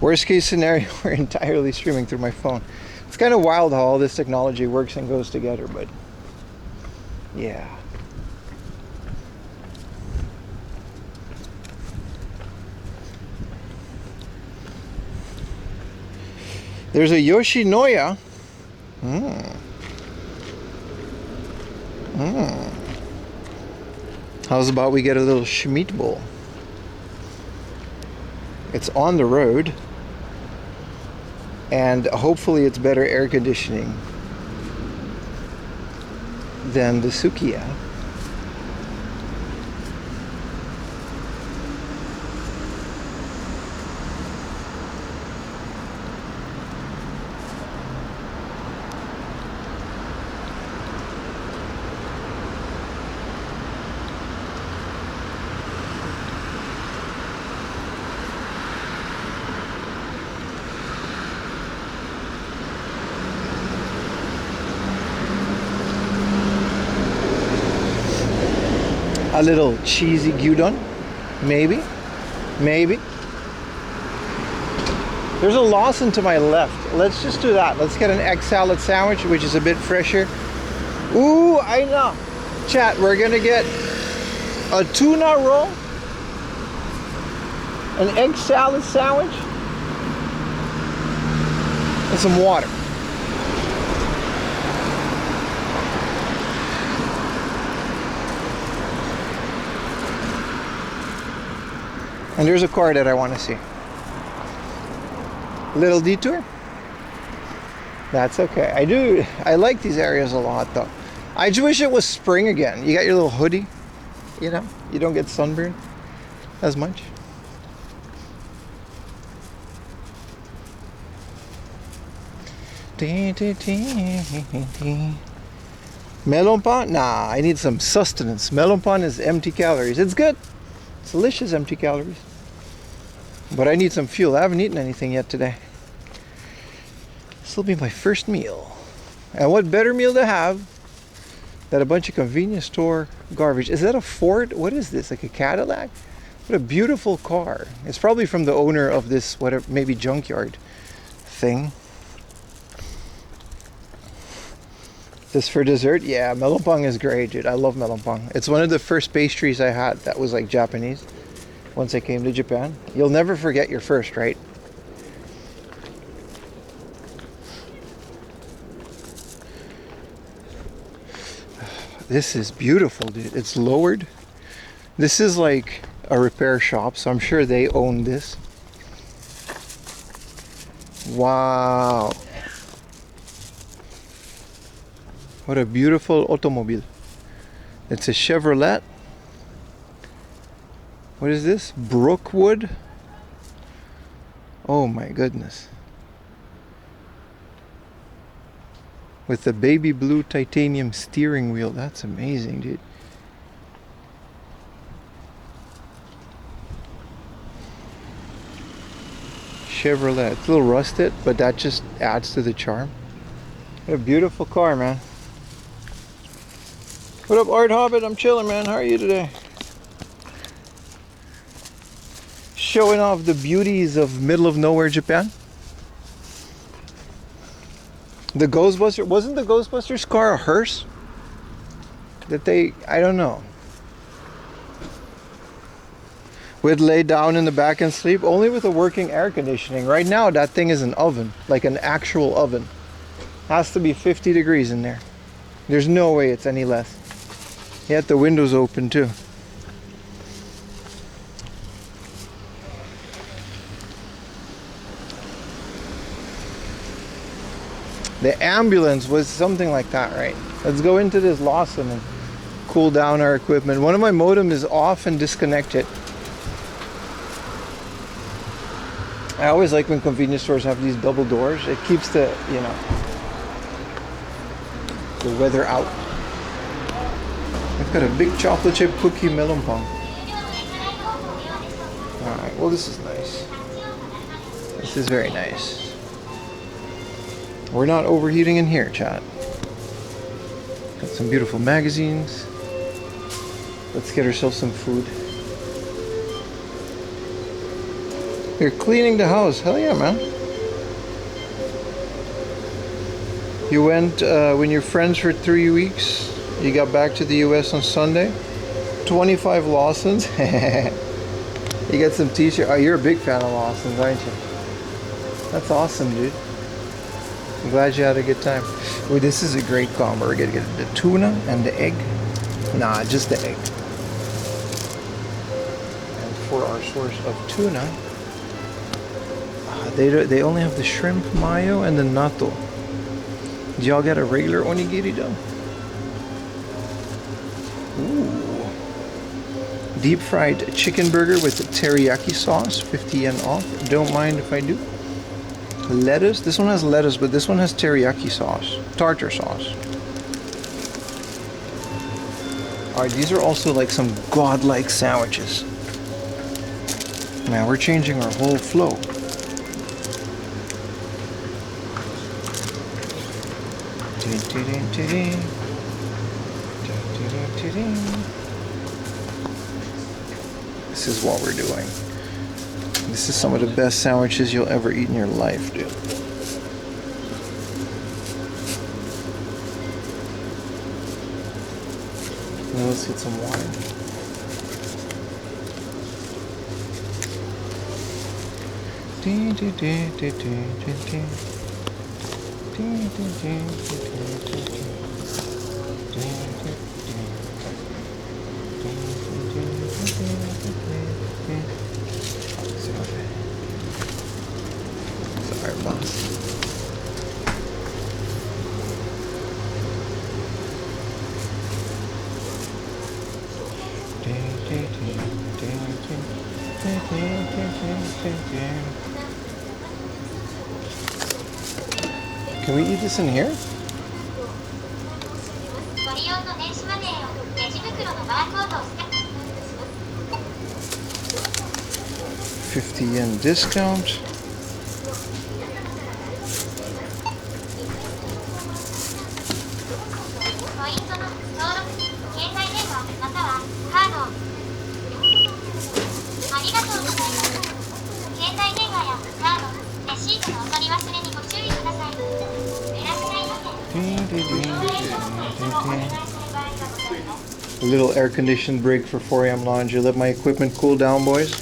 Worst case scenario, we're entirely streaming through my phone. It's kind of wild how all this technology works and goes together, but yeah. There's a Yoshinoya. How's about we get a little Schmeat bowl? It's on the road, and hopefully it's better air conditioning than the Sukiya. A little cheesy gyudon, maybe. There's a Lawson to my left. Let's just do that. Let's get an egg salad sandwich, which is a bit fresher. Ooh, Aina. Chat, we're gonna get a tuna roll, an egg salad sandwich, and some water. And there's a car that I want to see. Little detour? That's okay. I like these areas a lot though. I just wish it was spring again. You got your little hoodie, you know? You don't get sunburned as much. Melon pan? Nah, I need some sustenance. Melon pan is empty calories. It's good. It's delicious, empty calories. But I need some fuel. I haven't eaten anything yet today. This will be my first meal. And what better meal to have than a bunch of convenience store garbage. Is that a Ford? What is this? Like a Cadillac? What a beautiful car. It's probably from the owner of this, whatever, maybe junkyard thing. This for dessert? Yeah, melonpong is great, dude. I love melonpong. It's one of the first pastries I had that was like Japanese once I came to Japan. You'll never forget your first, right? This is beautiful, dude. It's lowered. This is like a repair shop, so I'm sure they own this. Wow. What a beautiful automobile. It's a Chevrolet. What is this? Brookwood? Oh my goodness. With the baby blue titanium steering wheel. That's amazing, dude. Chevrolet. It's a little rusted, but that just adds to the charm. What a beautiful car, man. What up, Art Hobbit? I'm chilling, man. How are you today? Showing off the beauties of middle of nowhere Japan. The Ghostbuster, wasn't the Ghostbusters car a hearse? That they, I don't know. We'd lay down in the back and sleep only with a working air conditioning. Right now that thing is an oven, like an actual oven. Has to be 50 degrees in there. There's no way it's any less. Yet the windows open too. The ambulance was something like that, right? Let's go into this Lawson and cool down our equipment. One of my modem is off and disconnected. I always like when convenience stores have these double doors. It keeps the, you know, the weather out. I've got a big chocolate chip cookie melon pong. Alright, well this is nice. This is very nice. We're not overheating in here, chat. Got some beautiful magazines. Let's get ourselves some food. You're cleaning the house. Hell yeah, man. You went when you're friends for 3 weeks. You got back to the US on Sunday. 25 Lawsons. You got some t-shirt. Oh, you're a big fan of Lawsons, aren't you? That's awesome, dude. I'm glad you had a good time. Oh, this is a great combo. We're gonna get the tuna and the egg. Nah, just the egg. And for our source of tuna, they only have the shrimp mayo and the natto. Did y'all get a regular onigiri though? Ooh. Deep fried chicken burger with teriyaki sauce, 50 yen off. Don't mind if I do. Lettuce. This one has lettuce, but this one has teriyaki sauce, tartar sauce. Alright, these are also like some godlike sandwiches. Man, we're changing our whole flow. This is what we're doing. This is some of the best sandwiches you'll ever eat in your life, dude. Now let's get some wine. Sorry, boss. Can we eat this in here? 50 yen discount. A little air-conditioned break for 4 a.m. laundry. Let my equipment cool down, boys.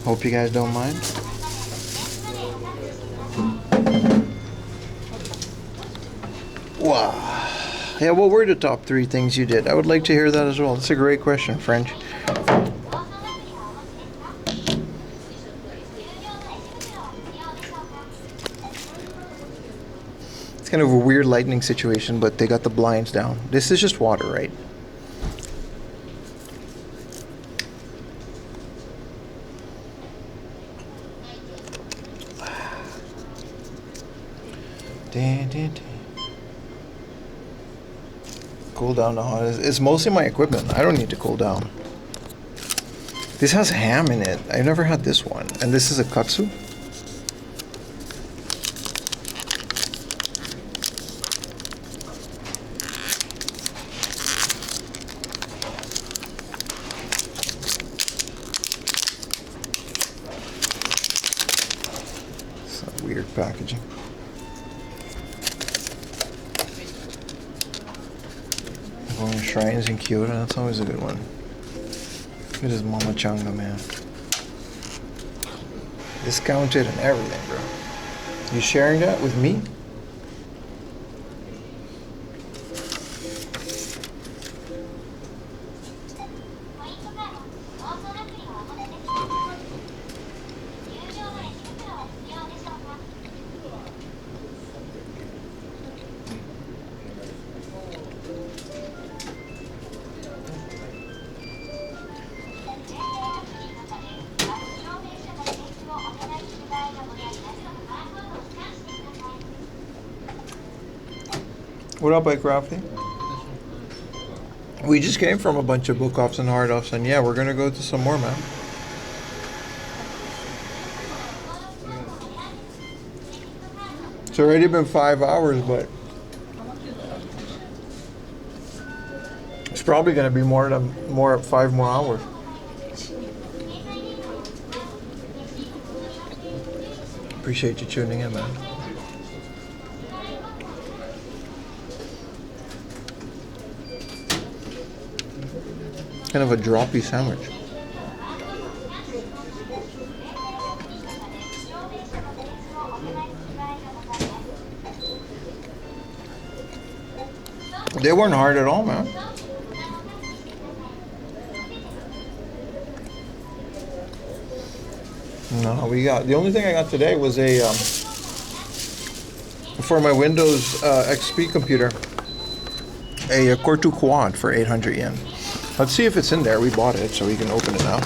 Hope you guys don't mind. Wow. Yeah, what were the top 3 things you did? I would like to hear that as well. That's a great question, French. It's kind of a weird lighting situation, but they got the blinds down. This is just water, right? Cool down the hot. It's mostly my equipment. I don't need to cool down. This has ham in it. I've never had this one. And this is a katsu. Some weird packaging. Going shrines in Kyoto, that's always a good one. Look at this Mama Changa, man. Discounted and everything, bro. You sharing that with me? What up, Bike Ralphie? We just came from a bunch of book offs and hard offs, and yeah, we're gonna go to some more, man. It's already been 5 hours, but it's probably gonna be more 5 more hours. Appreciate you tuning in, man. Kind of a droppy sandwich. They weren't hard at all, man. No, we got, the only thing I got today was a for my Windows XP computer, a Core 2 Quad for 800 yen. Let's see if it's in there. We bought it, so we can open it now.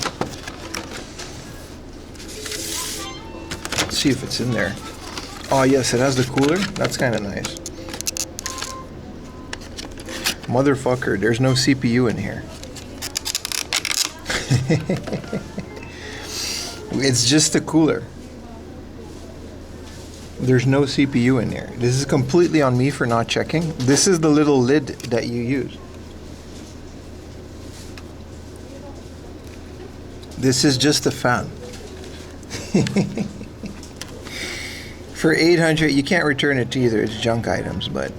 Let's see if it's in there. Oh yes, it has the cooler. That's kind of nice. Motherfucker, there's no CPU in here. It's just the cooler. There's no CPU in here. This is completely on me for not checking. This is the little lid that you use. This is just a fan. For 800, you can't return it either. It's junk items, but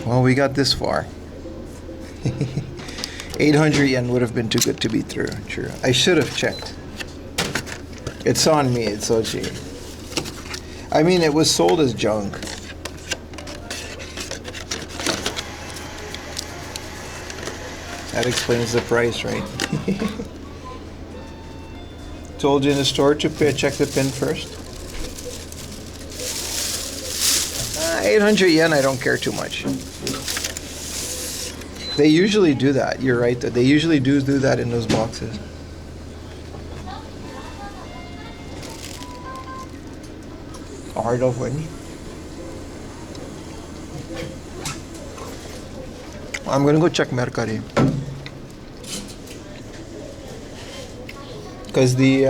well, we got this far. 800 yen would have been too good to be true. I should have checked. It's on me. It's so cheap. I mean, it was sold as junk. That explains the price, right? Told you in the store to check the pin first. 800 yen, I don't care too much. They usually do that. You're right. They usually do that in those boxes. Hard of winch. I'm gonna go check Mercari. Because the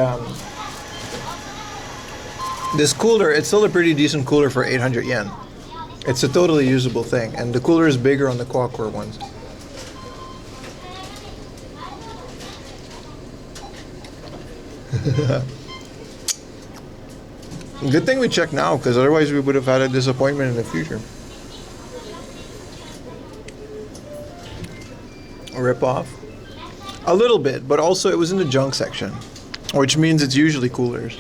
this cooler, it's still a pretty decent cooler for 800 yen. It's a totally usable thing, and the cooler is bigger on the quad-core ones. Good thing we checked now, because otherwise we would have had a disappointment in the future. Rip off? A little bit, but also it was in the junk section, which means it's usually coolers.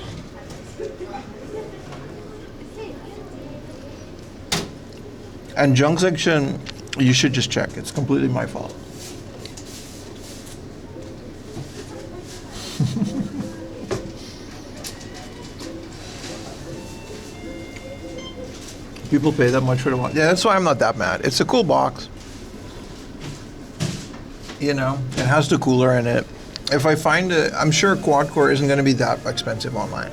And junk section, you should just check. It's completely my fault. People pay that much for the watch. Yeah, that's why I'm not that mad. It's a cool box. You know, it has the cooler in it. If I find it, I'm sure quad core isn't going to be that expensive online.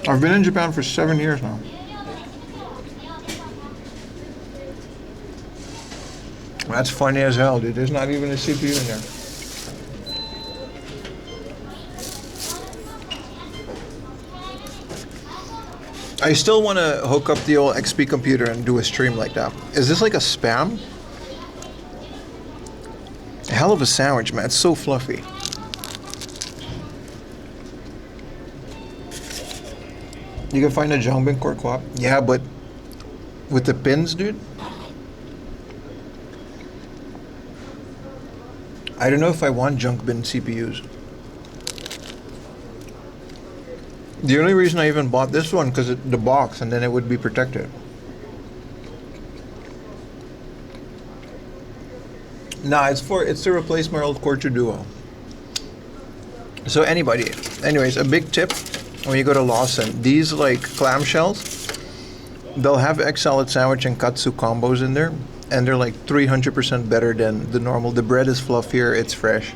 I've been in Japan for 7 years now. That's funny as hell, dude. There's not even a CPU in there. I still want to hook up the old XP computer and do a stream like that. Is this like a spam? Hell of a sandwich, man. It's so fluffy. You can find a Jongbin core co-op. Yeah, but with the pins, dude. I don't know if I want junk bin CPUs. The only reason I even bought this one because the box, and then it would be protected. Nah, it's to replace my old Core 2 Duo. So anyways, a big tip when you go to Lawson, these like clamshells, they'll have egg salad sandwich and katsu combos in there, and they're like 300% better than the normal. The bread is fluffier, it's fresh.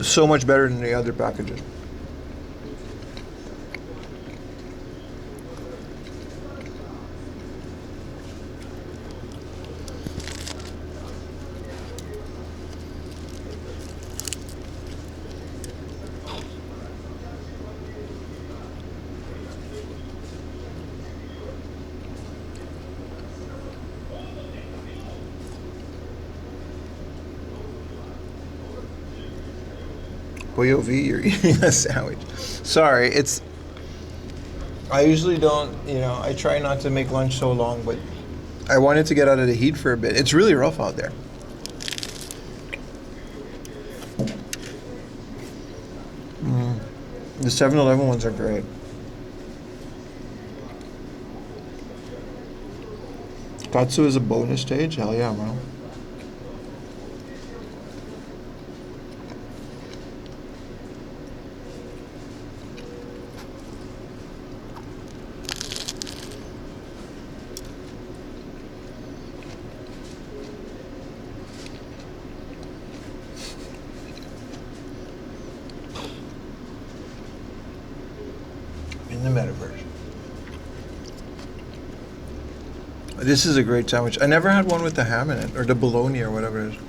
So much better than the other packages. Boyo V, you're eating a sandwich. Sorry, I usually don't, I try not to make lunch so long, but I wanted to get out of the heat for a bit. It's really rough out there. The 7-Eleven ones are great. Katsu is a bonus stage? Hell yeah, bro. In the metaverse. This is a great sandwich. I never had one with the ham in it, or the bologna, or whatever it is.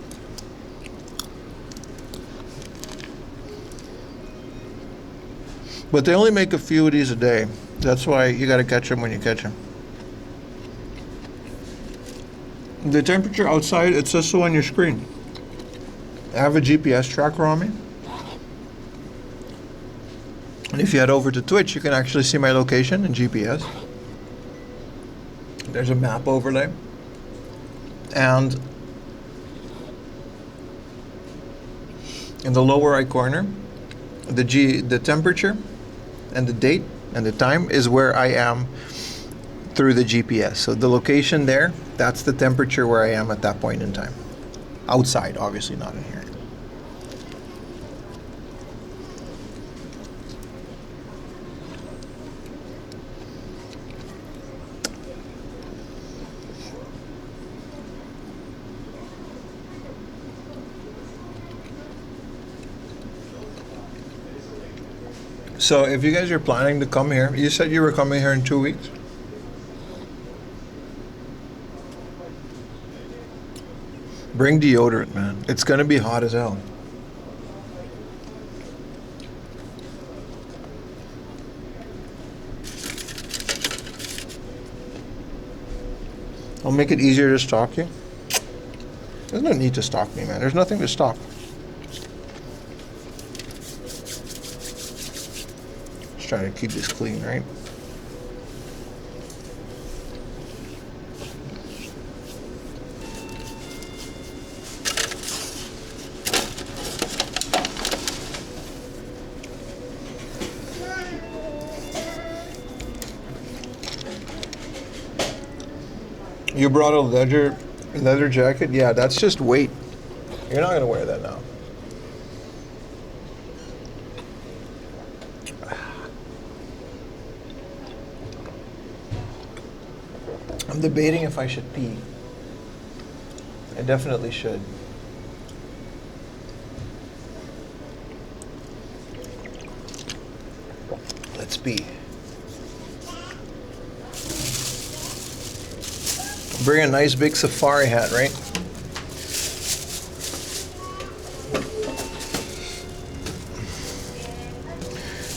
But they only make a few of these a day. That's why you gotta catch them when you catch them. The temperature outside, it says so on your screen. I have a GPS tracker on me. And if you head over to Twitch, you can actually see my location in GPS. There's a map overlay. And in the lower right corner, the temperature and the date and the time is where I am through the GPS. So the location there, that's the temperature where I am at that point in time. Outside, obviously, not in here. So if you guys are planning to come here, you said you were coming here in 2 weeks? Bring deodorant, man. It's gonna be hot as hell. I'll make it easier to stalk you. There's no need to stalk me, man. There's nothing to stalk. Try to keep this clean, right? You brought a leather jacket? Yeah, that's just weight. You're not gonna wear that now. I'm debating if I should pee. I definitely should. Let's pee. Bring a nice big safari hat, right?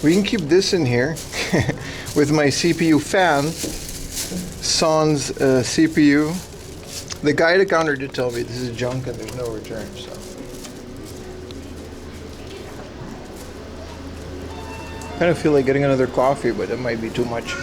We can keep this in here with my CPU fan, Sans CPU. The guy at the counter did tell me this is junk and there's no return, so. Kind of feel like getting another coffee, but it might be too much.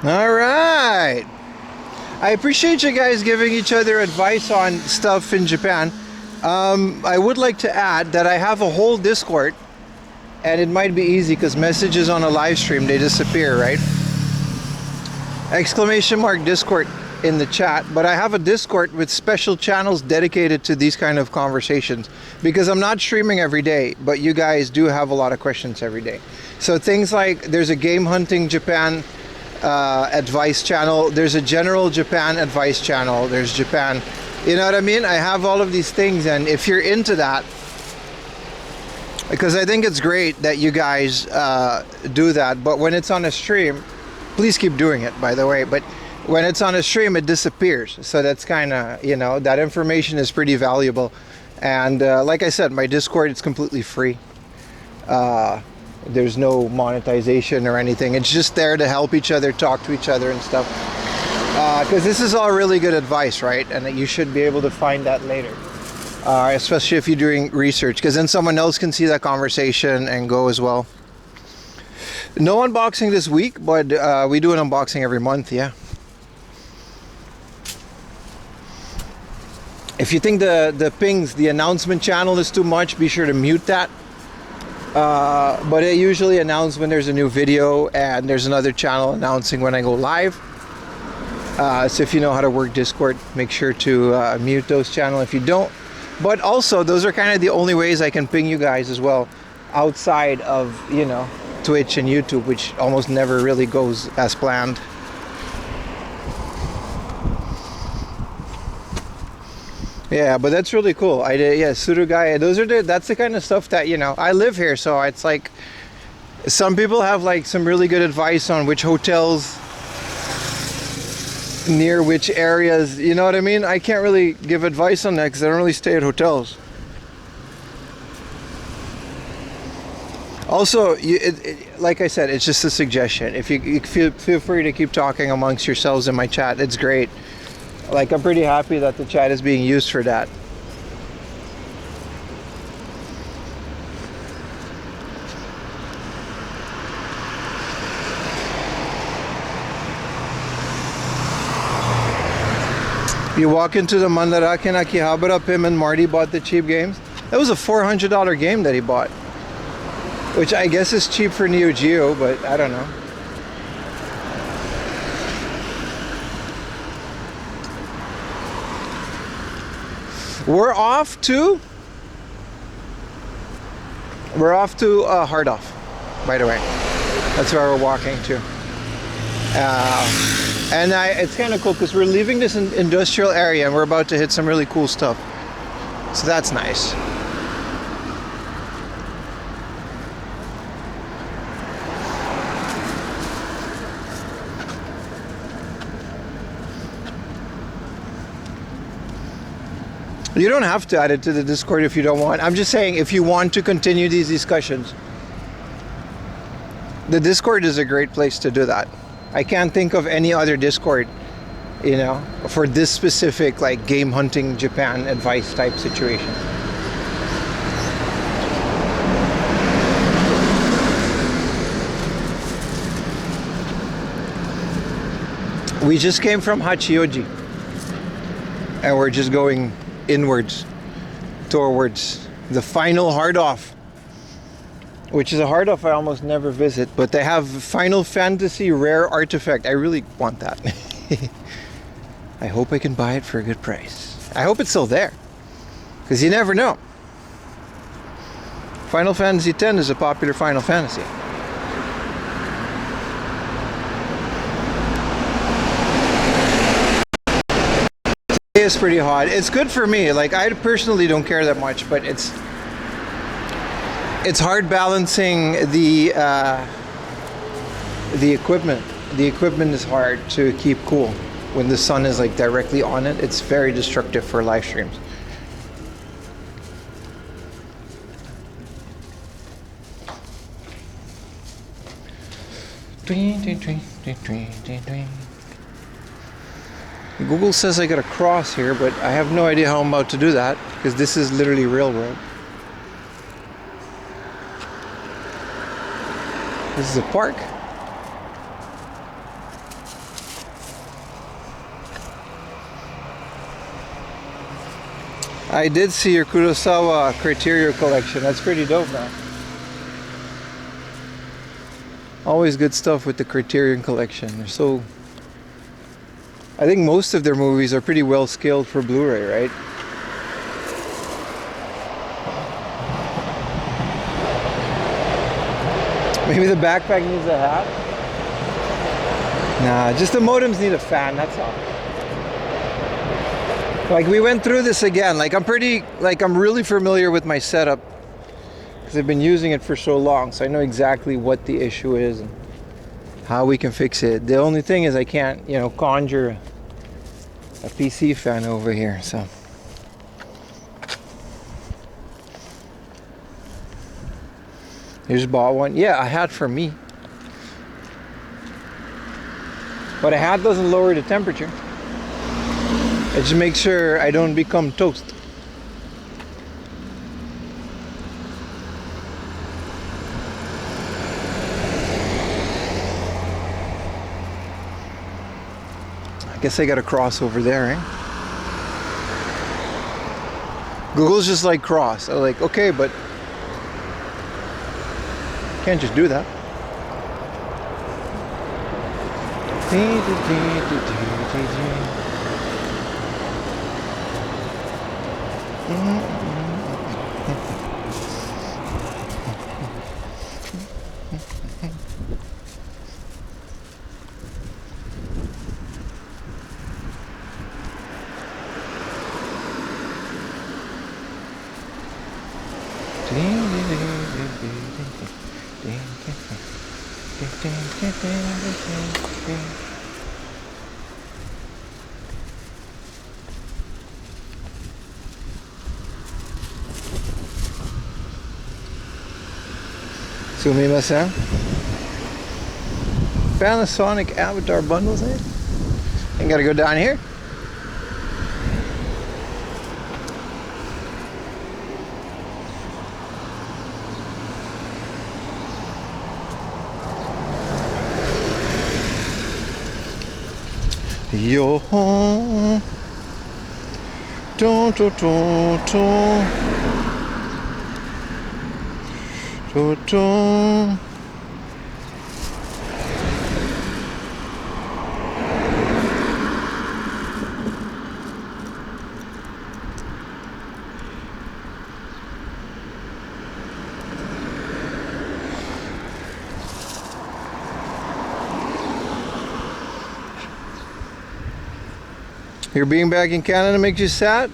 All right. I appreciate you guys giving each other advice on stuff in Japan. I would like to add that I have a whole Discord, and it might be easy because messages on a live stream, they disappear, right? Exclamation mark Discord in the chat. But I have a Discord with special channels dedicated to these kind of conversations because I'm not streaming every day, but you guys do have a lot of questions every day. So things like there's a game hunting Japan advice channel, there's a general Japan advice channel, there's Japan, you know what I mean? I have all of these things, and if you're into that, because I think it's great that you guys do that, but when it's on a stream, please keep doing it, by the way, but when it's on a stream it disappears, so that's kind of, you know, that information is pretty valuable. And like I said, my Discord is completely free. There's no monetization or anything. It's just there to help each other, talk to each other and stuff. Because this is all really good advice, right? And that you should be able to find that later. Especially if you're doing research, because then someone else can see that conversation and go as well. No unboxing this week, but we do an unboxing every month, yeah. If you think the pings, the announcement channel is too much, be sure to mute that. But it usually announces when there's a new video, and there's another channel announcing when I go live. So if you know how to work Discord, make sure to mute those channels if you don't. But also, those are kind of the only ways I can ping you guys as well. outside of, you know, Twitch and YouTube, which almost never really goes as planned. Yeah, but that's really cool. I did, yeah, Surugai. That's the kind of stuff that, you know, I live here, so it's like some people have like some really good advice on which hotels near which areas, you know what I mean? I can't really give advice on that because I don't really stay at hotels. Also, like I said, it's just a suggestion. If you feel free to keep talking amongst yourselves in my chat, it's great. Like, I'm pretty happy that the chat is being used for that. You walk into the Mandarake in Akihabara, Pim and Marty bought the cheap games. That was a $400 game that he bought, which I guess is cheap for Neo Geo, but I don't know. We're off to Hard Off, by the way. That's where we're walking to. And it's kind of cool because we're leaving this industrial area and we're about to hit some really cool stuff. So that's nice. You don't have to add it to the Discord if you don't want. I'm just saying, if you want to continue these discussions, the Discord is a great place to do that. I can't think of any other Discord, you know, for this specific like game hunting Japan advice type situation. We just came from Hachioji and we're just going inwards towards the final Hard Off, which is a Hard Off I almost never visit, but they have Final Fantasy rare artifact. I really want that. I hope I can buy it for a good price. I hope it's still there, because you never know. Final Fantasy X is a popular Final Fantasy. It's pretty hot. It's good for me. Like, I personally don't care that much, but it's hard balancing the equipment. The equipment is hard to keep cool when the sun is like directly on it. It's very destructive for live streams. Google says I gotta cross here, but I have no idea how I'm about to do that because this is literally railroad. This is a park. I did see your Kurosawa Criteria collection. That's pretty dope, man. Always good stuff with the Criterion collection. They're so... I think most of their movies are pretty well scaled for Blu-ray, right? Maybe the backpack needs a hat? Nah, just the modems need a fan, that's all. Like, we went through this again. Like, I'm really familiar with my setup because I've been using it for so long, so I know exactly what the issue is and how we can fix it. The only thing is I can't, you know, conjure a PC fan over here, so. You just bought one? Yeah, a hat for me. But a hat doesn't lower the temperature. It just makes sure I don't become toast. I guess I gotta cross over there, eh? Google's just like cross. I'm like, okay, but can't just do that. Sumimasen. Panasonic Avatar bundles, eh? And gotta go down here. Yo, don, don, don, don. Don, don. Your being back in Canada makes you sad?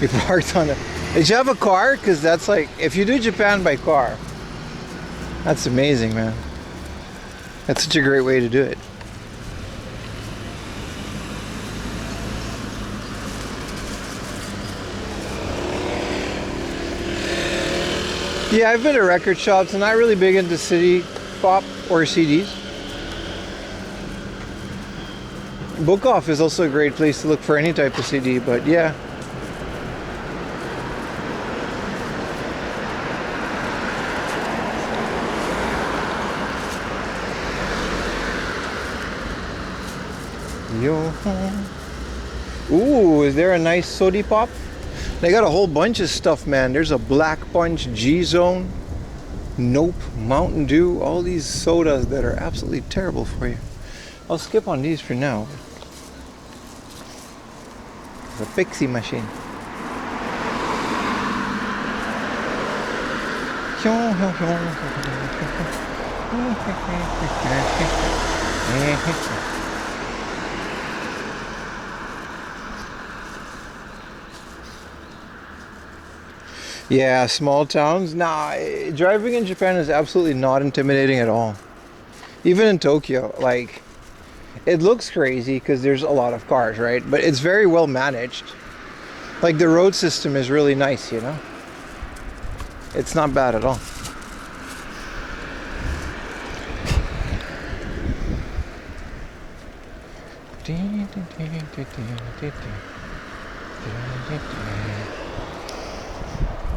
You parked on it. Did you have a car? Because that's like, if you do Japan by car, that's amazing, man. That's such a great way to do it. Yeah, I've been to record shops. I'm not really big into city pop or CDs. Book Off is also a great place to look for any type of CD, but yeah. Yo. Ooh, is there a nice sody pop? They got a whole bunch of stuff, man. There's a Black Punch, G-Zone, Nope, Mountain Dew, all these sodas that are absolutely terrible for you. I'll skip on these for now. The Pixie machine. Yeah, small towns. Nah, driving in Japan is absolutely not intimidating at all. Even in Tokyo, like, it looks crazy because there's a lot of cars, right? But it's very well managed. Like, the road system is really nice, you know? It's not bad at all.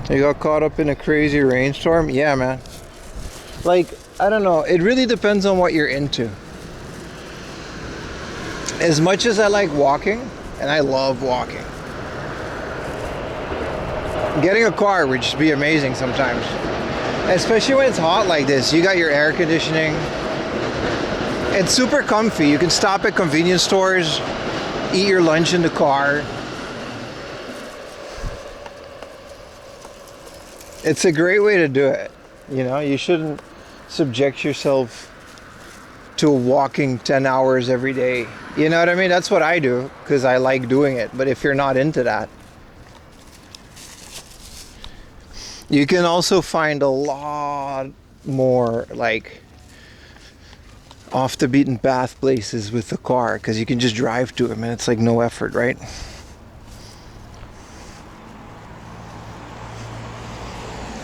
You got caught up in a crazy rainstorm? Yeah, man. Like, I don't know. It really depends on what you're into. As much as I like walking, and I love walking, getting a car would just be amazing sometimes. Especially when it's hot like this. You got your air conditioning. It's super comfy. You can stop at convenience stores, eat your lunch in the car. It's a great way to do it. You know, you shouldn't subject yourself to walking 10 hours every day. You know what I mean? That's what I do because I like doing it. But if you're not into that, you can also find a lot more like off the beaten path places with the car because you can just drive to them and it's like no effort, right?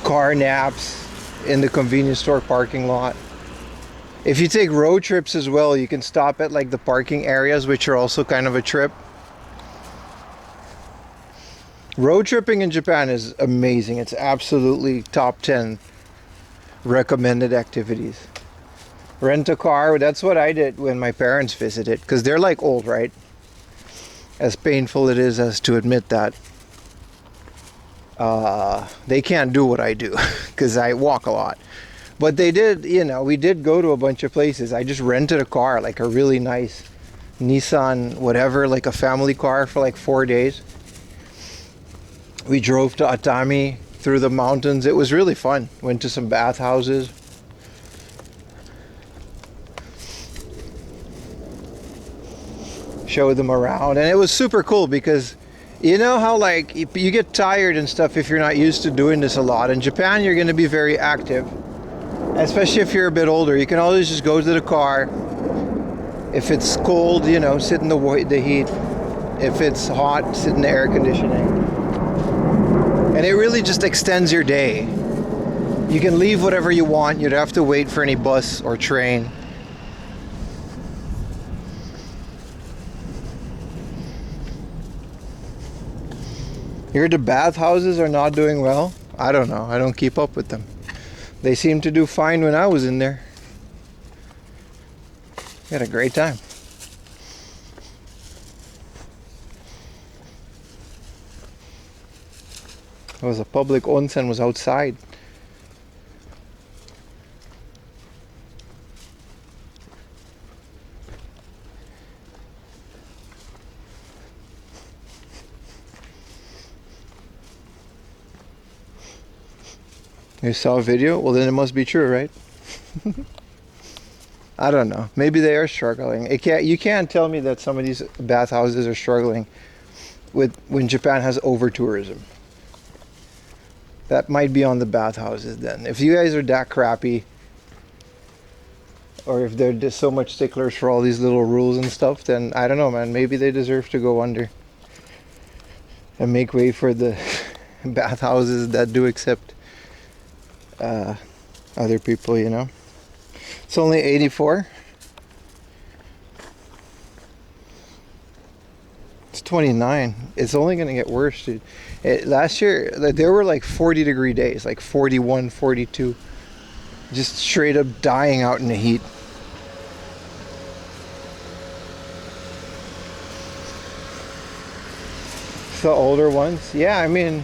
Car naps in the convenience store parking lot. If you take road trips as well, you can stop at like the parking areas, which are also kind of a trip. Road tripping in Japan is amazing. It's absolutely top 10 recommended activities. Rent a car, that's what I did when my parents visited, because they're like old, right? As painful it is as to admit that. They can't do what I do because I walk a lot. But they did, you know, we did go to a bunch of places. I just rented a car, like a really nice Nissan, whatever, like a family car for like 4 days. We drove to Atami through the mountains. It was really fun. Went to some bathhouses. Showed them around. And it was super cool because You know how like you get tired and stuff if you're not used to doing this a lot. In Japan, you're going to be very active, especially if you're a bit older. You can always just go to the car. If it's cold, you know, sit in the heat. If it's hot, sit in the air conditioning. And it really just extends your day. You can leave whatever you want. You don't have to wait for any bus or train. You heard the bathhouses are not doing well? I don't know. I don't keep up with them. They seemed to do fine when I was in there. We had a great time. It was a public onsen, was outside. You saw a video? Well, then it must be true, right? I don't know. Maybe they are struggling. You can't tell me that some of these bathhouses are struggling with when Japan has over-tourism. That might be on the bathhouses then. If you guys are that crappy, or if they're just so much sticklers for all these little rules and stuff, then I don't know, man. Maybe they deserve to go under and make way for the bathhouses that do accept other people, you know. It's only 84. It's 29. It's only gonna get worse, dude. Last year there were like 40-degree days, like 41, 42, just straight up dying out in the heat. The older ones, yeah, I mean,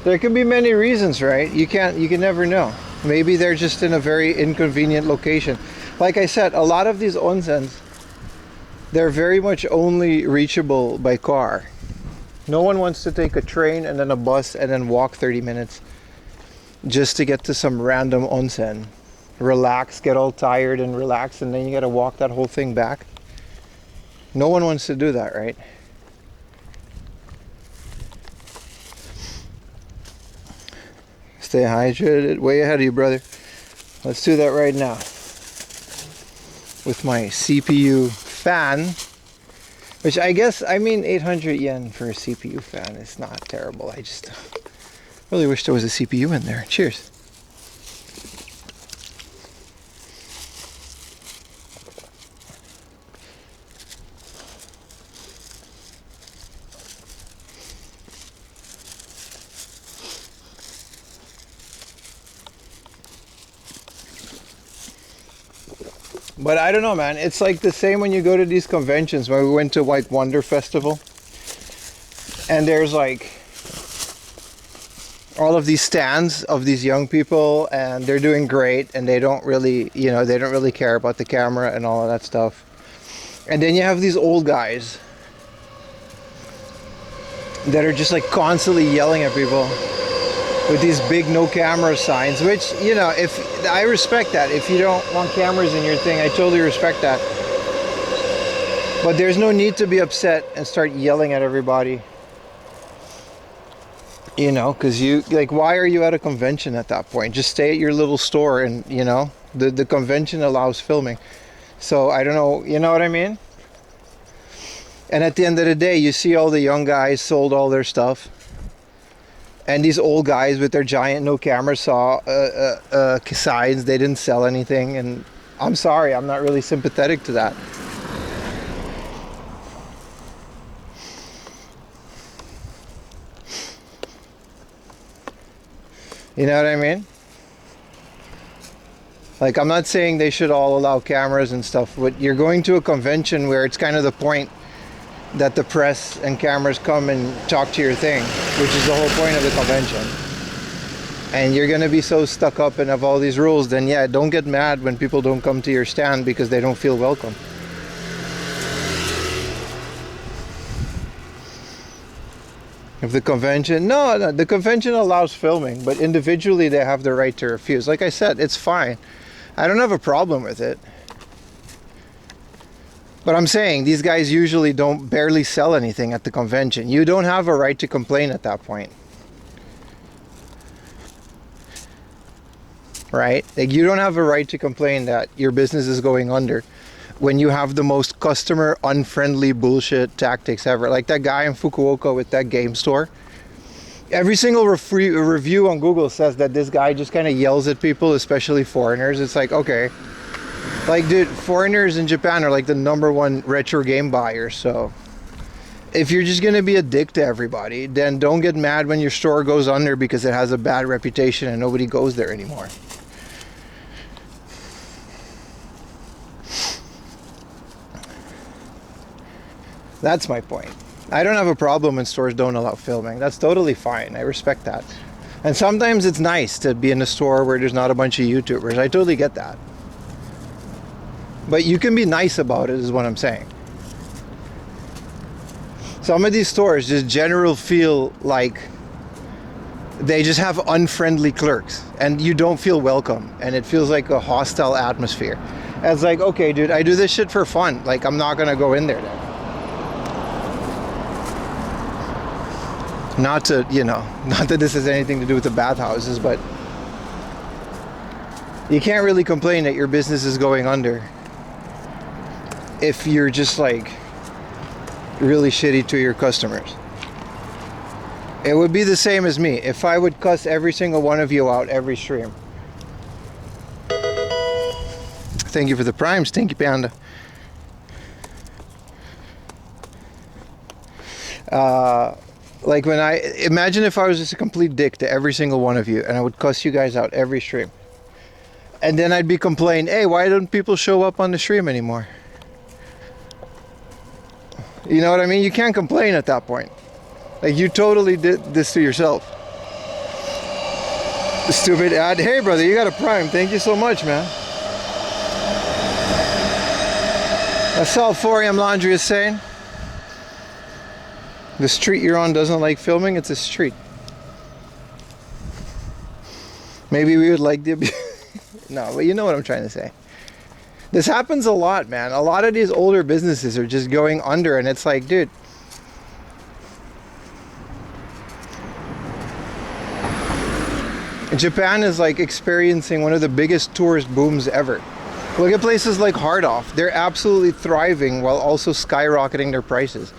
there could be many reasons, right? You can never know. Maybe they're just in a very inconvenient location. Like I said, a lot of these onsens, they're very much only reachable by car. No one wants to take a train and then a bus and then walk 30 minutes just to get to some random onsen. Relax, get all tired and relax, and then you gotta walk that whole thing back. No one wants to do that, right? Stay hydrated. Way ahead of you, brother. Let's do that right now. With my CPU fan, which I guess, I mean, 800 yen for a CPU fan is not terrible. I just really wish there was a CPU in there. Cheers. But I don't know, man. It's like the same when you go to these conventions. When we went to like Wonder Festival, and there's like all of these stands of these young people, and they're doing great, and they don't really, you know, they don't really care about the camera and all of that stuff. And then you have these old guys that are just like constantly yelling at people with these big no camera signs, which, you know, if I respect that. If you don't want cameras in your thing, I totally respect that. But there's no need to be upset and start yelling at everybody. You know, because you, like, why are you at a convention at that point? Just stay at your little store, and, you know, the convention allows filming. So I don't know, you know what I mean? And at the end of the day, you see all the young guys sold all their stuff. And these old guys with their giant no camera signs, they didn't sell anything. And I'm sorry, I'm not really sympathetic to that. You know what I mean? Like, I'm not saying they should all allow cameras and stuff, but you're going to a convention where it's kind of the point that the press and cameras come and talk to your thing, which is the whole point of the convention. And you're gonna be so stuck up and have all these rules, then yeah, don't get mad when people don't come to your stand because they don't feel welcome. If the convention, no, the convention allows filming, but individually they have the right to refuse. Like I said, it's fine. I don't have a problem with it. But I'm saying these guys usually don't barely sell anything at the convention. You don't have a right to complain at that point. Right? Like, you don't have a right to complain that your business is going under when you have the most customer unfriendly bullshit tactics ever. Like that guy in Fukuoka with that game store. Every single review on Google says that this guy just kind of yells at people, especially foreigners. It's like, okay. Like, dude, foreigners in Japan are like the #1 retro game buyers. So if you're just going to be a dick to everybody, then don't get mad when your store goes under because it has a bad reputation and nobody goes there anymore. That's my point. I don't have a problem when stores don't allow filming. That's totally fine. I respect that. And sometimes it's nice to be in a store where there's not a bunch of YouTubers. I totally get that. But you can be nice about it, is what I'm saying. Some of these stores just generally feel like they just have unfriendly clerks and you don't feel welcome and it feels like a hostile atmosphere. And it's like, okay, dude, I do this shit for fun. Like, I'm not gonna go in there then. Not to, you know, not that this has anything to do with the bathhouses, but you can't really complain that your business is going under if you're just like really shitty to your customers. It would be the same as me if I would cuss every single one of you out every stream. Thank you for the primes, thank you, Panda. Like, when I imagine if I was just a complete dick to every single one of you and I would cuss you guys out every stream, and then I'd be complaining, hey, why don't people show up on the stream anymore? You know what I mean? You can't complain at that point. Like, you totally did this to yourself. Stupid ad. Hey brother, you got a prime. Thank you so much, man. That's all Forium Laundry is saying. The street you're on doesn't like filming, it's a street. Maybe we would like the no, but you know what I'm trying to say. This happens a lot, man. A lot of these older businesses are just going under, and it's like, dude, Japan is like experiencing one of the biggest tourist booms ever. Look at places like Hardoff. They're absolutely thriving while also skyrocketing their prices.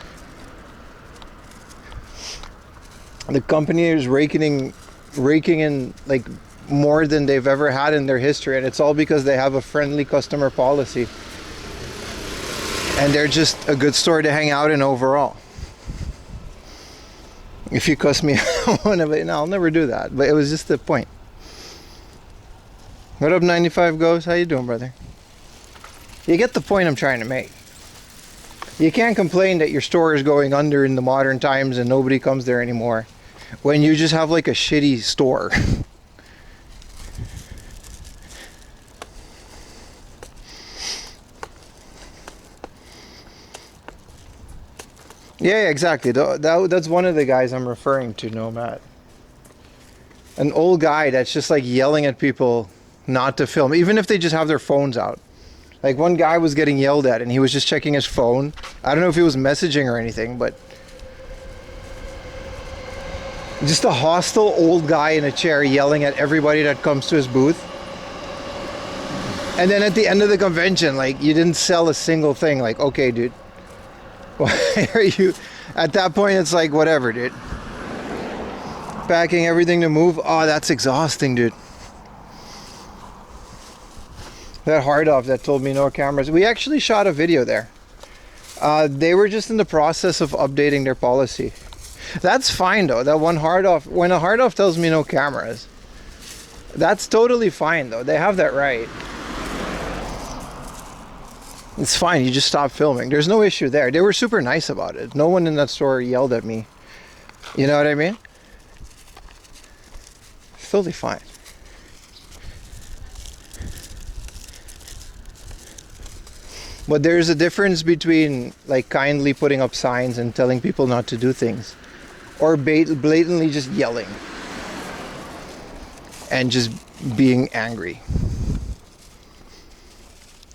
The company is raking in like more than they've ever had in their history, and it's all because they have a friendly customer policy and they're just a good store to hang out in overall. If you cuss me out, no, I'll never do that, but it was just the point. What up, 95 Goes? How you doing, brother? You get the point I'm trying to make. You can't complain that your store is going under in the modern times and nobody comes there anymore when you just have like a shitty store. Yeah, exactly. That's one of the guys I'm referring to, Nomad. An old guy that's just like yelling at people not to film, even if they just have their phones out. Like, one guy was getting yelled at and he was just checking his phone. I don't know if he was messaging or anything, but just a hostile old guy in a chair yelling at everybody that comes to his booth. And then at the end of the convention, like, you didn't sell a single thing. Like, okay, dude, why are you... At that point, it's like, whatever, dude. Packing everything to move. Oh, that's exhausting, dude. That Hardoff that told me no cameras. We actually shot a video there. They were just in the process of updating their policy. That's fine though. That one Hardoff, when a Hardoff tells me no cameras, that's totally fine though. They have that right. It's fine. You just stop filming. There's no issue there. They were super nice about it. No one in that store yelled at me. You know what I mean? It's totally fine. But there's a difference between like kindly putting up signs and telling people not to do things, or blatantly just yelling and just being angry.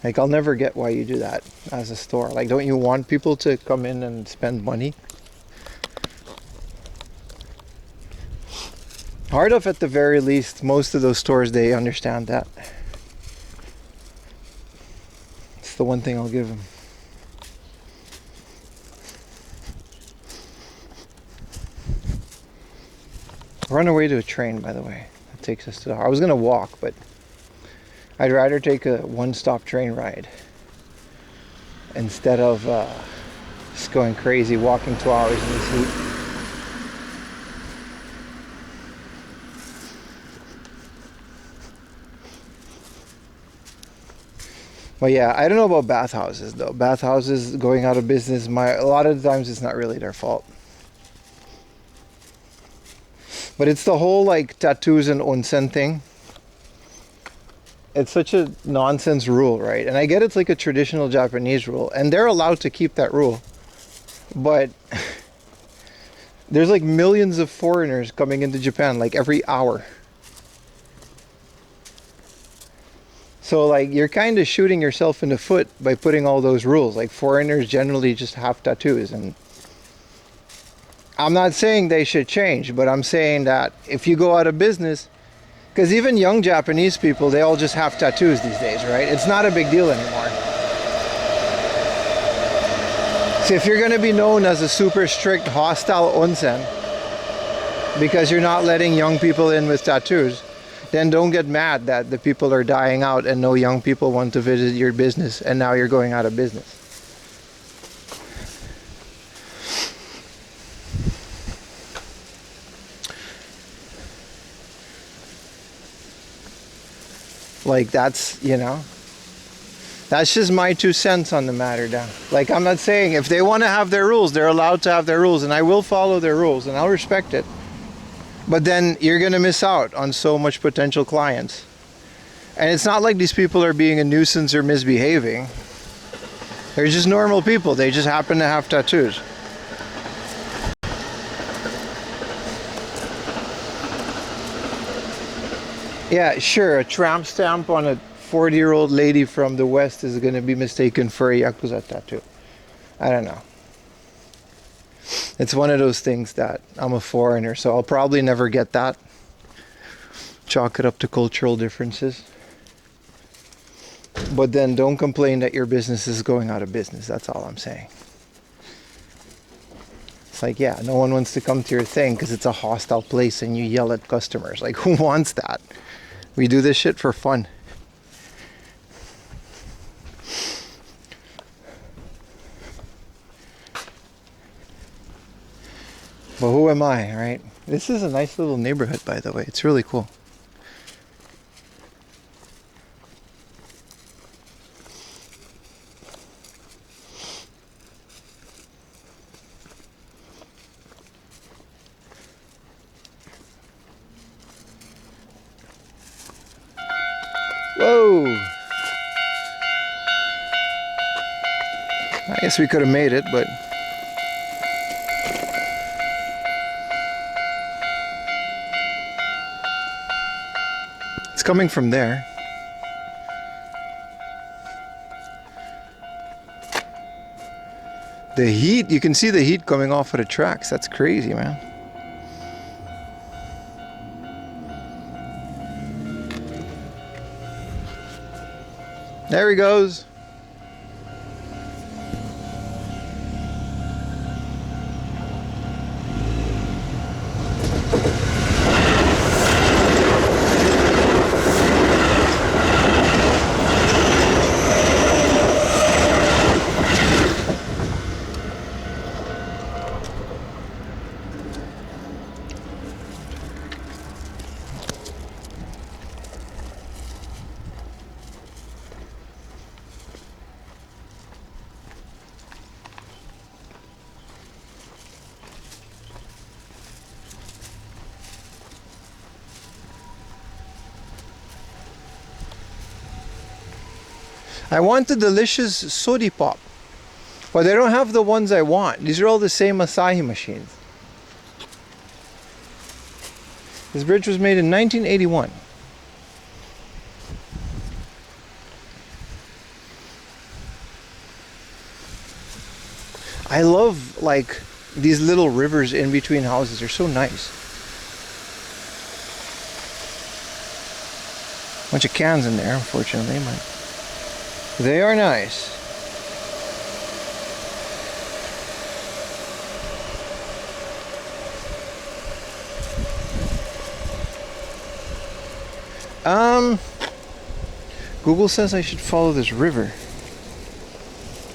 Like, I'll never get why you do that as a store. Like, don't you want people to come in and spend money? Hard Up, at the very least, most of those stores, they understand that. It's the one thing I'll give them. We're on our way to a train, by the way. That takes us to... I was going to walk, but I'd rather take a one-stop train ride instead of just going crazy walking 2 hours in this heat. But yeah, I don't know about bathhouses though. Bathhouses going out of business, a lot of the times it's not really their fault. But it's the whole like tattoos and onsen thing. It's such a nonsense rule, right? And I get it's like a traditional Japanese rule, and they're allowed to keep that rule. But there's like millions of foreigners coming into Japan like every hour. So like you're kind of shooting yourself in the foot by putting all those rules. Like foreigners generally just have tattoos, and I'm not saying they should change, but I'm saying that if you go out of business, because even young Japanese people, they all just have tattoos these days, right? It's not a big deal anymore. So if you're going to be known as a super strict, hostile onsen because you're not letting young people in with tattoos, then don't get mad that the people are dying out and no young people want to visit your business and now you're going out of business. Like that's, you know, that's just my 2 cents on the matter down. Like I'm not saying if they want to have their rules, they're allowed to have their rules, and I will follow their rules and I'll respect it. But then you're going to miss out on so much potential clients. And it's not like these people are being a nuisance or misbehaving. They're just normal people. They just happen to have tattoos. Yeah, sure, a tramp stamp on a 40-year-old lady from the West is going to be mistaken for a Yakuza tattoo. I don't know. It's one of those things that I'm a foreigner, so I'll probably never get that. Chalk it up to cultural differences. But then don't complain that your business is going out of business. That's all I'm saying. It's like, yeah, no one wants to come to your thing because it's a hostile place and you yell at customers. Like, who wants that? We do this shit for fun. But who am I, right? This is a nice little neighborhood, by the way. It's really cool. Whoa! I guess we could have made it, but... it's coming from there. The heat, you can see the heat coming off of the tracks. That's crazy, man. There he goes. I want the delicious sodi pop, but they don't have the ones I want. These are all the same Asahi machines. This bridge was made in 1981. I love like these little rivers in between houses. They're so nice. Bunch of cans in there, unfortunately, but they are nice. Google says I should follow this river.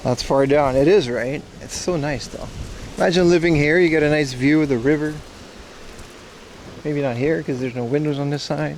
That's far down. It is, right? It's so nice though. Imagine living here, you get a nice view of the river. Maybe not here because there's no windows on this side.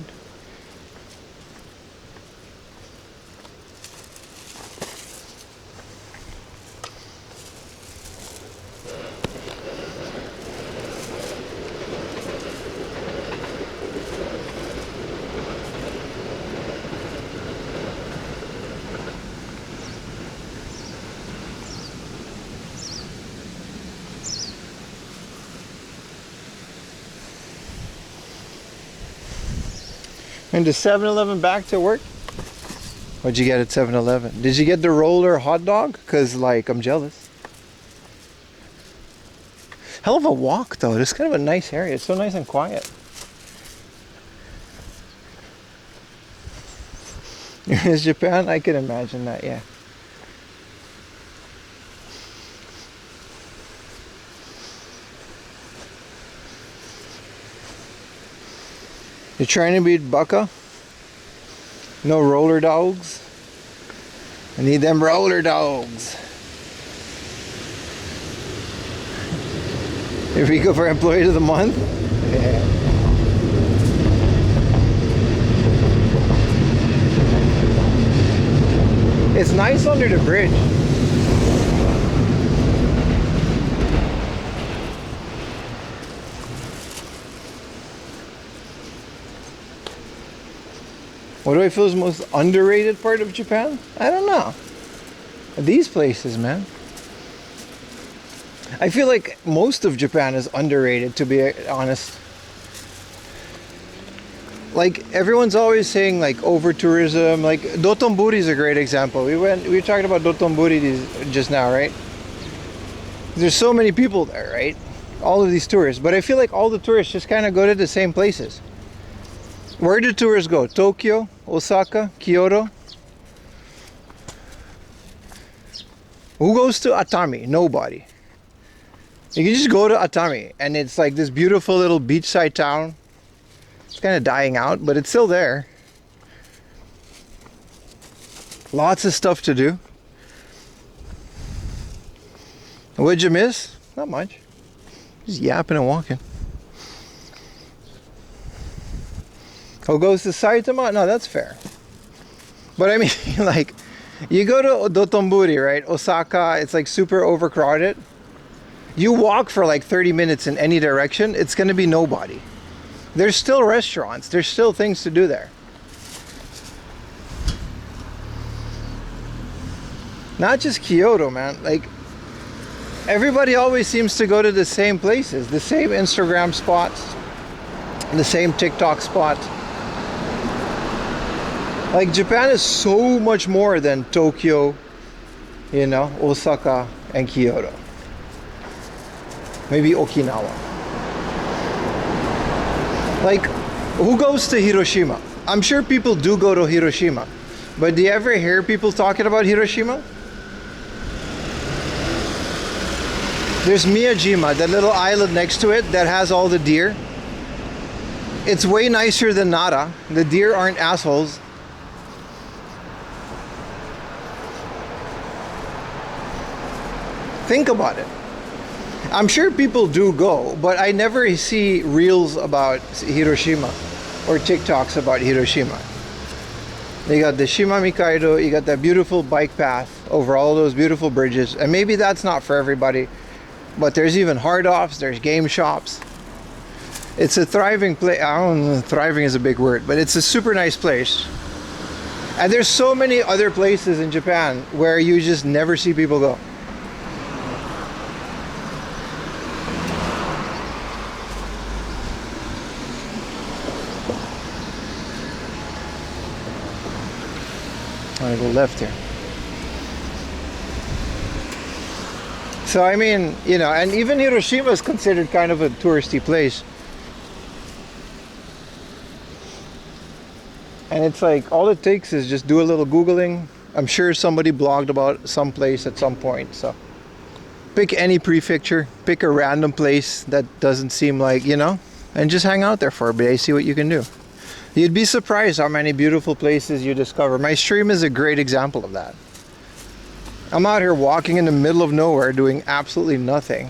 And the 7-Eleven back to work? What'd you get at 7-Eleven? Did you get the roller hot dog? Cause like I'm jealous. Hell of a walk though. It's kind of a nice area. It's so nice and quiet. Is Japan? I can imagine that, yeah. You're trying to beat Baka? No roller dogs? I need them roller dogs. Here we go for Employee of the Month. Yeah. It's nice under the bridge. What do I feel is the most underrated part of Japan? I don't know. These places, man. I feel like most of Japan is underrated, to be honest. Like everyone's always saying like over tourism, like Dotonbori is a great example. We were talking about Dotonbori just now, right? There's so many people there, right? All of these tourists, but I feel like all the tourists just kind of go to the same places. Where do tourists go? Tokyo, Osaka, Kyoto? Who goes to Atami? Nobody. You can just go to Atami and it's like this beautiful little beachside town. It's kind of dying out, but it's still there. Lots of stuff to do. What'd you miss? Not much. Just yapping and walking. Who goes to Saitama? No, that's fair. But I mean, like, you go to Dotonbori, right? Osaka, it's like super overcrowded. You walk for like 30 minutes in any direction, it's gonna be nobody. There's still restaurants, there's still things to do there. Not just Kyoto, man. Like, everybody always seems to go to the same places, the same Instagram spots, the same TikTok spots. Like Japan is so much more than Tokyo, you know, Osaka and Kyoto. Maybe Okinawa. Like, who goes to Hiroshima? I'm sure people do go to Hiroshima, but do you ever hear people talking about Hiroshima? There's Miyajima, that little island next to it that has all the deer. It's way nicer than Nara. The deer aren't assholes. Think about it. I'm sure people do go, but I never see reels about Hiroshima or TikToks about Hiroshima. You got the Shima Mikaido, you got that beautiful bike path over all those beautiful bridges, and maybe that's not for everybody, but there's even hard-offs, there's game shops. It's a thriving place. I don't know, thriving is a big word, but it's a super nice place. And there's so many other places in Japan where you just never see people go. I'm gonna go left here. So I mean, you know, and even Hiroshima is considered kind of a touristy place. And it's like, all it takes is just do a little Googling. I'm sure somebody blogged about some place at some point. So pick any prefecture, pick a random place that doesn't seem like, you know, and just hang out there for a day, see what you can do. You'd be surprised how many beautiful places you discover. My stream is a great example of that. I'm out here walking in the middle of nowhere doing absolutely nothing.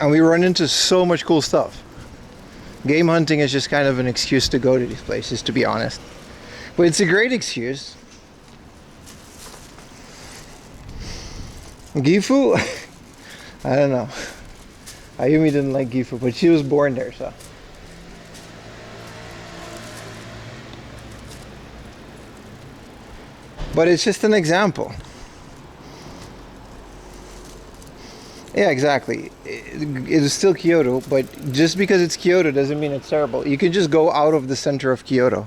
And we run into so much cool stuff. Game hunting is just kind of an excuse to go to these places, to be honest. But it's a great excuse. Gifu? I don't know. Ayumi didn't like Gifu, but she was born there, so. But it's just an example. Yeah, exactly. It is still Kyoto, but just because it's Kyoto doesn't mean it's terrible. You can just go out of the center of Kyoto.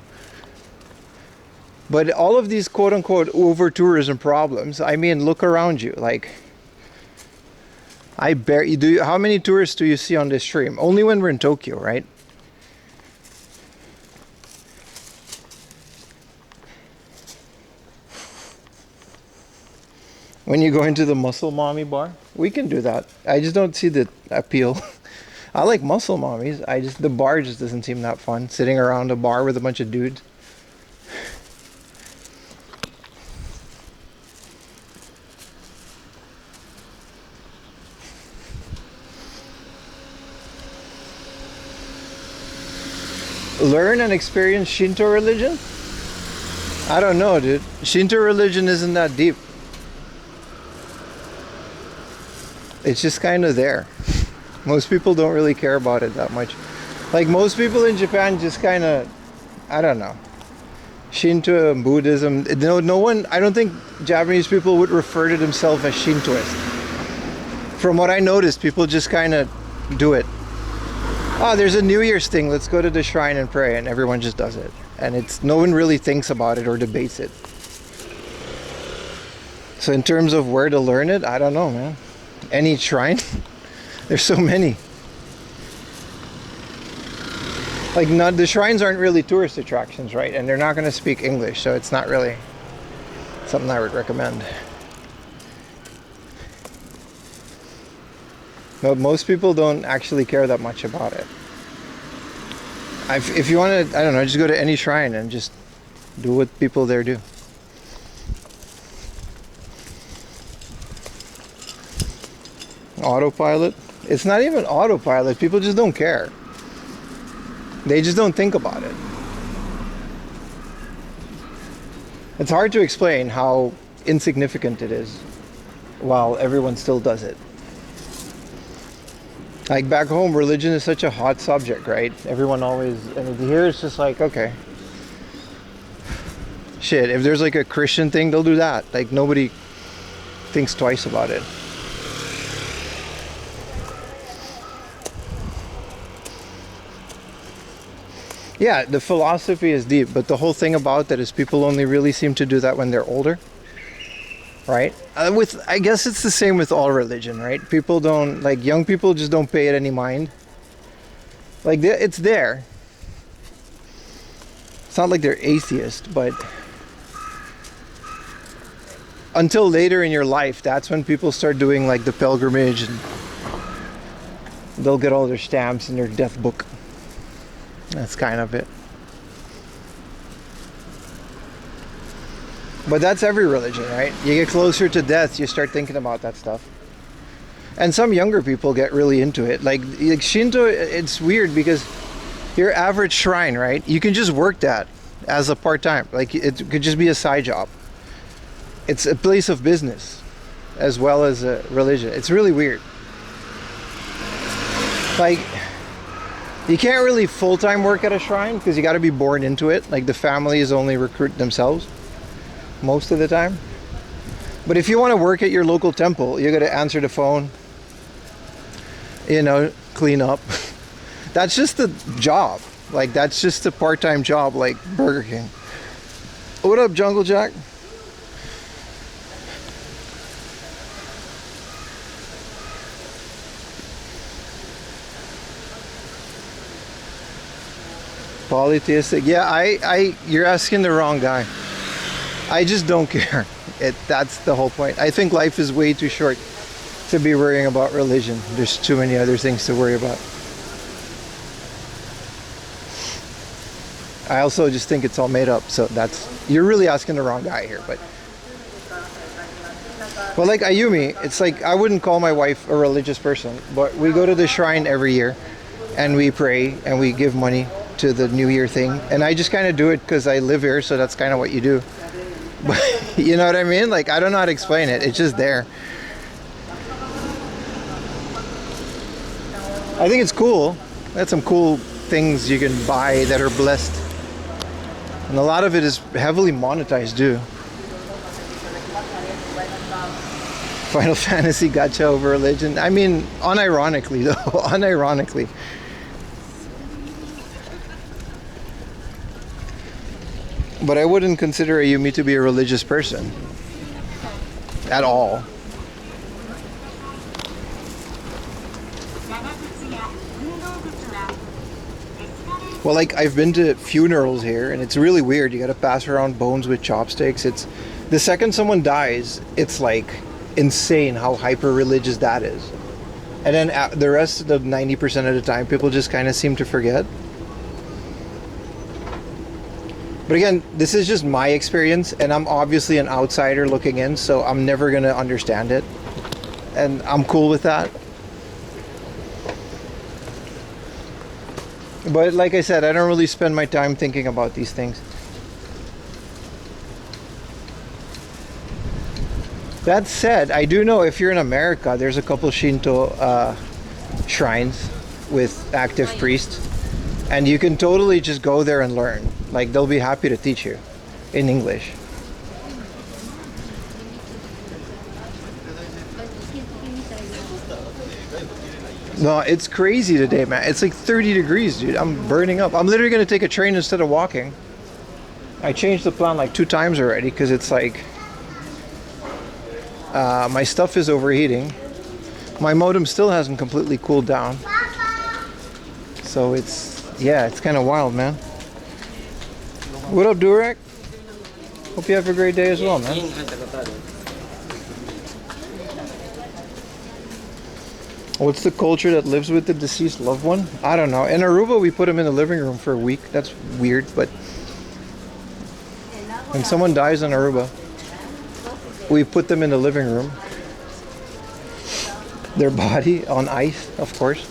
But all of these quote-unquote over-tourism problems, I mean, look around you. Like, how many tourists do you see on this stream? Only when we're in Tokyo, right? When you go into the Muscle Mommy bar, we can do that. I just don't see the appeal. I like Muscle Mommies. The bar just doesn't seem that fun. Sitting around a bar with a bunch of dudes. Learn and experience Shinto religion? I don't know, dude. Shinto religion isn't that deep. It's just kind of there. Most people don't really care about it that much. Like, most people in Japan just kind of, I don't know. Shinto and Buddhism, no one, I don't think Japanese people would refer to themselves as Shintoist. From what I noticed, people just kind of do it. Oh, there's a New Year's thing, let's go to the shrine and pray, and everyone just does it. And no one really thinks about it or debates it. So in terms of where to learn it, I don't know, man. Any shrine? There's so many. Like, the shrines aren't really tourist attractions, right? And they're not going to speak English, so it's not really something I would recommend. But most people don't actually care that much about it. If you want to, I don't know, just go to any shrine and just do what people there do. Autopilot? It's not even autopilot. People just don't care. They just don't think about it. It's hard to explain how insignificant it is while everyone still does it. Like, back home, religion is such a hot subject, right? Everyone always, and here it's just like, okay. Shit, if there's like a Christian thing, they'll do that. Like, nobody thinks twice about it. Yeah, the philosophy is deep, but the whole thing about that is people only really seem to do that when they're older, right? I guess it's the same with all religion, right? People don't, like, young people just don't pay it any mind. Like, it's there. It's not like they're atheist, but until later in your life, that's when people start doing, like, the pilgrimage, and they'll get all their stamps in their death book. That's kind of it. But that's every religion, right? You get closer to death, you start thinking about that stuff. And some younger people get really into it. Like Shinto, it's weird because your average shrine, right? You can just work that as a part-time. Like, it could just be a side job. It's a place of business as well as a religion. It's really weird. Like, you can't really full-time work at a shrine because you got to be born into it. Like, the families only recruit themselves most of the time. But if you want to work at your local temple, you got to answer the phone, you know, clean up. That's just a job. Like, that's just a part-time job, like Burger King. What up, Jungle Jack? Polytheistic. Yeah, you're asking the wrong guy. I just don't care. That's the whole point. I think life is way too short to be worrying about religion. There's too many other things to worry about. I also just think it's all made up. So you're really asking the wrong guy here. But like Ayumi, it's like I wouldn't call my wife a religious person, but we go to the shrine every year and we pray and we give money to the New Year thing. And I just kind of do it because I live here, so that's kind of what you do. But you know what I mean? Like, I don't know how to explain it. It's just there. I think it's cool. That's some cool things you can buy that are blessed. And a lot of it is heavily monetized too. Final Fantasy gacha over religion. I mean, unironically though. Unironically. But I wouldn't consider Ayumi to be a religious person. At all. Well, like, I've been to funerals here, and it's really weird. You gotta pass around bones with chopsticks. It's the second someone dies, it's like insane how hyper religious that is. And then the rest of the 90% of the time, people just kind of seem to forget. But again, this is just my experience, and I'm obviously an outsider looking in, so I'm never gonna understand it, and I'm cool with that. But like I said, I don't really spend my time thinking about these things. That said, I do know if you're in America, there's a couple Shinto shrines with active priests, and you can totally just go there and learn. Like, they'll be happy to teach you in English. No, it's crazy today, man. It's like 30 degrees, dude. I'm burning up. I'm literally going to take a train instead of walking. I changed the plan like 2 times already because it's like my stuff is overheating. My modem still hasn't completely cooled down. So it's kind of wild, man. What up, Durek? Hope you have a great day as well, man. What's the culture that lives with the deceased loved one? I don't know. In Aruba, we put them in the living room for a week. That's weird, but when someone dies in Aruba, we put them in the living room. Their body on ice, of course.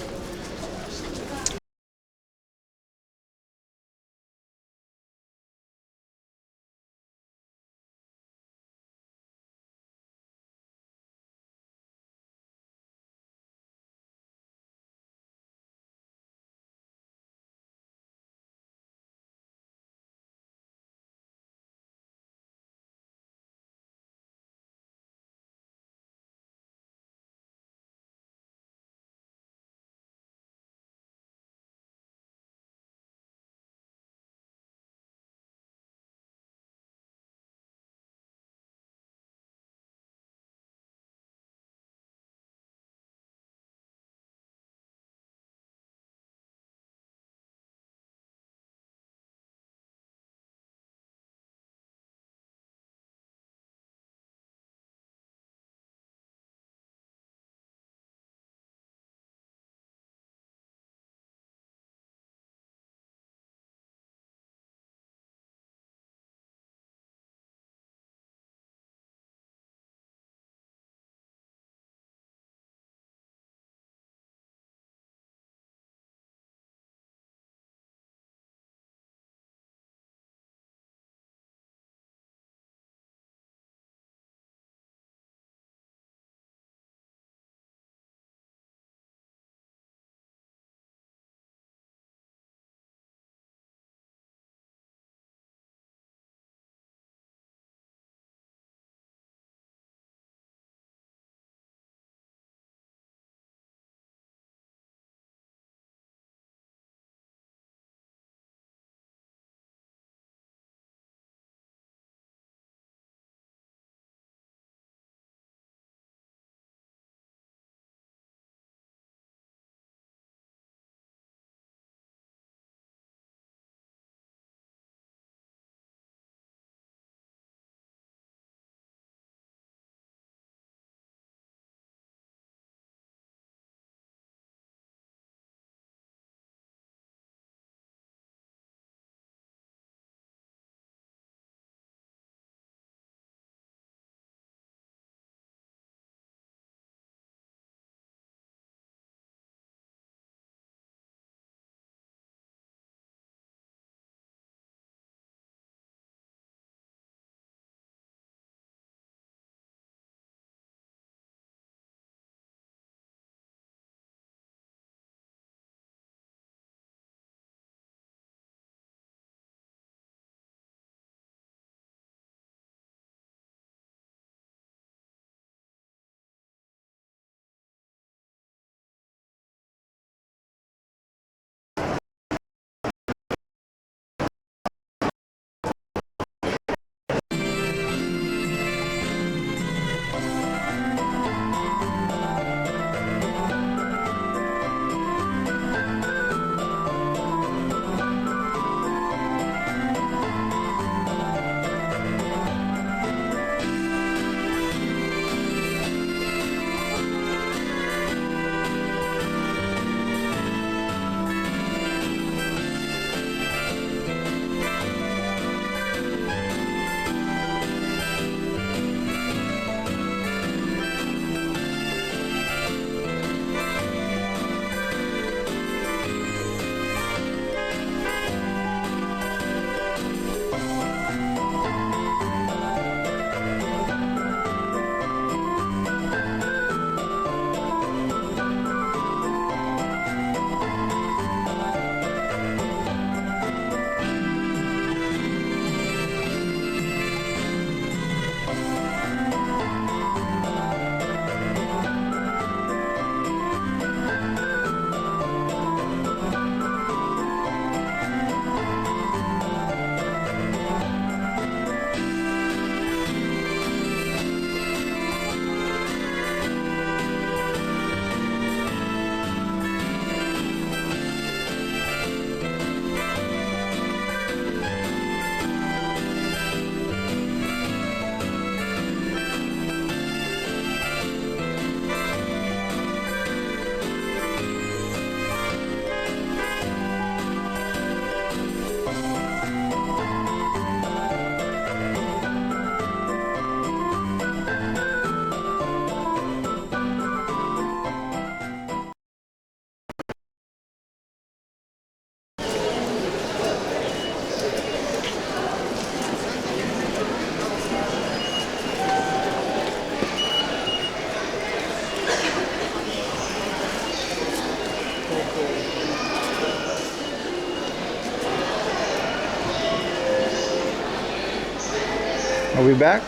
Are we back?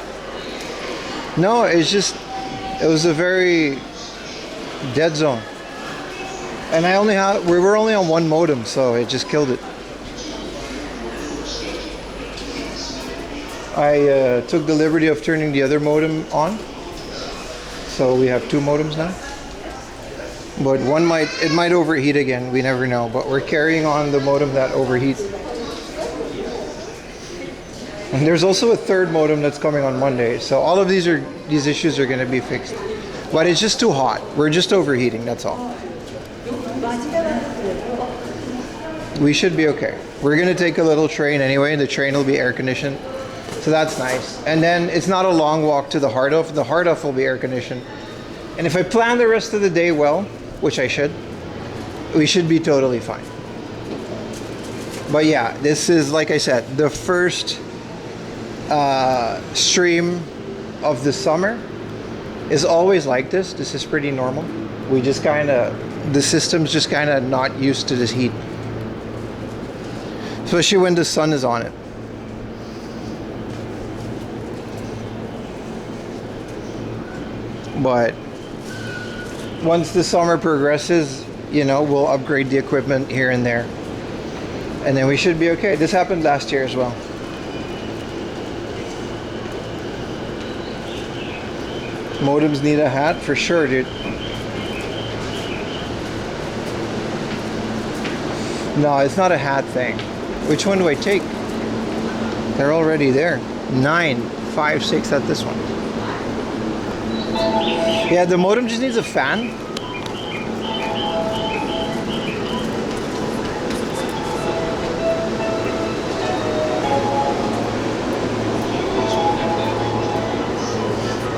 No, it's just, it was a very dead zone. And we were only on one modem, so it just killed it. I took the liberty of turning the other modem on. So we have two modems now. But it might overheat again, we never know. But we're carrying on the modem that overheats. And there's also a third modem that's coming on Monday. So all of these issues are gonna be fixed. But it's just too hot. We're just overheating, that's all. We should be okay. We're gonna take a little train anyway. The train will be air conditioned. So that's nice. And then it's not a long walk to the Heart of. The Heart of will be air conditioned. And if I plan the rest of the day well, which I should, we should be totally fine. But yeah, this is, like I said, the first stream of the summer is always like this. This is pretty normal. We just the system's just kind of not used to this heat. Especially when the sun is on it. But once the summer progresses, you know, we'll upgrade the equipment here and there. And then we should be okay. This happened last year as well. Modems need a hat for sure, dude. No, it's not a hat thing. Which one do I take? They're already there. 9, 5, 6 at this one. Yeah, the modem just needs a fan.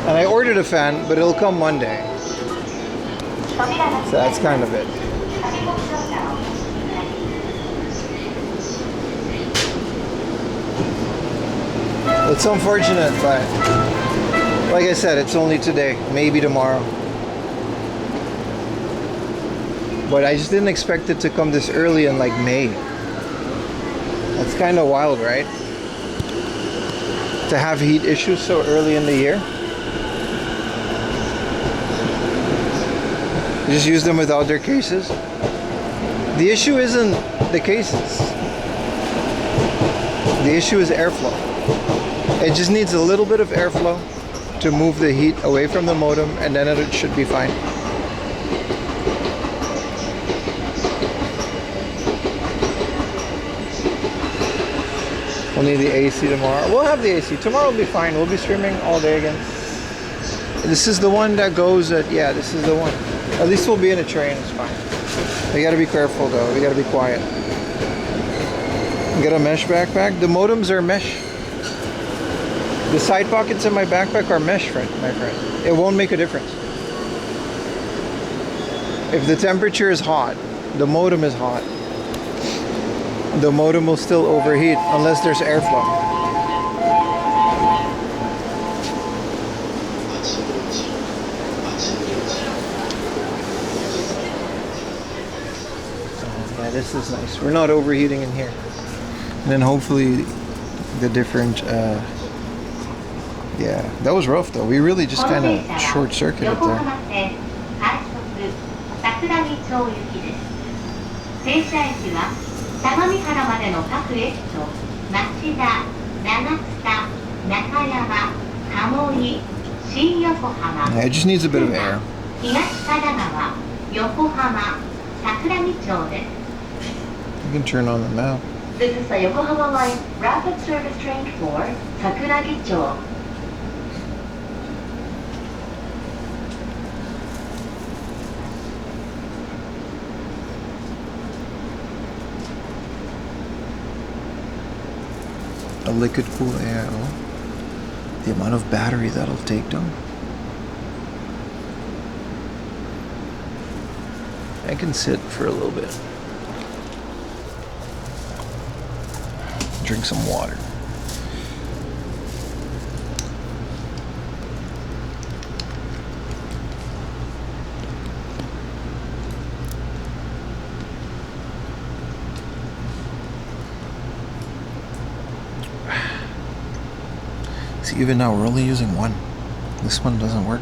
And I ordered a fan, but it'll come Monday. So that's kind of it. It's unfortunate, but like I said, it's only today, maybe tomorrow. But I just didn't expect it to come this early in like May. That's kind of wild, right? To have heat issues so early in the year. You just use them without their cases. The issue isn't the cases. The issue is airflow. It just needs a little bit of airflow to move the heat away from the modem, and then it should be fine. We'll need the AC tomorrow. We'll have the AC. Tomorrow will be fine. We'll be streaming all day again. This is the one that goes at, yeah, this is the one. At least we'll be in a train, it's fine. We gotta be careful though. We gotta be quiet. Get a mesh backpack. The modems are mesh. The side pockets in my backpack are mesh, my friend. It won't make a difference. If the temperature is hot, the modem is hot, the modem will still overheat unless there's airflow. So, yeah, this is nice. We're not overheating in here. And then hopefully the different yeah, that was rough though. We really just kind of short-circuited there. Yeah, it just needs a bit of air. You can turn on the map. This is the Yokohama Line Rapid Service Train for Sakuragi-cho. A liquid cool air. The amount of battery that'll take down. I can sit for a little bit. Drink some water. See, even now we're only using one. This one doesn't work.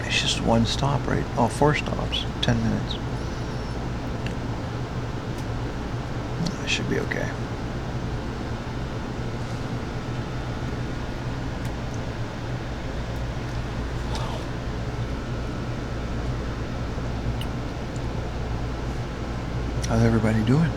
It's just one stop, right? Oh, 4 stops, 10 minutes. That should be okay. How's everybody doing?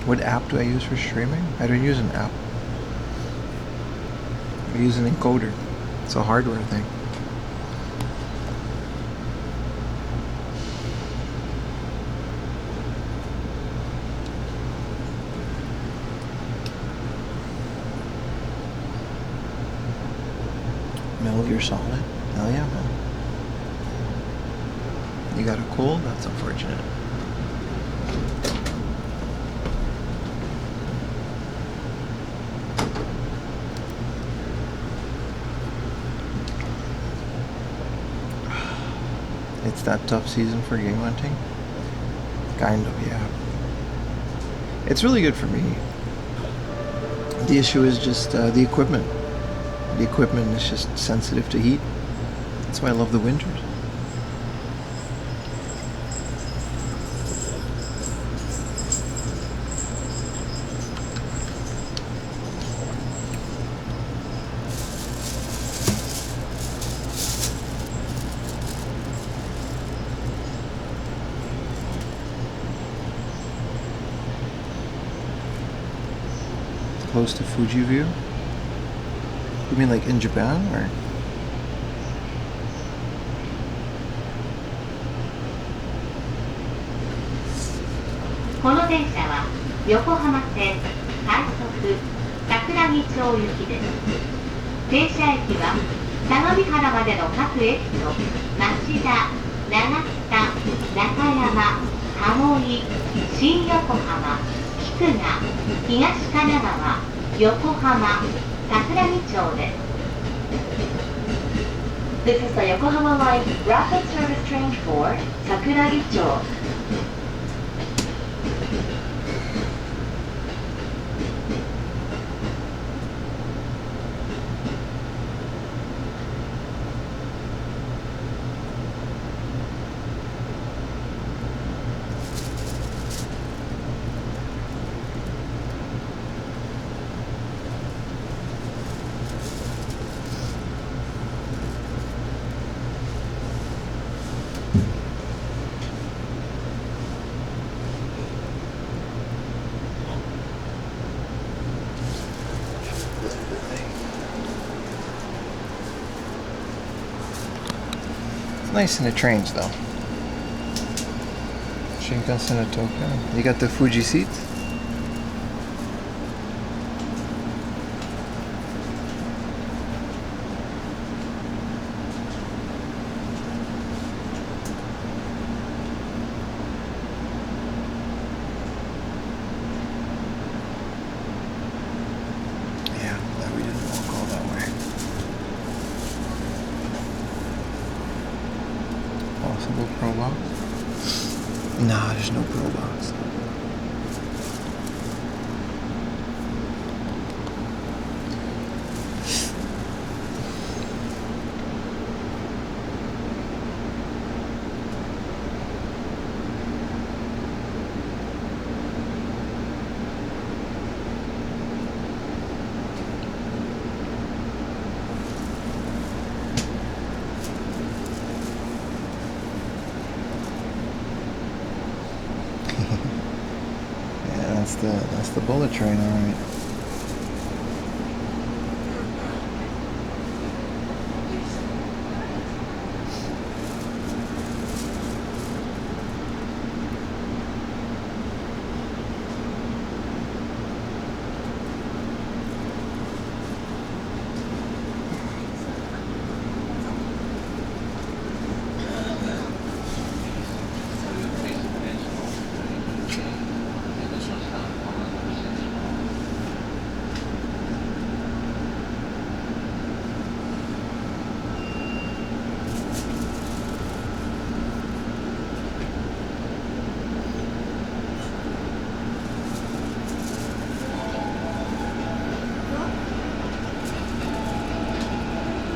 What app do I use for streaming? I don't use an app. I use an encoder. It's a hardware thing. Metal Gear Solid? Hell yeah, man. You got a cold? That's unfortunate. It's that tough season for game hunting? Kind of, yeah. It's really good for me. The issue is just the equipment. The equipment is just sensitive to heat. That's why I love the winters. Close to Fuji View? You mean like in Japan, or? この電車は横浜線快速桜木町行きです。停車駅は相模原までの各駅と町田、長北、中山、鴨居、新横浜、菊名、東神奈川、横浜、桜木町です。This is the Yokohama Line Rapid Service Train for Sakuragicho. Nice in the trains though. Shinkansen to Tokyo. You got the Fuji seats? Yeah, glad we didn't walk all that way. Possible Pro Box? Nah, there's no Pro Box. That's the bullet train, all right.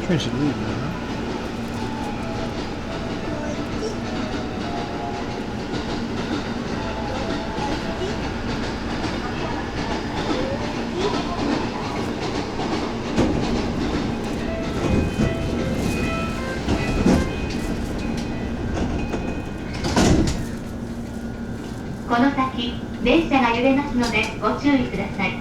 train should leave now. Huh? この先、電車が揺れますのでご注意ください。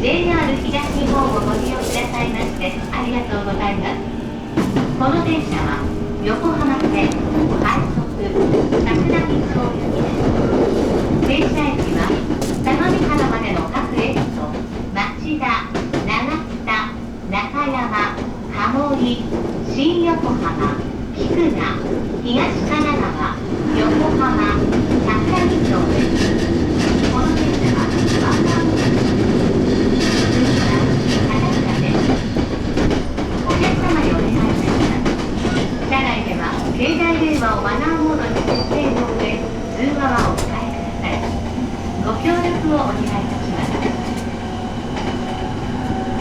JR 東日本をご利用くださいましてありがとうございます。この電車は横浜線快速桜木町行きです。停車駅は相模原までの各駅と町田、長北、中山、鴨居、新横浜、菊名、東神奈川、横浜、桜木町です。この電車はワンマン携帯電話をマナーモードに設定の上、通話はお控えください。ご協力をお願いいたします。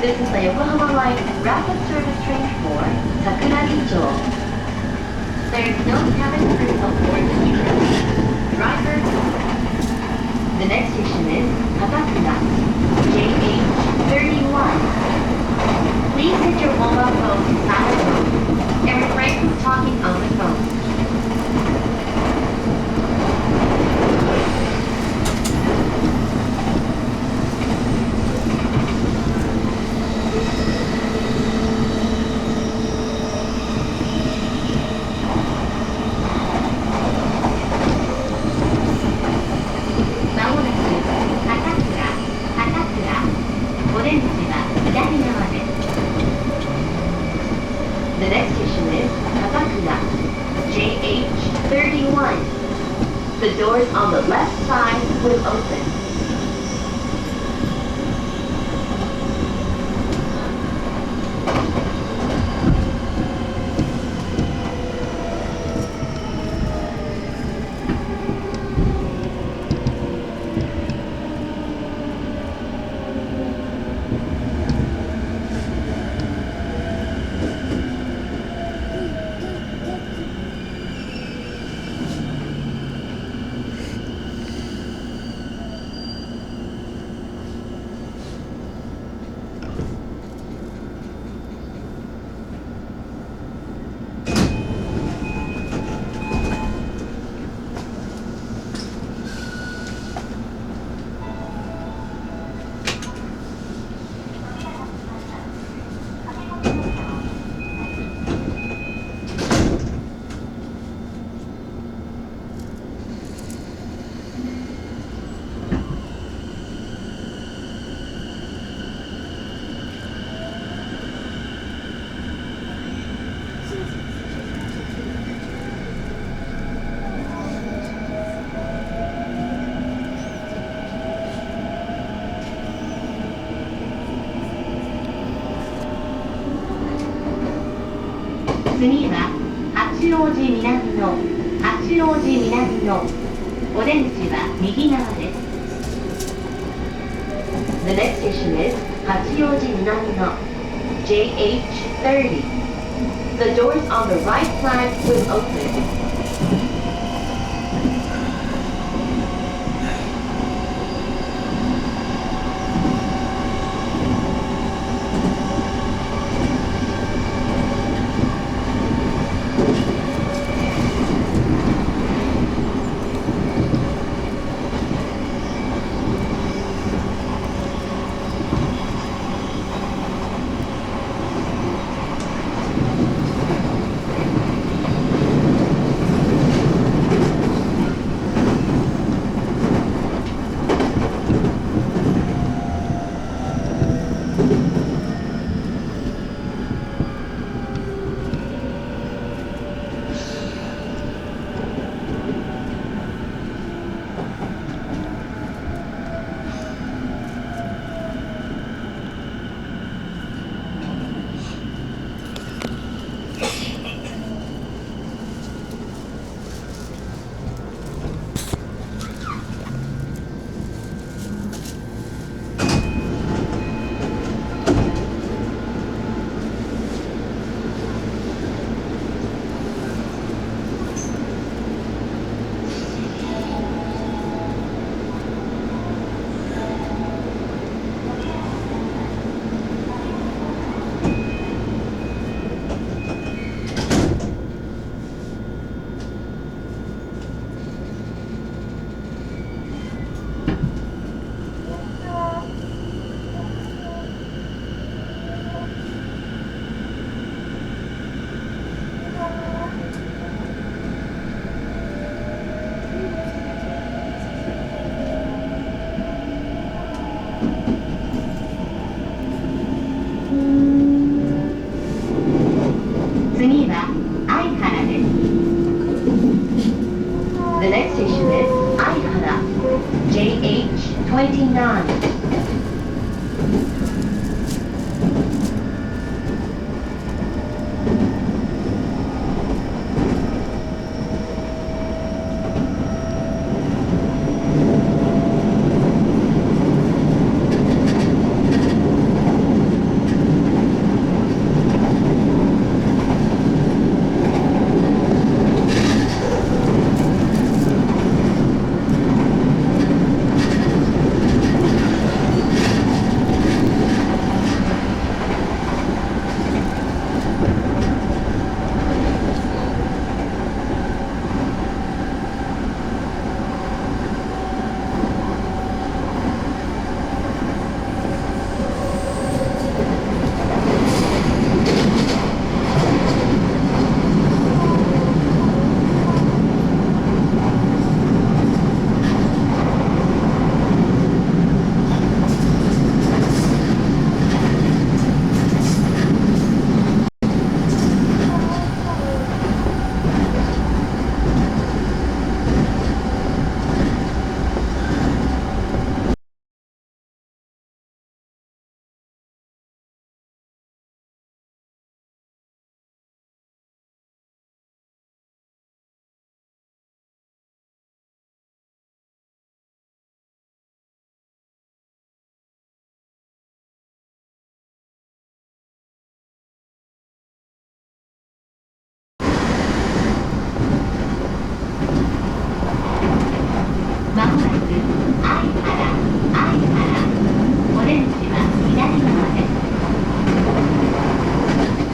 This is the Yokohama Line Rapid Service Train for Sakuragicho. There is no cabin crew aboard this train. Driver. The next station is Katakura, JH31. Please set your mobile phone to silent mode and refrain from talking on the phone. まもなく片倉お出口は左側です。The next station is Katakura, JH31. The doors on the left side will open. 次は八王子南のお出口は右側です。The next station is 八王子南の JH30. The doors on the right side will open. 「次は相原です。The next station is 相原 JH29.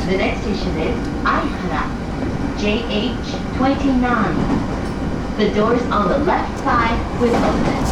The next station is Aina JH29. The doors on the left side will open.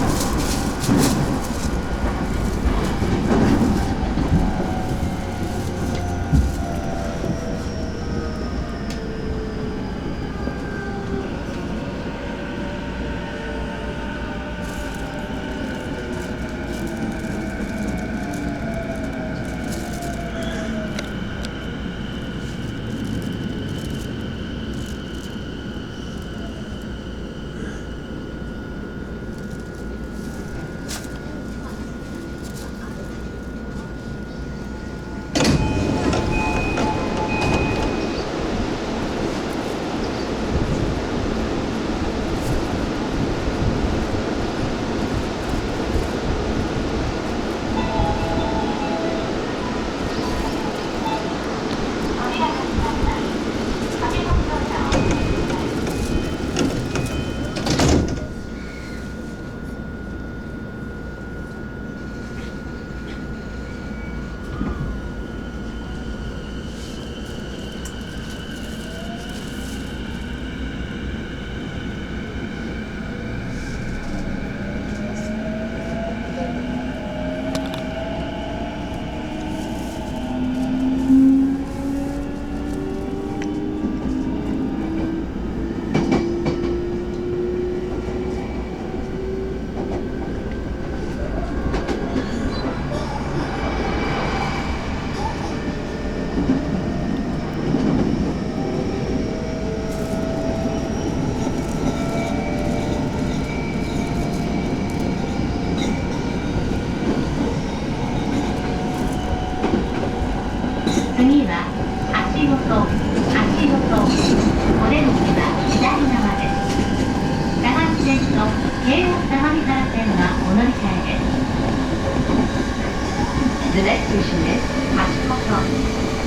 The next station is Hashimoto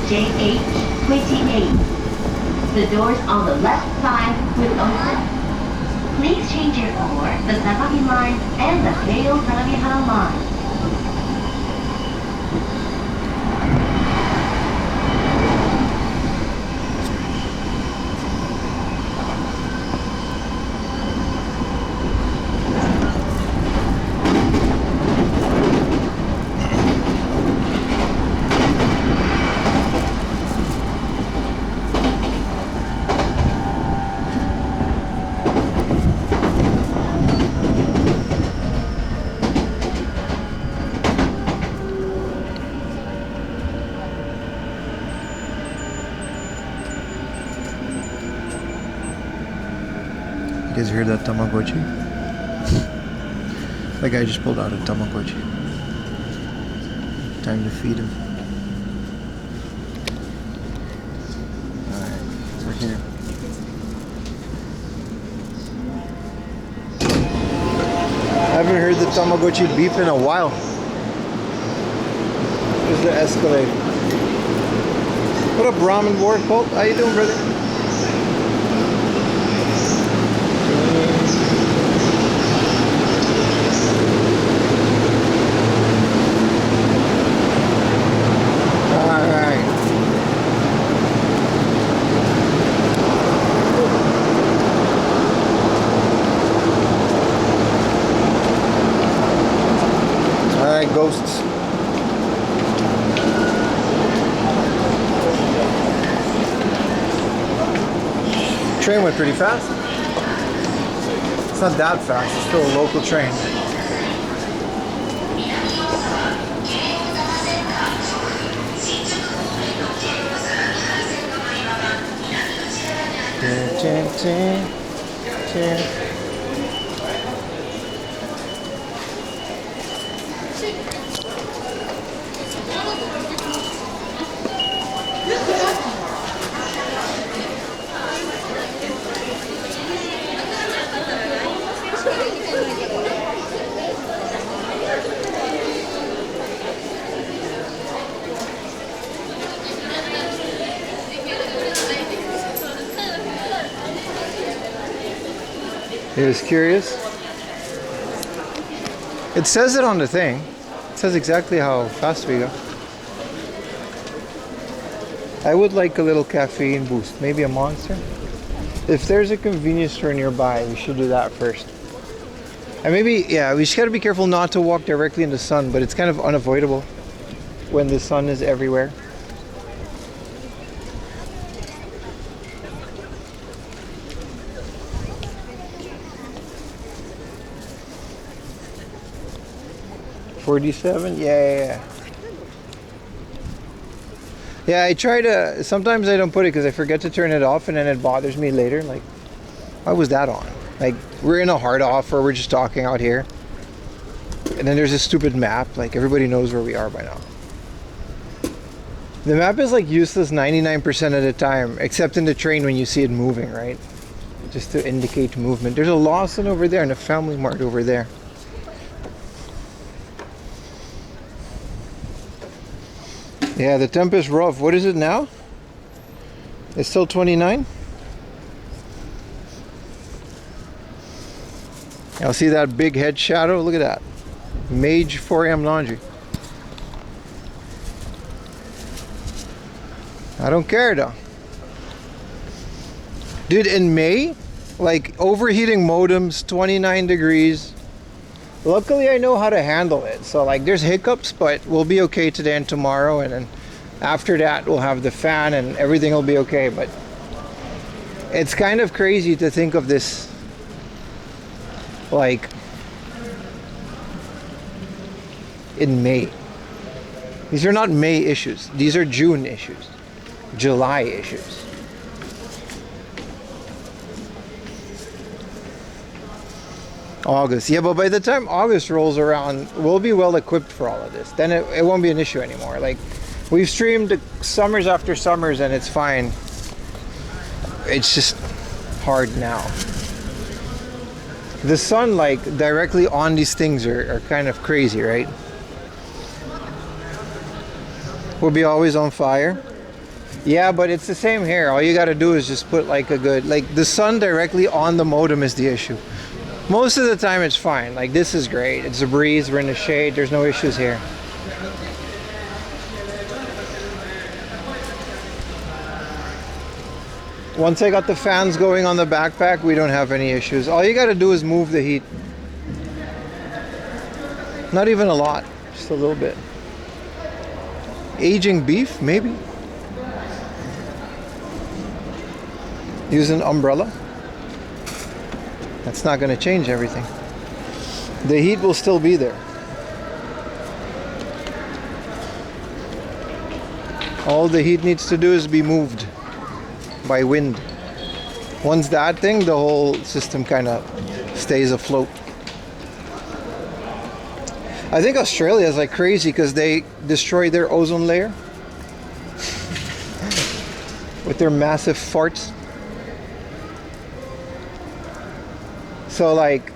JH28. The doors on the left side will open. Please change your for the Sagami line and the Keio Sagami-hara line. guys hear that Tamagotchi? That guy just pulled out a Tamagotchi. Time to feed him. Alright, we're here. I haven't heard the Tamagotchi beep in a while. There's the Escalade. What up, Ramen Board Colt? How you doing, brother? Ghosts. Train went pretty fast. It's not that fast, it's still a local train. You're just curious? It says it on the thing. It says exactly how fast we go. I would like a little caffeine boost, maybe a Monster. If there's a convenience store nearby, we should do that first. And maybe, yeah, we just gotta be careful not to walk directly in the sun, but it's kind of unavoidable when the sun is everywhere. $47? Yeah. Yeah, I try to, sometimes I don't put it because I forget to turn it off and then it bothers me later. Like, why was that on? Like, we're in a hard off or we're just talking out here. And then there's a stupid map. Like, everybody knows where we are by now. The map is like useless 99% of the time, except in the train when you see it moving, right? Just to indicate movement. There's a Lawson over there and a FamilyMart over there. Yeah, the temp is rough. What is it now? It's still 29? I'll see that big head shadow. Look at that. Mage 4 AM laundry. I don't care though. Dude, in May, like overheating modems, 29 degrees. Luckily, I know how to handle it. So like there's hiccups, but we'll be okay today and tomorrow. And then after that, we'll have the fan and everything will be okay. But it's kind of crazy to think of this like in May. These are not May issues. These are June issues. July issues. August. Yeah, but by the time August rolls around, we'll be well equipped for all of this. Then it won't be an issue anymore. Like, we've streamed summers after summers and it's fine. It's just hard now. The sun, like, directly on these things are kind of crazy, right? We'll be always on fire. Yeah, but it's the same here. All you gotta do is just put like a good, like the sun directly on the modem is the issue. Most of the time it's fine. Like this is great. It's a breeze, we're in the shade, there's no issues here. Once I got the fans going on the backpack, we don't have any issues. All you gotta do is move the heat. Not even a lot, just a little bit. Aging beef, maybe. Use an umbrella. That's not going to change everything. The heat will still be there. All the heat needs to do is be moved by wind. Once that thing, the whole system kind of stays afloat. I think Australia is like crazy because they destroyed their ozone layer with their massive farts. So like,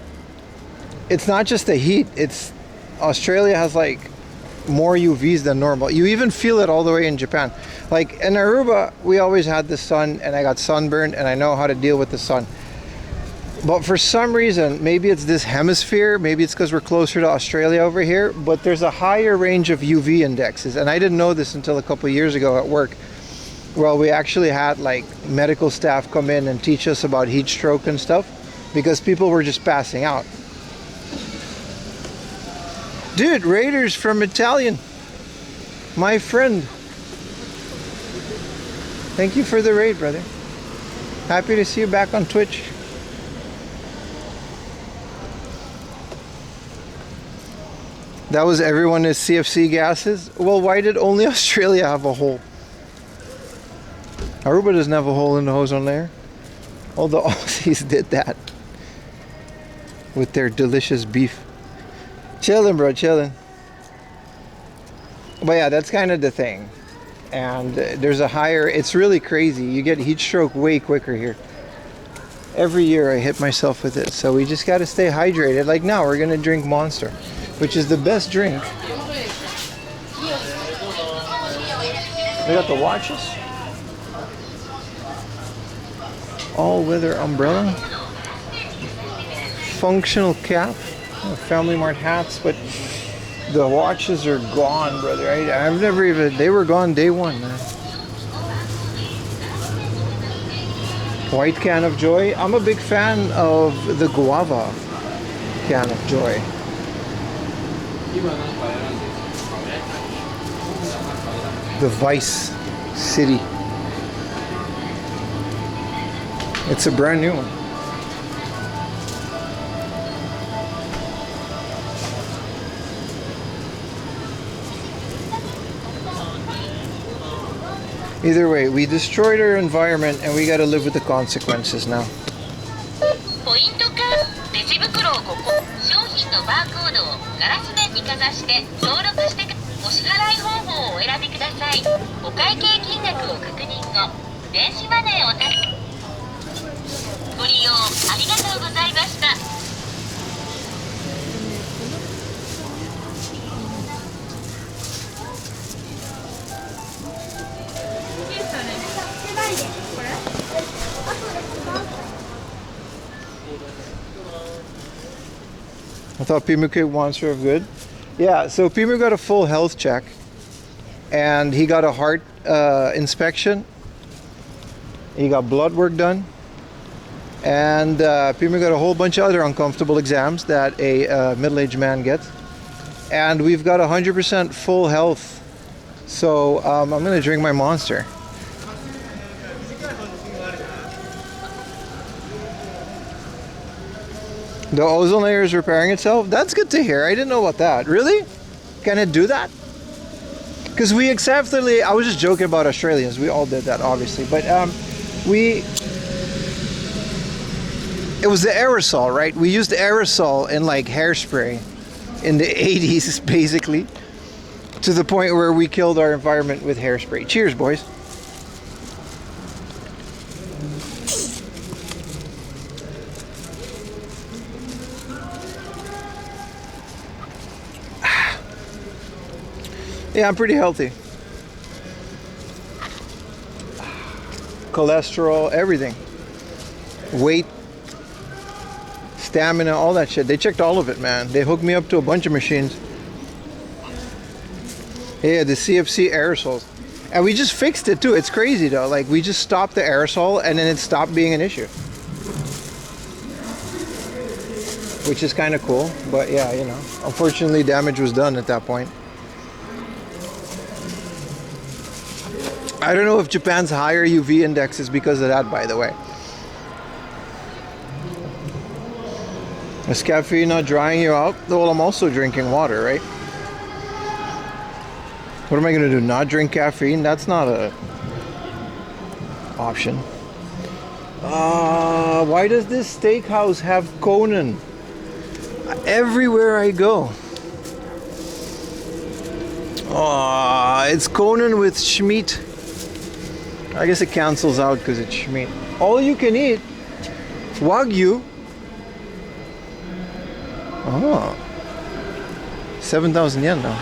it's not just the heat, it's Australia has like more UVs than normal. You even feel it all the way in Japan. Like in Aruba, we always had the sun and I got sunburned and I know how to deal with the sun. But for some reason, maybe it's this hemisphere, maybe it's because we're closer to Australia over here, but there's a higher range of UV indexes. And I didn't know this until a couple of years ago at work. Well, we actually had like medical staff come in and teach us about heat stroke and stuff because people were just passing out. Dude, Raiders from Italian. My friend. Thank you for the raid, brother. Happy to see you back on Twitch. That was everyone is CFC gases. Well, why did only Australia have a hole? Aruba doesn't have a hole in the ozone layer. All the Aussies did that with their delicious beef. Chilling, bro, chilling. But yeah, that's kind of the thing. And there's a higher, it's really crazy. You get heat stroke way quicker here. Every year I hit myself with it. So we just got to stay hydrated. Like now we're going to drink Monster, which is the best drink. They got the watches. All-weather umbrella. Functional cap. FamilyMart hats, but the watches are gone, brother. I've never even, they were gone day one, man. White can of joy. I'm a big fan of the guava can of joy. The Vice City. It's a brand new one. Either way, we destroyed our environment and we got to live with the consequences now. ポイントかレジ袋をここ商品のバーコードをガラス面にかざして登録してお支払い方法をお選びください。お会計金額を確認後電子マネーをご利用ありがとうございました。 I thought Pimuke wants her good. Yeah, so Pimu got a full health check and he got a heart inspection. He got blood work done. And Pimu got a whole bunch of other uncomfortable exams that a middle-aged man gets. And we've got 100% full health. So I'm going to drink my Monster. The ozone layer is repairing itself? That's good to hear. I didn't know about that. Really? Can it do that? Because we acceptedly, I was just joking about Australians. We all did that, obviously. But it was the aerosol, right? We used aerosol in like hairspray in the 80s, basically. To the point where we killed our environment with hairspray. Cheers, boys. Yeah, I'm pretty healthy. Cholesterol, everything. Weight, stamina, all that shit. They checked all of it, man. They hooked me up to a bunch of machines. Yeah, the CFC aerosols. And we just fixed it too. It's crazy though. Like we just stopped the aerosol and then it stopped being an issue. Which is kind of cool. But yeah, you know, unfortunately damage was done at that point. I don't know if Japan's higher UV index is because of that, by the way. Is caffeine not drying you out? Well, I'm also drinking water, right? What am I going to do? Not drink caffeine? That's not a option. Why does this steakhouse have Conan? Everywhere I go. It's Conan with Schmeat. I guess it cancels out because it's Schmeat. All you can eat. Wagyu. 7,000 yen now.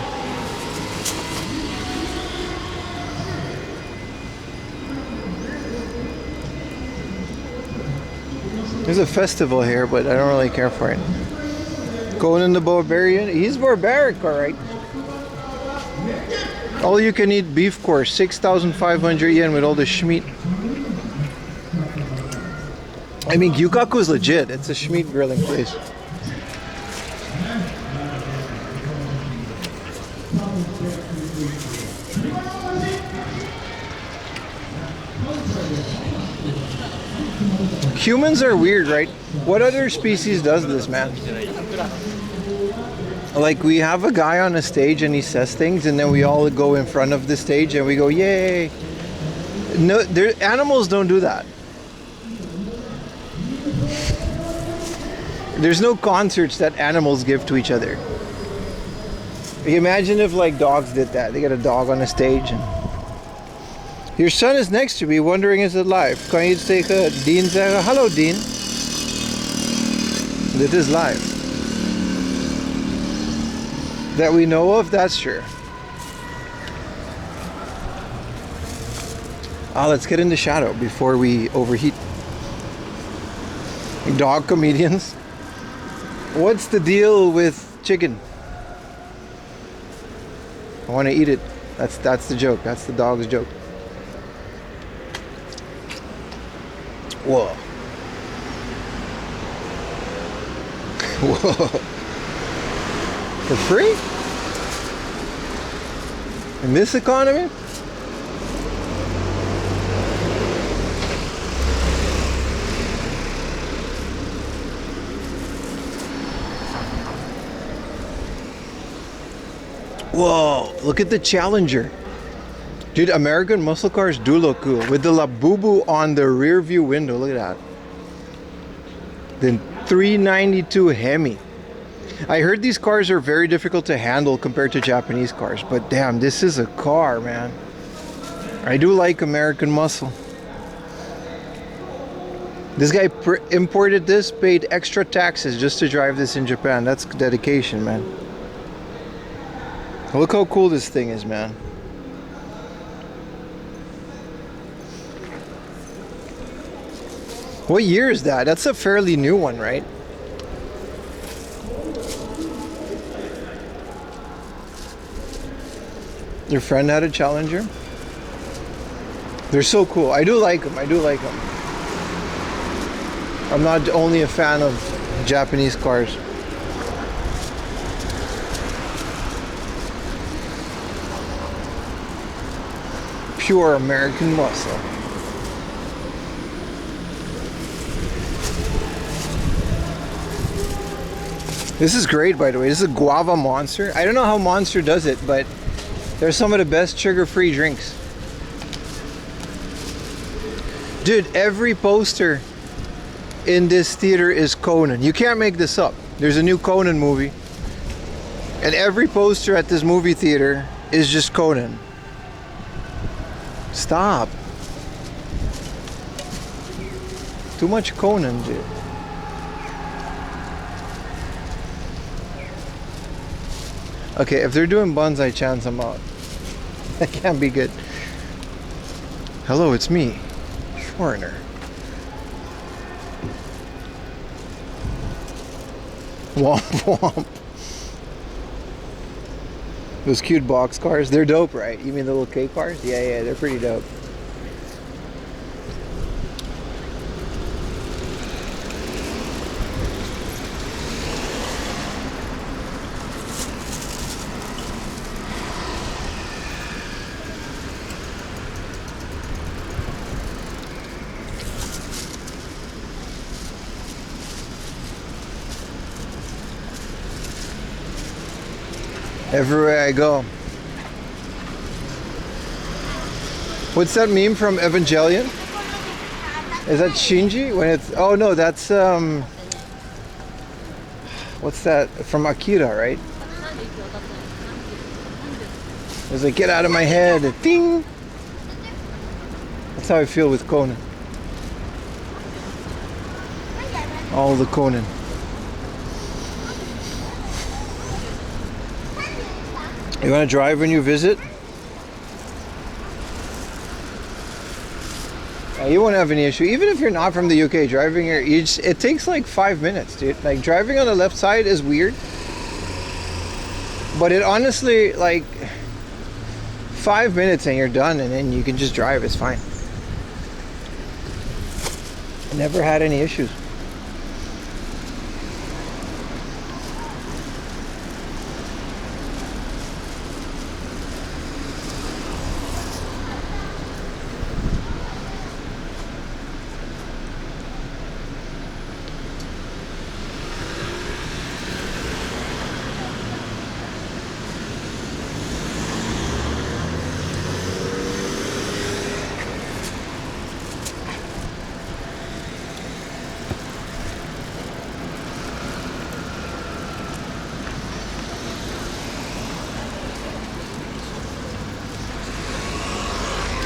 There's a festival here, but I don't really care for it. Conan the Barbarian. He's barbaric, alright. All you can eat beef course, 6,500 yen with all the Schmeat. I mean, Gyukaku is legit. It's a Schmeat grilling place. Humans are weird, right? What other species does this, man? Like, we have a guy on a stage and he says things, and then we all go in front of the stage and we go, yay. No, animals don't do that. There's no concerts that animals give to each other. Imagine if like dogs did that. They got a dog on a stage and your son is next to me wondering is it live. Kan je tegen Dean zeggen, hallo Dean. Dit is live. That we know of, that's sure. Let's get in the shadow before we overheat. Dog comedians. What's the deal with chicken? I want to eat it. That's the joke. That's the dog's joke. Whoa. Whoa. For free? In this economy? Whoa, look at the Challenger. Dude, American muscle cars do look cool. With the Labubu on the rear view window, look at that. Then 392 Hemi. I heard these cars are very difficult to handle compared to Japanese cars, but damn, this is a car, man. I do like American muscle. This guy imported this, paid extra taxes just to drive this in Japan. That's dedication, man. Look how cool this thing is, man. What year is that? That's a fairly new one, right? Your friend had a Challenger? They're so cool. I do like them. I do like them. I'm not only a fan of Japanese cars. Pure American muscle. This is great, by the way. This is a guava Monster. I don't know how Monster does it, but they're some of the best sugar-free drinks. Dude, every poster in this theater is Conan. You can't make this up. There's a new Conan movie. And every poster at this movie theater is just Conan. Stop. Too much Conan, dude. Okay, if they're doing bonsai chants, I'm out. That can't be good. Hello, it's me, foreigner. Womp womp. Those cute box cars, they're dope, right? You mean the little K cars? Yeah, they're pretty dope. Everywhere I go. What's that meme from Evangelion? Is that Shinji? When it's oh no, that's what's that from Akira, right? It's like get out of my head, ding. That's how I feel with Conan. All the Conan. You want to drive when you visit? You won't have any issue. Even if you're not from the UK, driving here, it takes like 5 minutes, dude. Like driving on the left side is weird. But it honestly, like 5 minutes and you're done, and then you can just drive. It's fine. Never had any issues.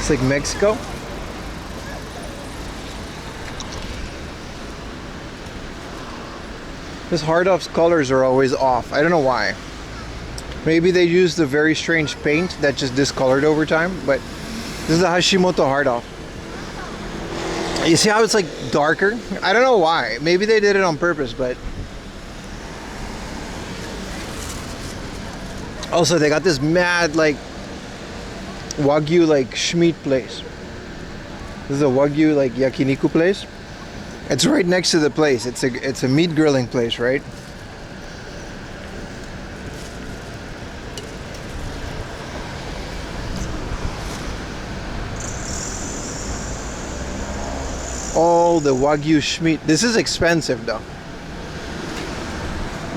It's like Mexico. This hard off's colors are always off. I don't know why. Maybe they used a very strange paint that just discolored over time, but this is the Hashimoto hard off. You see how it's like darker? I don't know why. Maybe they did it on purpose, but also they got this mad like Wagyu like Schmeat place. This is a Wagyu like yakiniku place. It's right next to the place. It's a meat grilling place, right? Oh, the Wagyu Schmeat. This is expensive though.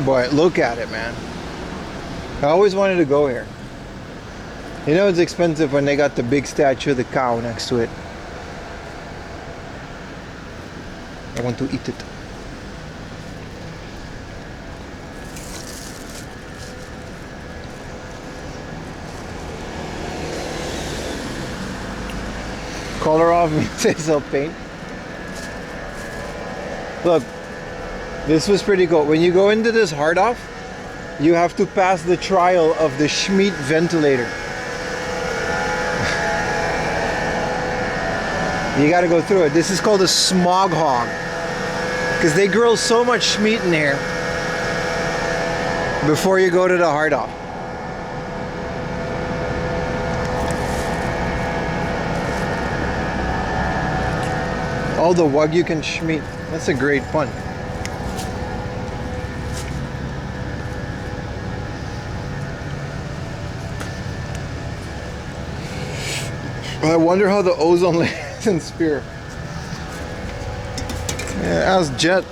But look at it, man. I always wanted to go here. You know it's expensive when they got the big statue of the cow next to it. I want to eat it. Color off means they sell paint. Look, this was pretty cool. When you go into this hard off, you have to pass the trial of the Schmeat ventilator. You gotta go through it. This is called a smog hog. Because they grill so much Schmeat in here before you go to the hard off. All the Wagyu can Schmeat. That's a great pun. I wonder how the ozone layer is in Spear. Yeah, ask Jet.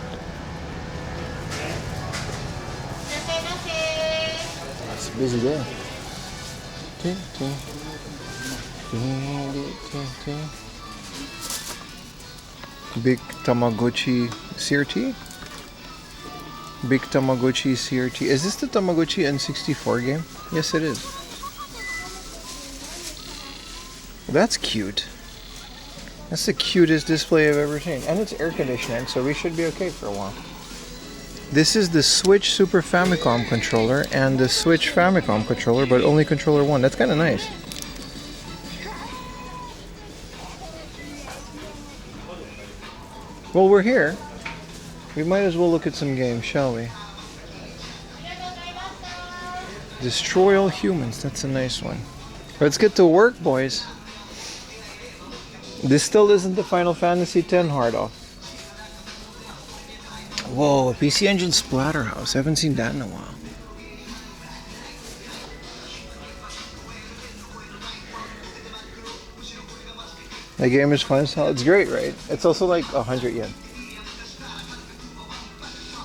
It's a busy day. Big Tamagotchi CRT? Big Tamagotchi CRT. Is this the Tamagotchi N64 game? Yes, it is. That's cute. That's the cutest display I've ever seen. And it's air conditioning, so we should be okay for a while. This is the Switch Super Famicom controller and the Switch Famicom controller, but only controller one. That's kind of nice. Well, we're here. We might as well look at some games, shall we? Destroy all humans. That's a nice one. Let's get to work, boys. This still isn't the Final Fantasy X hard off. Whoa, a PC Engine Splatterhouse. I haven't seen that in a while. That game is fun as hell. It's great, right? It's also like 100 yen.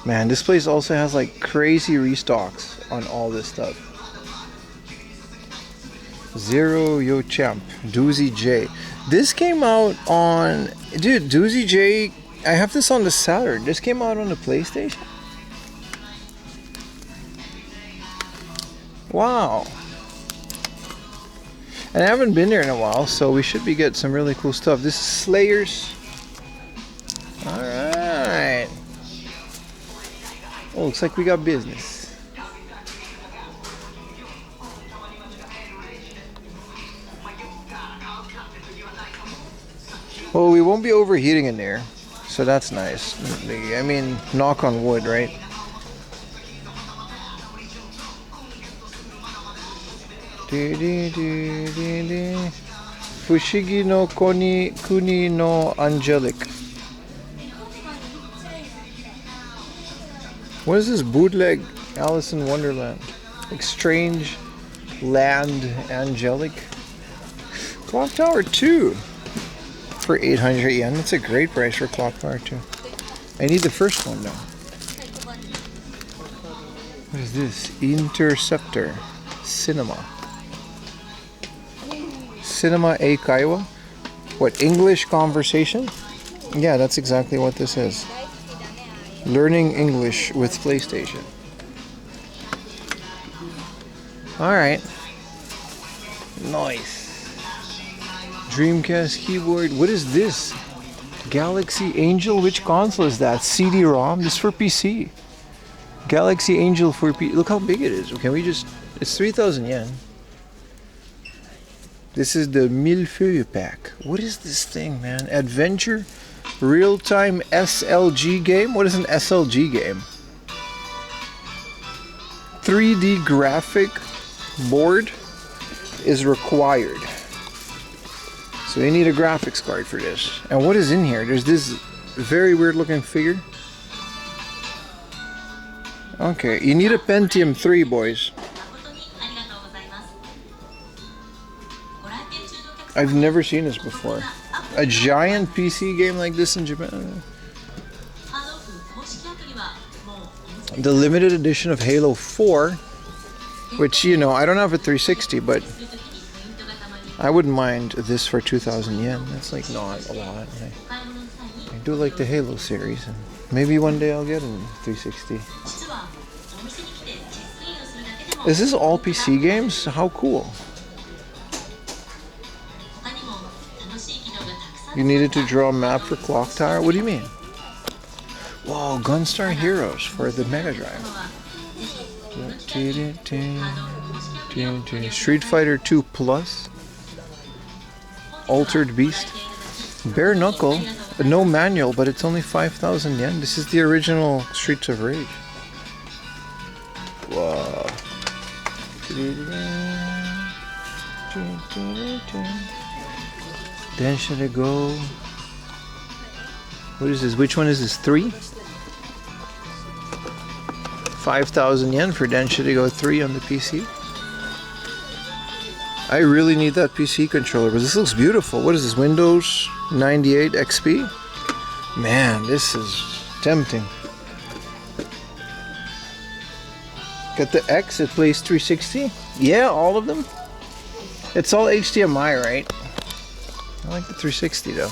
Man, this place also has like crazy restocks on all this stuff. Zero Yo Champ, Doozy J. This came out on, dude, Doozy J. I have this on the Saturn. This came out on the PlayStation. Wow. And I haven't been there in a while, so we should be getting some really cool stuff. This is Slayers. Alright. Oh, looks like we got business. Well, we won't be overheating in there, so that's nice. I mean, knock on wood, right? Fushigi no Kuni no Angelic. What is this bootleg Alice in Wonderland? Like Strange Land Angelic. Clock Tower 2 for 800 yen. That's a great price for Clock Tower 2. I need the first one though. What is this? Interceptor Cinema. Cinema A Kaiwa? What, English conversation? Yeah, that's exactly what this is. Learning English with PlayStation. Alright. Nice. Dreamcast keyboard. What is this? Galaxy Angel? Which console is that? CD-ROM? This is for PC. Galaxy Angel for PC. Look how big it is. Can we just... It's 3,000 yen. This is the Millefeuille pack. What is this thing, man? Adventure? Real-time SLG game? What is an SLG game? 3D graphic board is required. So you need a graphics card for this. And what is in here? There's this very weird looking figure. Okay, you need a Pentium 3, boys. I've never seen this before. A giant PC game like this in Japan. The limited edition of Halo 4, which, you know, I don't have a 360, but I wouldn't mind this for 2,000 yen. That's like not a lot. I do like the Halo series, and maybe one day I'll get a 360. Is this all PC games? How cool. You needed to draw a map for Clock Tower? What do you mean? Whoa, Gunstar Heroes for the Mega Drive. Street Fighter 2 Plus. Altered Beast. Bare Knuckle. No manual, but it's only 5,000 yen. This is the original Streets of Rage. Wow. Then should I go? What is this? Which one is this? 3? 5,000 yen for Density Go 3 on the PC. I really need that PC controller, but this looks beautiful. What is this? Windows 98 XP? Man, this is tempting. Got the X, it plays 360? Yeah, all of them. It's all HDMI, right? I like the 360 though.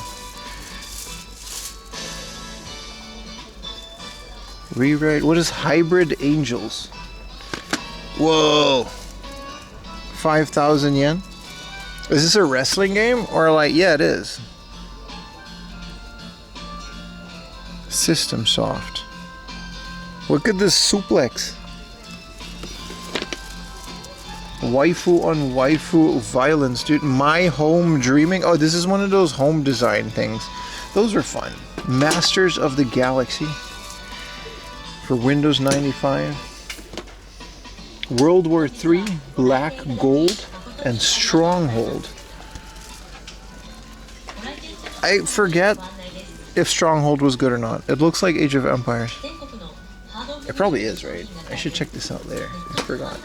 Rewrite. What is Hybrid Angels? Whoa. 5,000 yen? Is this a wrestling game? Or like, yeah, it is. System Soft. Look at this suplex. Waifu on waifu violence, dude. My Home Dreaming. Oh, this is one of those home design things. Those are fun. Masters of the Galaxy for Windows 95. World War III, Black Gold, and Stronghold. I forget if Stronghold was good or not. It looks like Age of Empires. It probably is, right? I should check this out later. I forgot.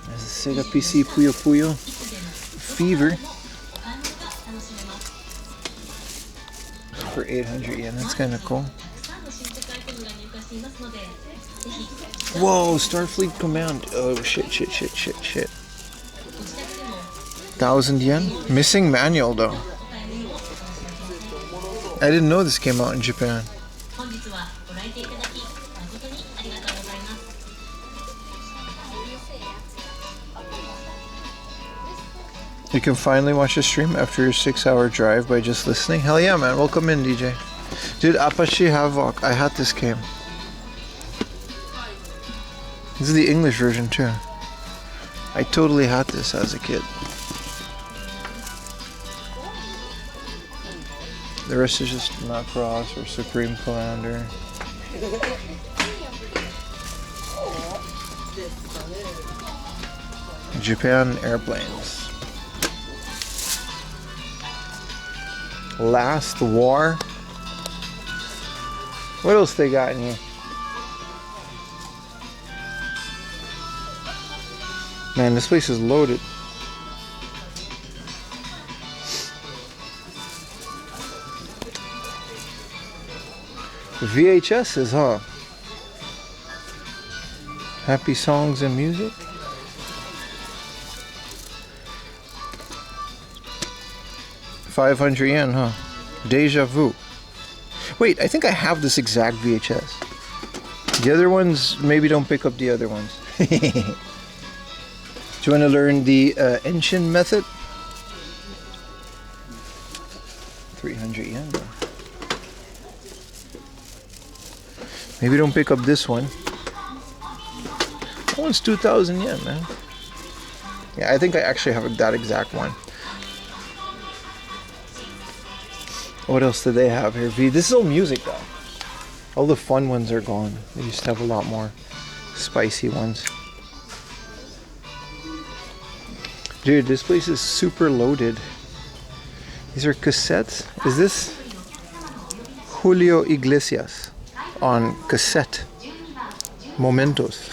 There's a Sega PC Puyo Puyo. Fever. For 800 yen. That's kind of cool. Whoa, Starfleet Command. Oh, shit. 1,000 yen. Missing manual though. I didn't know this came out in Japan. You can finally watch the stream after your 6-hour drive by just listening. Hell yeah, man. Welcome in, DJ. Dude, Apache Havoc. I had this game. This is the English version too. I totally had this as a kid. The rest is just Macross or Supreme Commander. Japan airplanes. Last War. What else they got in here? Man, this place is loaded. VHSs, huh? Happy songs and music. $500 yen, huh? Deja vu. Wait, I think I have this exact VHS. The other ones, maybe don't pick up the other ones. Do you want to learn the Enshin method? 300 yen. Though. Maybe don't pick up this one. That one's 2,000 yen, man. Yeah, I think I actually have that exact one. What else do they have here? This is all music though. All the fun ones are gone. They used to have a lot more spicy ones. Dude, this place is super loaded. These are cassettes. Is this Julio Iglesias on cassette? Momentos.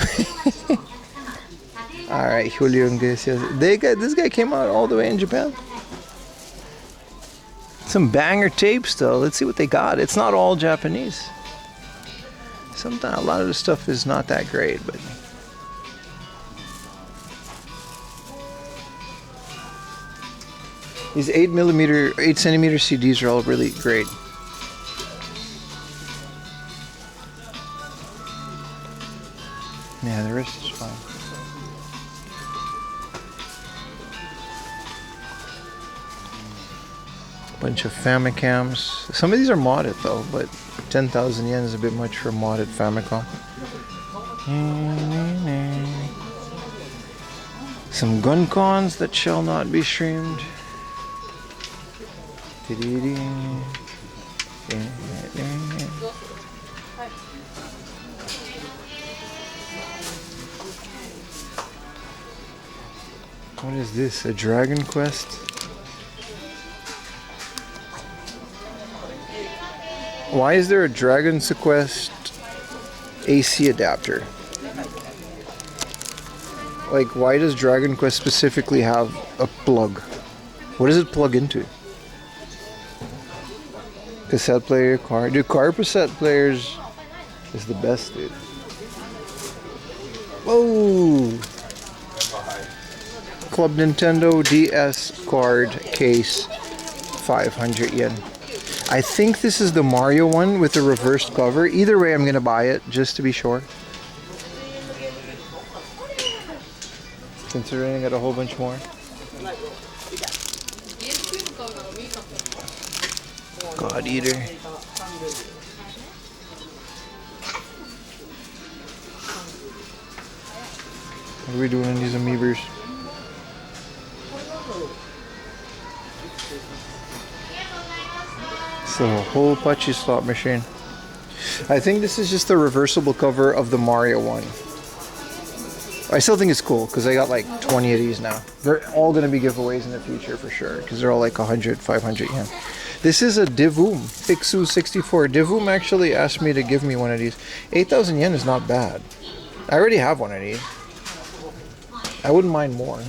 Alright, Julio Iglesias. This guy came out all the way in Japan. Some banger tapes though. Let's see what they got. It's not all Japanese. Sometimes a lot of the stuff is not that great, but these 8 centimeter CDs are all really great. Yeah, the rest is fine. Bunch of Famicams. Some of these are modded though, but 10,000 yen is a bit much for a modded Famicom. Some gun cons that shall not be streamed. What is this? A Dragon Quest? Why is there a Dragon Quest AC adapter? Like, why does Dragon Quest specifically have a plug? What does it plug into? Cassette player, car. Dude, car cassette players is the best, dude. Whoa! Club Nintendo DS card case, 500 yen. I think this is the Mario one with the reversed cover. Either way, I'm gonna buy it just to be sure. Considering I got a whole bunch more. God Eater. What are we doing in these amoebers? So a whole Pachi slot machine. I think this is just the reversible cover of the Mario one. I still think it's cool because I got like 20 of these now. They're all going to be giveaways in the future for sure because they're all like 100, 500 yen. This is a Divoom, Pixu 64. Divoom actually asked me to give me one of these. 8,000 yen is not bad. I already have one of these. I wouldn't mind more.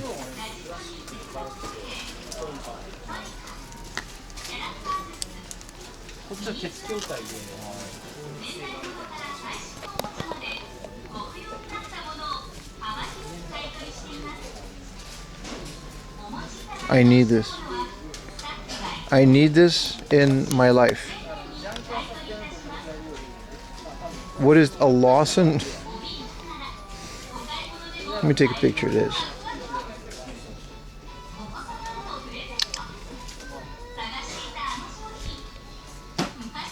I need this. I need this in my life. What is a Lawson? Let me take a picture of this.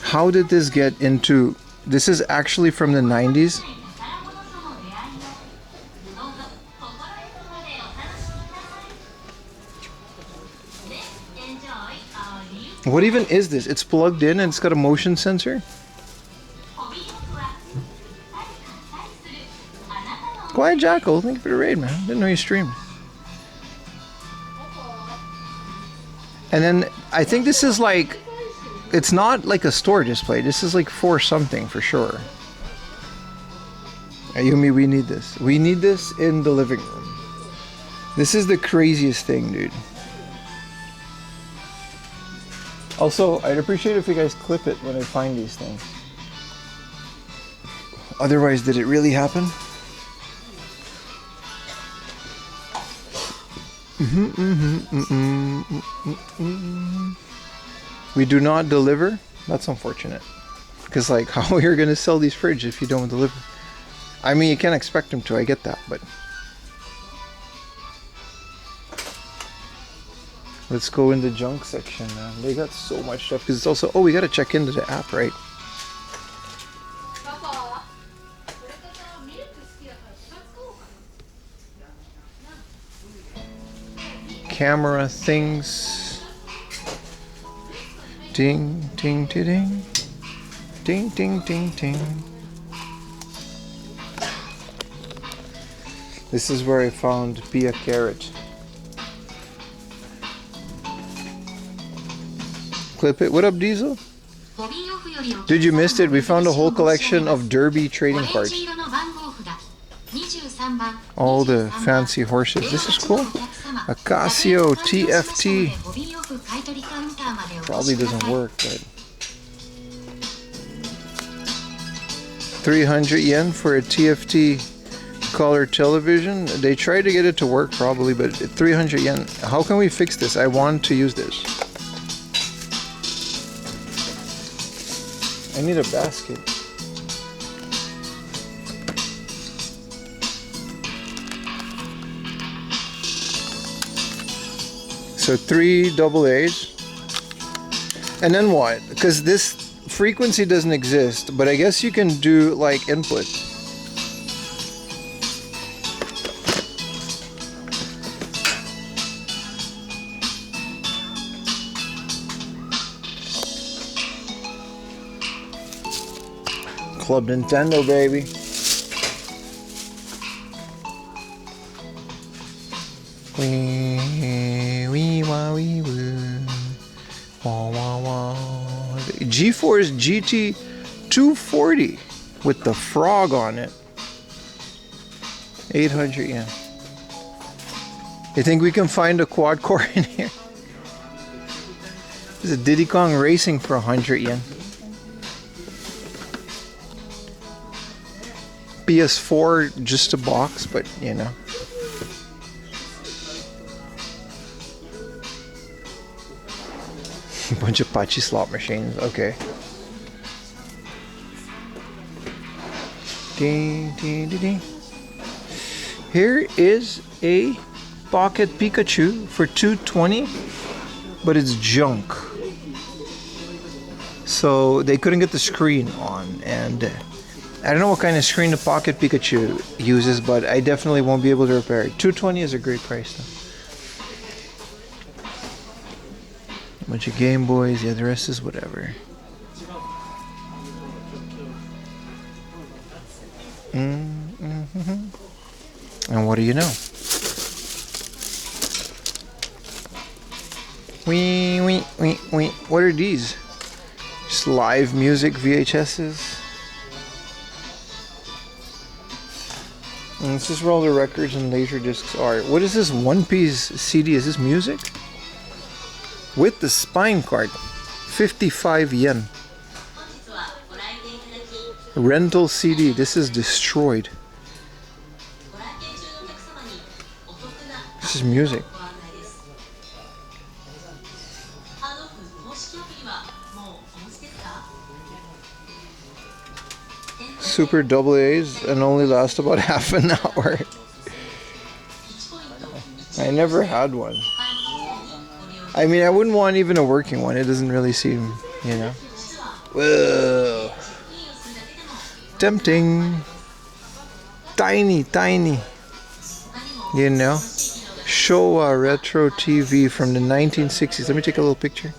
How did this get into... This is actually from the 90s. What even is this? It's plugged in and it's got a motion sensor. Quiet Jackal, thank you for the raid, man. Didn't know you streamed. And then I think this is like, it's not like a store display. This is like for something for sure. Ayumi, we need this. We need this in the living room. This is the craziest thing, dude. Also, I'd appreciate if you guys clip it when I find these things. Otherwise, did it really happen? We do not deliver? That's unfortunate. Because, like, how are you going to sell these fridges if you don't deliver? I mean, you can't expect them to, I get that, but... Let's go in the junk section, man. They got so much stuff. Because it's also... Oh, we got to check into the app, right? Camera things. Ding, ding, ding, ding. Ding, ding, ding, ding. This is where I found Pia Carrot. Clip it. What up, Diesel? Did you miss it? We found a whole collection of Derby trading cards. All the fancy horses. This is cool. A Casio TFT. Probably doesn't work, but 300 yen for a TFT color television. They tried to get it to work probably, but 300 yen. How can we fix this? I want to use this. I need a basket. So 3 AA's. And then what? Because this frequency doesn't exist, but I guess you can do like input. Club Nintendo, baby. Wee wah wee woo. Wah wah wah. GeForce GT 240 with the frog on it. 800 yen. You think we can find a quad core in here? There's a Diddy Kong Racing for 100 yen. PS4, just a box, but you know. A bunch of Pachi slot machines, okay. Ding, ding, ding, ding. Here is a Pocket Pikachu for 220, but it's junk. So they couldn't get the screen on, and I don't know what kind of screen the Pocket Pikachu uses, but I definitely won't be able to repair it. 220 is a great price though. A bunch of Game Boys, yeah, the rest is whatever. And what do you know? Wee, wee, wee, wee. What are these? Just live music VHSs? And this is where all the records and laser discs are. What is this One Piece CD? Is this music? With the spine card. 55 yen. Rental CD. This is destroyed. This is music. Super AA's and only last about half an hour. I never had one. I mean, I wouldn't want even a working one. It doesn't really seem, you know. Whoa. Tempting. Tiny, tiny. You know. Showa retro TV from the 1960s. Let me take a little picture.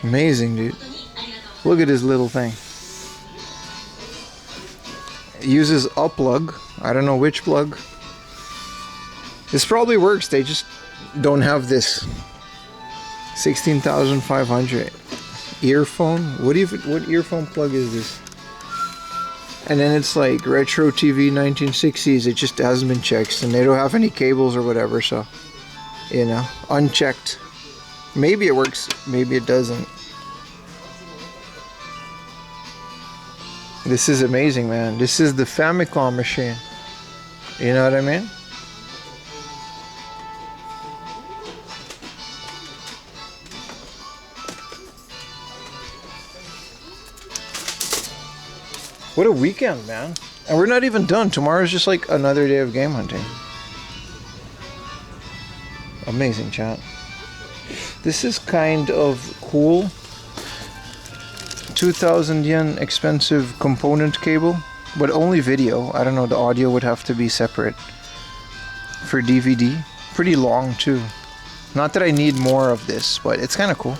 Amazing, dude. Look at this little thing. It uses a plug. I don't know which plug. This probably works. They just don't have this. 16,500. Earphone? What earphone plug is this? And then it's like retro TV 1960s. It just hasn't been checked, and they don't have any cables or whatever, so you know, unchecked. Maybe it works, maybe it doesn't. This is amazing, man. This is the Famicom machine. You know what I mean? What a weekend, man. And we're not even done. Tomorrow's just like another day of game hunting. Amazing, chat. This is kind of cool. 2,000 yen expensive component cable, but only video. I don't know, the audio would have to be separate. For DVD. Pretty long too. Not that I need more of this, but it's kind of cool.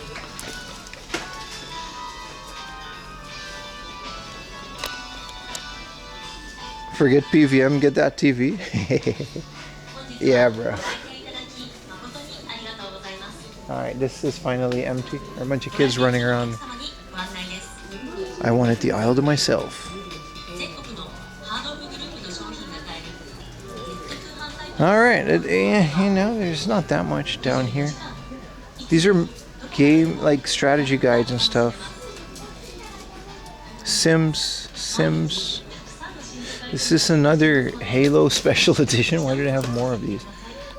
Forget PVM, get that TV. Yeah, bro. Alright, this is finally empty. There are a bunch of kids running around. I wanted the aisle to myself. Alright, you know, there's not that much down here. These are game, like, strategy guides and stuff. Sims. This is another Halo Special Edition. Why did I have more of these?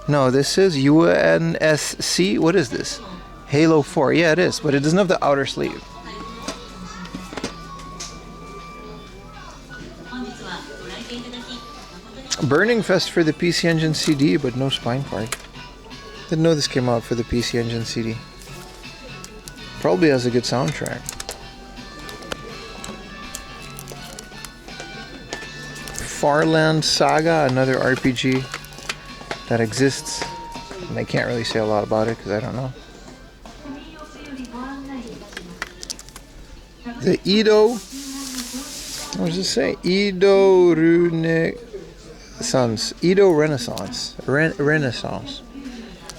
No, this is UNSC. What is this? Halo 4. Yeah, it is, but it doesn't have the outer sleeve. Burning Fest for the PC Engine CD, but no spine part. Didn't know this came out for the PC Engine CD. Probably has a good soundtrack. Farland Saga, another RPG that exists, and I can't really say a lot about it because I don't know. The Edo, what does it say? Edo Renaissance. Renaissance.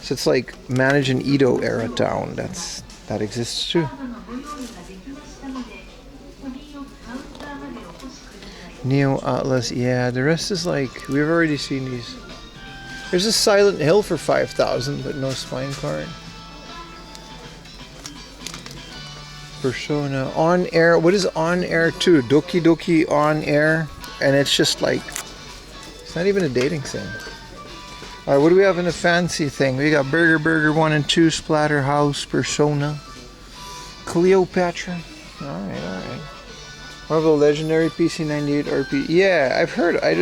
So it's like manage an Edo era town. That exists too. Neo Atlas, yeah, the rest is like, we've already seen these. There's a Silent Hill for 5,000, but no spine card. Persona, On Air, what is On Air 2? Doki Doki On Air, and it's just like, it's not even a dating sim. Alright, what do we have in the fancy thing? We got Burger 1 and 2, Splatterhouse, Persona, Cleopatra. Alright. Marvel Legendary PC98 RP. Yeah, I've heard about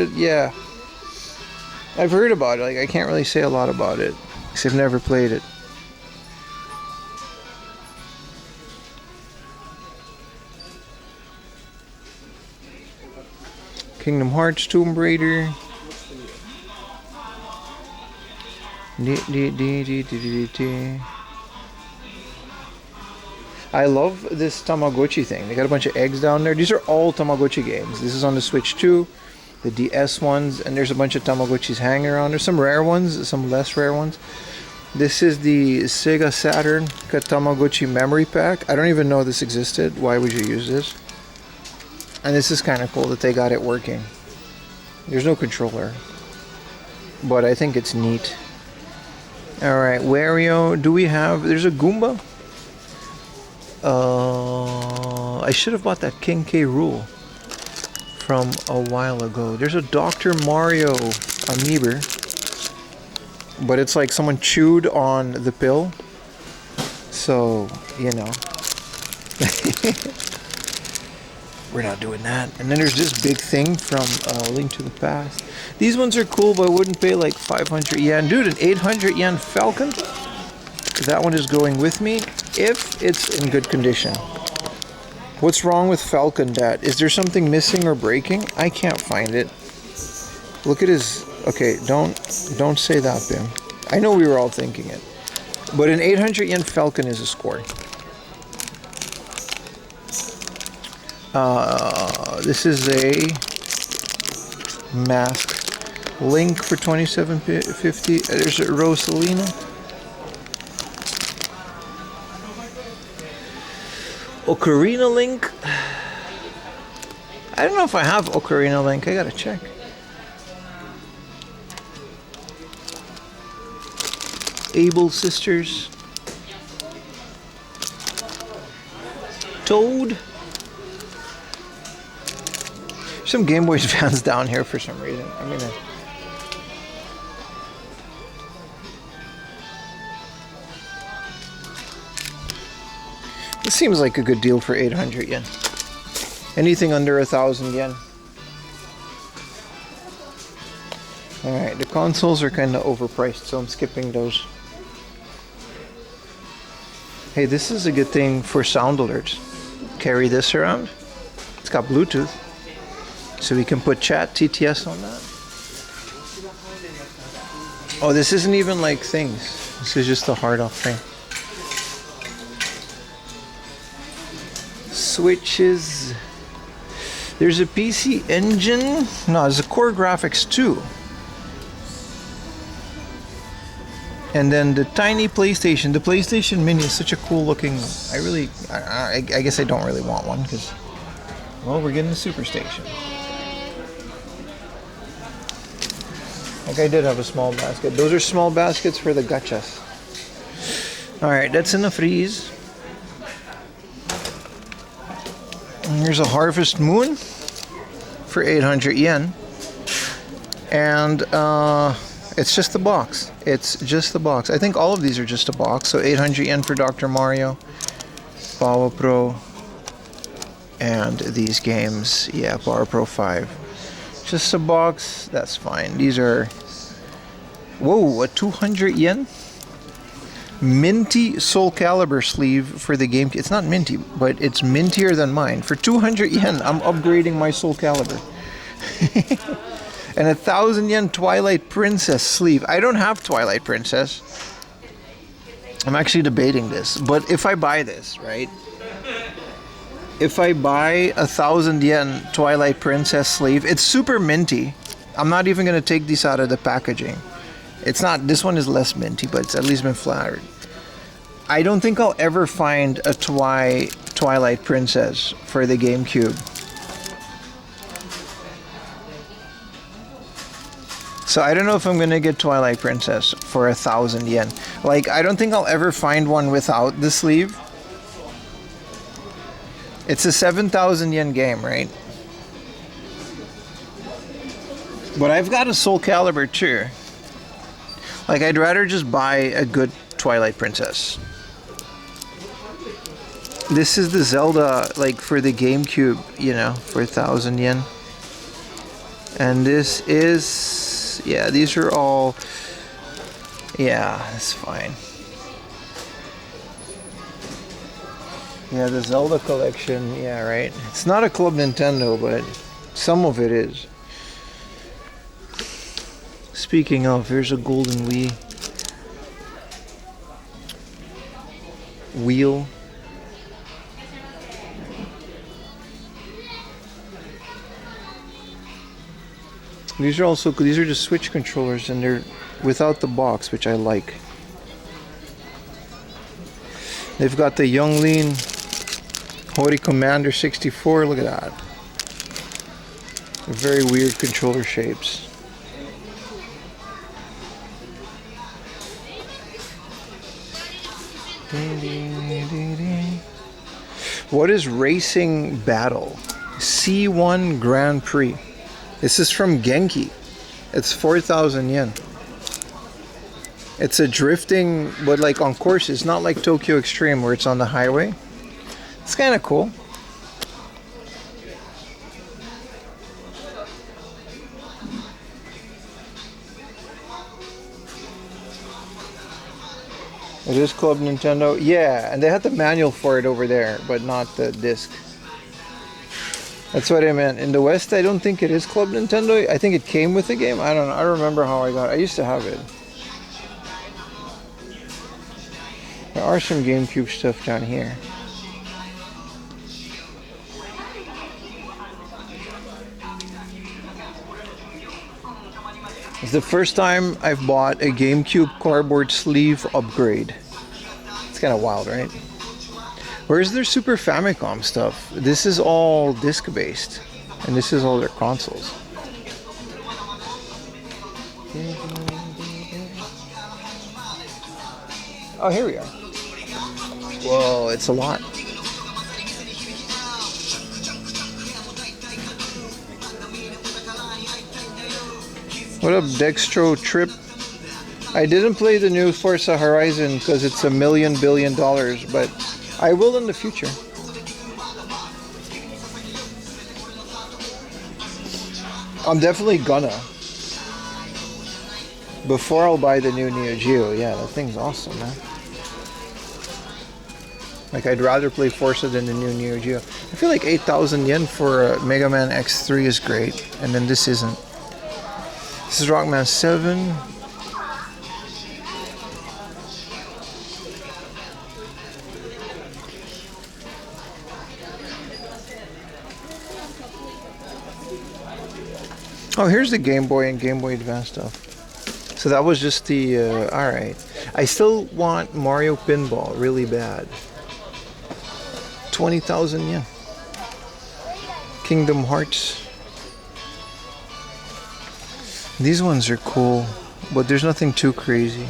it. Like, I can't really say a lot about it because I've never played it. Kingdom Hearts, Tomb Raider. I love this Tamagotchi thing. They got a bunch of eggs down there. These are all Tamagotchi games. This is on the Switch too, the DS ones, and there's a bunch of Tamagotchis hanging around. There's some rare ones, some less rare ones. This is the Sega Saturn Tamagotchi memory pack. I don't even know this existed. Why would you use this? And this is kind of cool that they got it working. There's no controller, but I think it's neat. Alright, Wario. Do we have... There's a Goomba. I should have bought that King K. Rool from a while ago. There's a Dr. Mario amiibo. but it's like someone chewed on the pill. So, you know. We're not doing that. And then there's this big thing from Link to the Past. These ones are cool, but I wouldn't pay like 500 yen. Dude, an 800 yen Falcon? That one is going with me if it's in good condition. What's wrong with Falcon, Dad? Is there something missing or breaking? I can't find it. Look at his... Okay, don't say that, Bim. I know we were all thinking it. But an 800 yen Falcon is a score. This is a mask. Link for 27.50. There's a Rosalina. Ocarina Link. I don't know if I have Ocarina Link. I gotta check. Able Sisters. Toad. Some Game Boy fans down here for some reason. I'm gonna... This seems like a good deal for 800 yen. Anything under 1,000 yen. Alright, the consoles are kind of overpriced, so I'm skipping those. Hey, this is a good thing for sound alerts. Carry this around. It's got Bluetooth. So we can put chat TTS on that. Oh, this isn't even like things. This is just a hard off thing. Switches. There's a PC Engine. No, there's a Core Graphics 2. And then the tiny PlayStation. The PlayStation Mini is such a cool looking... I guess I don't really want one because... Well, we're getting the Super Station. Like I did have a small basket. Those are small baskets for the gachas. Alright, that's in the freeze. And here's a Harvest Moon for 800 yen. And it's just the box. It's just the box. I think all of these are just a box. So 800 yen for Dr. Mario, Power Pro, and these games. Yeah, Power Pro 5. Just a box, that's fine. These are... Whoa, a 200 yen? Minty Soul Calibur sleeve for the game. It's not minty, but it's mintier than mine. For 200 yen, I'm upgrading my Soul Calibur. And 1,000 yen Twilight Princess sleeve. I don't have Twilight Princess. I'm actually debating this. But if I buy this, right? If I buy 1,000 yen Twilight Princess sleeve, it's super minty. I'm not even going to take these out of the packaging. It's not, this one is less minty, but it's at least been flattered. I don't think I'll ever find a Twilight Princess for the GameCube. So I don't know if I'm going to get Twilight Princess for 1,000 yen. Like, I don't think I'll ever find one without the sleeve. It's a 7,000 yen game, right? But I've got a Soul Calibur too. Like, I'd rather just buy a good Twilight Princess. This is the Zelda, like, for the GameCube, you know, for 1,000 yen. And this is... yeah, these are all... yeah, that's fine. Yeah, the Zelda collection, yeah, right. It's not a Club Nintendo, but some of it is. Speaking of, here's a Golden Wii wheel. These are also, these are just Switch controllers and they're without the box, which I like. They've got the Younglean Hori Commander 64, look at that. Very weird controller shapes. What is Racing Battle? C1 Grand Prix. This is from Genki. It's 4,000 yen. It's a drifting, but like on courses, not like Tokyo Extreme where it's on the highway. It's kind of cool. It is Club Nintendo. Yeah, and they had the manual for it over there, but not the disc. That's what I meant. In the West, I don't think it is Club Nintendo. I think it came with the game. I don't know. I don't remember how I got it. I used to have it. There are some GameCube stuff down here. It's the first time I've bought a GameCube cardboard sleeve upgrade. It's kind of wild, right? Where's their Super Famicom stuff? This is all disc based, and this is all their consoles. Oh, here we are. Whoa, it's a lot. What up, Dextro Trip? I didn't play the new Forza Horizon because it's $1 billion, but I will in the future. I'm definitely gonna. Before I'll buy the new Neo Geo. Yeah, that thing's awesome, man. Like, I'd rather play Forza than the new Neo Geo. I feel like 8,000 yen for a Mega Man X3 is great, and then this isn't. This is Rockman 7. Oh, here's the Game Boy and Game Boy Advance stuff. So that was just the, alright. I still want Mario Pinball really bad. 20,000 yen. Kingdom Hearts. These ones are cool, but there's nothing too crazy.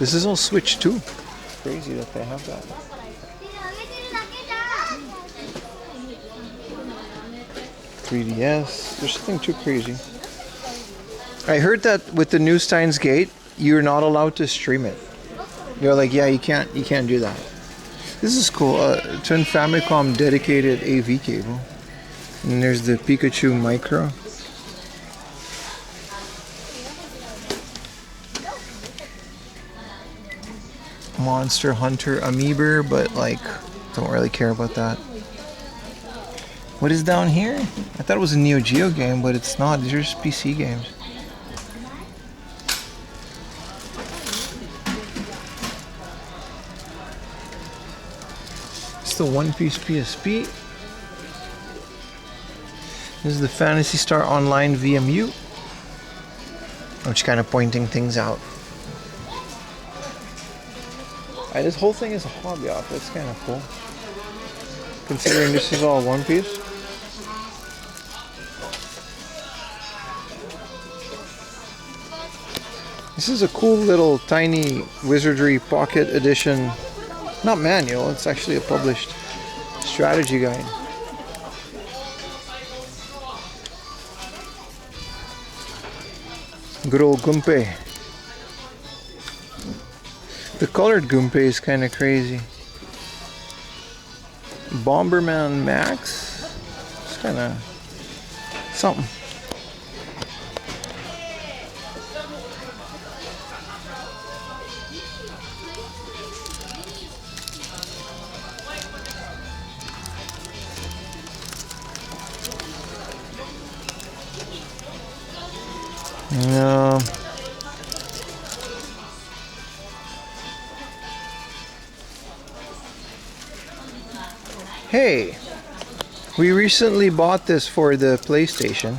This is all Switch too. Crazy that they have that. .3DS. There's nothing too crazy. I heard that with the new Steins Gate, you're not allowed to stream it. You're like, yeah, you can't do that. This is cool. Twin Famicom dedicated AV cable. And there's the Pikachu Micro. Monster Hunter Amiibo, but like, don't really care about that. What is down here? I thought it was a Neo Geo game, but it's not. These are just PC games. It's the One Piece PSP. This is the Phantasy Star Online VMU. I'm just kind of pointing things out. This whole thing is a hobby off. That's kind of cool. Considering this is all One Piece. This is a cool little tiny Wizardry Pocket Edition. Not manual, it's actually a published strategy guide. Good old Gunpei. The colored Gunpei is kind of crazy. Bomberman Max. It's kind of something. No. Hey, we recently bought this for the PlayStation.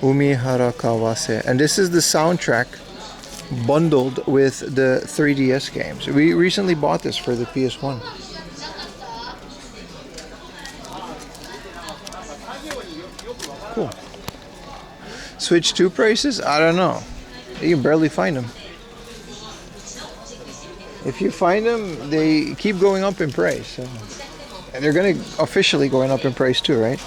Umihara Kawase. And this is the soundtrack bundled with the 3DS games. We recently bought this for the PS1. Cool. Switch 2 prices? I don't know. You can barely find them. If you find them, they keep going up in price. So. And they're going to officially going up in price too, right?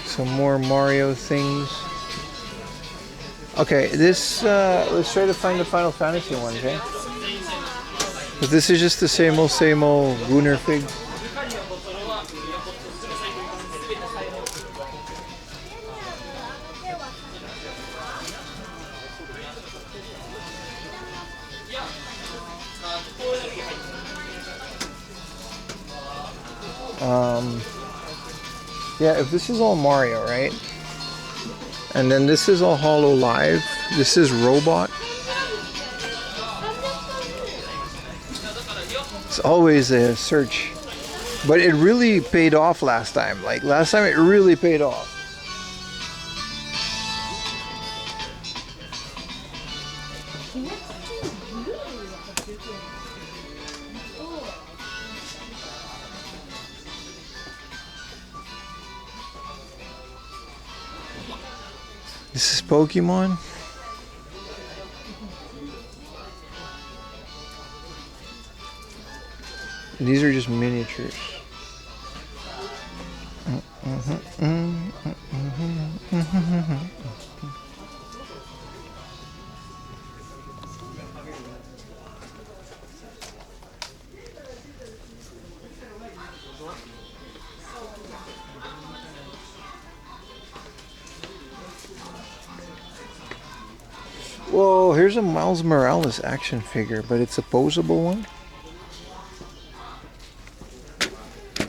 Some more Mario things. Okay, this let's try to find the Final Fantasy one, okay? But this is just the same old Gunner figs. Yeah, if this is all Mario, right? And then this is all Hollow Live. This is Robot. It's always a search. But it really paid off last time. Like, last time it really paid off. This is Pokemon. These are just miniatures. Whoa, here's a Miles Morales action figure, but it's a posable one.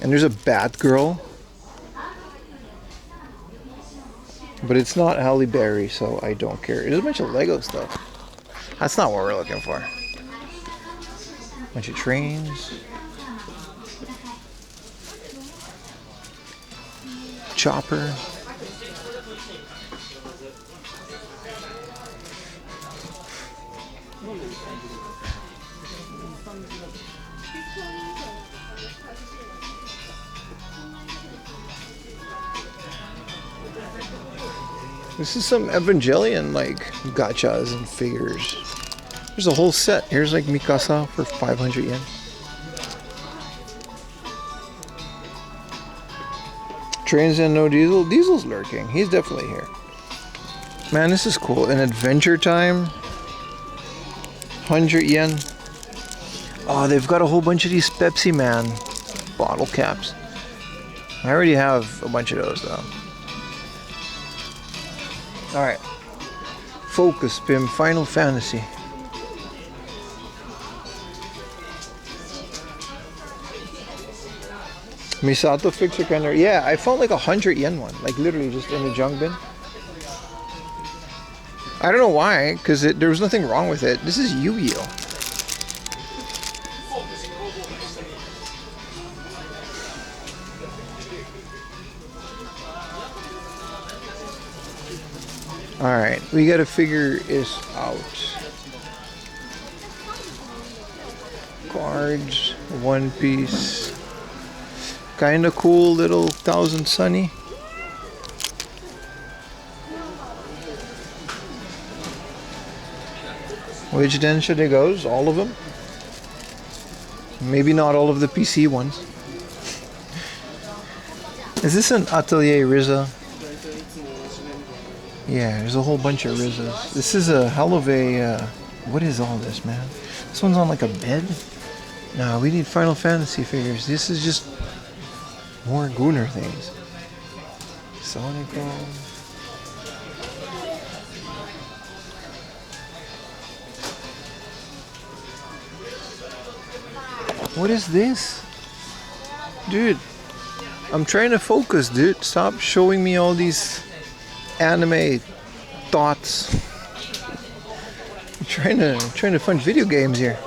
And there's a Batgirl. But it's not Halle Berry, so I don't care. There's a bunch of Lego stuff. That's not what we're looking for. Bunch of trains. Chopper. This is some Evangelion like gachas and figures. There's a whole set. Here's like Mikasa for 500 yen. Trains and no Diesel. Diesel's lurking. He's definitely here. Man, this is cool. An Adventure Time. 100 yen. Oh, they've got a whole bunch of these Pepsi Man bottle caps. I already have a bunch of those though. Alright. Focus, Pim. Final Fantasy. Misato fixer kind of. Yeah, I found like 100 yen one. Like literally just in the junk bin. I don't know why, because there was nothing wrong with it. This is Yu-Gi-Oh! Alright, we gotta figure this out. Cards, One Piece. Kinda cool little Thousand Sunny. Which den should it go? All of them? Maybe not all of the PC ones. Is this an Atelier Riza? Yeah, there's a whole bunch of Rizas. This is a hell of a... what is all this, man? This one's on like a bed? No, we need Final Fantasy figures. This is just more Gunner things. Sonico. What is this? Dude, I'm trying to focus, dude. Stop showing me all these anime thoughts. I'm trying to find video games here.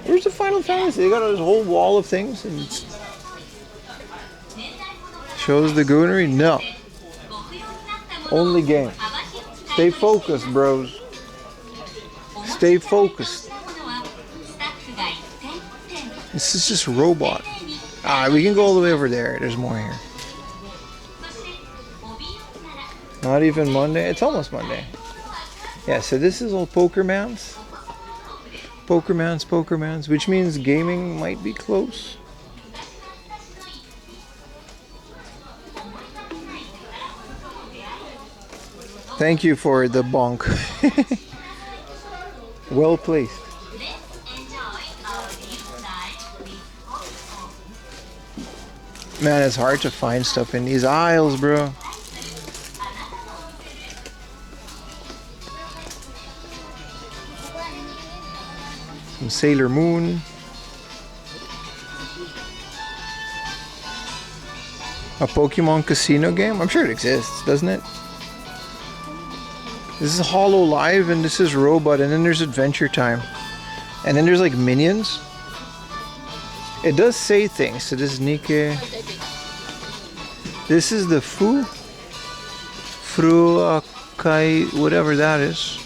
Where's the Final Fantasy. They got this whole wall of things and shows the goonery. No. Only game. Stay focused, bros. Stay focused. This is just robot. We can go all the way over there. There's more here. Not even Monday. It's almost Monday. Yeah, so this is all Pokermans. Pokermans, which means gaming might be close. Thank you for the bonk. Well placed. Man, it's hard to find stuff in these aisles, bro. Some Sailor Moon. A Pokemon Casino game? I'm sure it exists, doesn't it? This is Hollow Live, and this is Robot, and then there's Adventure Time. And then there's like minions. It does say things. So this is Nike. This is the Fruakai, whatever that is.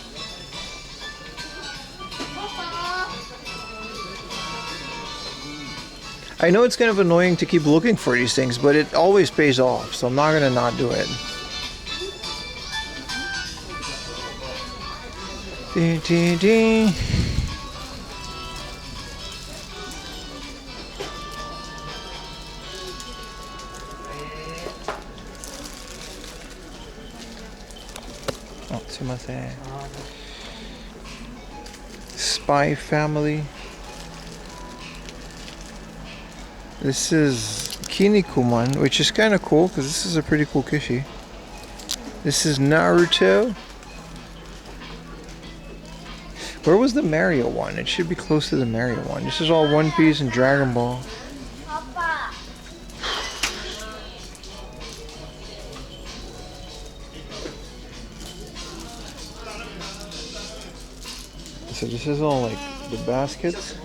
I know it's kind of annoying to keep looking for these things, but it always pays off, so I'm not gonna not do it. Ding, ding, ding. Oh, sumimasen. Spy Family. This is Kinnikuman, which is kind of cool because this is a pretty cool Kishi. This is Naruto. Where was the Mario one? It should be close to the Mario one. This is all One Piece and Dragon Ball. So this is all like the baskets.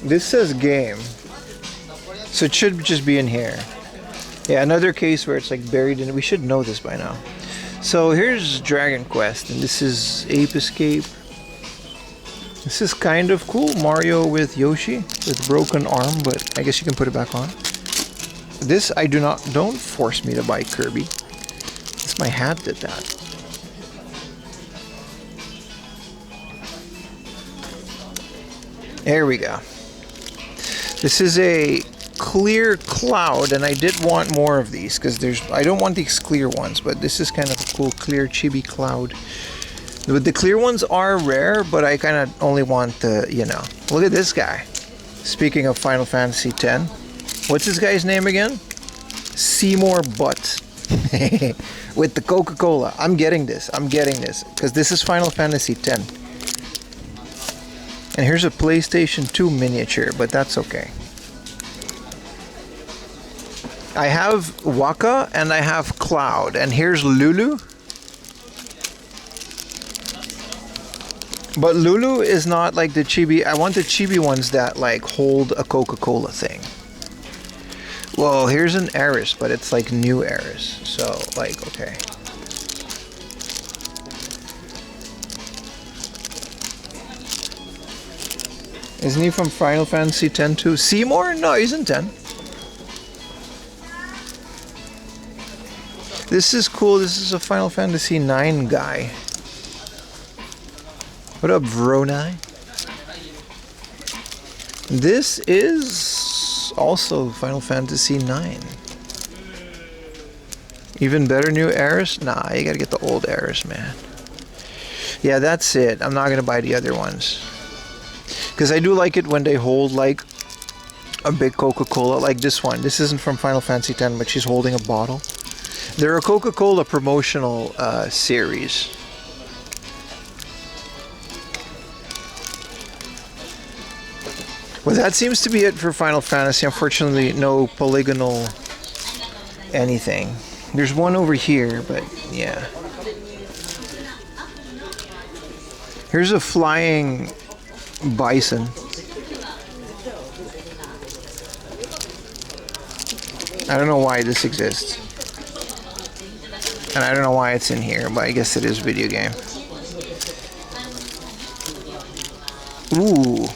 This says game, so it should just be in here. Yeah, another case where it's like buried in. We should know this by now. So here's Dragon Quest, and this is Ape Escape. This is kind of cool. Mario with Yoshi with broken arm, but I guess you can put it back on. This I do not. Don't force me to buy Kirby. It's my hat did that. There we go. This is a clear cloud, and I did want more of these because I don't want these clear ones, but this is kind of a cool clear chibi cloud. The clear ones are rare, but I kind of only want the, look at this guy. Speaking of Final Fantasy X, what's this guy's name again? Seymour Butt. With the Coca-Cola. I'm getting this because this is Final Fantasy X. And here's a PlayStation 2 miniature, but that's okay. I have Waka and I have Cloud, and here's Lulu. But Lulu is not like the chibi. I want the chibi ones that like hold a Coca-Cola thing. Well, here's an Aris, but it's like new Aris. So like, okay. Isn't he from Final Fantasy X too? Seymour? No, he's in 10. This is cool. This is a Final Fantasy IX guy. What up, Vroni? This is also Final Fantasy IX. Even better new Aris? Nah, you gotta get the old Aris, man. Yeah, that's it. I'm not gonna buy the other ones. Because I do like it when they hold like a big Coca-Cola, like this one. This isn't from Final Fantasy X, but she's holding a bottle. They're a Coca-Cola promotional series. Well, that seems to be it for Final Fantasy. Unfortunately, no polygonal anything. There's one over here, but yeah. Here's a flying bison. I don't know why this exists. And I don't know why it's in here, but I guess it is a video game. Ooh.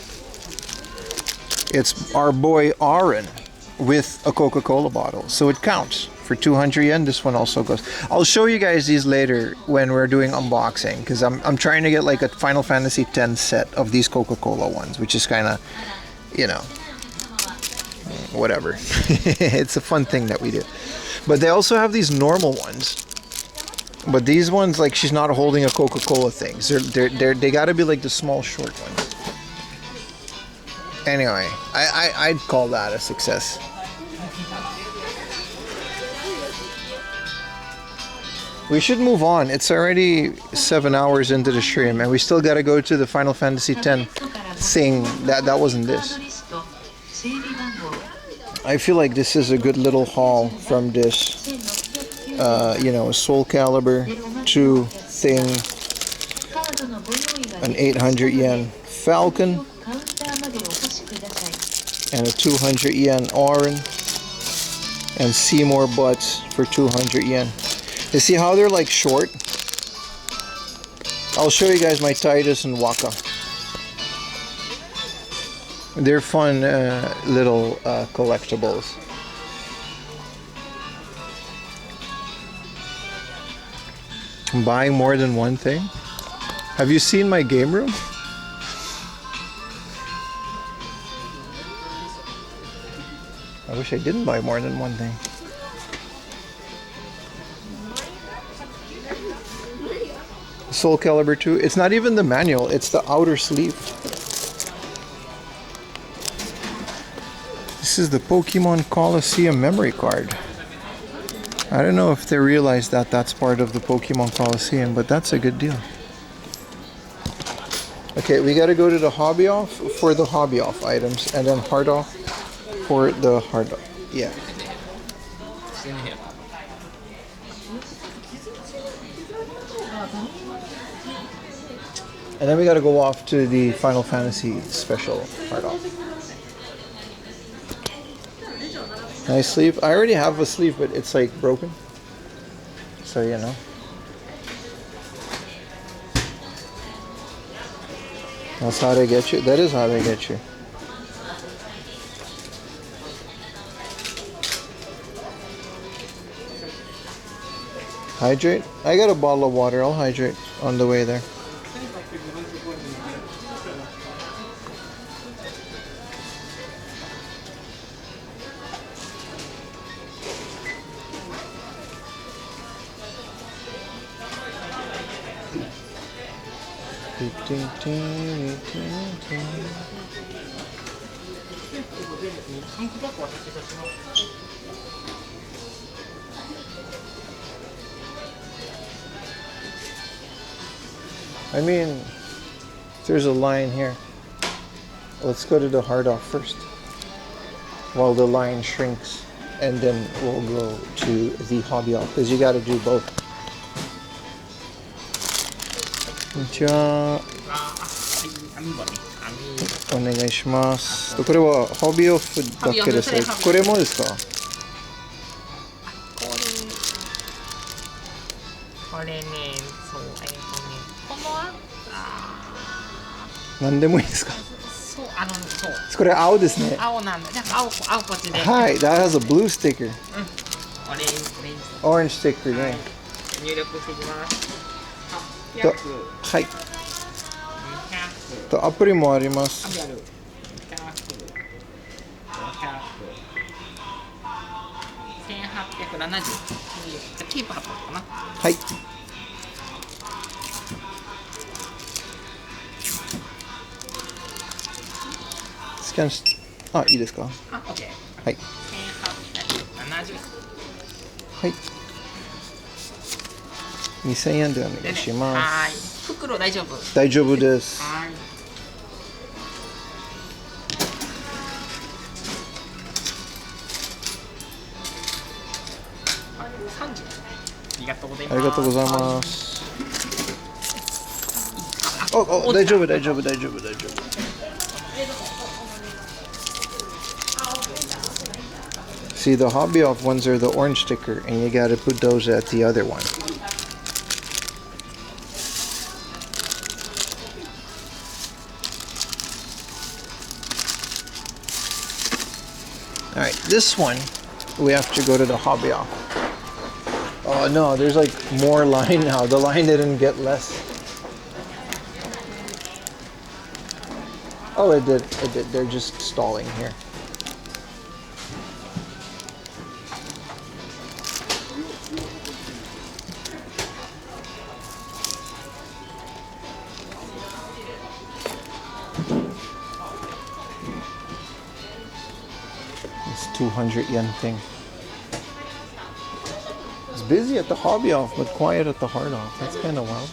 It's our boy Aaron with a Coca-Cola bottle. So it counts. For 200 yen, this one also goes. I'll show you guys these later when we're doing unboxing, because I'm trying to get like a Final Fantasy X set of these Coca-Cola ones, which is kind of, you know, whatever. It's a fun thing that we do. But they also have these normal ones. But these ones, like, she's not holding a Coca-Cola thing. They gotta be like the small short ones. Anyway, I'd call that a success. We should move on. It's already 7 hours into the stream, and we still gotta go to the Final Fantasy X thing. That wasn't this. I feel like this is a good little haul from this. You know, a Soul Calibur 2 thing, an 800 yen Falcon, and a 200 yen Auron, and Seymour butts for 200 yen. You see how they're like short? I'll show you guys my Titus and Waka. They're fun little collectibles. Buying more than one thing? Have you seen my game room? I wish I didn't buy more than one thing. Soul Calibur 2. It's not even the manual, it's the outer sleeve. This is the Pokemon Coliseum memory card. I don't know if they realize that that's part of the Pokemon Coliseum, but that's a good deal. Okay, we gotta go to the hobby off for the hobby off items, and then hard off for the hard off. Yeah. And then we gotta go off to the Final Fantasy special hard off. Nice sleeve. I already have a sleeve, but it's like broken. So, you know. That's how they get you. That is how they get you. Hydrate? I got a bottle of water. I'll hydrate on the way there. I mean, there's a line here. Let's go to the hard off first while the line shrinks, and then we'll go to the hobby off, because you got to do both. こんにちは。お願いします。これはホビーオフだけですか？これもですか？これね、そう、この何でもいいですか？そう、そう。これ青ですね。青なんだ。じゃあ青こっちで。はい、that has a blue sticker. オレンジ。Orange sticker ね。入力していきます。と、はい。とアプリもあります。1800。キープ800かな。はい。スキャンし、あ、いいですか？あ、OK。はい。1870。はい。2000円でお願いします。はい。袋大丈夫？大丈夫です。はい。30。ありがとうございます。ありがとうございます。お、大丈夫、大丈夫、大丈夫、大丈夫。See, the hobby off ones are the orange sticker, and you gotta put those at the other one. Alright, this one, we have to go to the hobby off. Oh no, there's like more line now. The line didn't get less. Oh, it did. It did. They're just stalling here. This 200 yen thing. It's busy at the hobby off, but quiet at the hard off. That's kind of wild.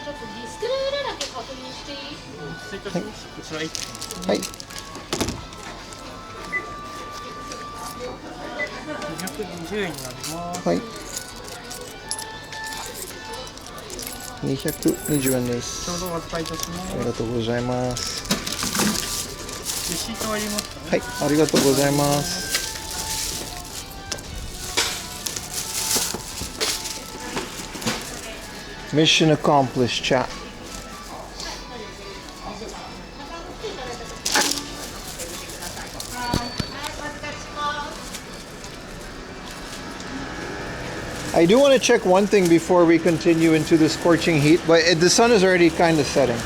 ちょっとディスプレイ裏だけ確認していい？失礼いたします。こちら1はい。 220円になります。はい。220円でちょうす。どお預かりいたしまありがす。とうございます。レシートはありますかね。はい、ありがとうございます。Mission accomplished, chat. I do want to check one thing before we continue into the scorching heat, but the sun is already kind of setting.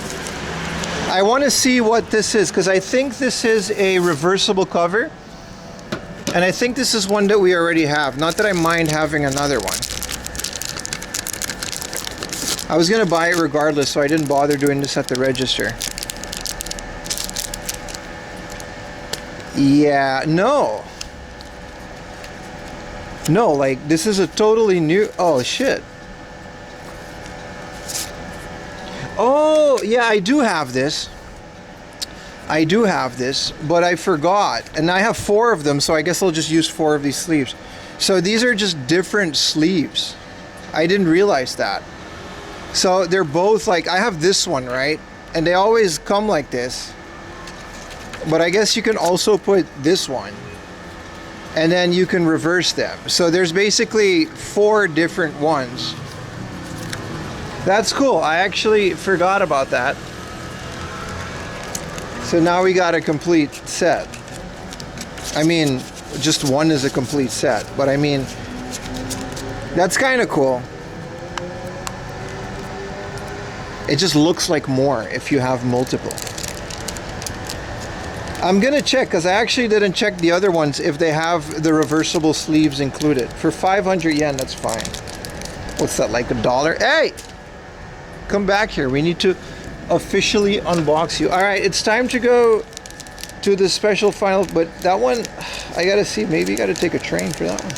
I want to see what this is because I think this is a reversible cover, and I think this is one that we already have. Not that I mind having another one. I was gonna buy it regardless, so I didn't bother doing this at the register. Yeah, no. No, like this is a totally new. Oh shit. Oh yeah, I do have this. I do have this, but I forgot, and I have 4 of them, so I guess I'll just use 4 of these sleeves. So these are just different sleeves. I didn't realize that. So they're both like, I have this one, right? And they always come like this. But I guess you can also put this one. And then you can reverse them. So there's basically 4 different ones. That's cool. I actually forgot about that. So now we got a complete set. I mean, just one is a complete set. But I mean, that's kind of cool. It just looks like more if you have multiple. I'm gonna check because I actually didn't check the other ones if they have the reversible sleeves included. For 500 yen, that's fine. What's that, like $1? Hey! Come back here. We need to officially unbox you. All right, it's time to go to the special final, but that one, I gotta see. Maybe you gotta take a train for that one.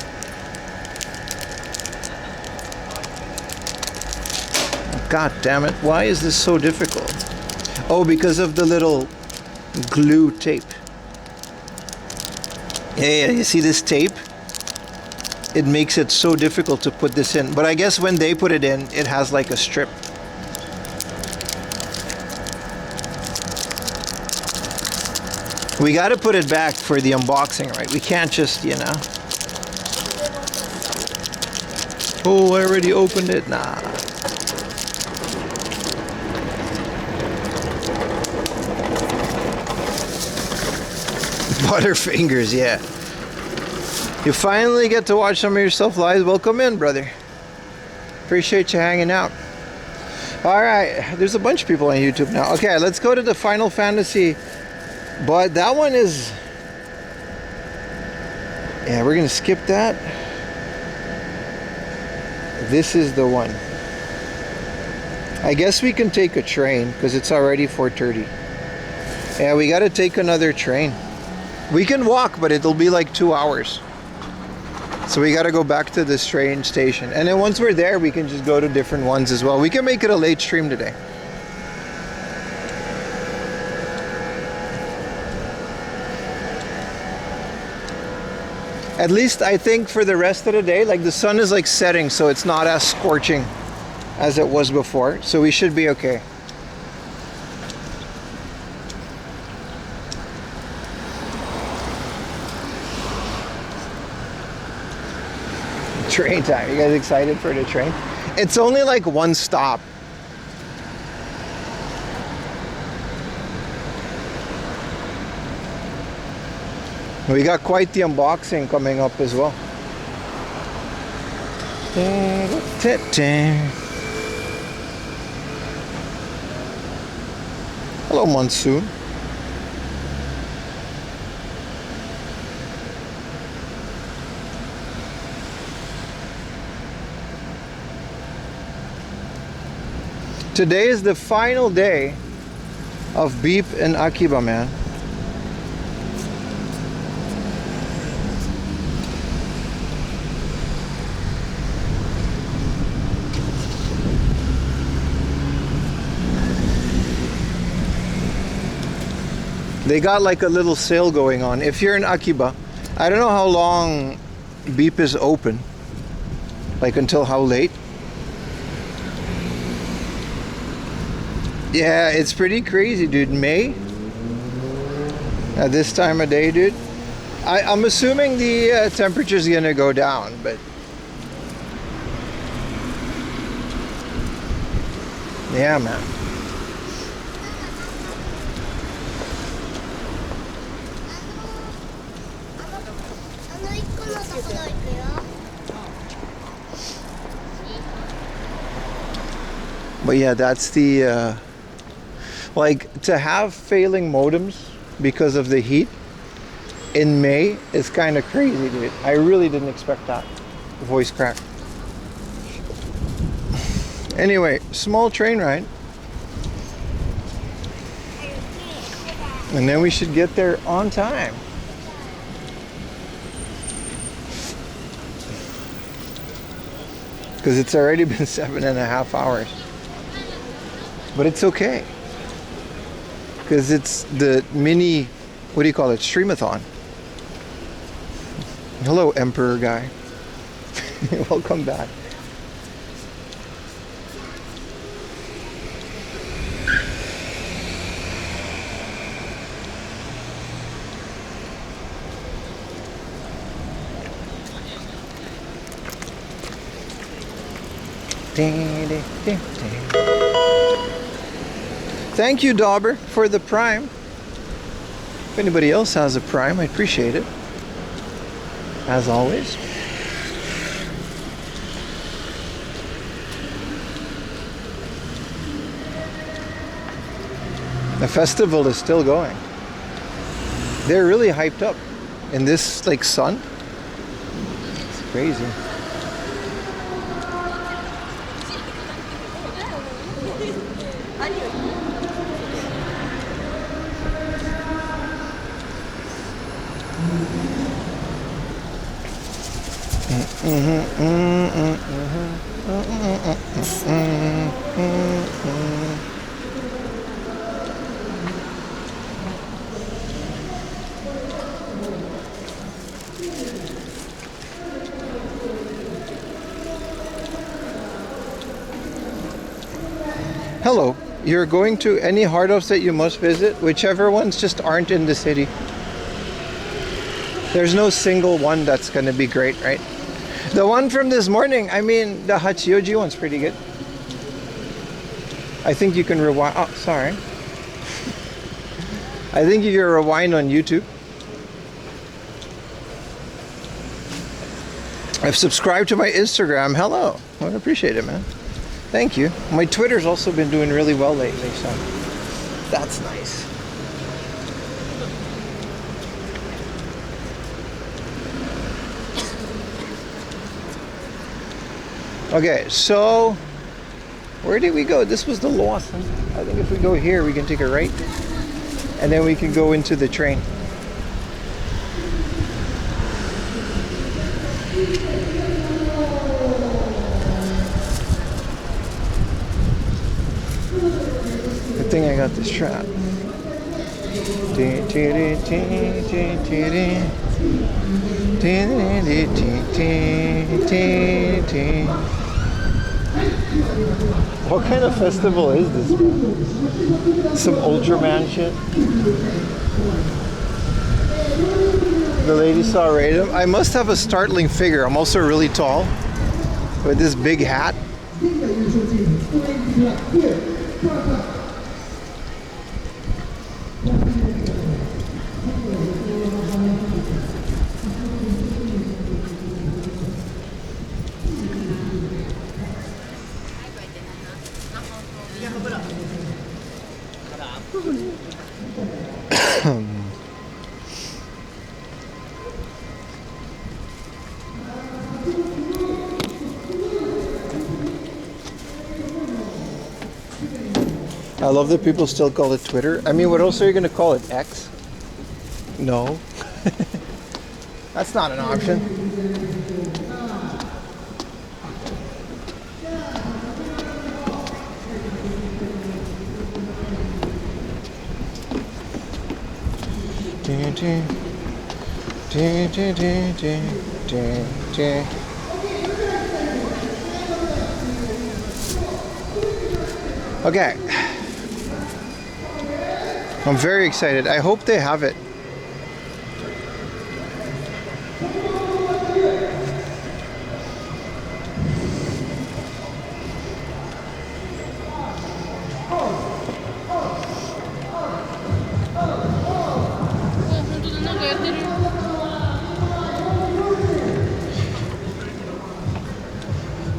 God damn it, why is this so difficult? Oh, because of the little glue tape. Yeah, you see this tape? It makes it so difficult to put this in. But I guess when they put it in, it has like a strip. We gotta put it back for the unboxing, right? We can't just, you know. Oh, I already opened it. Nah. Butterfingers, yeah. You finally get to watch some of yourself live. Welcome in, brother. Appreciate you hanging out. Alright, there's a bunch of people on YouTube now. Okay, let's go to the Final Fantasy. But that one is... Yeah, we're gonna skip that. This is the one. I guess we can take a train because it's already 4:30. Yeah, we gotta take another train. We can walk, but it'll be like 2 hours. So we got to go back to this train station. And then once we're there, we can just go to different ones as well. We can make it a late stream today. At least I think for the rest of the day, like the sun is like setting, so it's not as scorching as it was before. So we should be okay. Train time. You guys excited for the train? It's only like one stop. We got quite the unboxing coming up as well. Hello, Monsoon. Today is the final day of Beep and Akiba, man. They got like a little sale going on. If you're in Akiba, I don't know how long Beep is open. Like until how late? Yeah, it's pretty crazy, dude. May? At this time of day, dude. I'm assuming the temperature's gonna go down, but yeah, man. But yeah, that's the like, to have failing modems because of the heat in May is kind of crazy, dude. I really didn't expect that. Voice crack. Anyway, small train ride. And then we should get there on time. Because it's already been 7.5 hours. But it's okay. Because it's the mini, what do you call it? STREAM-A-THON. Hello, Emperor guy. Welcome back. Thank you, Dauber, for the Prime. If anybody else has a Prime, I appreciate it. As always. The festival is still going. They're really hyped up in this like sun. It's crazy. Hello, you're going to any hard offs that you must visit, whichever ones just aren't in the city. There's no single one that's going to be great, right? The one from this morning, I mean, the Hachioji one's pretty good. I think you can rewind. Oh, sorry. I think you can rewind on YouTube. I've subscribed to my Instagram. Hello. I appreciate it, man. Thank you. My Twitter's also been doing really well lately, so that's nice. Okay, so where did we go? This was the Lawson. I think if we go here, we can take a right, and then we can go into the train. Good thing I got this trap. What kind of festival is this, man? Some Ultraman shit? The lady saw Radom. I must have a startling figure. I'm also really tall with this big hat. I love that people still call it Twitter. I mean, what else are you going to call it? X? No. That's not an option. Okay. I'm very excited. I hope they have it.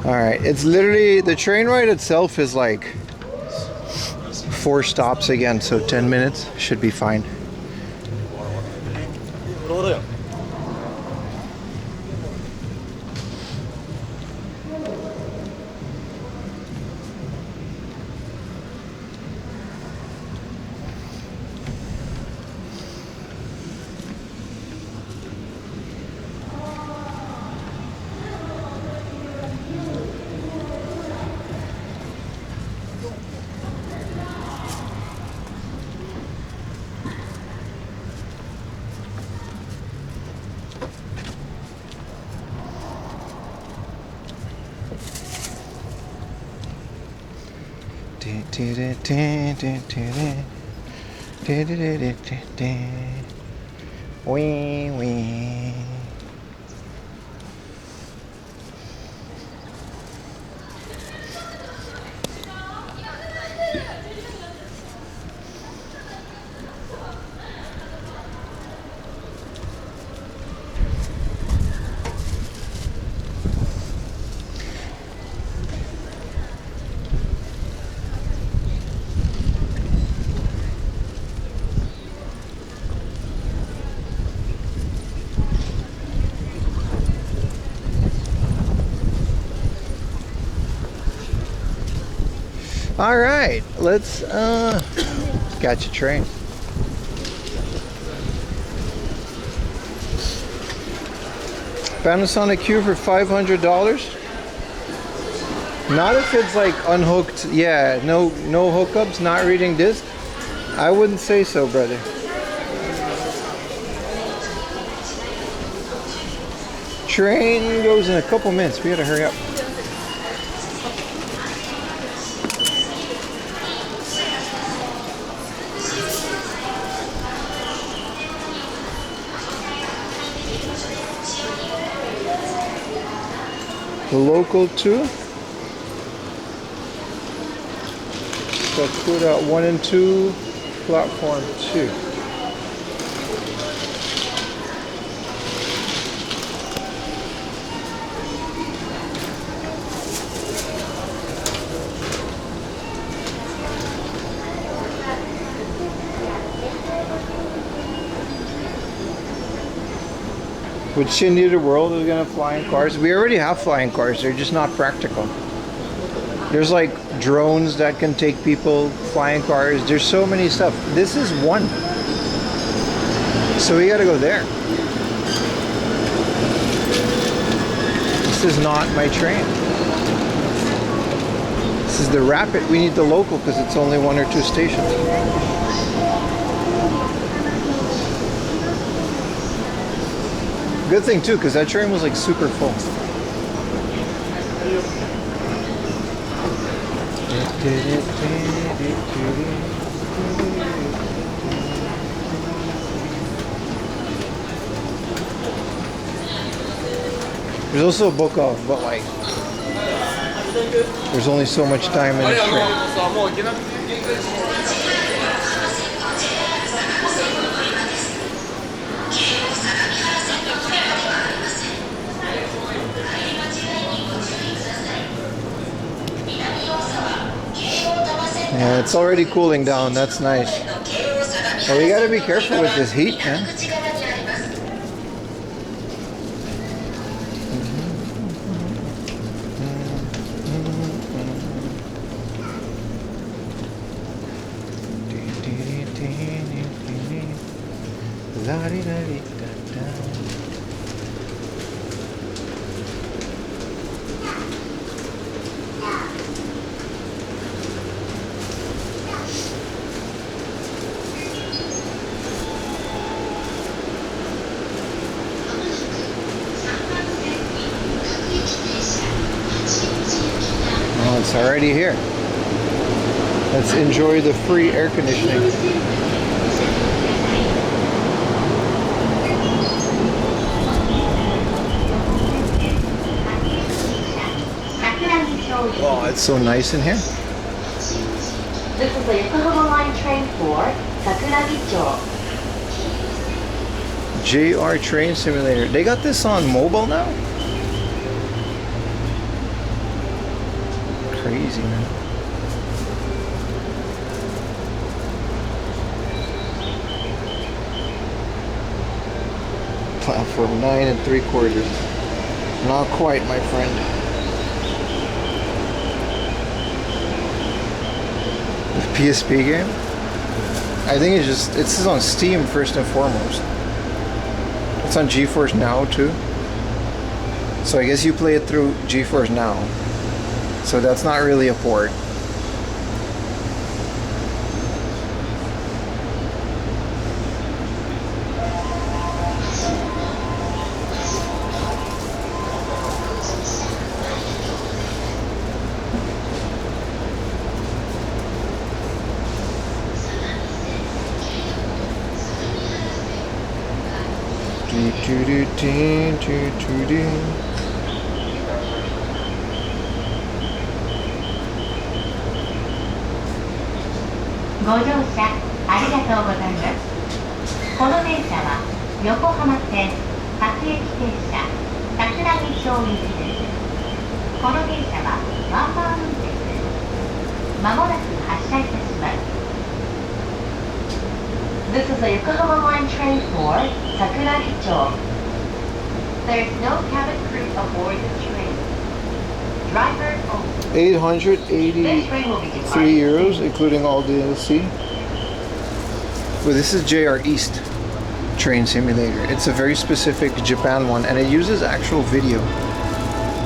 Alright, it's literally, the train ride itself is like 4 stops again, so 10 minutes should be fine. Wee wee. All right, let's catch a train. Panasonic Q for $500. Not if it's like unhooked. Yeah, no hookups, not reading disc. I wouldn't say so, brother. Train goes in a couple minutes. We gotta hurry up. Local 2. Sakura 1 and 2, platform 2. Would Shindy the World is gonna have flying cars? We already have flying cars, they're just not practical. There's like drones that can take people, flying cars, there's so many stuff. This is one. So we gotta go there. This is not my train. This is the rapid, we need the local because it's only 1 or 2 stations. Good thing too, because that train was like super full. There's also a book off, but like there's only so much time in this train. Yeah, it's already cooling down. That's nice. Well, you gotta be careful with this heat, man. Oh, it's already here. Let's enjoy the free air conditioning. Oh, it's so nice in here. This is the Yokohama Line train for Sakuragi-cho. JR Train Simulator. They got this on mobile now? Crazy, man. Platform 9 3/4. Not quite, my friend. The PSP game? I think it's on Steam first and foremost. It's on GeForce Now too. So I guess you play it through GeForce Now. So that's not really a port. Do-do-do-do-do-do-do. ご乗車ありがとうございます。この電車は横浜線各駅停車桜木町行きです。この電車はワンマン運転です。まもなく発車いたします。This is a Yokohama Line train for Sakuragi-cho. There is no cabin crew aboard the train. Driver only. 883 euros, including all DLC. Well, this is JR East Train Simulator. It's a very specific Japan one, and it uses actual video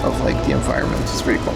of like the environments. It's pretty cool.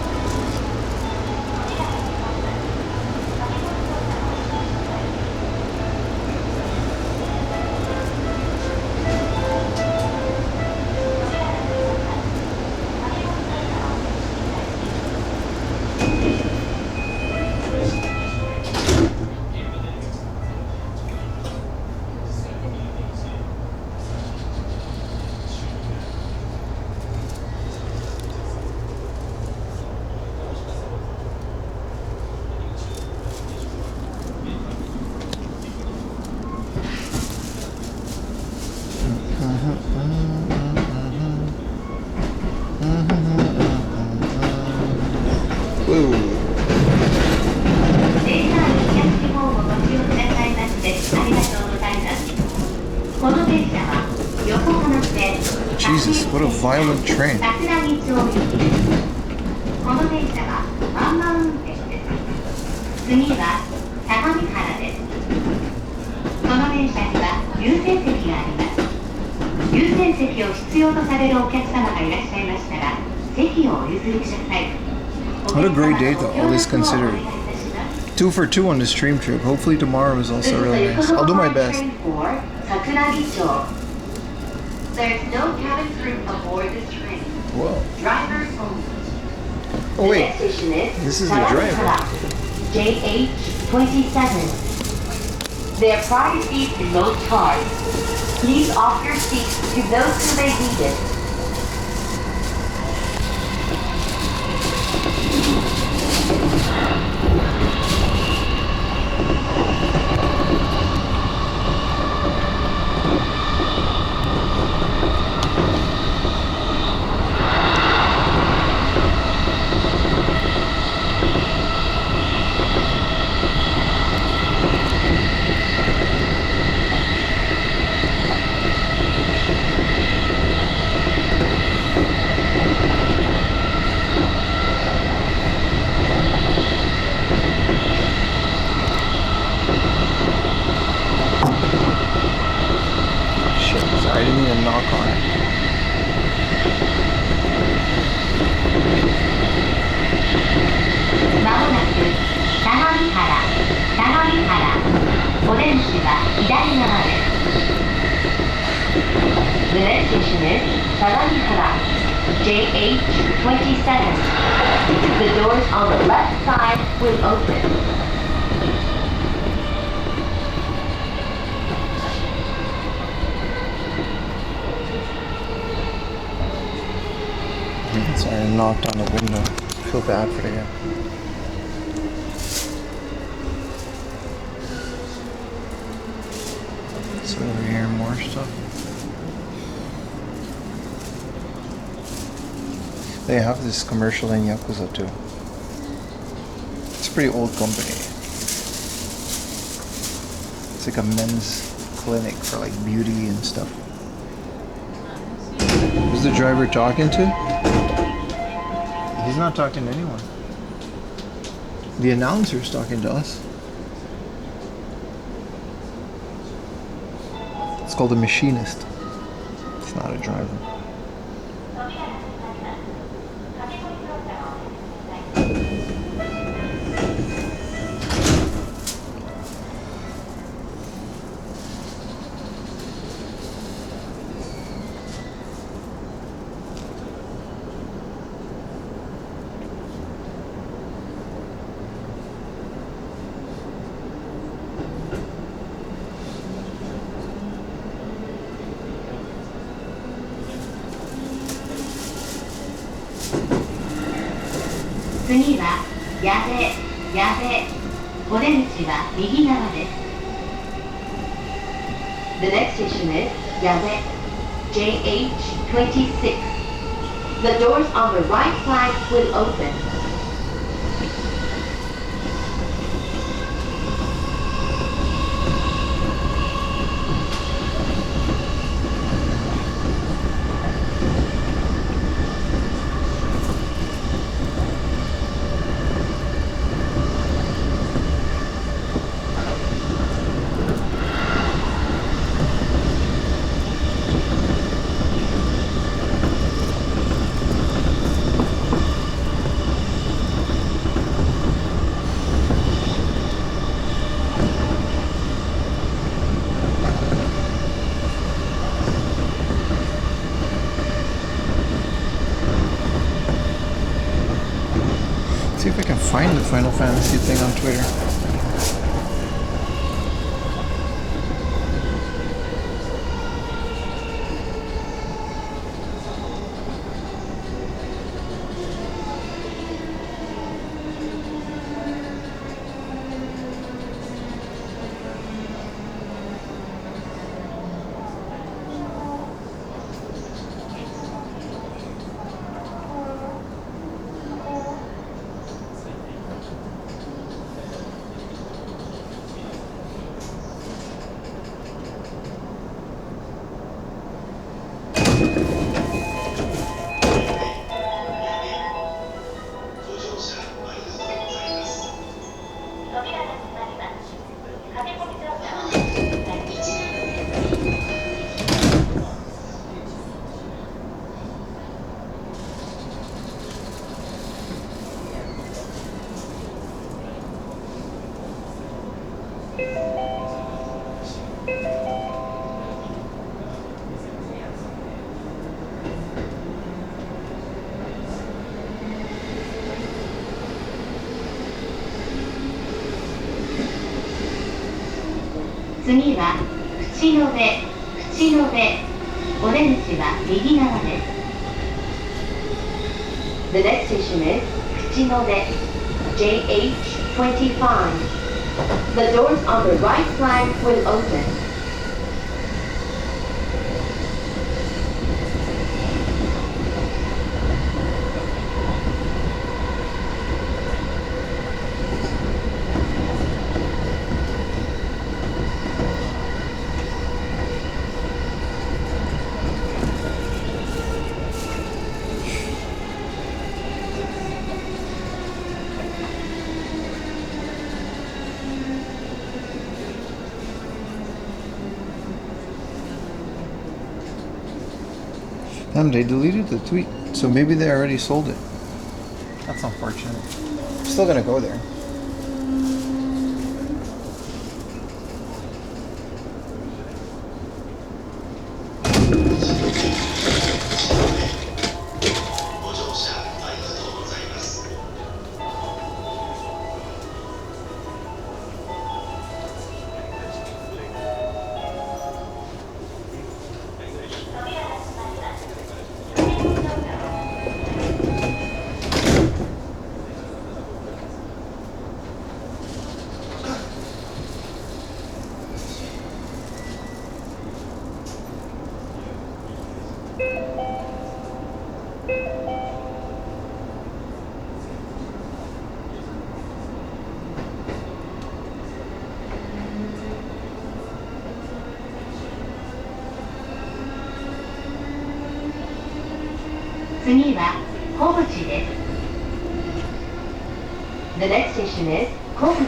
Jesus, what a violent train. この電車はワンマン運転です。次は相模原です。この電車には優先席があります。優先席を必要とされるお客様がいらっしゃいましたら、席をお譲りください。 What a great day though, all this considered. 2 for 2 on the stream trip. Hopefully tomorrow is also really nice. I'll do my best. There's no cabin crew aboard this train. Whoa. Drivers only. Oh The wait, next station is this is the driver. JH27. There are priority seats in most cars. Please offer your seats to those who may need it. Shit, sorry, I didn't mean to knock on it. まもなく相模原お出口は左側です。The next station is 相模原 JH27. The doors on the left side will open. Sorry, I knocked on the window. I feel bad for the guy. So over here, more stuff. They have this commercial in Yakuza too. It's a pretty old company. It's like a men's clinic for like beauty and stuff. Who's the driver talking to? He's not talking to anyone. The announcer's talking to us. It's called a machinist. It's not a driver.次は矢部お出口は右側です。The next station is 矢部 JH26. The doors on the right side will open. See if I can find the Final Fantasy thing on Twitter. 次は口の出、口の出。お出口は右側です。The next station is 口の出 JH25. The doors on the right side will open. They deleted the tweet, so maybe they already sold it. That's unfortunate. Still gonna go there.次は小口です。The next station is 小口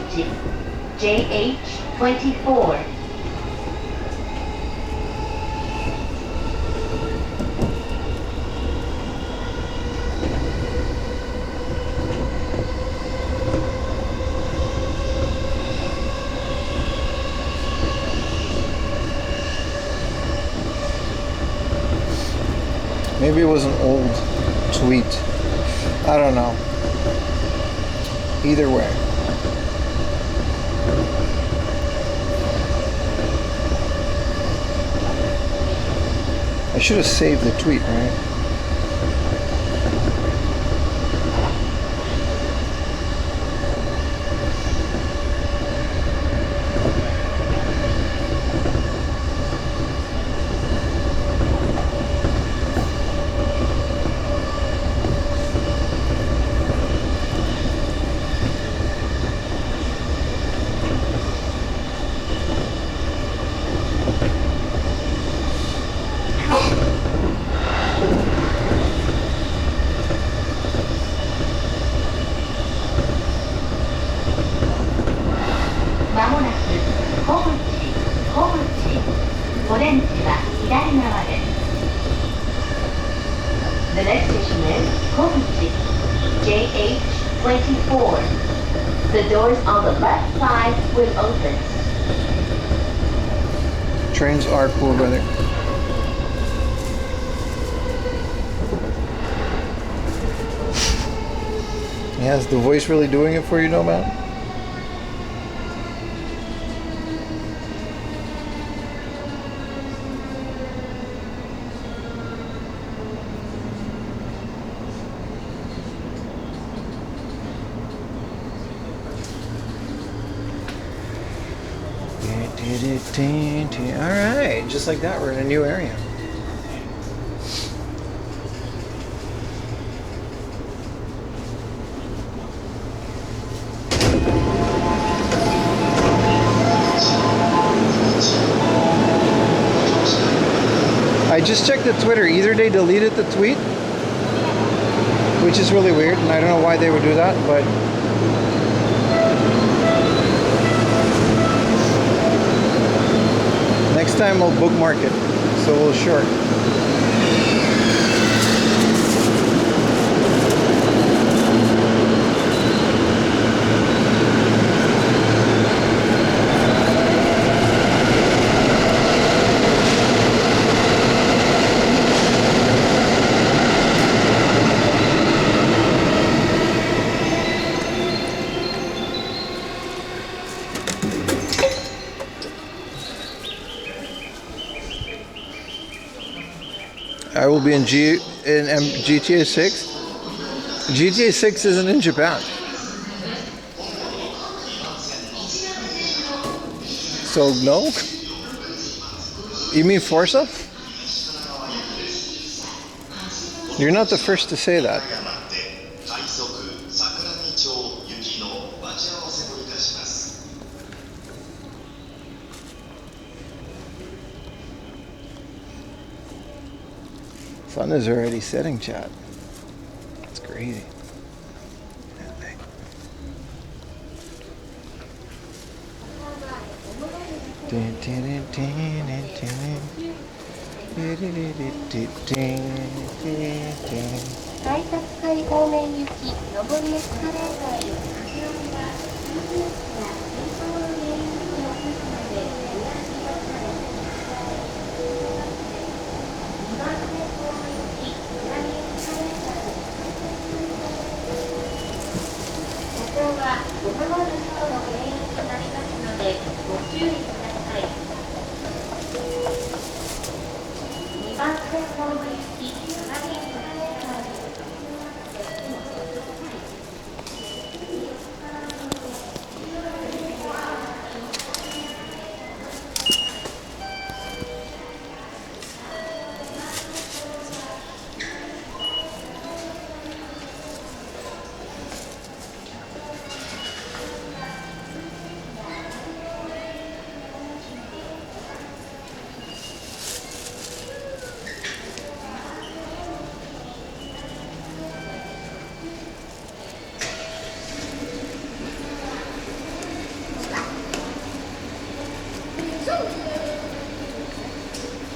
JH24. Maybe it was an old tweet. I don't know. Either way. I should have saved the tweet, right? The next station is Kobuchi, JH24. The doors on the left side will open. Trains are cool, brother. Yeah, is the voice really doing it for you, no man? Alright, just like that, we're in a new area. I just checked the Twitter. Either they deleted the tweet, which is really weird, and I don't know why they would do that, but next time we'll bookmark it, so we'll short. I will be in GTA 6. GTA 6 isn't in Japan. So no? You mean Forza? You're not the first to say that. Sun is already setting, chat. It's crazy.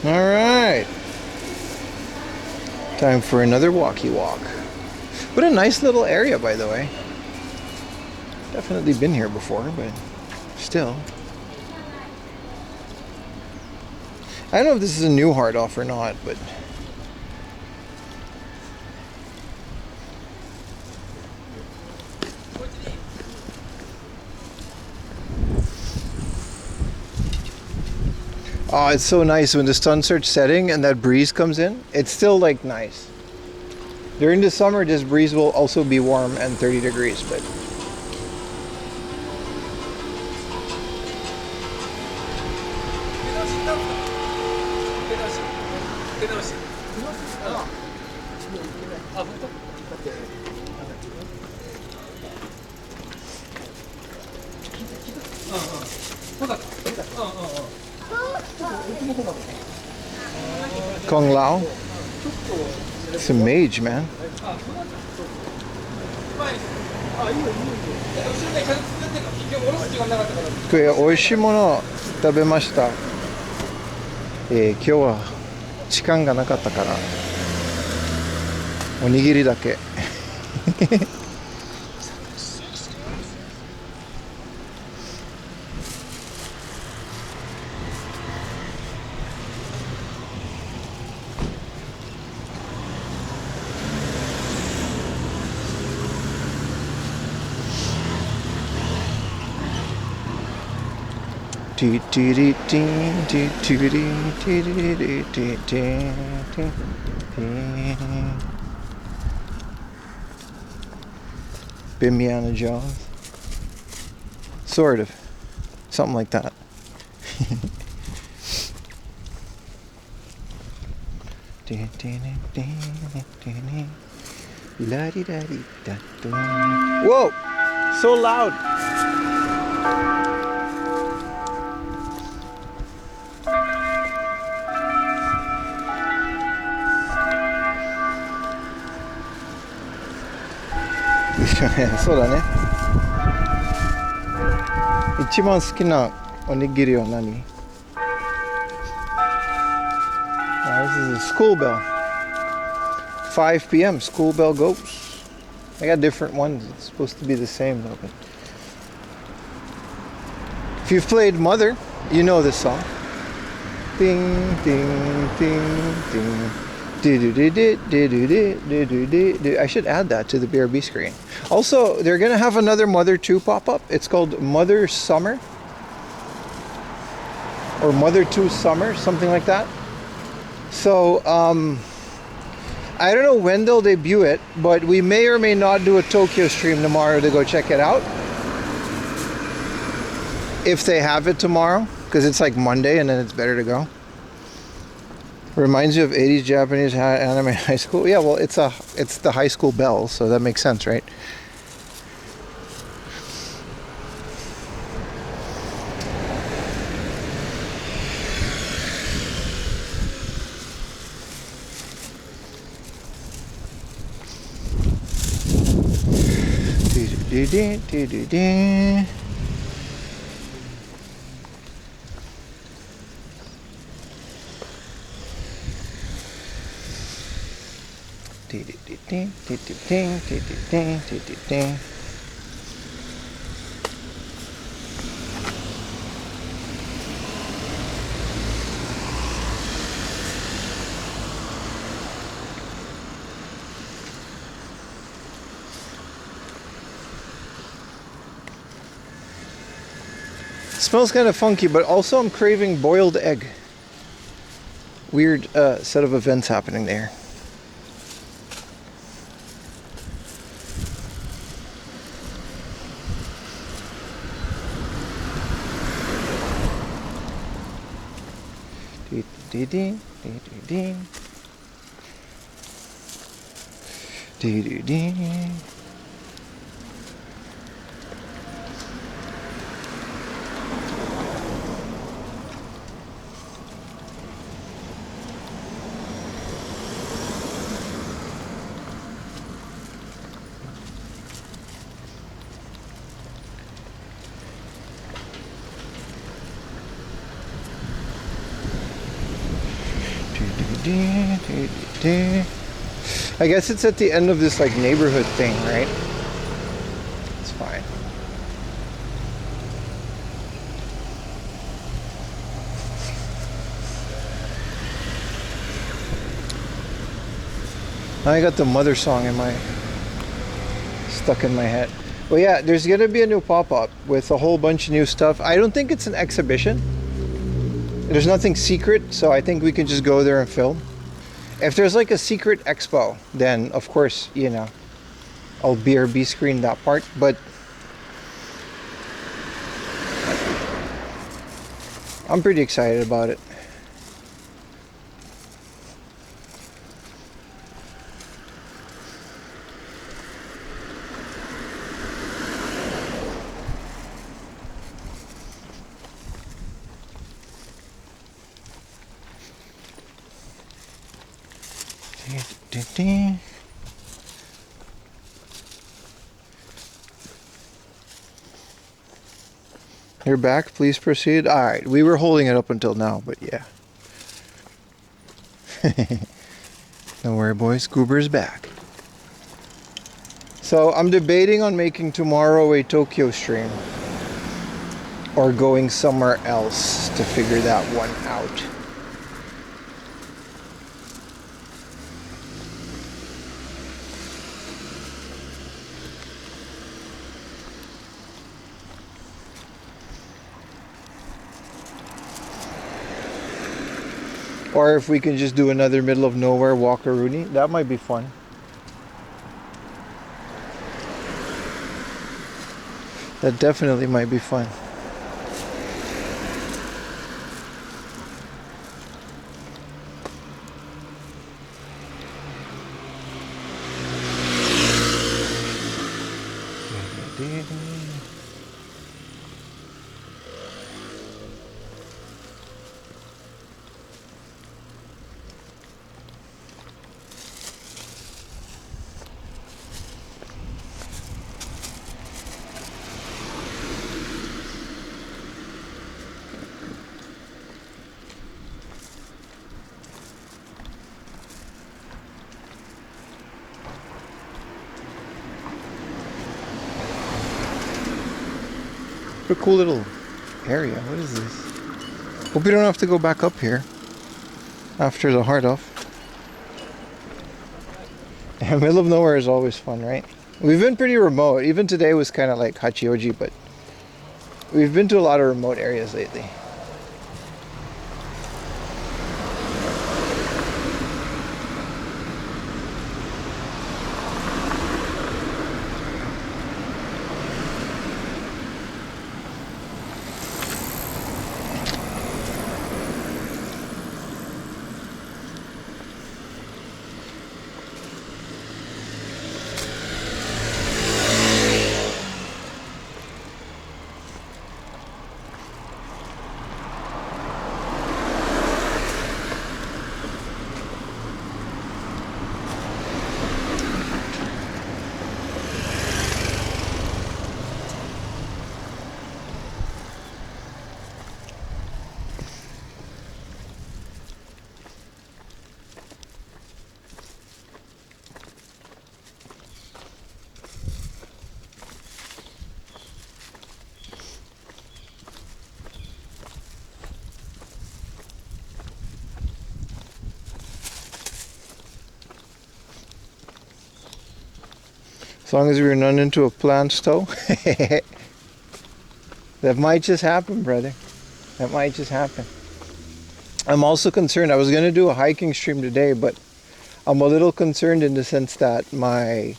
All right. Time for another walkie walk. What a nice little area, by the way. Definitely been here before, but still. I don't know if this is a new hard off or not, but oh, it's so nice when the sun starts setting and that breeze comes in. It's still like nice. During the summer, this breeze will also be warm and 30 degrees, but Kung Lao. It's a mage, man. Kuya, 美味しいもの食べました。今日は時間がなかったからおにぎりだけ。Bimbiana Jones. Sort of. Something like that. Whoa! So loud!そうだね。一番好きなおにぎりは何？ This is a school bell. 5 p.m. school bell goes. I got different ones. It's supposed to be the same though. But if you've played Mother, you know this song. Ding, ding, ding, ding. I should add that to the BRB screen. Also, they're gonna have another Mother 2 pop up. It's called Mother Summer or Mother 2 Summer, something like that. So I don't know when they'll debut it, but we may or may not do a Tokyo stream tomorrow to go check it out. If they have it tomorrow, because it's like Monday and then it's better to go. Reminds you of 80s Japanese anime high school. Yeah, well, it's the high school bell, so that makes sense, right? Smells kind of funky, but also I'm craving boiled egg. Weird set of events happening there. I guess it's at the end of this like neighborhood thing, right? It's fine. I got the mother song stuck in my head. Well, yeah, there's gonna be a new pop-up with a whole bunch of new stuff. I don't think it's an exhibition. There's nothing secret, so I think we can just go there and film. If there's like a secret expo, then of course, you know, I'll BRB screen that part, but I'm pretty excited about it. You're back, please proceed. Alright, we were holding it up until now, but yeah. Don't worry boys, Goober's back. So I'm debating on making tomorrow a Tokyo stream or going somewhere else to figure that one out. Or if we can just do another middle of nowhere walkaroonie, that might be fun. That definitely might be fun. What a cool little area. What is this? Hope we don't have to go back up here after the hard off. Yeah, middle of nowhere is always fun, right? We've been pretty remote. Even today was kind of like Hachioji, but we've been to a lot of remote areas lately. As long as we run into a plant stow. That might just happen, brother. That might just happen. I'm also concerned. I was going to do a hiking stream today, but I'm a little concerned in the sense that I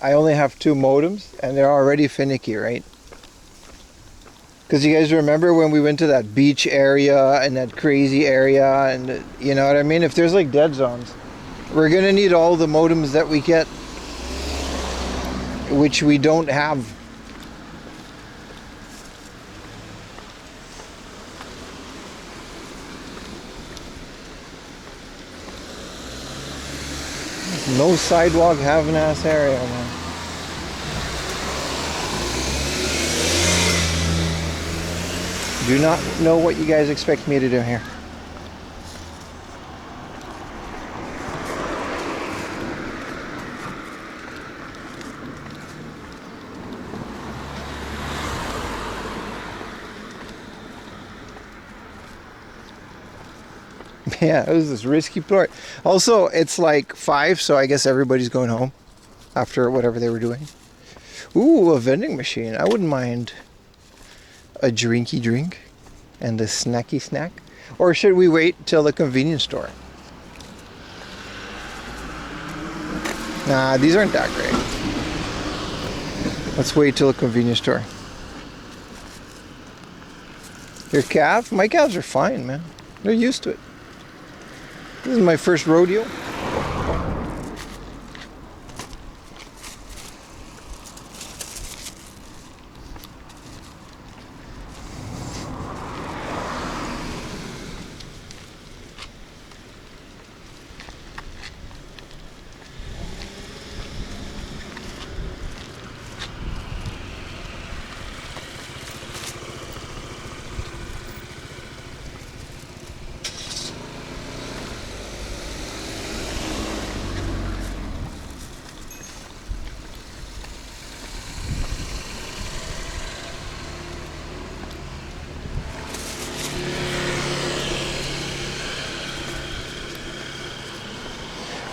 only have 2 modems and they're already finicky, right? Because you guys remember when we went to that beach area and that crazy area, and you know what I mean? If there's like dead zones, we're going to need all the modems that we get, which we don't have. No sidewalk having ass area, man. Do not know what you guys expect me to do here. Yeah, it was this risky part. Also, it's like 5, so I guess everybody's going home after whatever they were doing. Ooh, a vending machine. I wouldn't mind a drinky drink and a snacky snack. Or should we wait till the convenience store? Nah, these aren't that great. Let's wait till the convenience store. Your calf? My calves are fine, man. They're used to it. This is my first rodeo.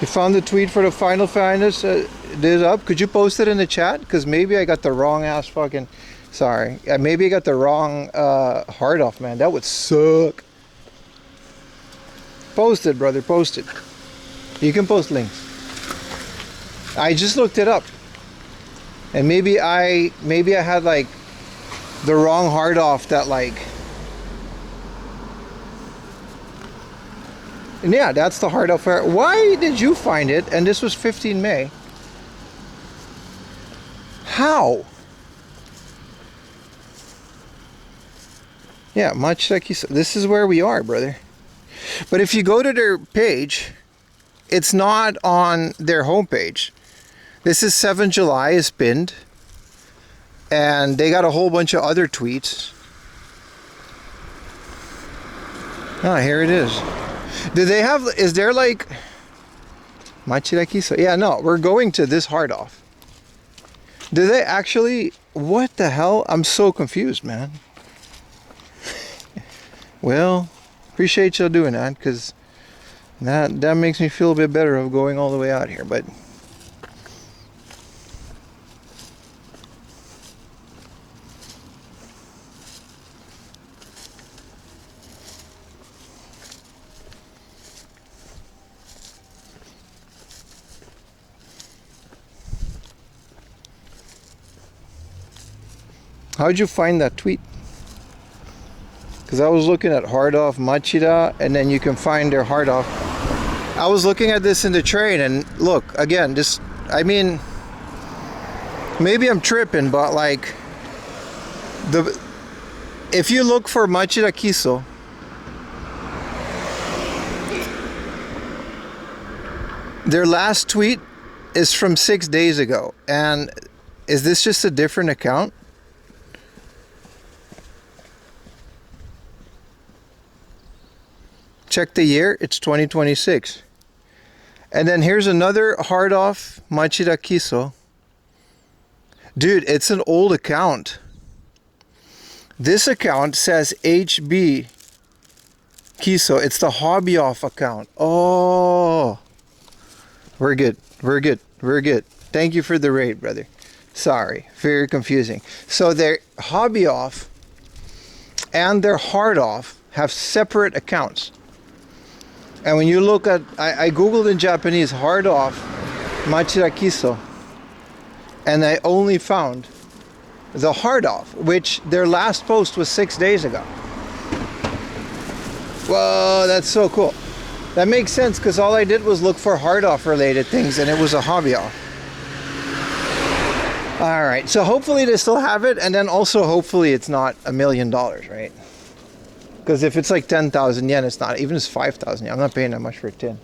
You found the tweet for the final finals, did it up? Could you post it in the chat? Because maybe I got the wrong ass fucking, sorry. Maybe I got the wrong hard off, man. That would suck. Post it, brother, post it. You can post links. I just looked it up. And maybe I had like the wrong hard off that like, and yeah, that's the hard off. Why did you find it? And this was 15 May. How? Yeah, much like you said, this is where we are, brother. But if you go to their page, it's not on their homepage. This is 7 July is pinned. And they got a whole bunch of other tweets. Ah, here it is. Do they have, is there like Machirakiso? Yeah, no, we're going to this hard off. Do they actually, what the hell? I'm so confused, man. Well, appreciate y'all doing that, because that makes me feel a bit better of going all the way out here, but how'd you find that tweet? Because I was looking at hard off Machida, and then you can find their hard off. I was looking at this in the train, and look, again, this, I mean, maybe I'm tripping, but like, if you look for Machida Kiso, their last tweet is from 6 days ago. And is this just a different account? Check the year, it's 2026. And then here's another hard off Machida Kiso. Dude, it's an old account. This account says HB Kiso. It's the hobby off account. Oh, we're good. We're good. We're good. Thank you for the raid, brother. Sorry, very confusing. So their hobby off and their hard off have separate accounts. And when you look at, I googled in Japanese hard off Machirakiso, and I only found the hard off, which their last post was 6 days ago. Whoa, that's so cool. That makes sense because all I did was look for hard off related things and it was a hobby off. All right, so hopefully they still have it, and then also hopefully it's not $1 million, right? Because if it's like 10,000 yen, it's not. Even if it's 5,000 yen, I'm not paying that much for a tin.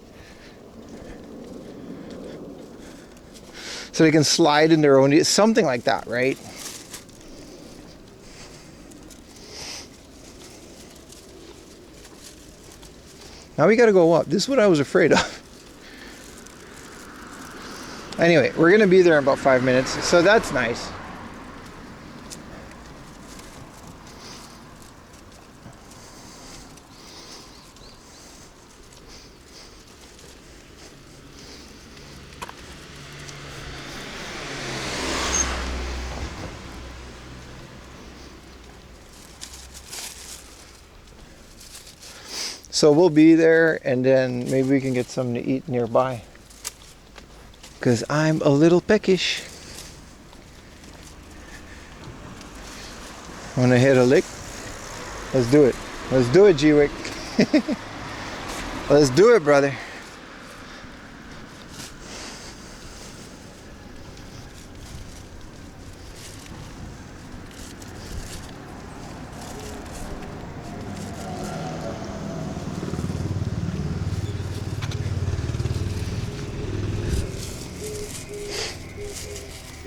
So they can slide in their own, something like that, right? Now we gotta go up. This is what I was afraid of. Anyway, we're gonna be there in about 5 minutes, so that's nice. So we'll be there, and then maybe we can get something to eat nearby. Because I'm a little peckish. Want to hit a lick? Let's do it. Let's do it, G-Wick. Let's do it, brother.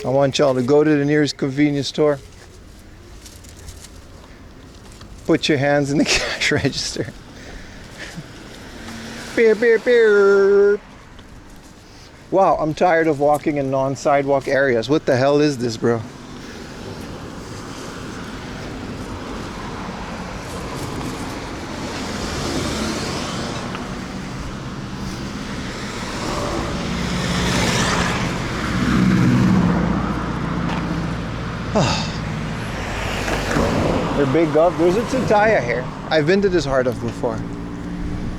I want y'all to go to the nearest convenience store, put your hands in the cash register. Beer, beer, beer. Wow, I'm tired of walking in non-sidewalk areas. What the hell is this, bro? They're big up. There's a Tsutaya here. I've been to this hard of before.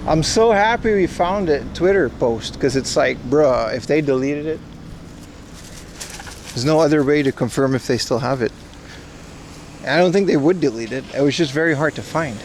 I'm so happy we found it Twitter post, because it's like, bruh, if they deleted it, there's no other way to confirm if they still have it. And I don't think they would delete it. It was just very hard to find.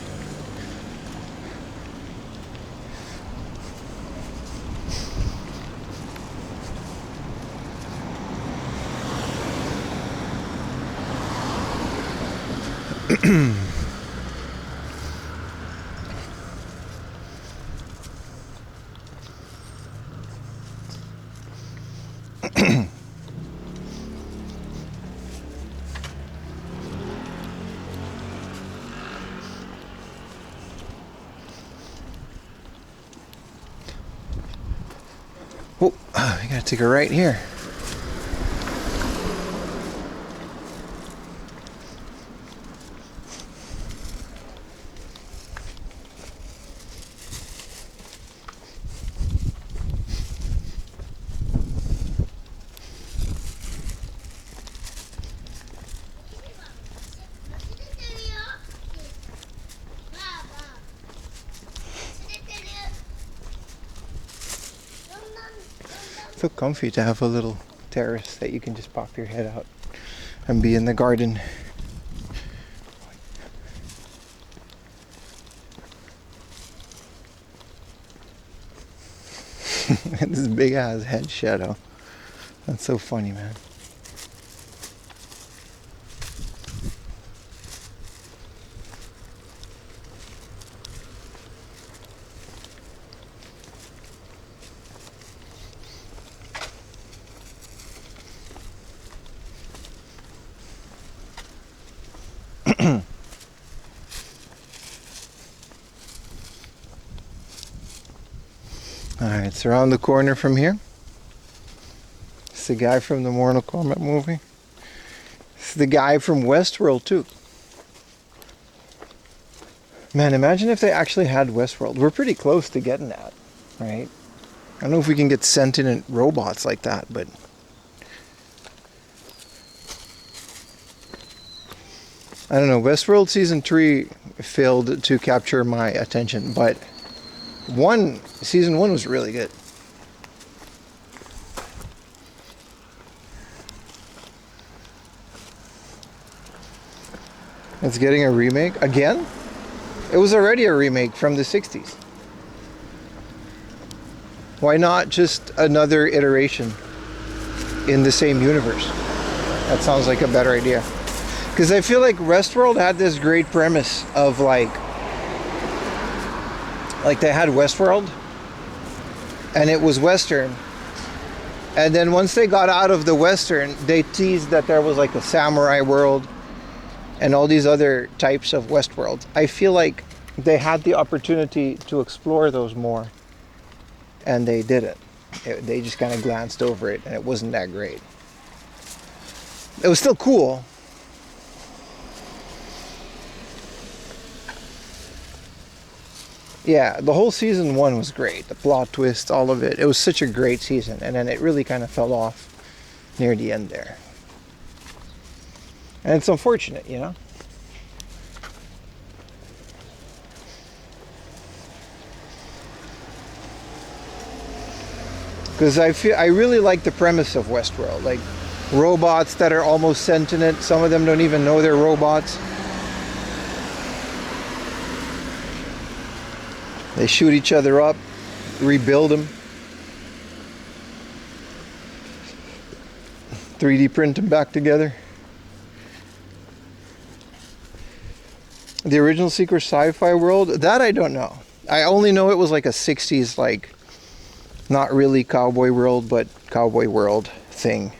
Oh, I gotta take a right here. So comfy to have a little terrace that you can just pop your head out and be in the garden. This big ass head shadow. That's so funny, man. Alright, it's around the corner from here. It's the guy from the Mortal Kombat movie. It's the guy from Westworld too. Man, imagine if they actually had Westworld. We're pretty close to getting that, right? I don't know if we can get sentient robots like that, but I don't know. Westworld season 3 failed to capture my attention, but season 1 was really good. It's getting a remake again? It was already a remake from the 60s. Why not just another iteration in the same universe? That sounds like a better idea. Because I feel like Westworld had this great premise of like they had Westworld and it was Western. And then once they got out of the Western, they teased that there was like a samurai world and all these other types of Westworld. I feel like they had the opportunity to explore those more, and they didn't. They just kind of glanced over it, and it wasn't that great. It was still cool. Yeah, the whole season 1 was great. The plot twist, all of it. It was such a great season, and then it really kind of fell off near the end there. And it's unfortunate, you know? Because I really like the premise of Westworld. Like, robots that are almost sentient. Some of them don't even know they're robots. They shoot each other up, rebuild them. 3D print them back together. The original secret sci-fi world, that I don't know. I only know it was like a 60s, like, not really cowboy world, but cowboy world thing.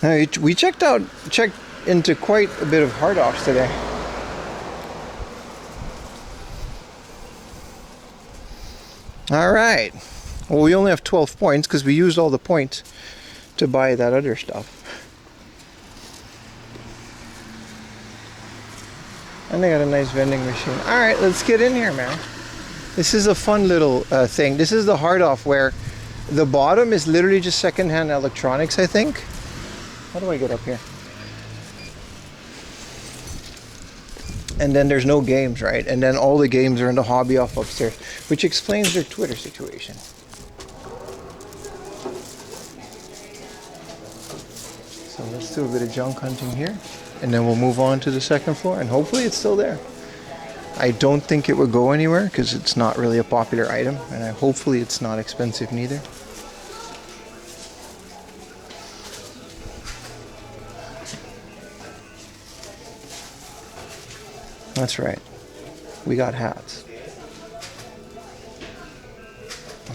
We checked into quite a bit of hard offs today. All right. Well, we only have 12 points because we used all the points to buy that other stuff. And they got a nice vending machine. All right, let's get in here, man. This is a fun little thing. This is the hard off where the bottom is literally just secondhand electronics, I think. How do I get up here? And then there's no games, right? And then all the games are in the hobby off upstairs, which explains their Twitter situation. So let's do a bit of junk hunting here, and then we'll move on to the second floor, and hopefully it's still there. I don't think it would go anywhere because it's not really a popular item, and hopefully it's not expensive neither. That's right. We got hats.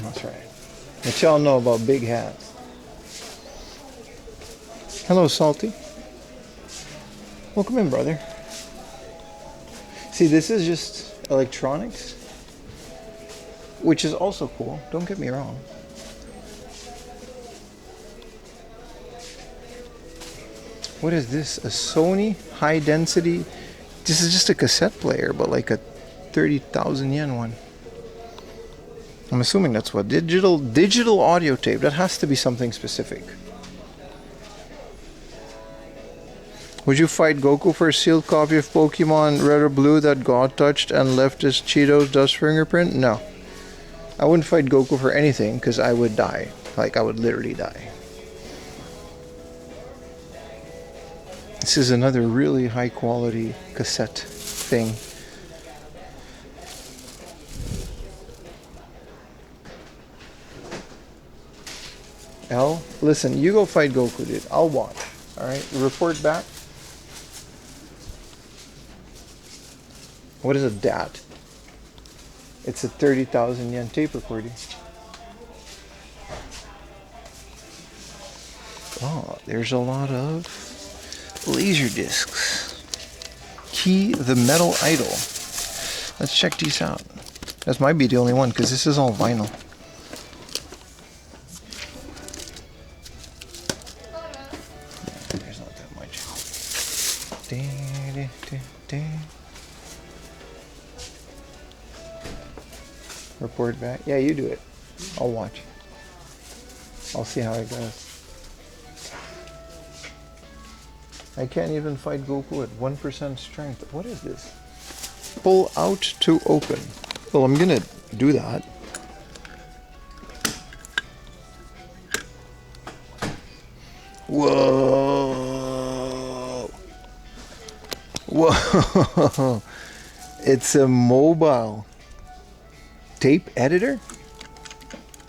That's right. But y'all know about big hats. Hello, Salty. Welcome in, brother. See, this is just electronics, which is also cool. Don't get me wrong. What is this? A Sony high density. This is just a cassette player, but like a 30,000 yen one. I'm assuming that's what digital audio tape. That has to be something specific. Would you fight Goku for a sealed copy of Pokemon Red or Blue that God touched and left his Cheetos dust fingerprint? No. I wouldn't fight Goku for anything because I would die. Like, I would literally die. This is another really high quality cassette thing. L, listen, you go fight Goku, dude. I'll watch. Alright, report back. What is a DAT? It's a 30,000 yen tape recording. Oh, there's a lot of laser discs. Key the Metal Idol. Let's check these out. This might be the only one because this is all vinyl. Yeah, there's not that much. Report back. Yeah, you do it. I'll watch. I'll see how it goes. I can't even fight Goku at 1% strength. What is this? Pull out to open. Well, I'm gonna do that. Whoa! Whoa! It's a mobile tape editor?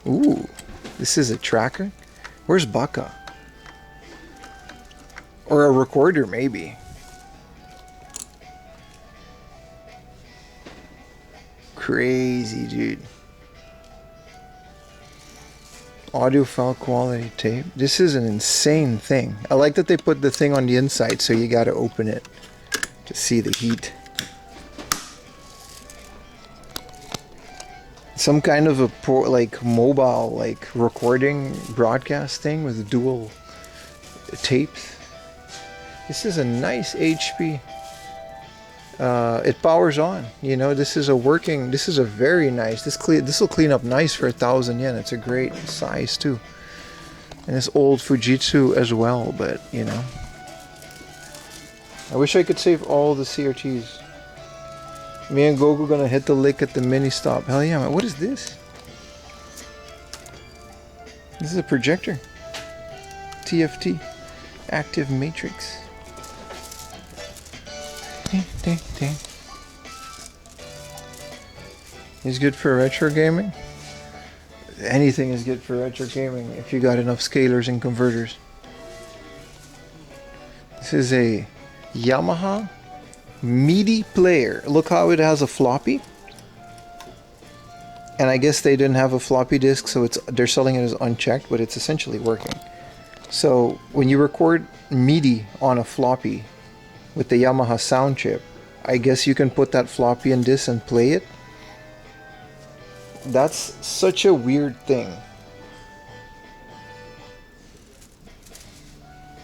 Ooh, this is a tracker? Where's Baka? Or a recorder, maybe. Crazy, dude. Audiophile quality tape. This is an insane thing. I like that they put the thing on the inside, so you gotta open it to see the heat. Some kind of a mobile recording broadcast thing with dual tapes. This is a nice HP. It powers on. You know, this is a very nice. This will clean up nice for 1,000 yen. It's a great size too. And this old Fujitsu as well, but you know. I wish I could save all the CRTs. Me and Goku gonna hit the lick at the mini stop. Hell yeah, man. What is this? This is a projector. TFT. Active matrix. He's good for retro gaming. Anything is good for retro gaming if you got enough scalers and converters. This is a Yamaha MIDI player. Look how it has a floppy. And I guess they didn't have a floppy disk, so they're selling it as unchecked, but it's essentially working. So when you record MIDI on a floppy with the Yamaha sound chip, I guess you can put that floppy in this and play it. That's such a weird thing.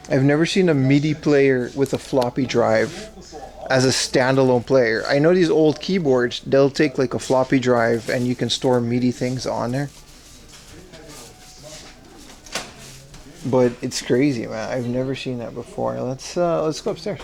I've never seen a MIDI player with a floppy drive as a standalone player. I know these old keyboards, they'll take like a floppy drive and you can store MIDI things on there. But it's crazy, man. I've never seen that before. Let's go upstairs.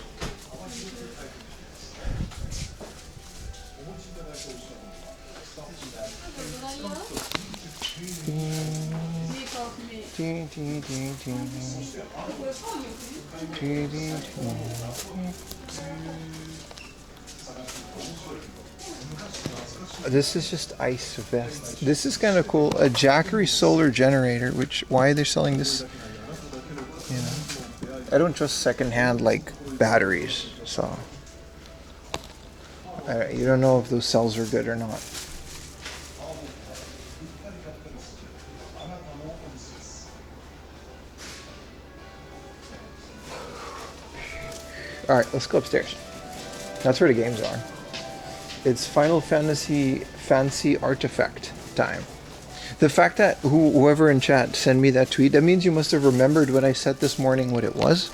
This is just ice vests. This is kind of cool. A Jackery solar generator, which, why are they selling this? You know, I don't trust secondhand like batteries, so you don't know if those cells are good or not. Alright, let's go upstairs. That's where the games are. It's Final Fantasy Fancy Artifact time. The fact that whoever in chat sent me that tweet, that means you must have remembered when I said this morning what it was.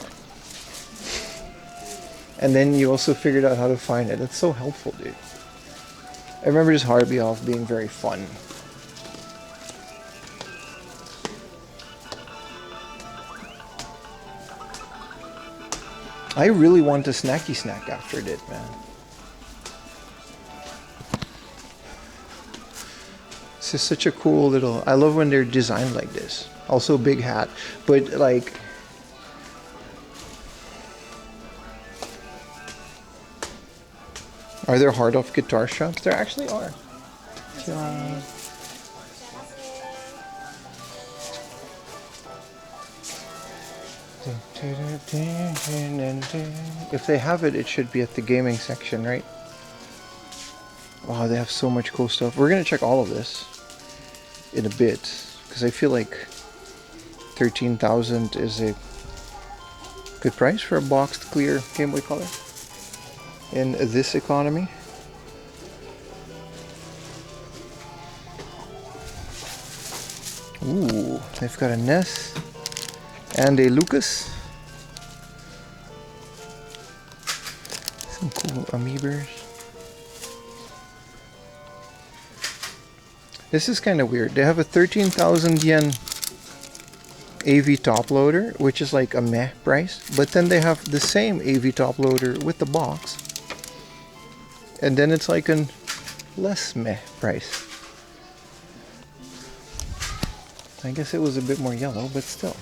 And then you also figured out how to find it. That's so helpful, dude. I remember this Harvey off being very fun. I really want a snacky snack after it, man. This is such a cool little... I love when they're designed like this. Also big hat. But like... Are there hard off guitar straps? There actually are. If they have it, it should be at the gaming section, right? Wow, they have so much cool stuff. We're gonna check all of this in a bit, because I feel like 13,000 is a good price for a boxed clear Game Boy Color in this economy. Ooh, they've got a NES and a Lucas. Some cool Amiibers. This is kind of weird. They have a 13,000 yen AV top loader, which is like a meh price, but then they have the same AV top loader with the box, and then it's like a less meh price. I guess it was a bit more yellow, but still.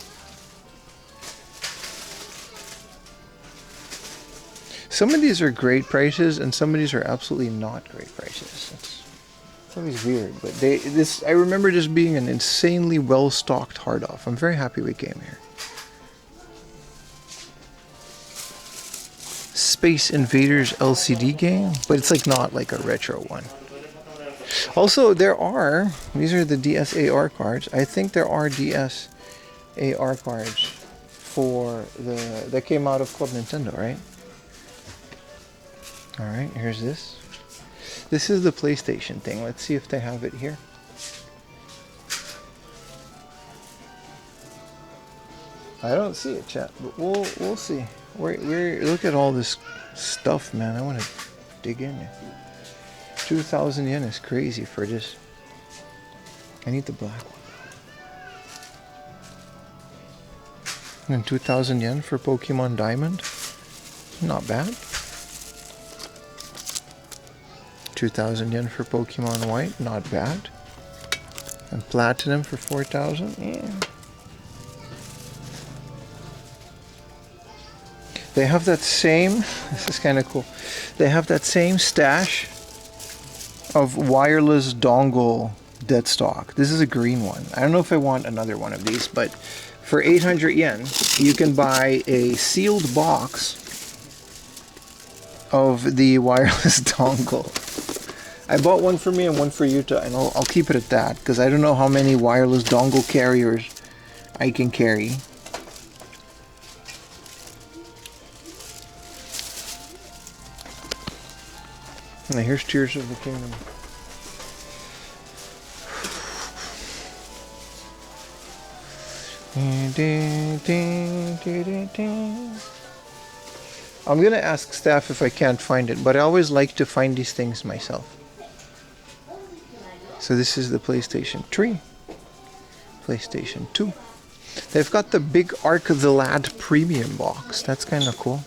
Some of these are great prices, and some of these are absolutely not great prices. It's always weird, but I remember this being an insanely well-stocked hard off. I'm very happy we came here. Space Invaders LCD game, but it's like not like a retro one. Also, these are the DSAR cards. I think there are DSAR cards for that came out of Club Nintendo, right? Alright, here's this. This is the PlayStation thing. Let's see if they have it here. I don't see it, chat, but we'll see. We're look at all this stuff, man. I want to dig in there. 2,000 yen is crazy for this. I need the black one. And 2,000 yen for Pokemon Diamond? Not bad. 2,000 yen for Pokemon White? Not bad. And Platinum for 4,000? Yeah. They have that same, this is kind of cool, they have that same stash of wireless dongle dead stock. This is a green one. I don't know if I want another one of these, but for 800 yen, you can buy a sealed box of the wireless dongle. I bought one for me and one for Yuta, and I'll keep it at that, because I don't know how many wireless dongle carriers I can carry. Now here's Tears of the Kingdom. I'm gonna ask staff if I can't find it, but I always like to find these things myself. So this is the PlayStation 3, PlayStation 2. They've got the big Arc of the Lad premium box. That's kind of cool.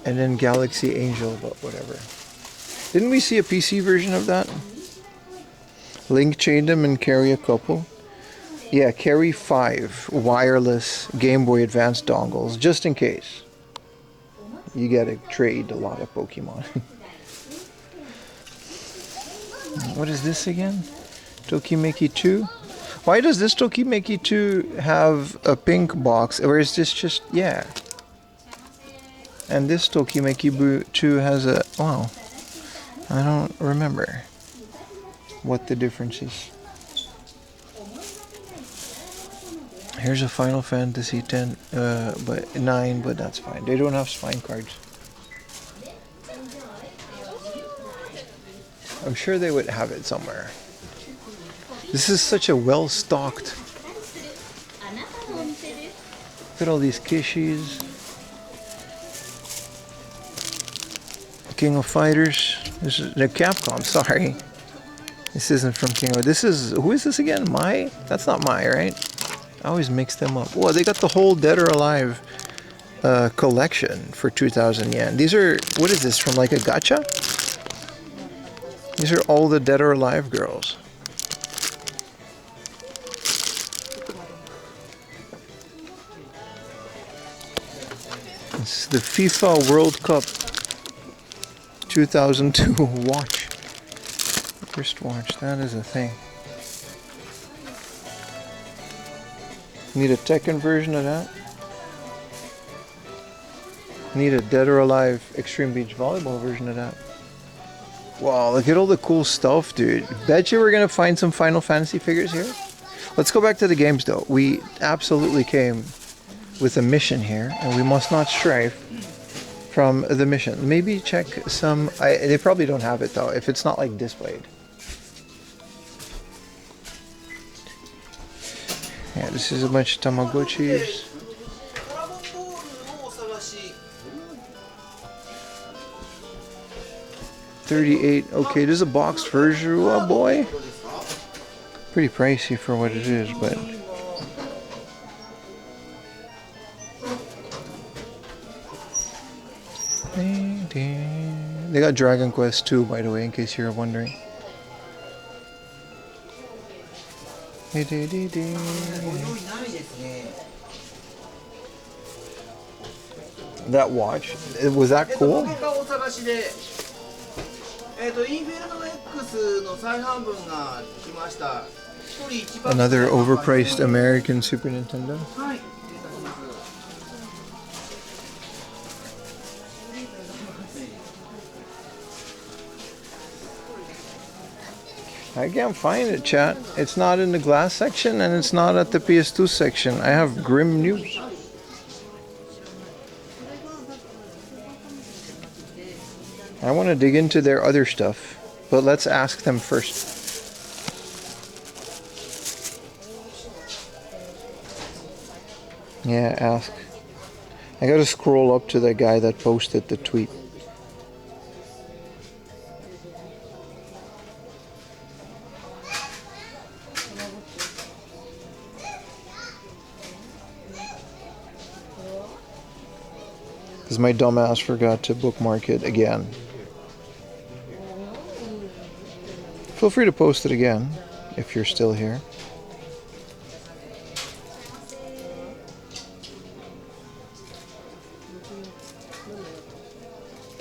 And then Galaxy Angel, but whatever. Didn't we see a PC version of that? Link chain them and carry a couple. Yeah, carry 5 wireless Game Boy Advance dongles, just in case. You gotta trade a lot of Pokemon. What is this again? Tokimeki 2? Why does this Tokimeki 2 have a pink box, or is this just, yeah. And this Tokimeki 2 has a, wow, I don't remember what the difference is. Here's a Final Fantasy X, but 9, but that's fine. They don't have spine cards. I'm sure they would have it somewhere. This is such a well-stocked. Look at all these Kishis. King of Fighters. This is the Capcom, sorry. This isn't from King of, this is, who is this again? Mai? That's not Mai, right? I always mix them up. Well, they got the whole Dead or Alive collection for 2,000 yen. These are, what is this, from like a gacha? These are all the Dead or Alive girls. It's the FIFA World Cup 2002 watch. Wristwatch, that is a thing. Need a Tekken version of that. Need a Dead or Alive Extreme Beach Volleyball version of that. Wow, look at all the cool stuff, dude. Bet you we're gonna find some Final Fantasy figures here. Let's go back to the games though. We absolutely came with a mission here, and we must not stray from the mission. Maybe check some, they probably don't have it though, if it's not like displayed. Yeah, this is a bunch of Tamagotchis. $38. Okay, this is a boxed version. Oh boy. Pretty pricey for what it is, but I got Dragon Quest 2, by the way, in case you're wondering. That watch, was that cool? Another overpriced American Super Nintendo. I can't find it, chat. It's not in the glass section and it's not at the PS2 section. I have grim news. I want to dig into their other stuff, but let's ask them first. Yeah, ask. I gotta scroll up to the guy that posted the tweet. Because my dumbass forgot to bookmark it again. Feel free to post it again if you're still here.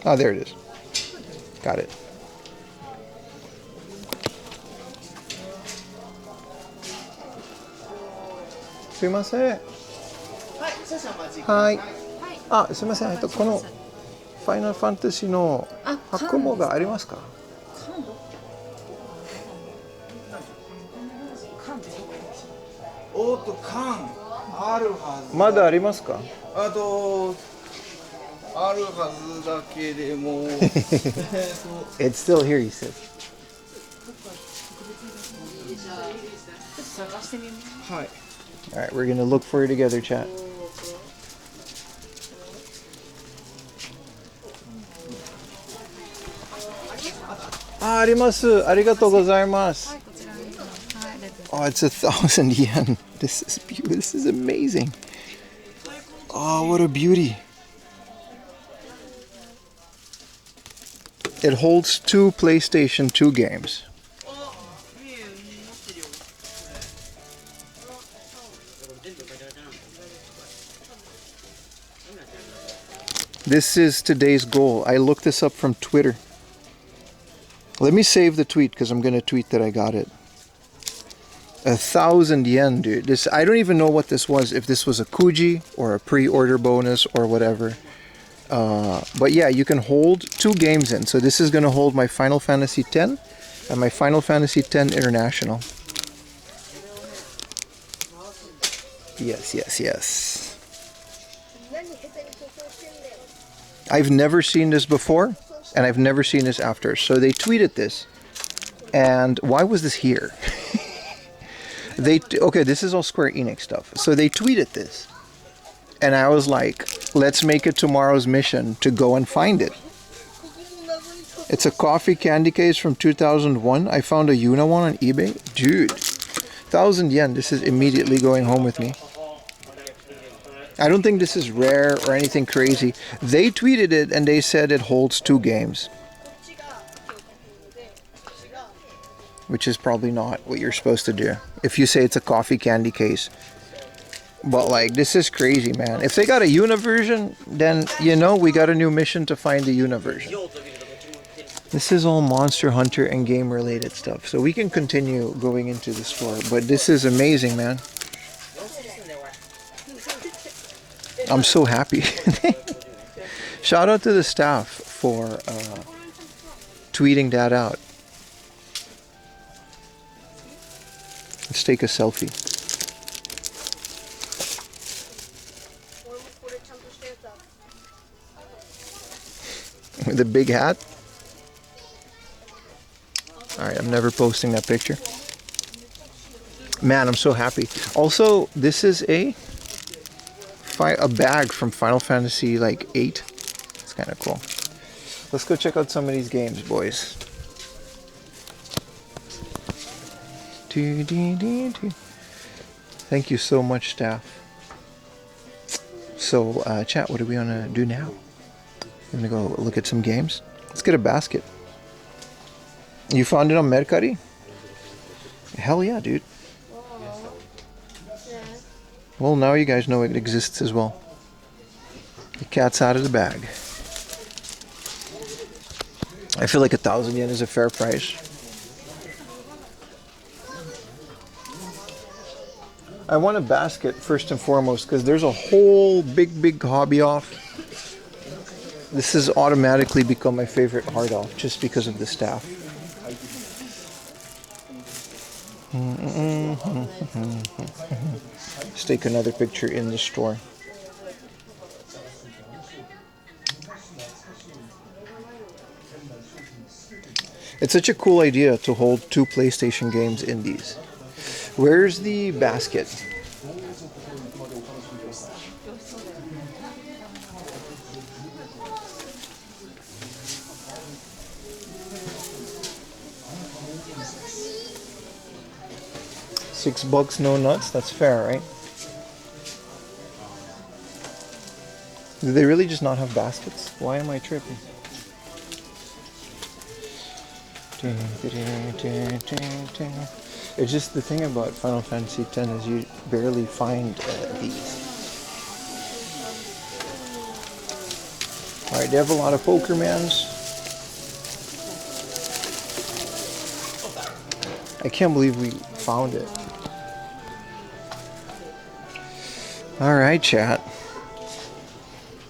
Ah, there it is. Got it. Sumimasen. Hi. あ、すみません。このファイナルファンタジーの箱もがありますか？おっと缶あるはず。まだありますか？あとあるはずだけでも。It's still here, he said. はい。 All right, we're gonna look for it together, chat. Ah, あります。ありがとうございます。Oh, it's 1,000 yen. This is beautiful. This is amazing. Oh, what a beauty. It holds 2 PlayStation 2 games. This is today's goal. I looked this up from Twitter. Let me save the tweet because I'm going to tweet that I got it. 1,000 yen, dude. This, I don't even know what this was, if this was a Kuji or a pre-order bonus or whatever. But yeah, you can hold 2 games in. So this is going to hold my Final Fantasy X and my Final Fantasy X International. Yes, yes, yes. I've never seen this before, and I've never seen this after. So they tweeted this, and why was this here? Okay, this is all Square Enix stuff. So they tweeted this, and I was like, let's make it tomorrow's mission to go and find it. It's a coffee candy case from 2001. I found a Yuna one on eBay. Dude, 1,000 yen. This is immediately going home with me. I don't think this is rare or anything crazy. They tweeted it and they said it holds 2 games. Which is probably not what you're supposed to do if you say it's a coffee candy case. But like, this is crazy, man. If they got a Yuna version, then you know we got a new mission to find the Yuna version. This is all Monster Hunter and game related stuff. So we can continue going into the store. But this is amazing, man. I'm so happy. Shout out to the staff for tweeting that out. Let's take a selfie. With a big hat? Alright, I'm never posting that picture. Man, I'm so happy. Also, this is a bag from Final Fantasy like 8. It's kind of cool. Let's go check out some of these games, boys. Thank you so much, staff. So, chat, what do we want to do now? We're going to go look at some games. Let's get a basket. You found it on Mercari? Hell yeah, dude. Yeah. Well, now you guys know it exists as well. The cat's out of the bag. I feel like 1,000 yen is a fair price. I want a basket first and foremost because there's a whole big hobby off. This has automatically become my favorite hard off just because of the staff. Let's take another picture in the store. It's such a cool idea to hold 2 PlayStation games in these. Where's the basket? $6, no nuts. That's fair, right? Do they really just not have baskets? Why am I tripping? It's just the thing about Final Fantasy X is you barely find these. Alright, they have a lot of Pokermans. I can't believe we found it. Alright, chat.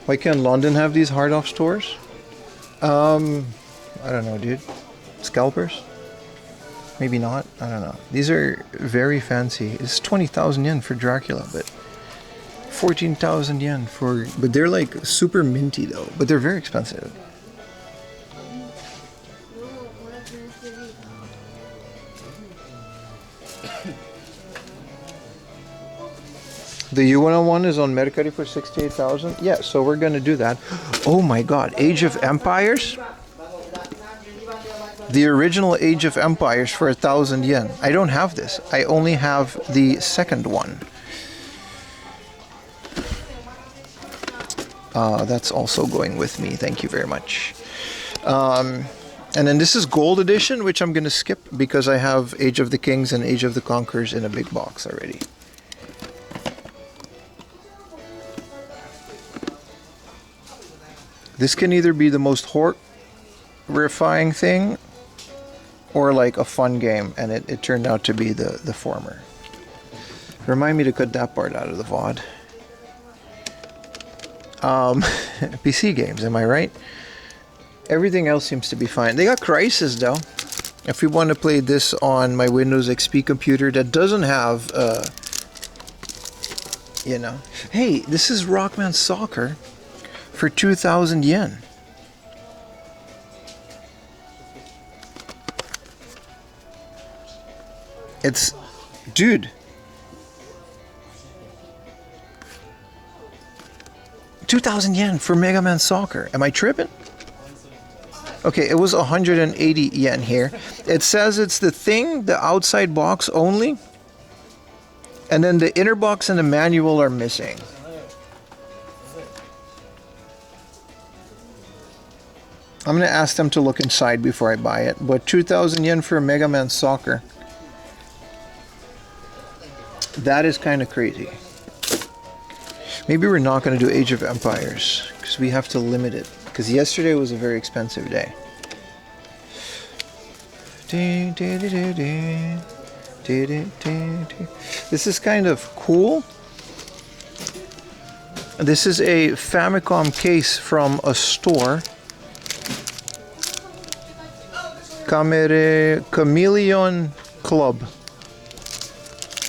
Why can't London have these hard off stores? I don't know, dude. Scalpers? Maybe not. I don't know. These are very fancy. It's 20,000 yen for Dracula, but 14,000 yen for... But they're like super minty though. But they're very expensive. The Yuan one is on Mercari for 68,000. Yeah, so we're gonna do that. Oh my god, Age of Empires? The original Age of Empires for 1,000 yen. I don't have this. I only have the second one. That's also going with me. Thank you very much. And then this is Gold Edition, which I'm gonna skip because I have Age of the Kings and Age of the Conquerors in a big box already. This can either be the most horrifying thing or like a fun game, and it turned out to be the former. Remind me to cut that part out of the VOD. PC games, am I right? Everything else seems to be fine. They got Crisis though. If we want to play this on my Windows XP computer that doesn't have, you know. Hey, this is Rockman Soccer for 2,000 yen. It's, dude. 2,000 yen for Mega Man Soccer. Am I tripping? Okay, it was 180 yen here. It says it's the thing, the outside box only. And then the inner box and the manual are missing. I'm going to ask them to look inside before I buy it. But 2,000 yen for Mega Man Soccer. That is kind of crazy. Maybe we're not going to do Age of Empires because we have to limit it. Because yesterday was a very expensive day. This is kind of cool. This is a Famicom case from a store. Chameleon Club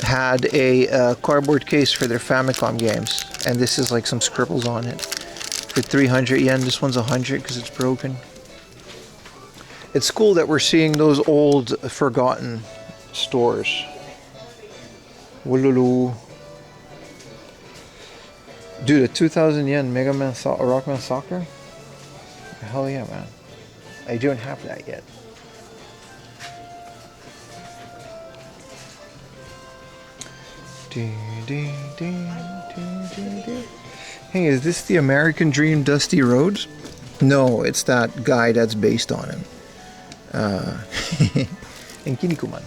had a cardboard case for their Famicom games, and this is like some scribbles on it for 300 yen. This one's 100 because it's broken. It's cool that we're seeing those old forgotten stores. Woolulu. Dude, a 2,000 yen Mega Man Rockman Soccer? Hell yeah, man. I don't have that yet. Hey, is this the American Dream Dusty Roads? No, it's that guy that's based on him. And Kinnikuman.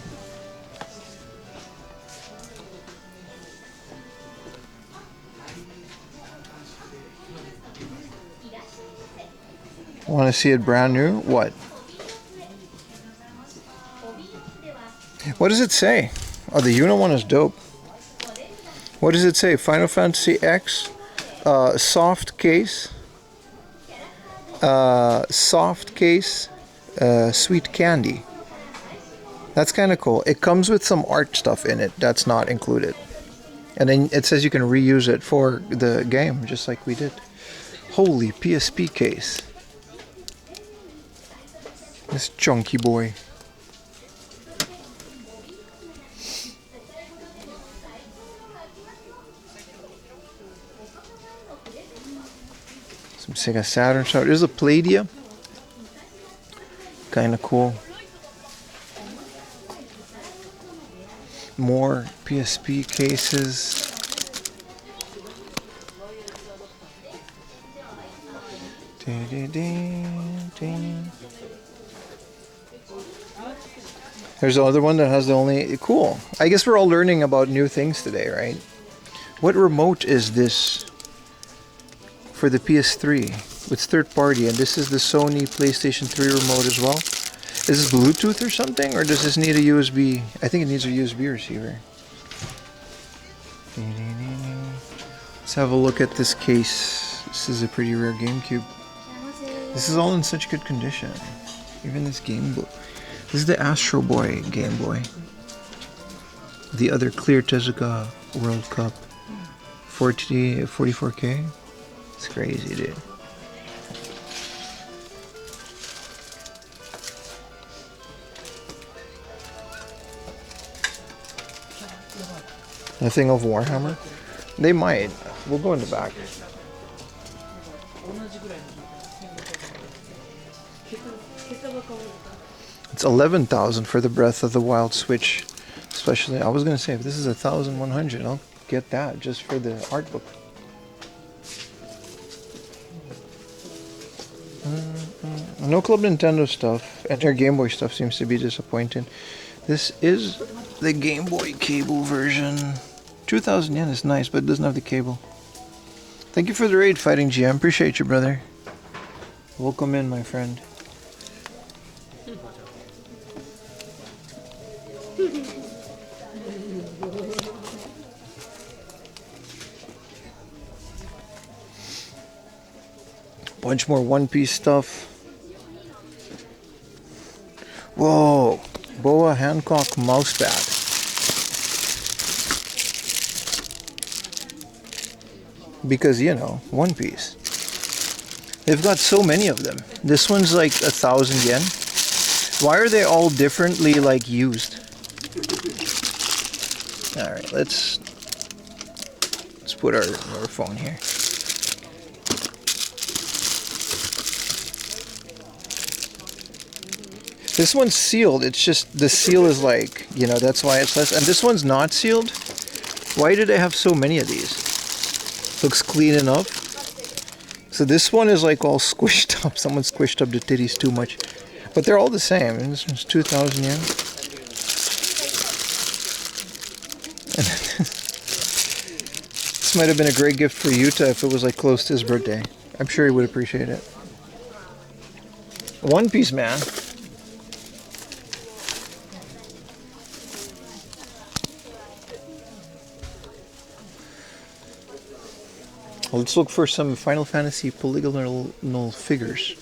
Want to see it brand new? What? What does it say? Oh, the Uno one is dope. What does it say? Final Fantasy X, soft case, sweet candy. That's kind of cool. It comes with some art stuff in it that's not included. And then it says you can reuse it for the game, just like we did. Holy PSP case. This chunky boy. Some Sega Saturn stuff. There's a Palladium. Kinda cool. More PSP cases. There's the other one that has the only... Cool. I guess we're all learning about new things today, right? What remote is this for the PS3? It's third party, and this is the Sony PlayStation 3 remote as well. Is this Bluetooth or something, or does this need a USB? I think it needs a USB receiver. Let's have a look at this case. This is a pretty rare GameCube. This is all in such good condition. Even this Game Boy. This is the Astro Boy Game Boy. The other clear Tezuka World Cup. 44K. It's crazy, dude. Nothing of Warhammer? They might. We'll go in the back. It's 11,000 for the Breath of the Wild Switch. Especially, I was gonna say, if this is 1,100, I'll get that just for the art book. No Club Nintendo stuff, and their Game Boy stuff seems to be disappointing. This is the Game Boy cable version. 2,000 yen is nice, but it doesn't have the cable. Thank you for the raid, Fighting GM. Appreciate you, brother. Welcome in, my friend. Bunch more One Piece stuff. Whoa, Boa Hancock mousepad. Because, you know, One Piece. They've got so many of them. This one's like 1,000 yen. Why are they all differently like used? All right, let's put our phone here. This one's sealed. It's just the seal is like, you know, that's why it's less. And this one's not sealed. Why do they have so many of these? Looks clean enough. So this one is like all squished up. Someone squished up the titties too much. But they're all the same. And this one's 2,000 yen. This might have been a great gift for Yuta if it was like close to his birthday. I'm sure he would appreciate it. One Piece, man. Let's look for some Final Fantasy polygonal figures.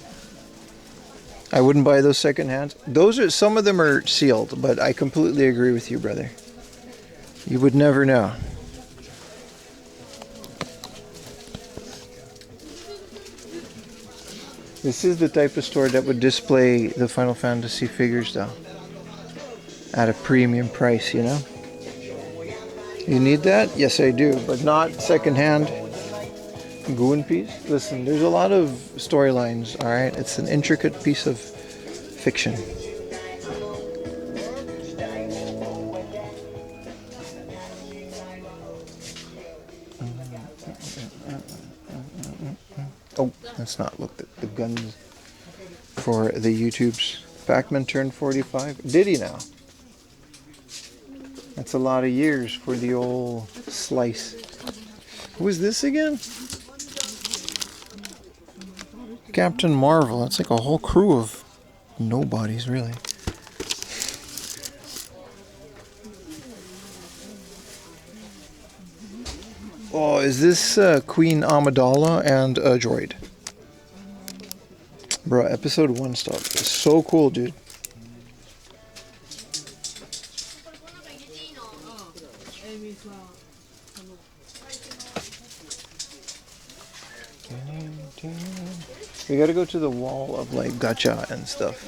I wouldn't buy those secondhand. Those are, some of them are sealed, but I completely agree with you, brother. You would never know. This is the type of store that would display the Final Fantasy figures, though, at a premium price, you know? You need that? Yes, I do, but not secondhand. One Piece. Listen, there's a lot of storylines, alright? It's an intricate piece of fiction. Oh. Let's not look at the guns for the YouTubes. Pac-Man turned 45. Did he now? That's a lot of years for the old slice. Who is this again? Captain Marvel. That's like a whole crew of nobodies, really. Oh, is this Queen Amidala and a droid? Bro, episode 1 stuff is so cool, dude. We gotta go to the wall of like gacha and stuff.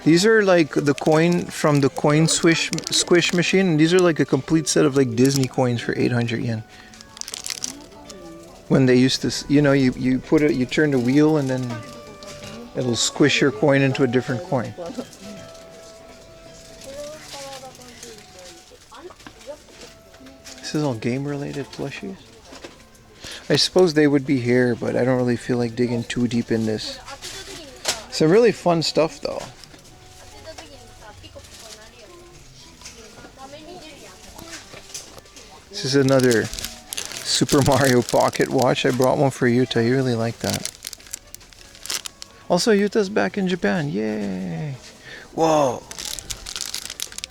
These are like the coin from the coin squish machine, and these are like a complete set of like Disney coins for 800 yen. When they used to, you know, you put it, you turn the wheel and then it'll squish your coin into a different coin. This is all game related plushies. I suppose they would be here, but I don't really feel like digging too deep in this. Some really fun stuff though. This is another Super Mario Pocket watch. I brought one for Yuta. You really like that. Also, Yuta's back in Japan. Yay! Whoa!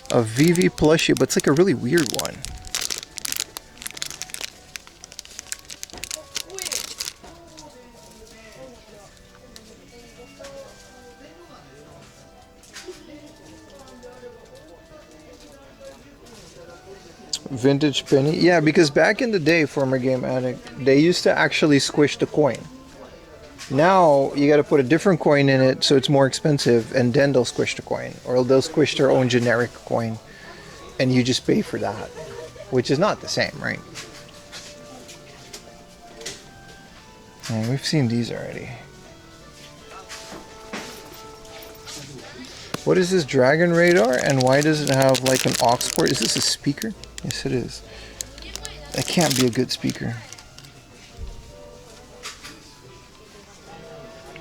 A VV plushie, but it's like a really weird one. Vintage penny. Yeah, because back in the day, former game addict, they used to actually squish the coin. Now you got to put a different coin in it, so it's more expensive, and then they'll squish the coin, or they'll squish their own generic coin, and you just pay for that, which is not the same, right? And we've seen these already. What is this Dragon Radar, and why does it have like an aux port? Is this a speaker? Yes, it is. That can't be a good speaker.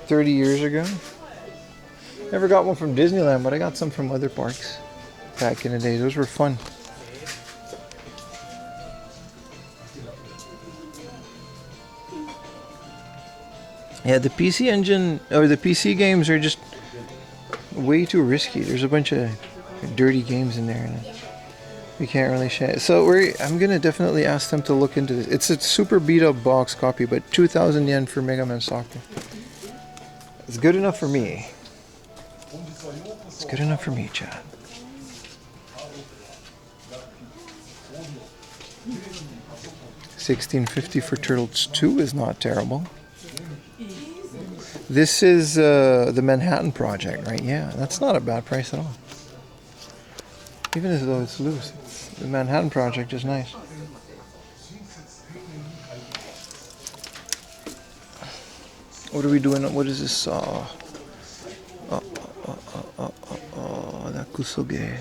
30 years ago. Never got one from Disneyland, but I got some from other parks back in the day. Those were fun. Yeah, the PC engine, or the PC games are just way too risky. There's a bunch of dirty games in there. And we can't really share. So I'm gonna definitely ask them to look into this. It's a super beat up box copy, but 2,000 yen for Mega Man Soccer. It's good enough for me. It's good enough for me, Chad. $16.50 for Turtles 2 is not terrible. This is the Manhattan Project, right? Yeah, that's not a bad price at all. Even as though it's loose, the Manhattan Project is nice. What are we doing? What is this? Nakusoge.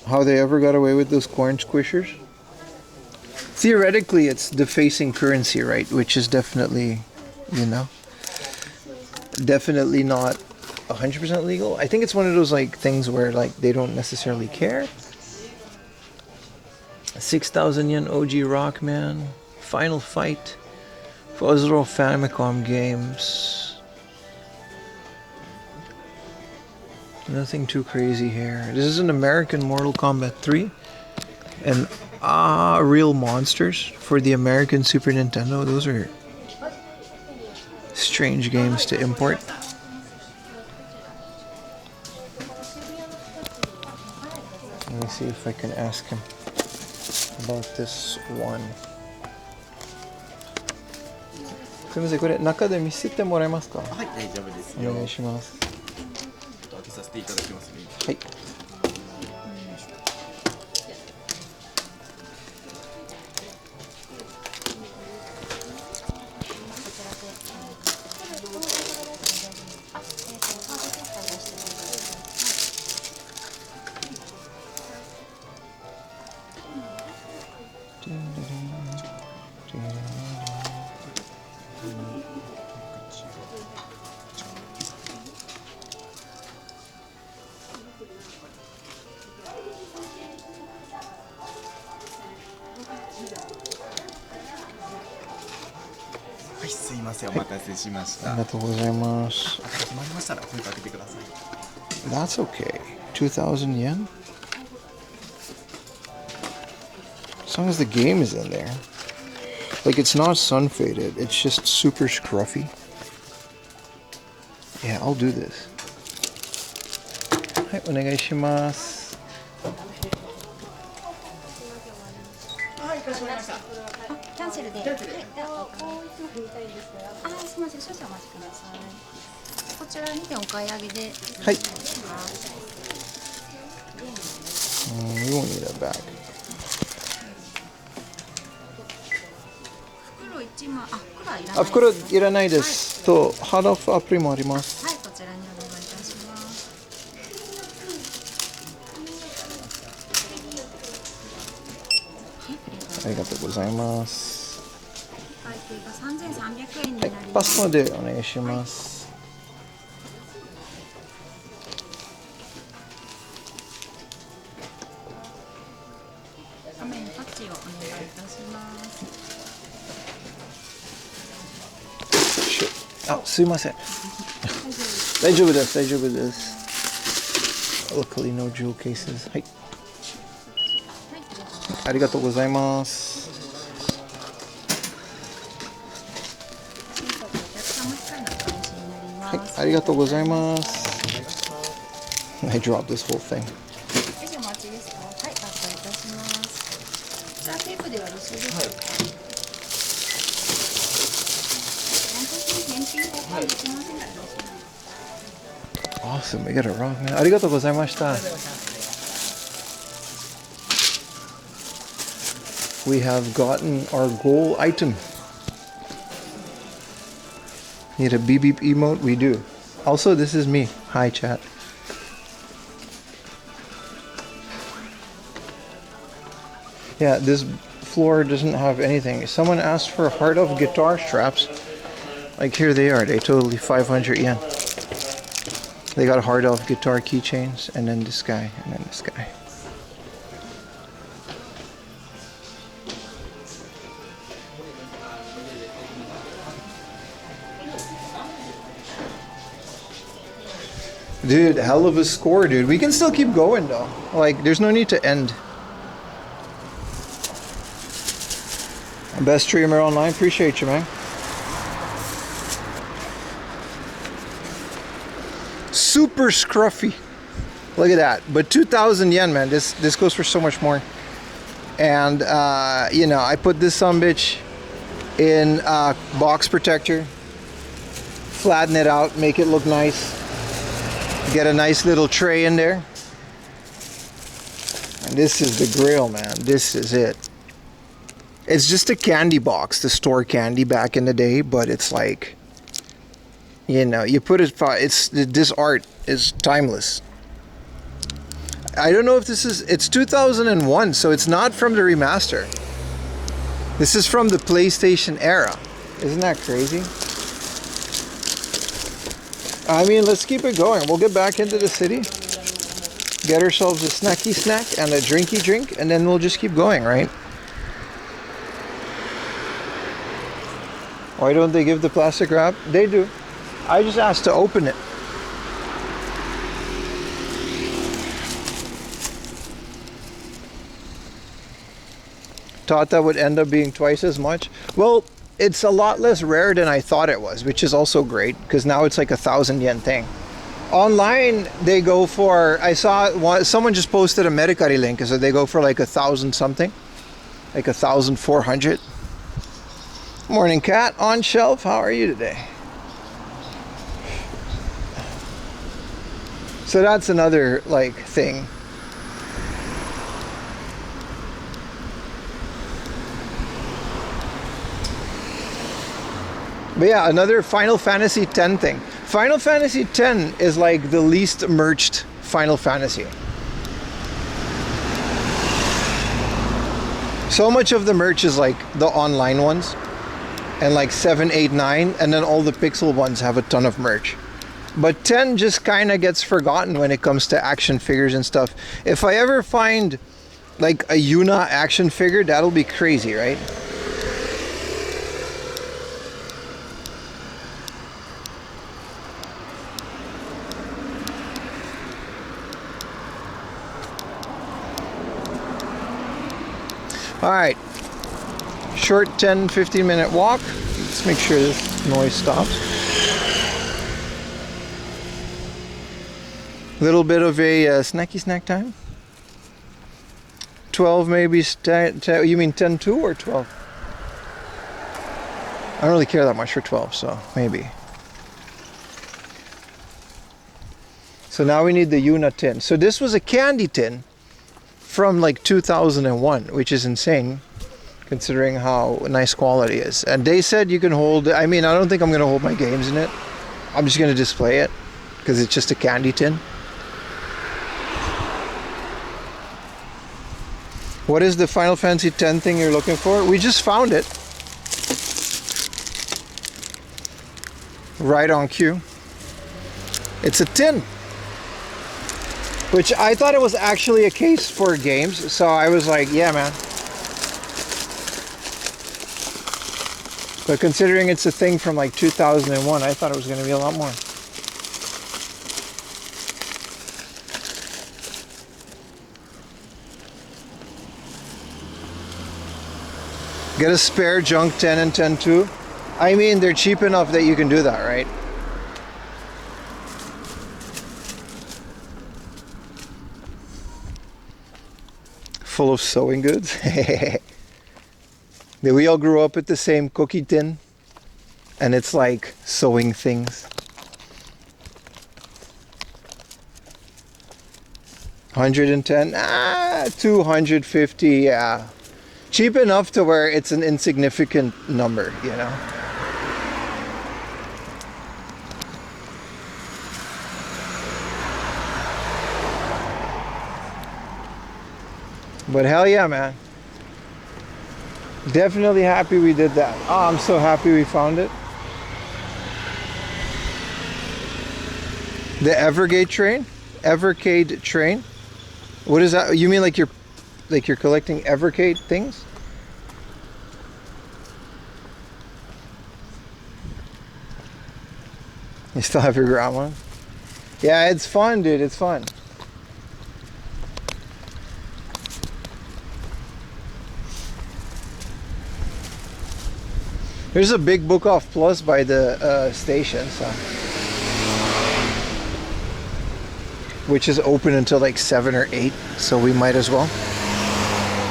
How they ever got away with those coin squishers? Theoretically, it's defacing currency, right? Which is definitely, you know, definitely not 100% legal. I think it's one of those like things where like they don't necessarily care. 6,000 yen OG Rockman, Final Fight, Fuzzle Famicom games. Nothing too crazy here. This is an American Mortal Kombat 3 and Real Monsters for the American Super Nintendo. Those are strange games to import. Let me see if I can ask him about this one. すみません、これ中で見せてもらえますか？はい、大丈夫ですよ。お願いします。開けさせていただきますね。はい。ません、お待たせしました。ありがとうございます。決まりましたら声かけてください。 That's okay. 2,000 yen? As long as the game is in there. Like, it's not sun faded, it's just super scruffy. Yeah, I'll do this. Hi, onegaishimasu. キャンセルで。はい、あ、すみません、少々お待ちください。こちら2点お買い上げで。はい。We won't need that back. 袋1枚、あ、袋はいらない。あ、袋いらないです。と、ハードオフアプリもあります。はい、こちらにお願いいたします。ありがとうございます。会計が3300円にはいなります。、パスまでお願いします。画面タッチをお願いいたします。あ、すいません。大丈夫です、大丈夫です。Luckily no jewel cases. はい。ありがとうございます。はい、ありがとうございます。I dropped this whole thing. 少々お待ちですか。はい、発送いたします。こちらテープではよろしいですか。返品交換できませんか。Awesome, we got it wrong, man. ありがとうございました。We have gotten our goal item. Need a beep beep emote? We do. Also, this is me. Hi, chat. Yeah, this floor doesn't have anything. Someone asked for heart of guitar straps. Like, here they are. They totally 500 yen. They got heart of guitar keychains, and then this guy, and then this guy. Dude, hell of a score, dude. We can still keep going, though. Like, there's no need to end. Best streamer online. Appreciate you, man. Super scruffy. Look at that. But 2,000 yen, man. This goes for so much more. And, you know, I put this sumbitch in box protector. Flatten it out. Make it look nice. Get a nice little tray in there. And this is the grill, man. This is it. It's just a candy box to store candy back in the day, but it's like, you know, you put it, this art is timeless. I don't know if this is, it's 2001, so it's not from the remaster. This is from the PlayStation era. Isn't that crazy? I mean, let's keep it going. We'll get back into the city, get ourselves a snacky snack and a drinky drink, and then we'll just keep going, right? Why don't they give the plastic wrap? They do. I just asked to open it. Thought that would end up being twice as much. Well, it's a lot less rare than I thought it was, which is also great because now it's like 1,000 yen thing. Online, they go for, I saw someone just posted a Mercari link, so they go for like 1,000 something, like 1,400. Morning, Cat. On shelf. How are you today? So that's another like thing. But yeah, another Final Fantasy X thing. Final Fantasy X is like the least merched Final Fantasy. So much of the merch is like the online ones. And like 7, 8, 9, and then all the pixel ones have a ton of merch. But 10 just kind of gets forgotten when it comes to action figures and stuff. If I ever find like a Yuna action figure, that'll be crazy, right? All right, short 10-15 minute walk. Let's make sure this noise stops. Little bit of a snacky snack time. 12 maybe. You mean 10-2 or 12? I don't really care that much for 12, so maybe. So now we need the Yuna tin. So this was a candy tin from like 2001, which is insane considering how nice quality is. And they said you can hold, I mean, I don't think I'm going to hold my games in it. I'm just going to display it because it's just a candy tin. What is the Final Fantasy X thing you're looking for? We just found it. Right on cue. It's a tin. Which I thought it was actually a case for games. So I was like, yeah, man. But considering it's a thing from like 2001, I thought it was going to be a lot more. Get a spare junk 10 and 10-2. I mean, they're cheap enough that you can do that, right? Full of sewing goods. We all grew up with the same cookie tin, and it's like sewing things. 110, 250, yeah. Cheap enough to where it's an insignificant number, you know. But hell yeah, man. Definitely happy we did that. Oh, I'm so happy we found it. The Evergate train? Evercade train? What is that? You mean like you're collecting Evercade things? You still have your grandma? Yeah, it's fun, dude. It's fun. There's a big book off plus by the station, so, which is open until like 7 or 8, so we might as well.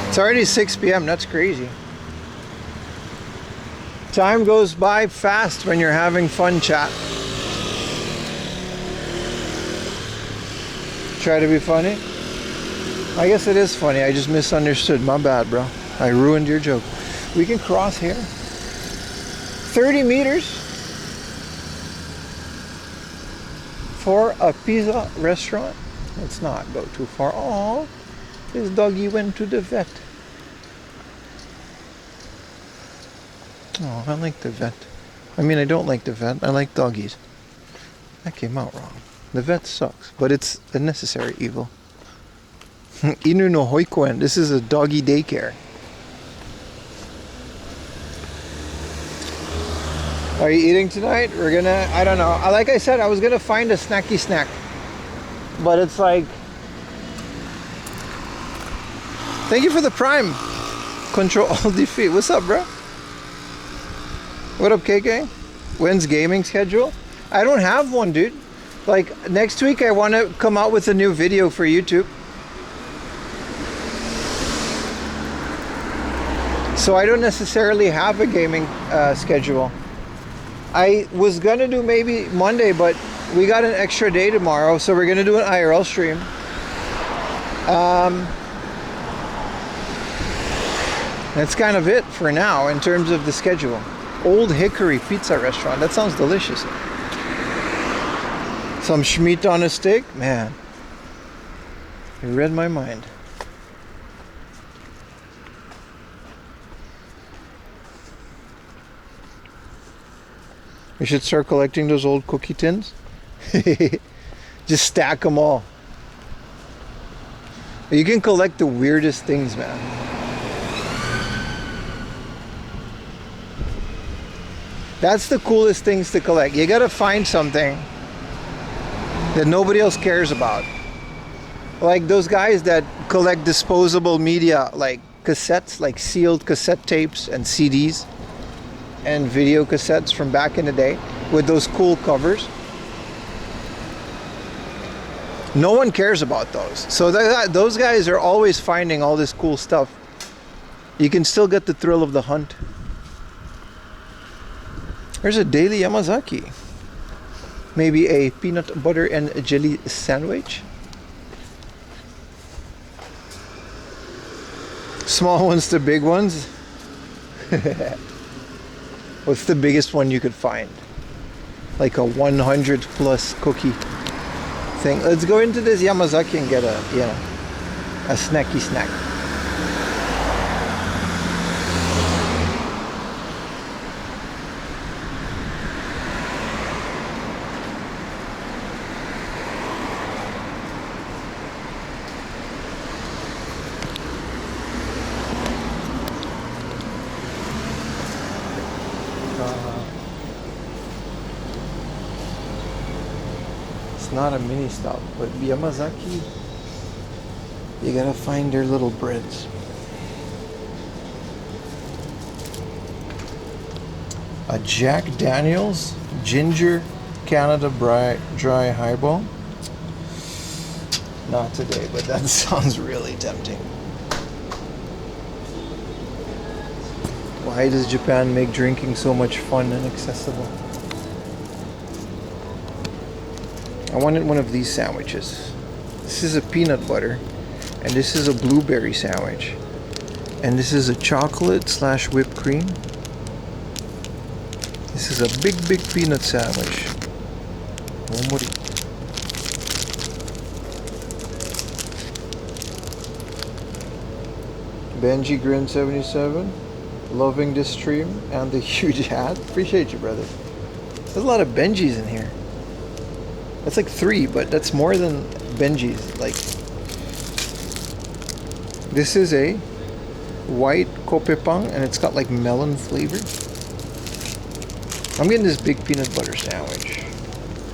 It's already 6 p.m. That's crazy. Time goes by fast when you're having fun, chat. Try to be funny. I guess it is funny. I just misunderstood. My bad, bro. I ruined your joke. We can cross here. 30 meters for a pizza restaurant. Let's not go too far. Oh, this doggy went to the vet. Oh, I like the vet. I mean, I don't like the vet. I like doggies. That came out wrong. The vet sucks, but it's a necessary evil. Inu no hoikoen. This is a doggy daycare. Are you eating tonight? We're gonna, I don't know. Like I said, I was gonna find a snacky snack. But it's like, thank you for the Prime. Control Alt Defeat. What's up, bro? What up, KK? When's gaming schedule? I don't have one, dude. Like next week I want to come out with a new video for YouTube. So I don't necessarily have a gaming schedule. I was gonna do maybe Monday, but we got an extra day tomorrow, so we're gonna do an IRL stream. That's kind of it for now in terms of the schedule. Old Hickory Pizza Restaurant. That sounds delicious. Some schmeat on a stick, man. You read my mind. We should start collecting those old cookie tins. Just stack them all. You can collect the weirdest things, man. That's the coolest things to collect. You gotta find something that nobody else cares about. Like those guys that collect disposable media, like cassettes, like sealed cassette tapes and CDs and video cassettes from back in the day with those cool covers. No one cares about those. So those guys are always finding all this cool stuff. You can still get the thrill of the hunt. There's a daily Yamazaki. Maybe a peanut butter and jelly sandwich. Small ones to big ones. What's the biggest one you could find? Like a 100 plus cookie thing. Let's go into this Yamazaki and get a snacky snack. It's not a mini stop, but Yamazaki, you gotta find their little breads. A Jack Daniels Ginger Canada Dry Highball. Not today, but that sounds really tempting. Why does Japan make drinking so much fun and accessible? I wanted one of these sandwiches. This is a peanut butter, and this is a blueberry sandwich, and this is a chocolate / whipped cream. This is a big peanut sandwich. Omori. Benji Grin 77, loving this stream and the huge hat. Appreciate you, brother. There's a lot of Benjis in here. That's like 3, but that's more than Benji's. Like, this is a white kopepang, and it's got like melon flavor. I'm getting this big peanut butter sandwich.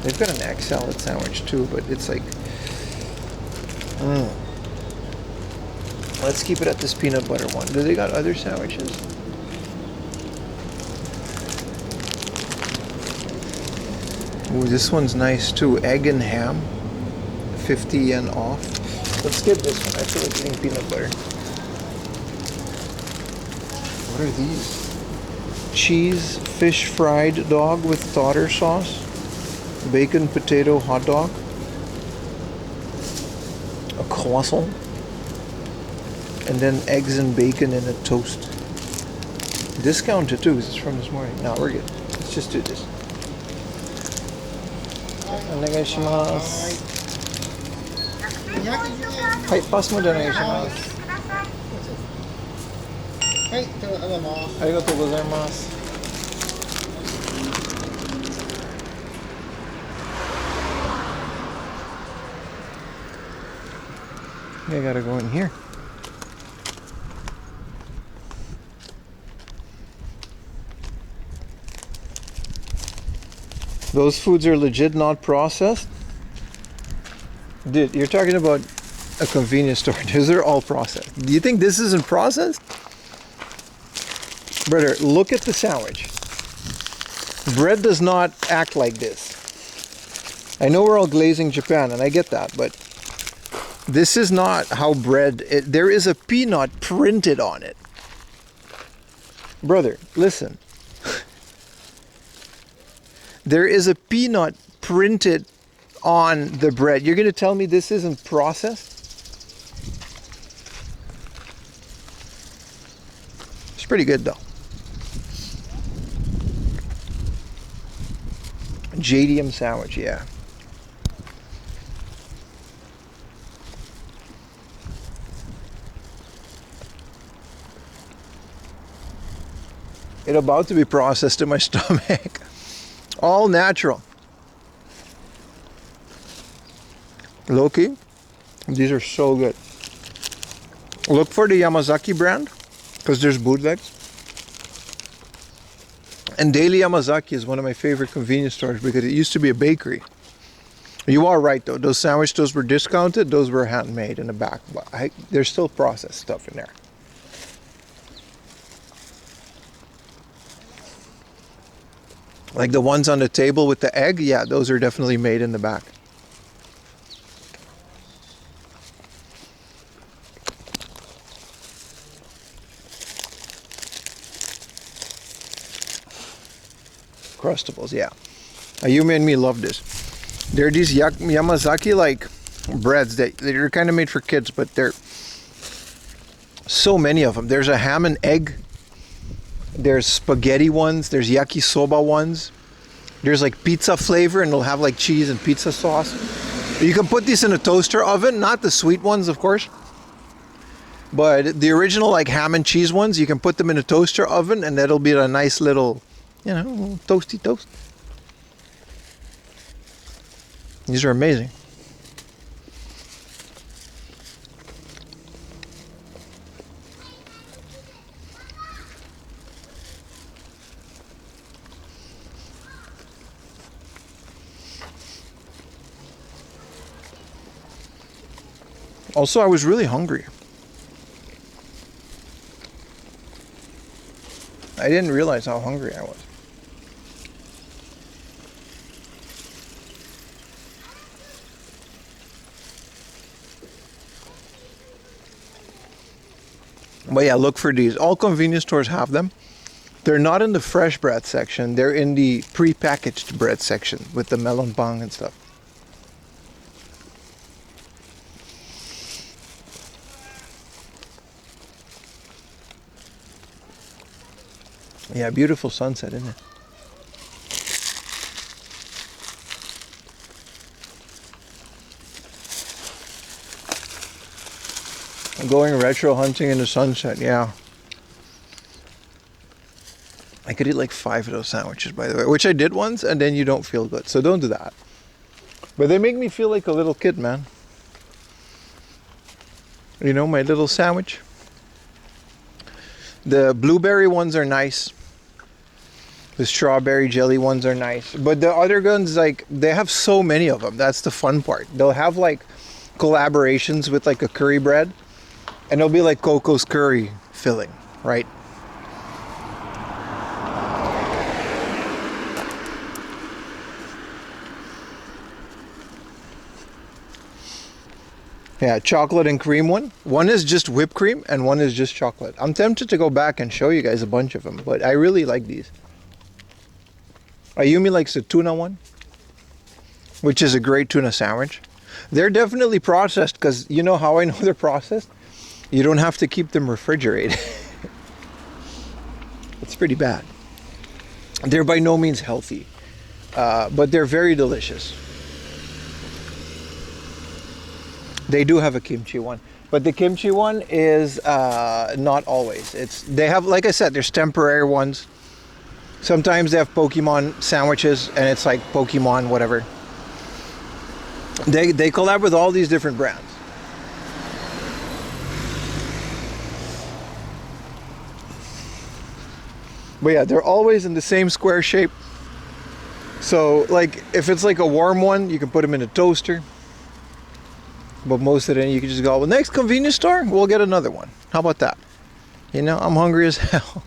They've got an egg salad sandwich too, but it's like, let's keep it at this peanut butter one. Do they got other sandwiches? Ooh, this one's nice too. Egg and ham, 50 yen off. Let's skip this one. I feel like eating peanut butter. What are these? Cheese fish fried dog with tartar sauce, bacon potato hot dog, a croissant, and then eggs and bacon in a toast. Discounted too, because it's from this morning. No, we're good. Let's just do this. お願いします。はい、パスもでお願いします。はい、ありがとうございます。I gotta go in here. Those foods are legit not processed? Dude, you're talking about a convenience store. Those are all processed. Do you think this isn't processed? Brother, look at the sandwich. Bread does not act like this. I know we're all glazing Japan, and I get that, but this is not how bread... there is a peanut printed on it. Brother, listen. There is a peanut printed on the bread. You're going to tell me this isn't processed? It's pretty good though. JDM sandwich, yeah. It's about to be processed in my stomach. All natural. Low-key, these are so good. Look for the Yamazaki brand, because there's bootlegs. And Daily Yamazaki is one of my favorite convenience stores because it used to be a bakery. You are right though, those sandwich toasts were discounted, those were handmade in the back. But there's still processed stuff in there. Like the ones on the table with the egg, yeah, those are definitely made in the back. Crustables, yeah. Ayumi and me love this. They're these Yamazaki like breads that they're kind of made for kids, but they're so many of them. There's a ham and egg. There's spaghetti ones. There's yakisoba ones. There's like pizza flavor, and it'll have like cheese and pizza sauce. You can put these in a toaster oven, not the sweet ones, of course. But the original like ham and cheese ones, you can put them in a toaster oven, and that'll be a nice little, you know, toasty toast. These are amazing. Also, I was really hungry. I didn't realize how hungry I was. But yeah, look for these. All convenience stores have them. They're not in the fresh bread section. They're in the pre-packaged bread section with the melon pang and stuff. Yeah, beautiful sunset, isn't it? Going retro hunting in the sunset, yeah. I could eat like 5 of those sandwiches, by the way, which I did once, and then you don't feel good. So don't do that. But they make me feel like a little kid, man. You know, my little sandwich. The blueberry ones are nice. The strawberry jelly ones are nice. But the other ones, like, they have so many of them. That's the fun part. They'll have like collaborations with like a curry bread. And it'll be like Coco's curry filling, right? Yeah, chocolate and cream one. One is just whipped cream and one is just chocolate. I'm tempted to go back and show you guys a bunch of them, but I really like these. Ayumi likes the tuna one, which is a great tuna sandwich. They're definitely processed, because you know how I know they're processed? You don't have to keep them refrigerated. It's pretty bad. They're by no means healthy, but they're very delicious. They do have a kimchi one, but the kimchi one is not always. They have, like I said, there's temporary ones. Sometimes they have Pokemon sandwiches, and it's like Pokemon whatever. They collab with all these different brands. But yeah, they're always in the same square shape. So like if it's like a warm one, you can put them in a toaster. But most of them you can just go, well, next convenience store, we'll get another one. How about that? You know, I'm hungry as hell.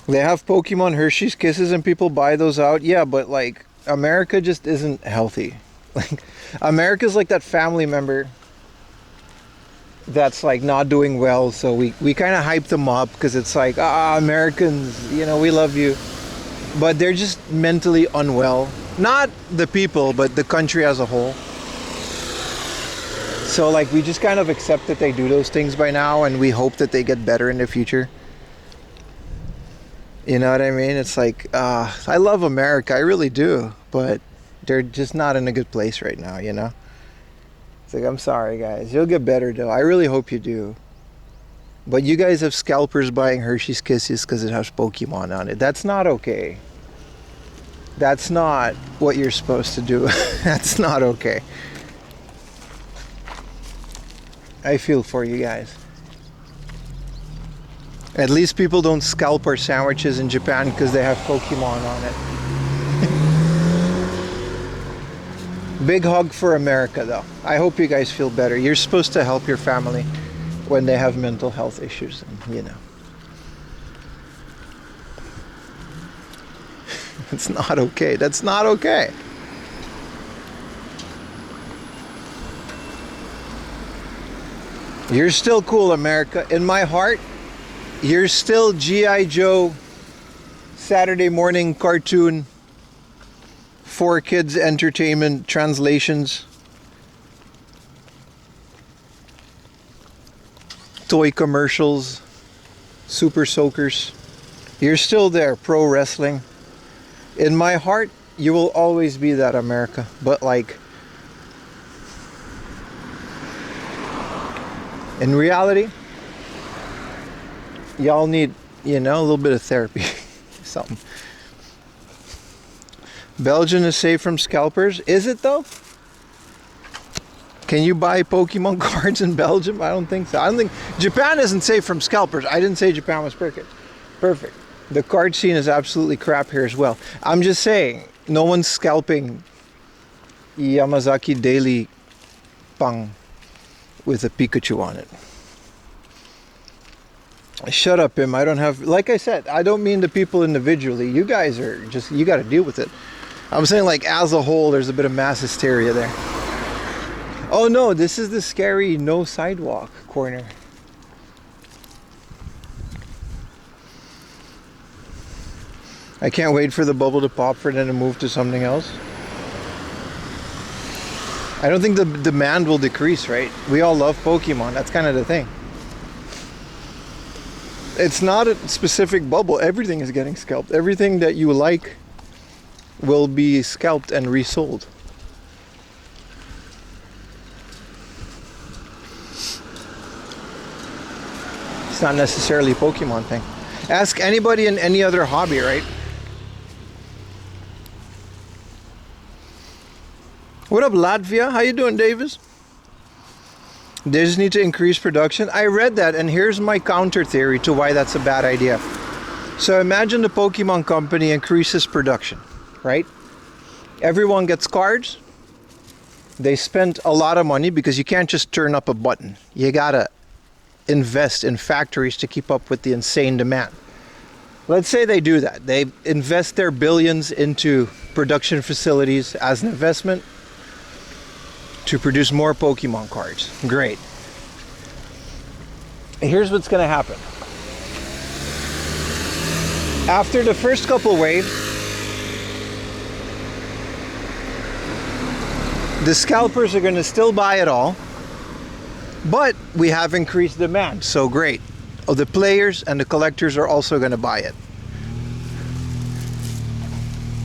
They have Pokemon Hershey's Kisses and people buy those out. Yeah, but like America just isn't healthy. Like America's like that family member that's like not doing well, so we kind of hype them up because it's like, Americans, you know, we love you, but they're just mentally unwell. Not the people, but the country as a whole. So like we just kind of accept that they do those things by now, and we hope that they get better in the future. You know what I mean? It's like, I love America, I really do, but they're just not in a good place right now, you know? It's like, I'm sorry guys, you'll get better though. I really hope you do. But you guys have scalpers buying Hershey's Kisses because it has Pokemon on it. That's not okay. That's not what you're supposed to do. That's not okay. I feel for you guys. At least people don't scalp our sandwiches in Japan because they have Pokemon on it. Big hug for America though. I hope you guys feel better. You're supposed to help your family. when they have mental health issues, and you know. It's not okay. That's not okay. You're still cool, America. In my heart, you're still G.I. Joe Saturday morning cartoon for kids entertainment translations, toy commercials, super soakers. You're still there, pro wrestling. In my heart, you will always be that, America. But like, in reality, y'all need, you know, a little bit of therapy. Something. Belgium is safe from scalpers. Is it though? Can you buy Pokemon cards in Belgium? I don't think so. I don't think Japan isn't safe from scalpers. I didn't say Japan was perfect. Perfect. The card scene is absolutely crap here as well. I'm just saying, no one's scalping Yamazaki Daily Pang with a Pikachu on it. Shut up, Im. I don't have, like I said, I don't mean the people individually. You guys are just, you got to deal with it. I'm saying like as a whole, there's a bit of mass hysteria there. Oh no, this is the scary no sidewalk corner. I can't wait for the bubble to pop for them to move to something else. I don't think the demand will decrease, right? We all love Pokemon. That's kind of the thing. It's not a specific bubble. Everything is getting scalped. Everything that you like will be scalped and resold. It's not necessarily a Pokemon thing. Ask anybody in any other hobby, right? What up, Latvia? How you doing, Davis? They just need to increase production. I read that, and here's my counter theory to why that's a bad idea. So imagine the Pokemon company increases production, right? Everyone gets cards. They spent a lot of money because you can't just turn up a button. You gotta invest in factories to keep up with the insane demand. Let's say they do that. They invest their billions into production facilities as an investment to produce more Pokemon cards. Great. Here's what's going to happen. After the first couple waves, the scalpers are going to still buy it all, but we have increased demand, so great. Oh, the players and the collectors are also going to buy it.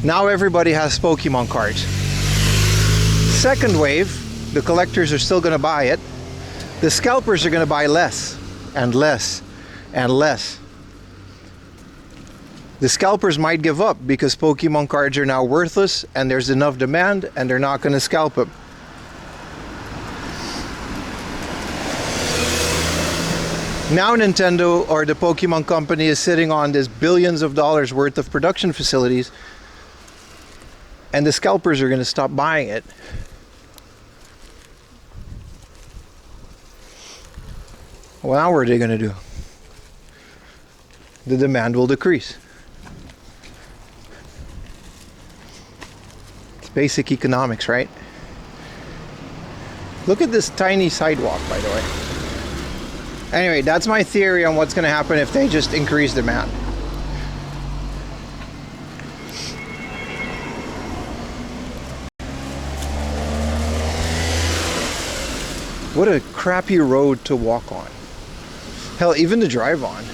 Now everybody has Pokemon cards. Second wave, the collectors are still going to buy it. The scalpers are going to buy less and less and less. The scalpers might give up because Pokemon cards are now worthless and there's enough demand and they're not going to scalp them. Now Nintendo or the Pokemon company is sitting on this billions of dollars worth of production facilities, and the scalpers are going to stop buying it. Well, now what are they going to do? The demand will decrease. It's basic economics, right? Look at this tiny sidewalk, by the way. Anyway, that's my theory on what's going to happen if they just increase demand. What a crappy road to walk on. Hell, even to drive on.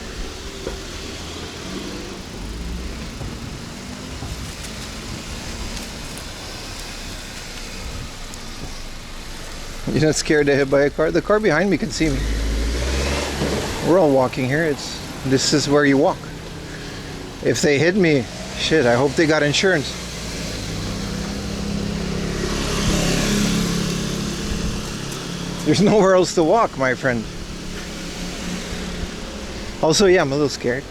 You're not scared to hit by a car? The car behind me can see me. We're all walking here. This is where you walk. If they hit me, shit, I hope they got insurance. There's nowhere else to walk, my friend. Also, yeah, I'm a little scared.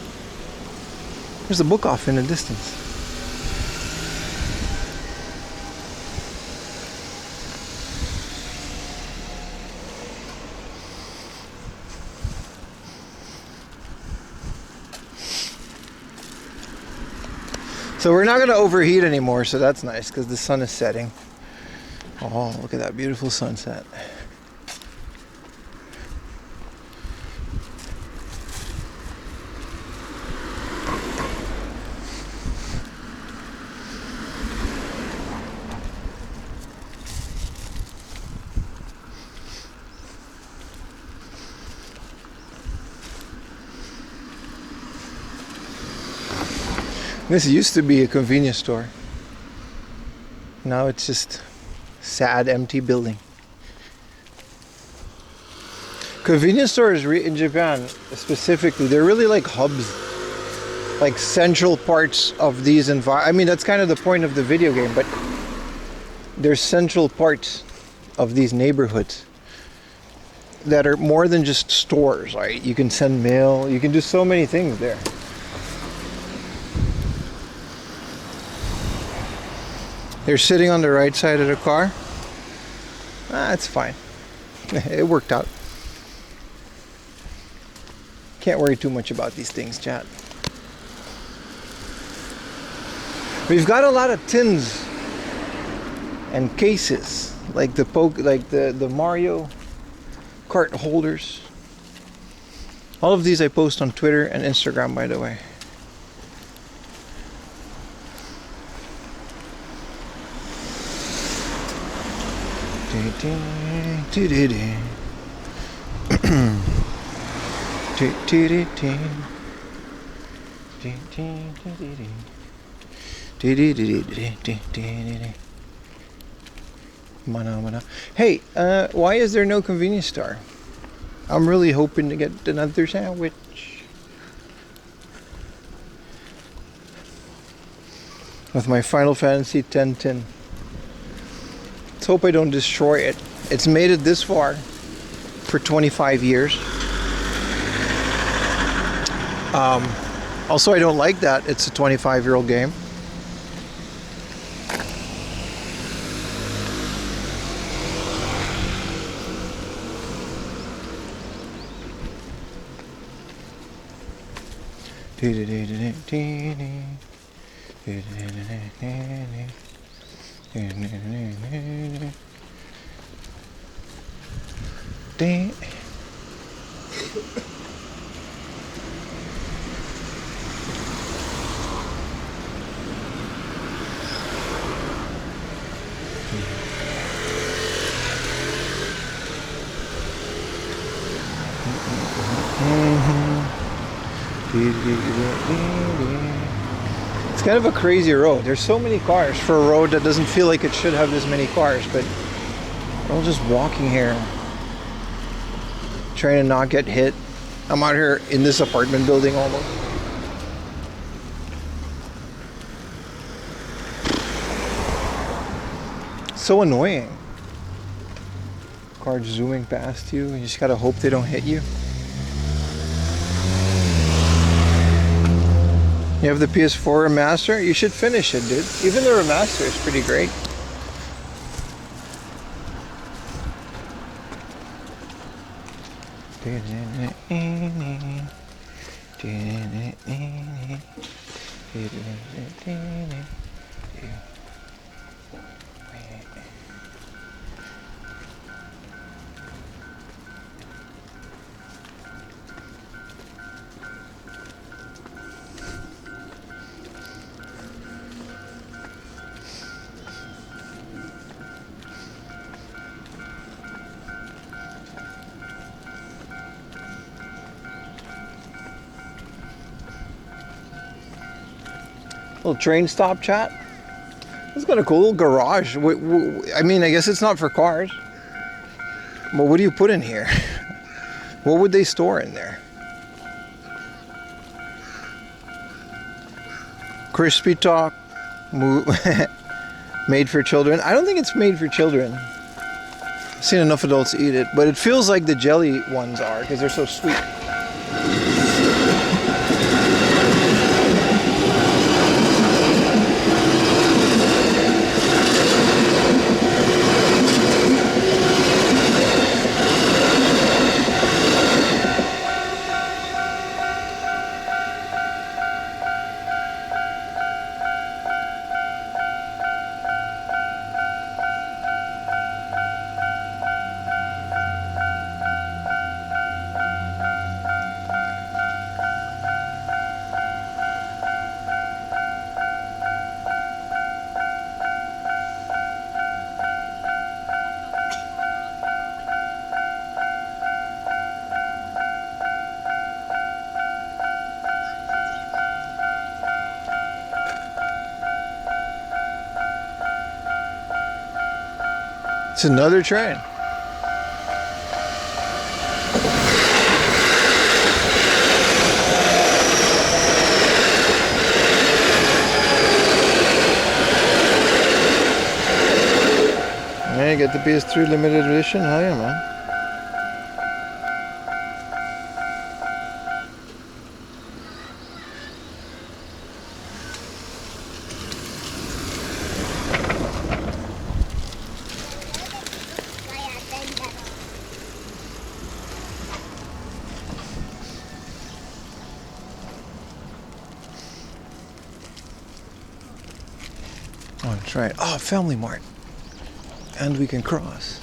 There's a book off in the distance. So we're not going to overheat anymore, so that's nice because the sun is setting. Oh, look at that beautiful sunset. This used to be a convenience store. Now it's just sad, empty building. Convenience stores in Japan, specifically, they're really like hubs, like central parts of these I mean, that's kind of the point of the video game, but they're central parts of these neighborhoods that are more than just stores, right? You can send mail, you can do so many things there. They're sitting on the right side of the car. It's fine. It worked out. Can't worry too much about these things, chat. We've got a lot of tins and cases, like the Mario Kart holders. All of these I post on Twitter and Instagram, by the way. Hey, why is there no convenience store? I'm really hoping to get another sandwich. With my Final Fantasy X tin. Let's hope I don't destroy it. It's made it this far for 25 years. Also, I don't like that it's a 25-year-old game. It's kind of a crazy road. There's so many cars for a road that doesn't feel like it should have this many cars, but we're all just walking here, trying to not get hit. I'm out here in this apartment building almost. So annoying. Cars zooming past you, you just gotta hope they don't hit you. You have the PS4 remaster? You should finish it, dude. Even the remaster is pretty great. Little train stop chat. That's kind of cool. Little garage. I mean, I guess it's not for cars. But what do you put in here? What would they store in there? Crispy Talk. Made for children. I don't think it's made for children. I've seen enough adults eat it. But it feels like the jelly ones are because they're so sweet. It's another train. Yeah, you get the PS3 limited edition. Hell yeah, man. Oh, that's right. Oh, FamilyMart. And we can cross.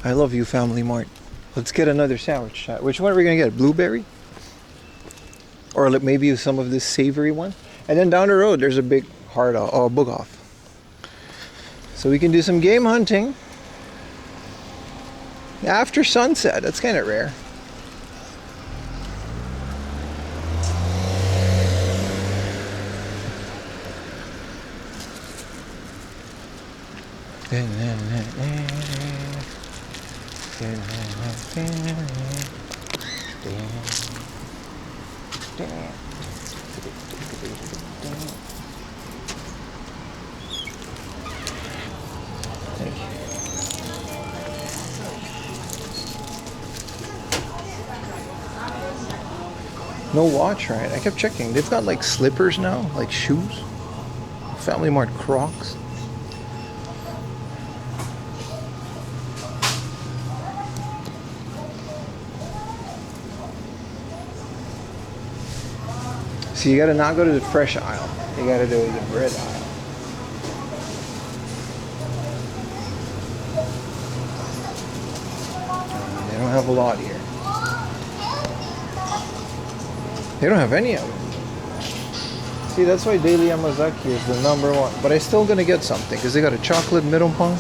I love you, FamilyMart. Let's get another sandwich shot. Which one are we going to get? Blueberry? Or maybe some of this savory one? And then down the road, there's a big hard book off. So we can do some game hunting after sunset. That's kind of rare. No watch, right? I kept checking. They've got like slippers now, like shoes. FamilyMart Crocs. So you gotta not go to the fresh aisle. You gotta do the bread aisle. They don't have a lot here. They don't have any of them. See, that's why Daily Yamazaki is the #1. But I'm still gonna get something because they got a chocolate middlepong.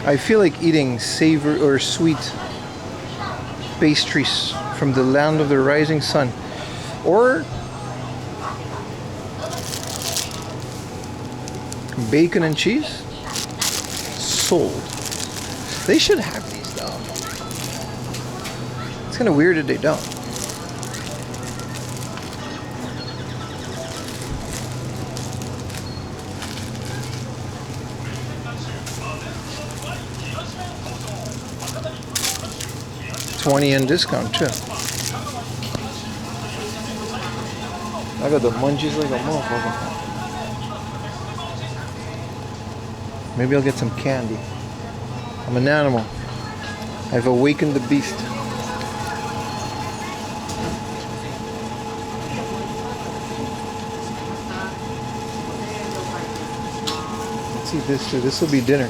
I feel like eating savory or sweet pastries from the land of the rising sun, or bacon and cheese. Sold. They should have these though. It's kind of weird that they don't. $20 discount too. I got the munchies like a motherfucker. Maybe I'll get some candy. I'm an animal. I've awakened the beast. Let's eat this too. This will be dinner.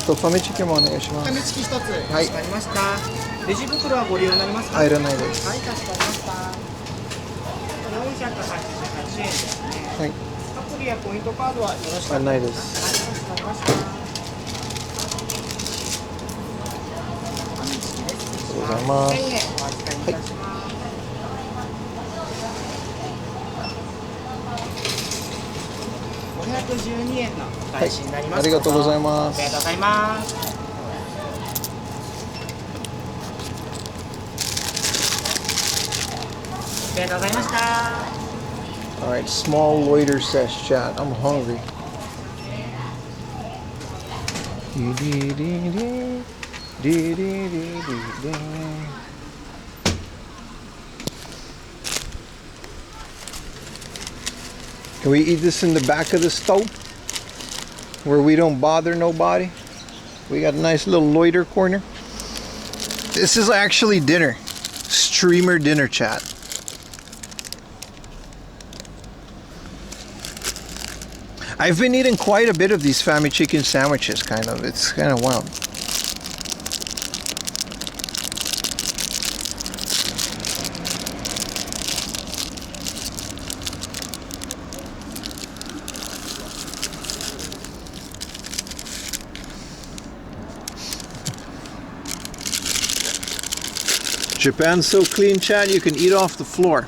ファミチキもお願いします。ファミチキ一つ、かしこはいまりました。レジ袋はご利用になりますか？入らないです。はい、かしこまりました。488円ですね。はい。アプリやポイントカードはよろしくおないで願いします。す。はい、かしこまりました。ファミチキです。ありがとうございます。 1000円お預かりいたします。512円のお返しになります。ありがとうございます。ありがとうございます。ありがとうございました。 Alright, small loiter sesh chat. I'm hungry. Can we eat this in the back of the stove where we don't bother nobody? We got a nice little loiter corner. This is actually dinner. Streamer dinner chat. I've been eating quite a bit of these Fami chicken sandwiches, kind of. It's kind of wild. Japan's so clean, chat, you can eat off the floor.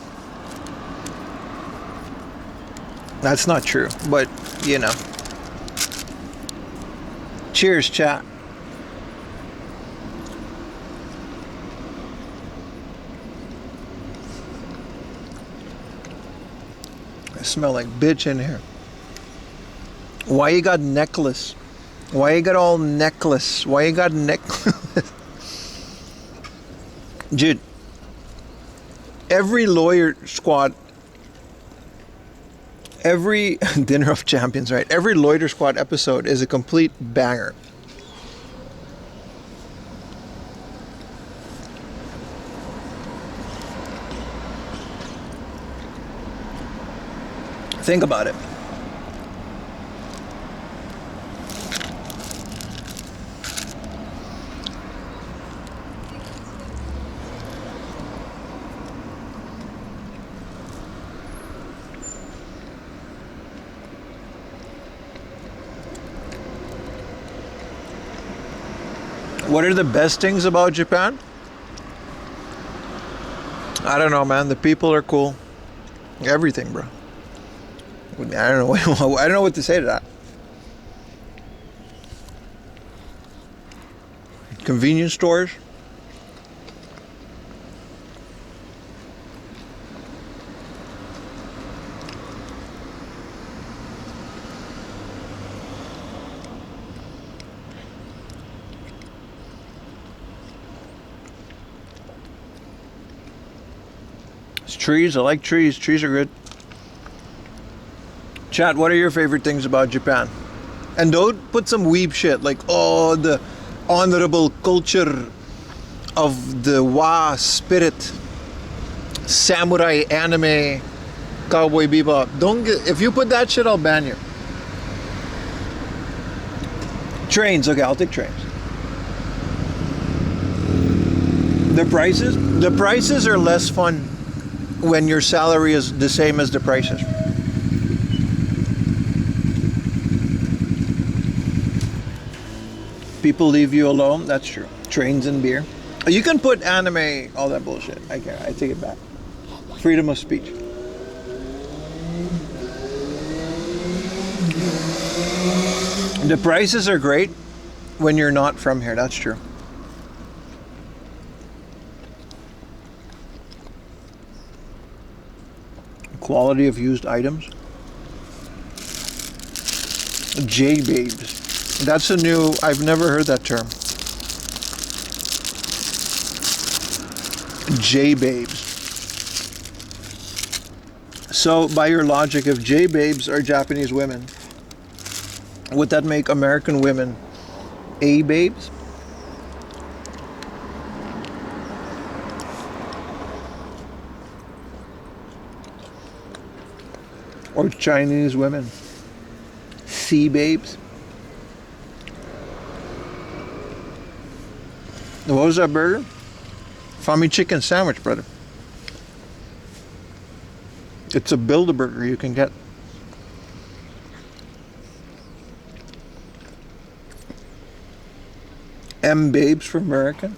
That's not true, but you know. Cheers, chat. I smell like bitch in here. Why you got necklace? Why you got all necklace? Why you got necklace? Dude, every lawyer squad, every Dinner of Champions, right? Every Loiter Squad episode is a complete banger. Think about it. What are the best things about Japan? I don't know, man. The people are cool. Everything, bro. I don't know. I don't know what to say to that. Convenience stores. Trees, I like trees. Trees are good. Chat, what are your favorite things about Japan? And don't put some weeb shit like, oh, the honorable culture of the Wa spirit, samurai anime, cowboy bebop. Don't get, if you put that shit, I'll ban you. Trains, okay, I'll take trains. The prices are less fun when your salary is the same as the prices. People leave you alone, that's true. Trains and beer. You can put anime, all that bullshit. I can't, I take it back. Freedom of speech. The prices are great when you're not from here, that's true. Quality of used items. J-babes. That's a new, I've never heard that term. J-babes. So by your logic, if J-babes are Japanese women, would that make American women A-babes? Or Chinese women, C-babes? What was that burger? Fami chicken sandwich, brother. It's a Build-A-Burger you can get. M-babes for American.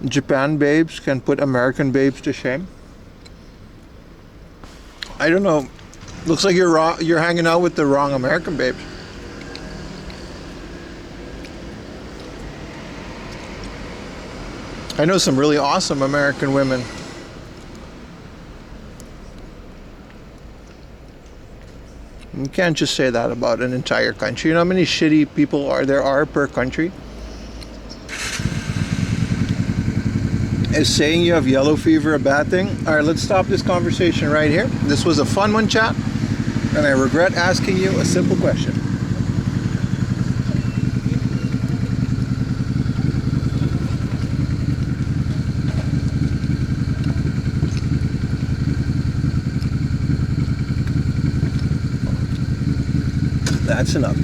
Japan babes can put American babes to shame. I don't know. Looks like you're wrong. You're hanging out with the wrong American babes. I know some really awesome American women. You can't just say that about an entire country. You know how many shitty people there are per country? Is saying you have yellow fever a bad thing? All right, let's stop this conversation right here. This was a fun one, chat, and I regret asking you a simple question. That's enough.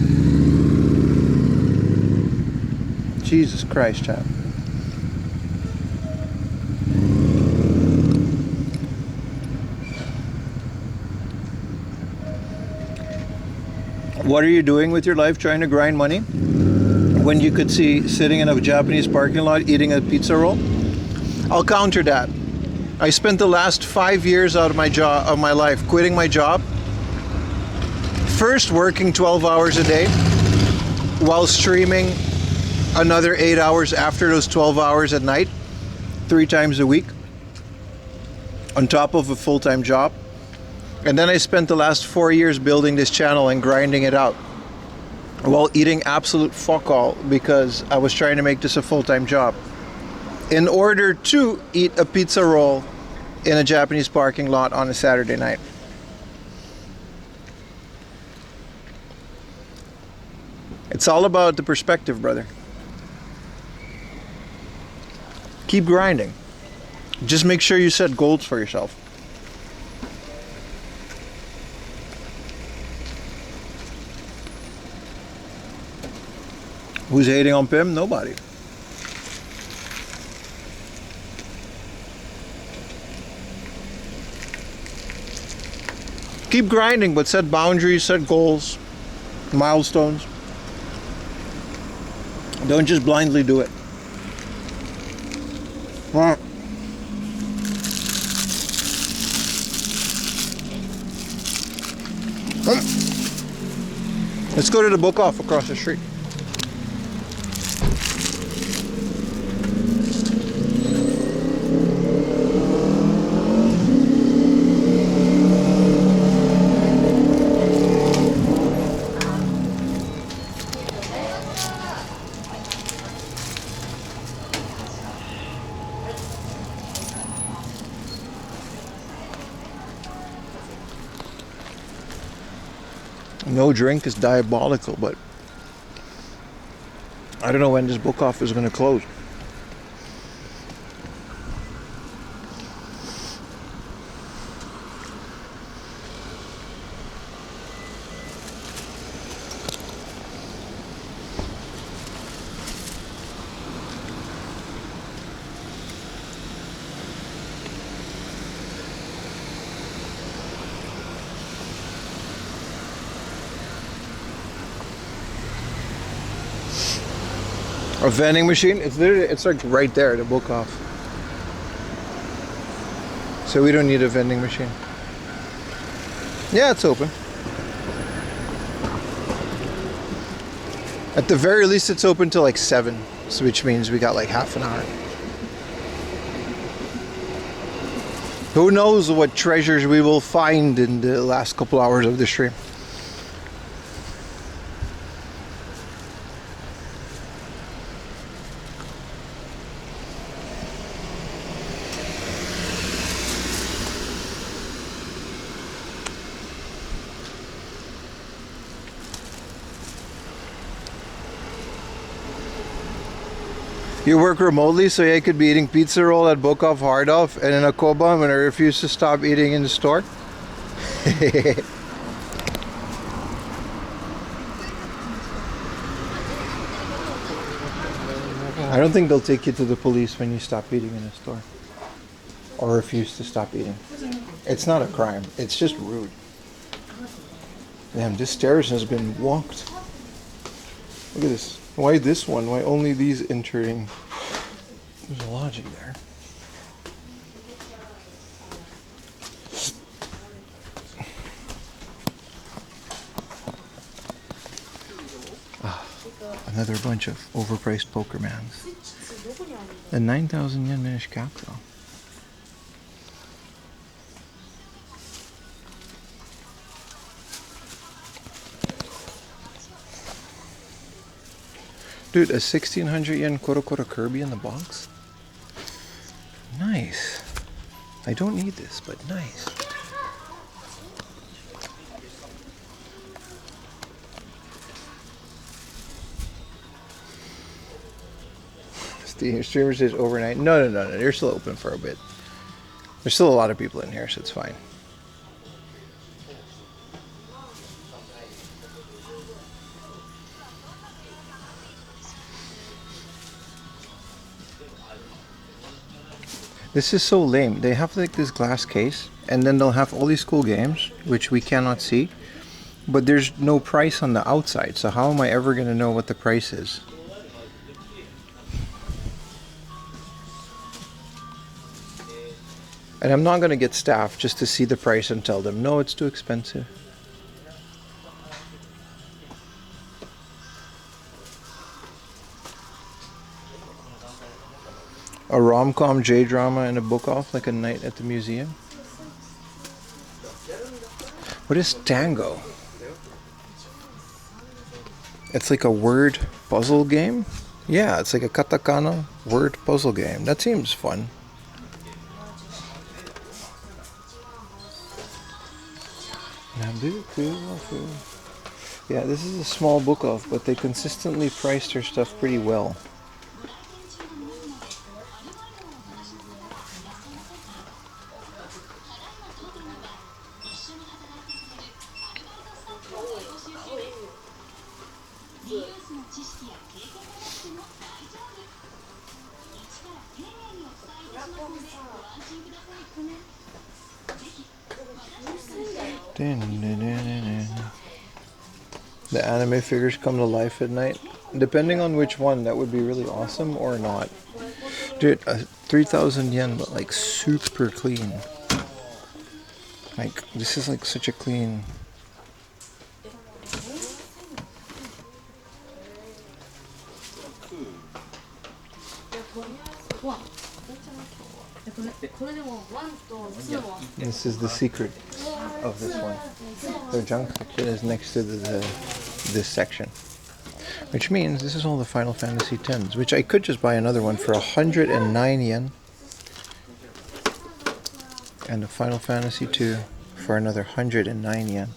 Jesus Christ, chat. What are you doing with your life trying to grind money when you could see sitting in a Japanese parking lot eating a pizza roll? I'll counter that. I spent the last 5 years out of my life quitting my job. First working 12 hours a day while streaming another 8 hours after those 12 hours at night, 3 times a week, on top of a full-time job. And then I spent the last 4 years building this channel and grinding it out while eating absolute fuck all because I was trying to make this a full-time job in order to eat a pizza roll in a Japanese parking lot on a Saturday night. It's all about the perspective, brother. Keep grinding. Just make sure you set goals for yourself. Who's hating on Pim? Nobody. Keep grinding, but set boundaries, set goals, milestones. Don't just blindly do it. Let's go to the book off across the street. No drink is diabolical, but I don't know when this book off is going to close. A vending machine? It's literally, it's like right there, the book off. So we don't need a vending machine. Yeah, it's open. At the very least, it's open till like 7, so which means we got like half an hour. Who knows what treasures we will find in the last couple hours of the stream. You work remotely, so I could be eating pizza roll at Bokov Hard Off and in a Koba when I refuse to stop eating in the store. I don't think they'll take you to the police when you stop eating in a store or refuse to stop eating. It's not a crime, it's just rude. Damn, this stairs has been walked. Look at this. Why this one? Why only these entering? There's a logic there. Another bunch of overpriced Pokermans. A 9,000 yen Minish cap though. Dude, a 1,600 yen Koro Koro Kirby in the box? Nice. I don't need this, but nice. The streamer says overnight. No. They're still open for a bit. There's still a lot of people in here, so it's fine. This is so lame. They have like this glass case, and then they'll have all these cool games, which we cannot see. But there's no price on the outside, so how am I ever going to know what the price is? And I'm not going to get staff just to see the price and tell them, no, it's too expensive. A rom-com J-drama and a book off, like a night at the museum. What is tango? It's like a word puzzle game? Yeah, it's like a katakana word puzzle game. That seems fun. Yeah, this is a small book off, but they consistently priced her stuff pretty well. The anime figures come to life at night. Depending on which one, that would be really awesome or not. Dude, 3,000 yen, but like super clean. Like, this is like such a clean... This is the secret of this one. The junk section is next to this section. Which means this is all the Final Fantasy X, which I could just buy another one for 109 yen. And the Final Fantasy II for another 109 yen.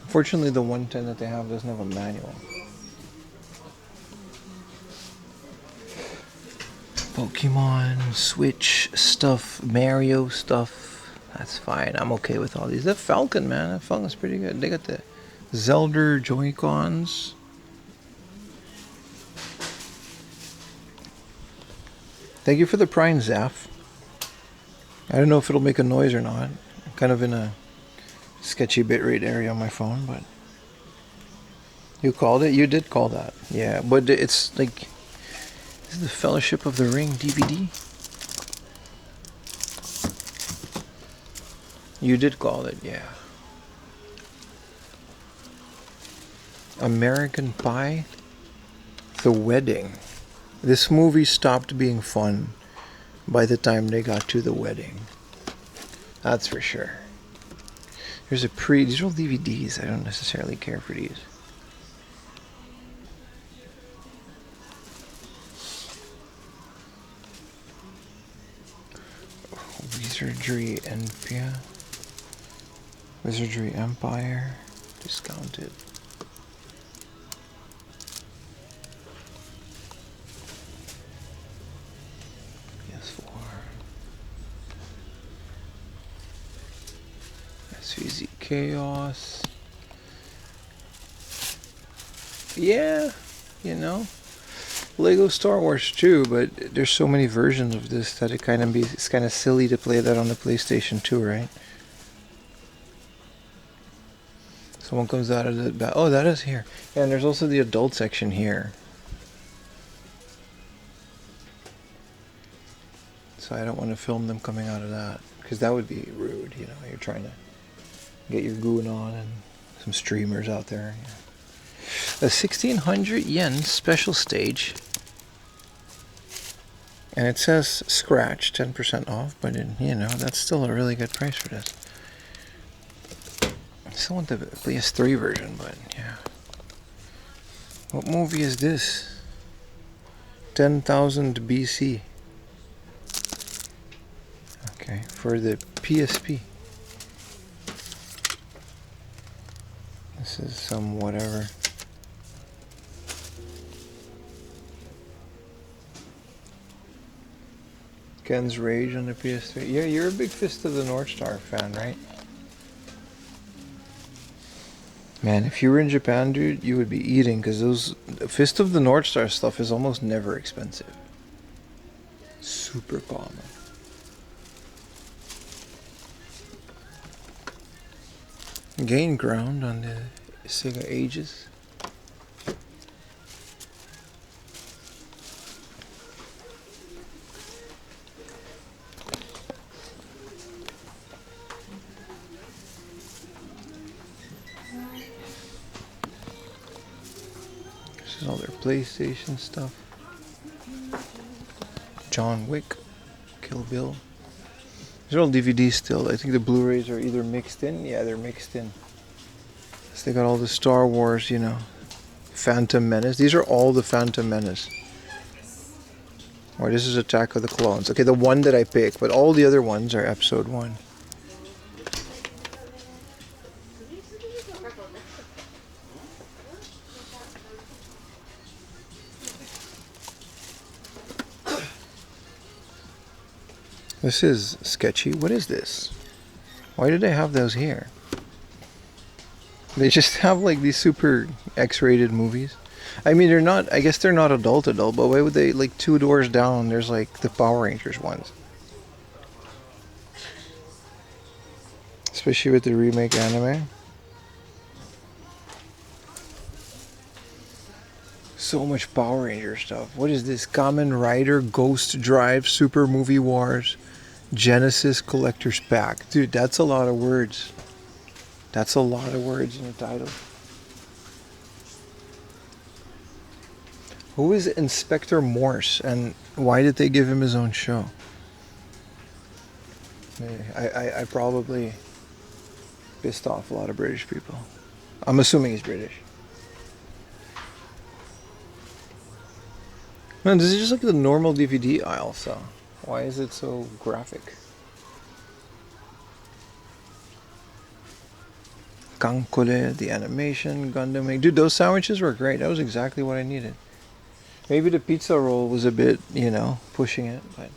Fortunately, the 110 that they have doesn't have a manual. Pokemon, Switch stuff, Mario stuff. That's fine. I'm okay with all these. The Falcon, man. That Falcon's pretty good. They got the Zelda Joy-Cons. Thank you for the Prime Zaf. I don't know if it'll make a noise or not. I'm kind of in a sketchy bitrate area on my phone, but you called it? You did call that. Yeah, but it's like, this is the Fellowship of the Ring DVD. You did call it, yeah. American Pie, The Wedding. This movie stopped being fun by the time they got to the wedding. That's for sure. There's a these are all DVDs. I don't necessarily care for these. Wizardry Empire, discounted. PS4. SVZ Chaos. Yeah, you know. Lego Star Wars 2, but there's so many versions of this that it's kind of silly to play that on the PlayStation 2, right? Someone comes out of the back. Oh, that is here. Yeah, and there's also the adult section here. So I don't want to film them coming out of that, because that would be rude, you know. You're trying to get your goon on and some streamers out there. Yeah. A 1,600 yen special stage. And it says scratch, 10% off, but you know, that's still a really good price for this. I still want the PS3 version, but yeah. What movie is this? 10,000 BC. Okay, for the PSP. This is some whatever. Ken's Rage on the PS3. Yeah, you're a big Fist of the North Star fan, right? Man, if you were in Japan, dude, you would be eating, because those Fist of the North Star stuff is almost never expensive. Super common. Gain ground on the Sega Ages. This is all their PlayStation stuff. John Wick, Kill Bill. These are all DVDs still. I think the Blu-rays are either mixed in. Yeah, they're mixed in. So they got all the Star Wars, you know, Phantom Menace. These are all the Phantom Menace. Or this is Attack of the Clones. Okay, the one that I picked, but all the other ones are Episode 1. This is sketchy. What is this? Why did they have those here? They just have like these super X-rated movies. I mean, they're not, I guess they're not adult, but why would they, like 2 doors down, there's like the Power Rangers ones. Especially with the remake anime. So much Power Ranger stuff. What is this? Kamen Rider, Ghost Drive, Super Movie Wars, Genesis Collector's Pack. Dude, that's a lot of words. That's a lot of words in the title. Who is Inspector Morse, and why did they give him his own show? I probably pissed off a lot of British people. I'm assuming he's British. Man, this is just like the normal DVD aisle, so why is it so graphic? Kankole, the animation, Gundam. Dude, those sandwiches were great. That was exactly what I needed. Maybe the pizza roll was a bit, you know, pushing it, but...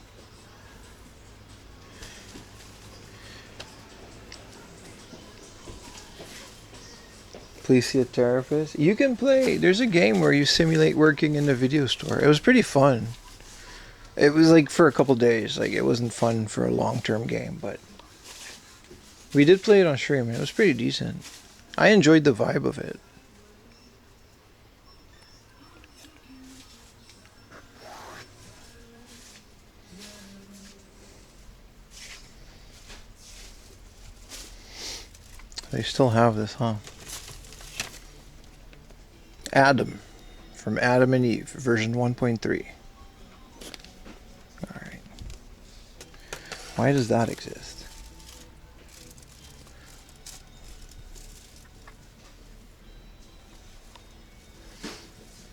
Please see a therapist. You can play, there's a game where you simulate working in a video store. It was pretty fun. It was like for a couple days. Like, it wasn't fun for a long-term game, but we did play it on stream and it was pretty decent. I enjoyed the vibe of it. They still have this, huh? Adam, from Adam and Eve, version 1.3. Alright. Why does that exist?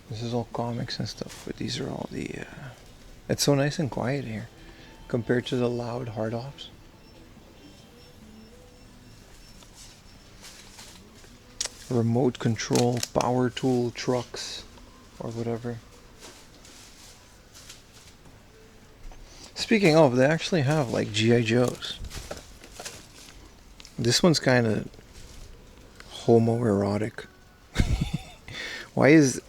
This is all comics and stuff, but these are all the... It's so nice and quiet here, compared to the loud hard ops. Remote control, power tool, trucks, or whatever. Speaking of, they actually have like G.I. Joes. This one's kind of homoerotic. Why is,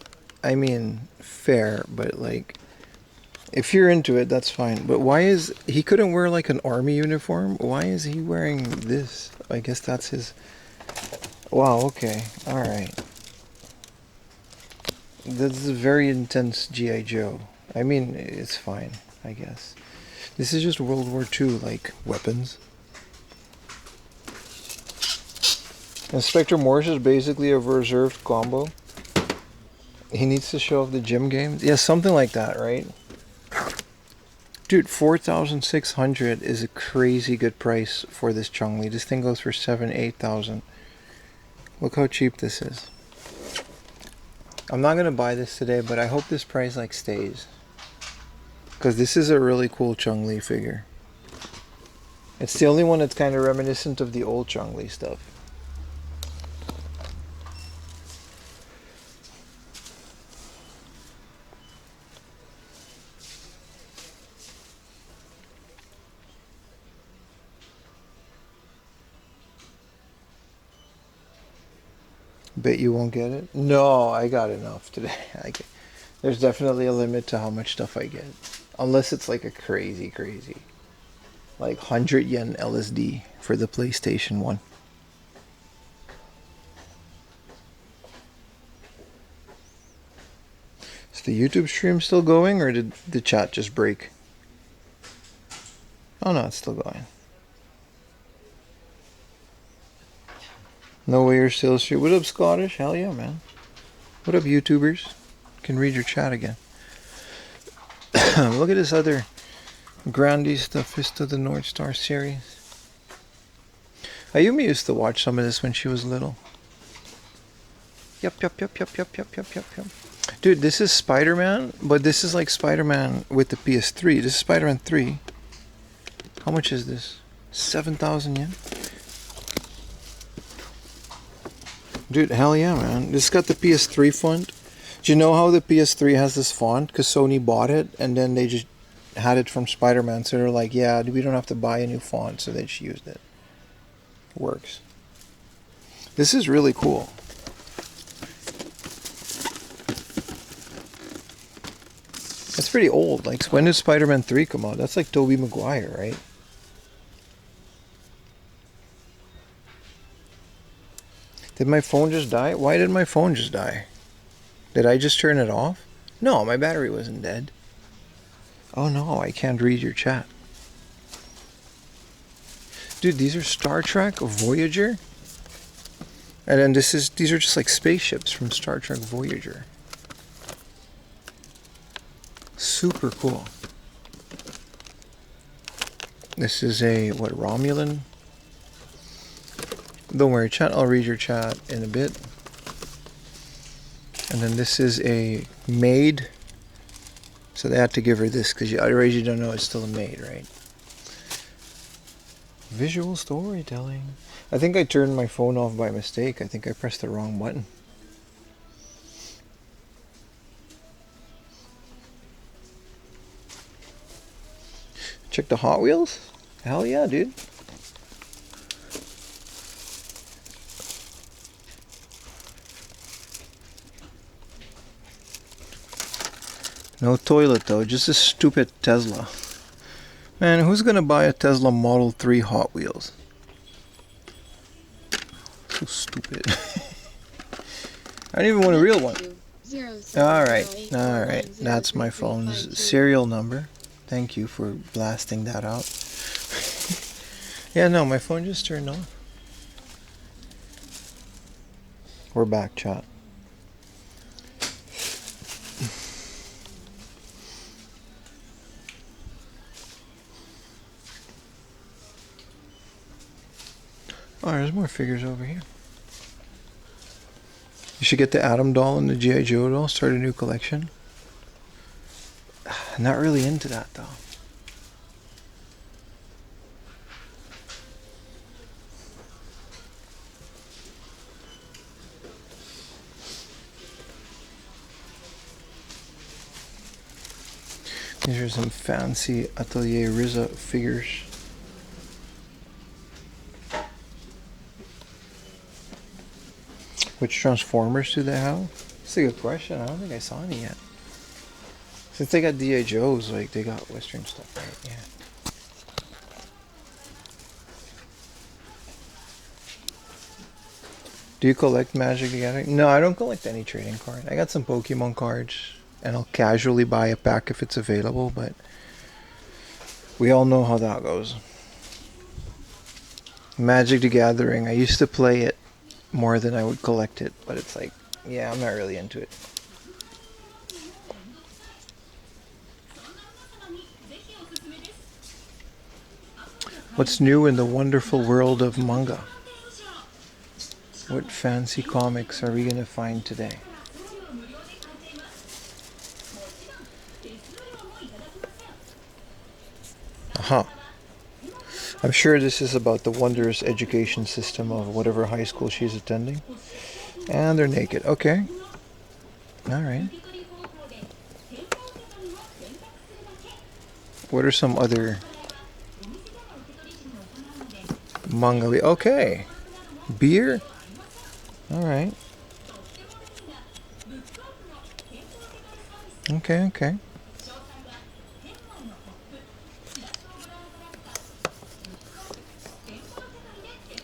I mean, fair, but like, if you're into it, that's fine. But why is, he couldn't wear like an army uniform? Why is he wearing this? I guess that's his... Wow, okay, alright. This is a very intense G.I. Joe. I mean, it's fine, I guess. This is just World War II, like, weapons. Inspector Morse is basically a reserved combo. He needs to show off the gym games. Yeah, something like that, right? Dude, 4,600 is a crazy good price for this Chun-Li. This thing goes for 8,000. Look how cheap this is. I'm not gonna buy this today, but I hope this price like stays, because this is a really cool Chun-Li figure. It's the only one that's kind of reminiscent of the old Chun-Li stuff. Bet you won't get it? No, I got enough today. There's definitely a limit to how much stuff I get. Unless it's like a crazy, like 100 yen LSD for the PlayStation 1. Is the YouTube stream still going, or did the chat just break? Oh no, it's still going. No way you're still streaming. What up, Scottish? Hell yeah, man. What up, YouTubers? Can read your chat again. Look at this other Grandi stuff, Fist of the North Star series. Ayumi used to watch some of this when she was little. Yup. Dude, this is Spider-Man, but this is like Spider-Man with the PS3. This is Spider-Man 3. How much is this? 7,000 yen? Dude, hell yeah, man. This got the PS3 font. Do you know how the PS3 has this font? Because Sony bought it, and then they just had it from Spider-Man. So they're like, yeah, we don't have to buy a new font. So they just used it. Works. This is really cool. That's pretty old. Like, when did Spider-Man 3 come out? That's like Tobey Maguire, right? Did my phone just die? Why did my phone just die? Did I just turn it off? No, my battery wasn't dead. Oh no, I can't read your chat. Dude, these are Star Trek Voyager? And then these are just like spaceships from Star Trek Voyager. Super cool. This is a, what, Romulan? Don't worry, chat, I'll read your chat in a bit. And then this is a maid. So they had to give her this because otherwise you don't know it's still a maid, right? Visual storytelling. I think I turned my phone off by mistake. I think I pressed the wrong button. Check the Hot Wheels? Hell yeah, dude. No toilet though, just a stupid Tesla. Man, who's gonna buy a Tesla Model 3 Hot Wheels? So stupid. I don't even want a real one. Alright, that's my phone's serial number. Thank you for blasting that out. Yeah, no, my phone just turned off. We're back, chat. Oh, there's more figures over here. You should get the Atom doll and the G.I. Joe doll, start a new collection. Not really into that though. These are some fancy Atelier Riza figures. Which Transformers do they have? That's a good question. I don't think I saw any yet. Since they got D.I. Joes, like, they got Western stuff, right? Yeah. Do you collect Magic the Gathering? No, I don't collect any trading card. I got some Pokemon cards, and I'll casually buy a pack if it's available, but we all know how that goes. Magic the Gathering, I used to play it more than I would collect it, but it's like, yeah, I'm not really into it. What's new in the wonderful world of manga? What fancy comics are we going to find today? Aha. I'm sure this is about the wondrous education system of whatever high school she's attending. And they're naked. Okay. Alright. What are some other manga? Okay. Beer? Alright. Okay.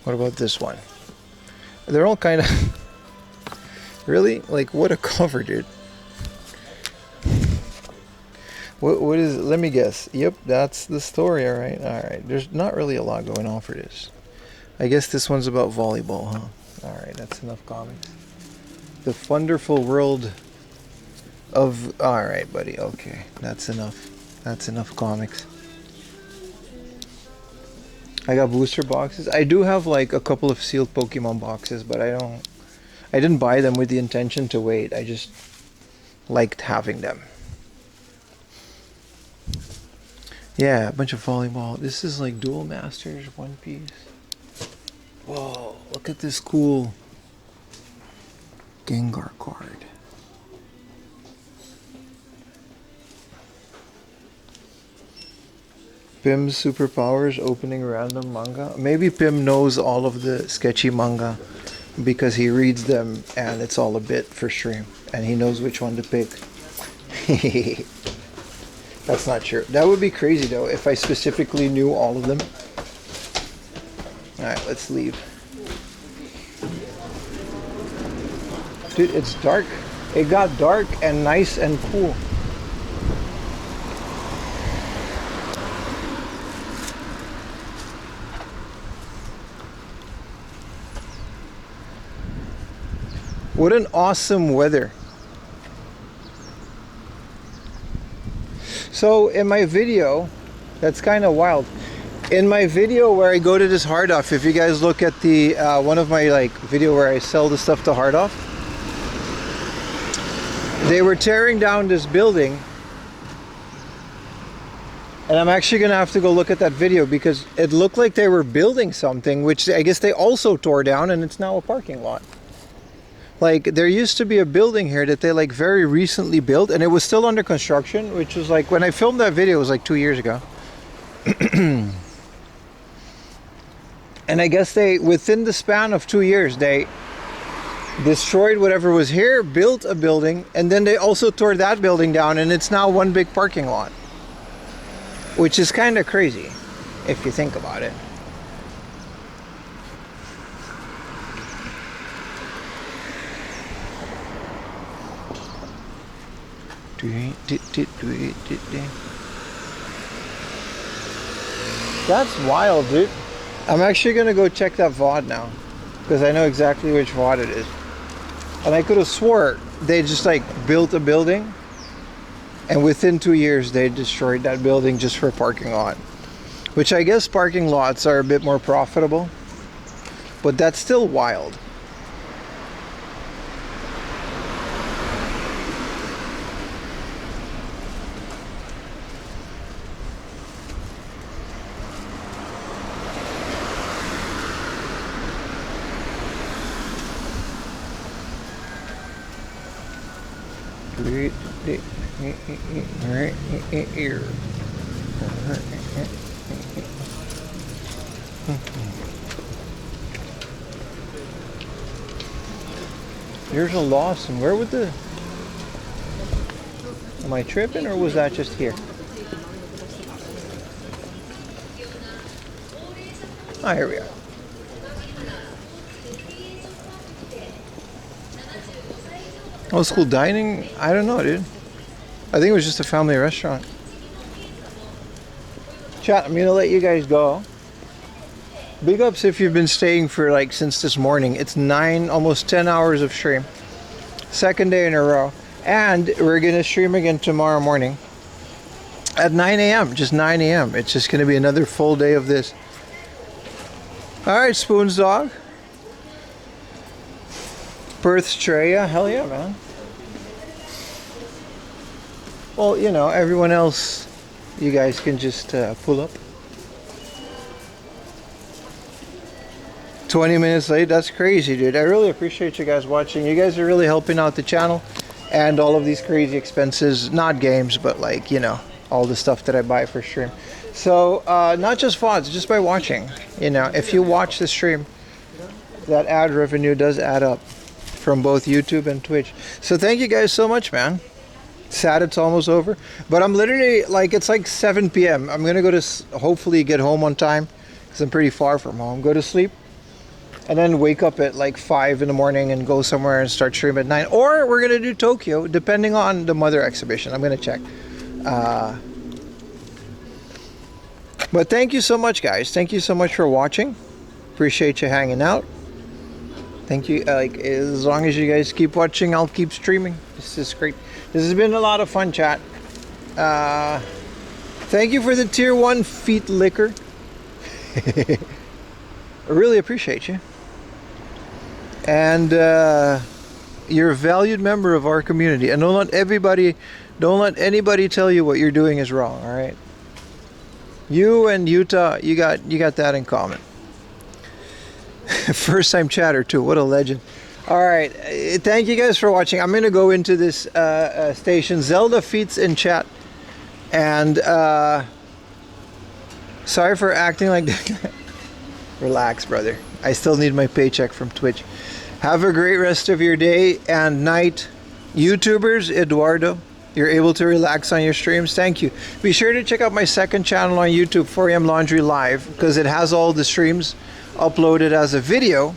What about this one? They're all kind of really like what a cover, dude. What is it? Let me guess. Yep, that's the story. All right. There's not really a lot going on for this. I guess this one's about volleyball, huh? All right, that's enough comics. The wonderful world of. All right, buddy. Okay, that's enough. That's enough comics. I got booster boxes. I do have like a couple of sealed Pokemon boxes, but I didn't buy them with the intention to wait. I just liked having them. Yeah, a bunch of volleyball. This is like Duel Masters, One Piece. Whoa, look at this cool Gengar card. Pim's superpowers opening random manga. Maybe Pim knows all of the sketchy manga because he reads them and it's all a bit for stream and he knows which one to pick. That's not true. That would be crazy though if I specifically knew all of them. Alright, let's leave. Dude, it's dark. It got dark and nice and cool. What an awesome weather. So in my video, that's kind of wild. In my video where I go to this hard off, if you guys look at the one of my like video where I sell the stuff to hard off, they were tearing down this building, and I'm actually gonna have to go look at that video because it looked like they were building something, which I guess they also tore down, and it's now a parking lot. Like there used to be a building here that they like very recently built, and it was still under construction, which was like when I filmed that video, it was like 2 years ago. And I guess they, within the span of 2 years, they destroyed whatever was here, built a building, and then they also tore that building down, and it's now one big parking lot. Which is kind of crazy, if you think about it. That's wild, dude. I'm actually gonna go check that VOD now because I know exactly which VOD it is. And I could have swore they just like built a building and within 2 years they destroyed that building just for a parking lot. Which I guess parking lots are a bit more profitable, but that's still wild. Here's a Lawson. Where would the... Am I tripping or was that just here? Ah, here we are. Old school dining? I don't know, dude. I think it was just a family restaurant. Chat, I'm gonna let you guys go. Big ups if you've been staying for like since this morning. It's 9, almost 10 hours of stream. Second day in a row. And we're gonna stream again tomorrow morning at 9 a.m. Just 9 a.m. It's just gonna be another full day of this. Alright, Spoons Dog. Perth Treya, hell yeah, man. Well, you know, everyone else, you guys can just pull up. 20 minutes late, that's crazy, dude. I really appreciate you guys watching. You guys are really helping out the channel and all of these crazy expenses, not games, but like, you know, all the stuff that I buy for stream. So, not just VODs, just by watching. You know, if you watch the stream, that ad revenue does add up from both YouTube and Twitch. So thank you guys so much, man. Sad it's almost over, but I'm literally like, it's like 7 p.m. I'm gonna go to hopefully get home on time because I'm pretty far from home. Go to sleep and then wake up at like 5 in the morning and go somewhere and start stream at 9, or we're gonna do Tokyo depending on the Mother exhibition. I'm gonna check. But thank you so much, guys. Thank you so much for watching. Appreciate you hanging out. Thank you. Like, as long as you guys keep watching, I'll keep streaming. This is great. This has been a lot of fun, chat. Thank you for the tier 1 feet liquor. I really appreciate you. And you're a valued member of our community. And don't let anybody tell you what you're doing is wrong, all right? You and Utah, you got that in common. First time chatter too, what a legend. All right, thank you guys for watching. I'm gonna go into this station. Zelda feats in chat, and sorry for acting like that. Relax, brother. I still need my paycheck from Twitch. Have a great rest of your day and night. YouTubers, Eduardo, you're able to relax on your streams. Thank you. Be sure to check out my second channel on YouTube, 4am Laundry Live, because it has all the streams uploaded as a video,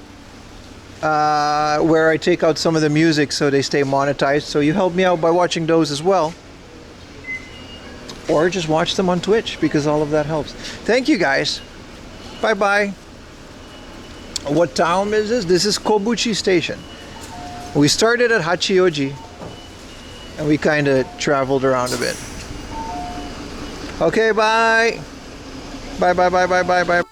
where I take out some of the music so they stay monetized. So you help me out by watching those as well, or just watch them on Twitch, because all of that helps. Thank you guys. Bye bye. What town is this? This is Kobuchi Station. We started at Hachioji and we kind of traveled around a bit. Okay, bye. Bye bye bye bye bye bye.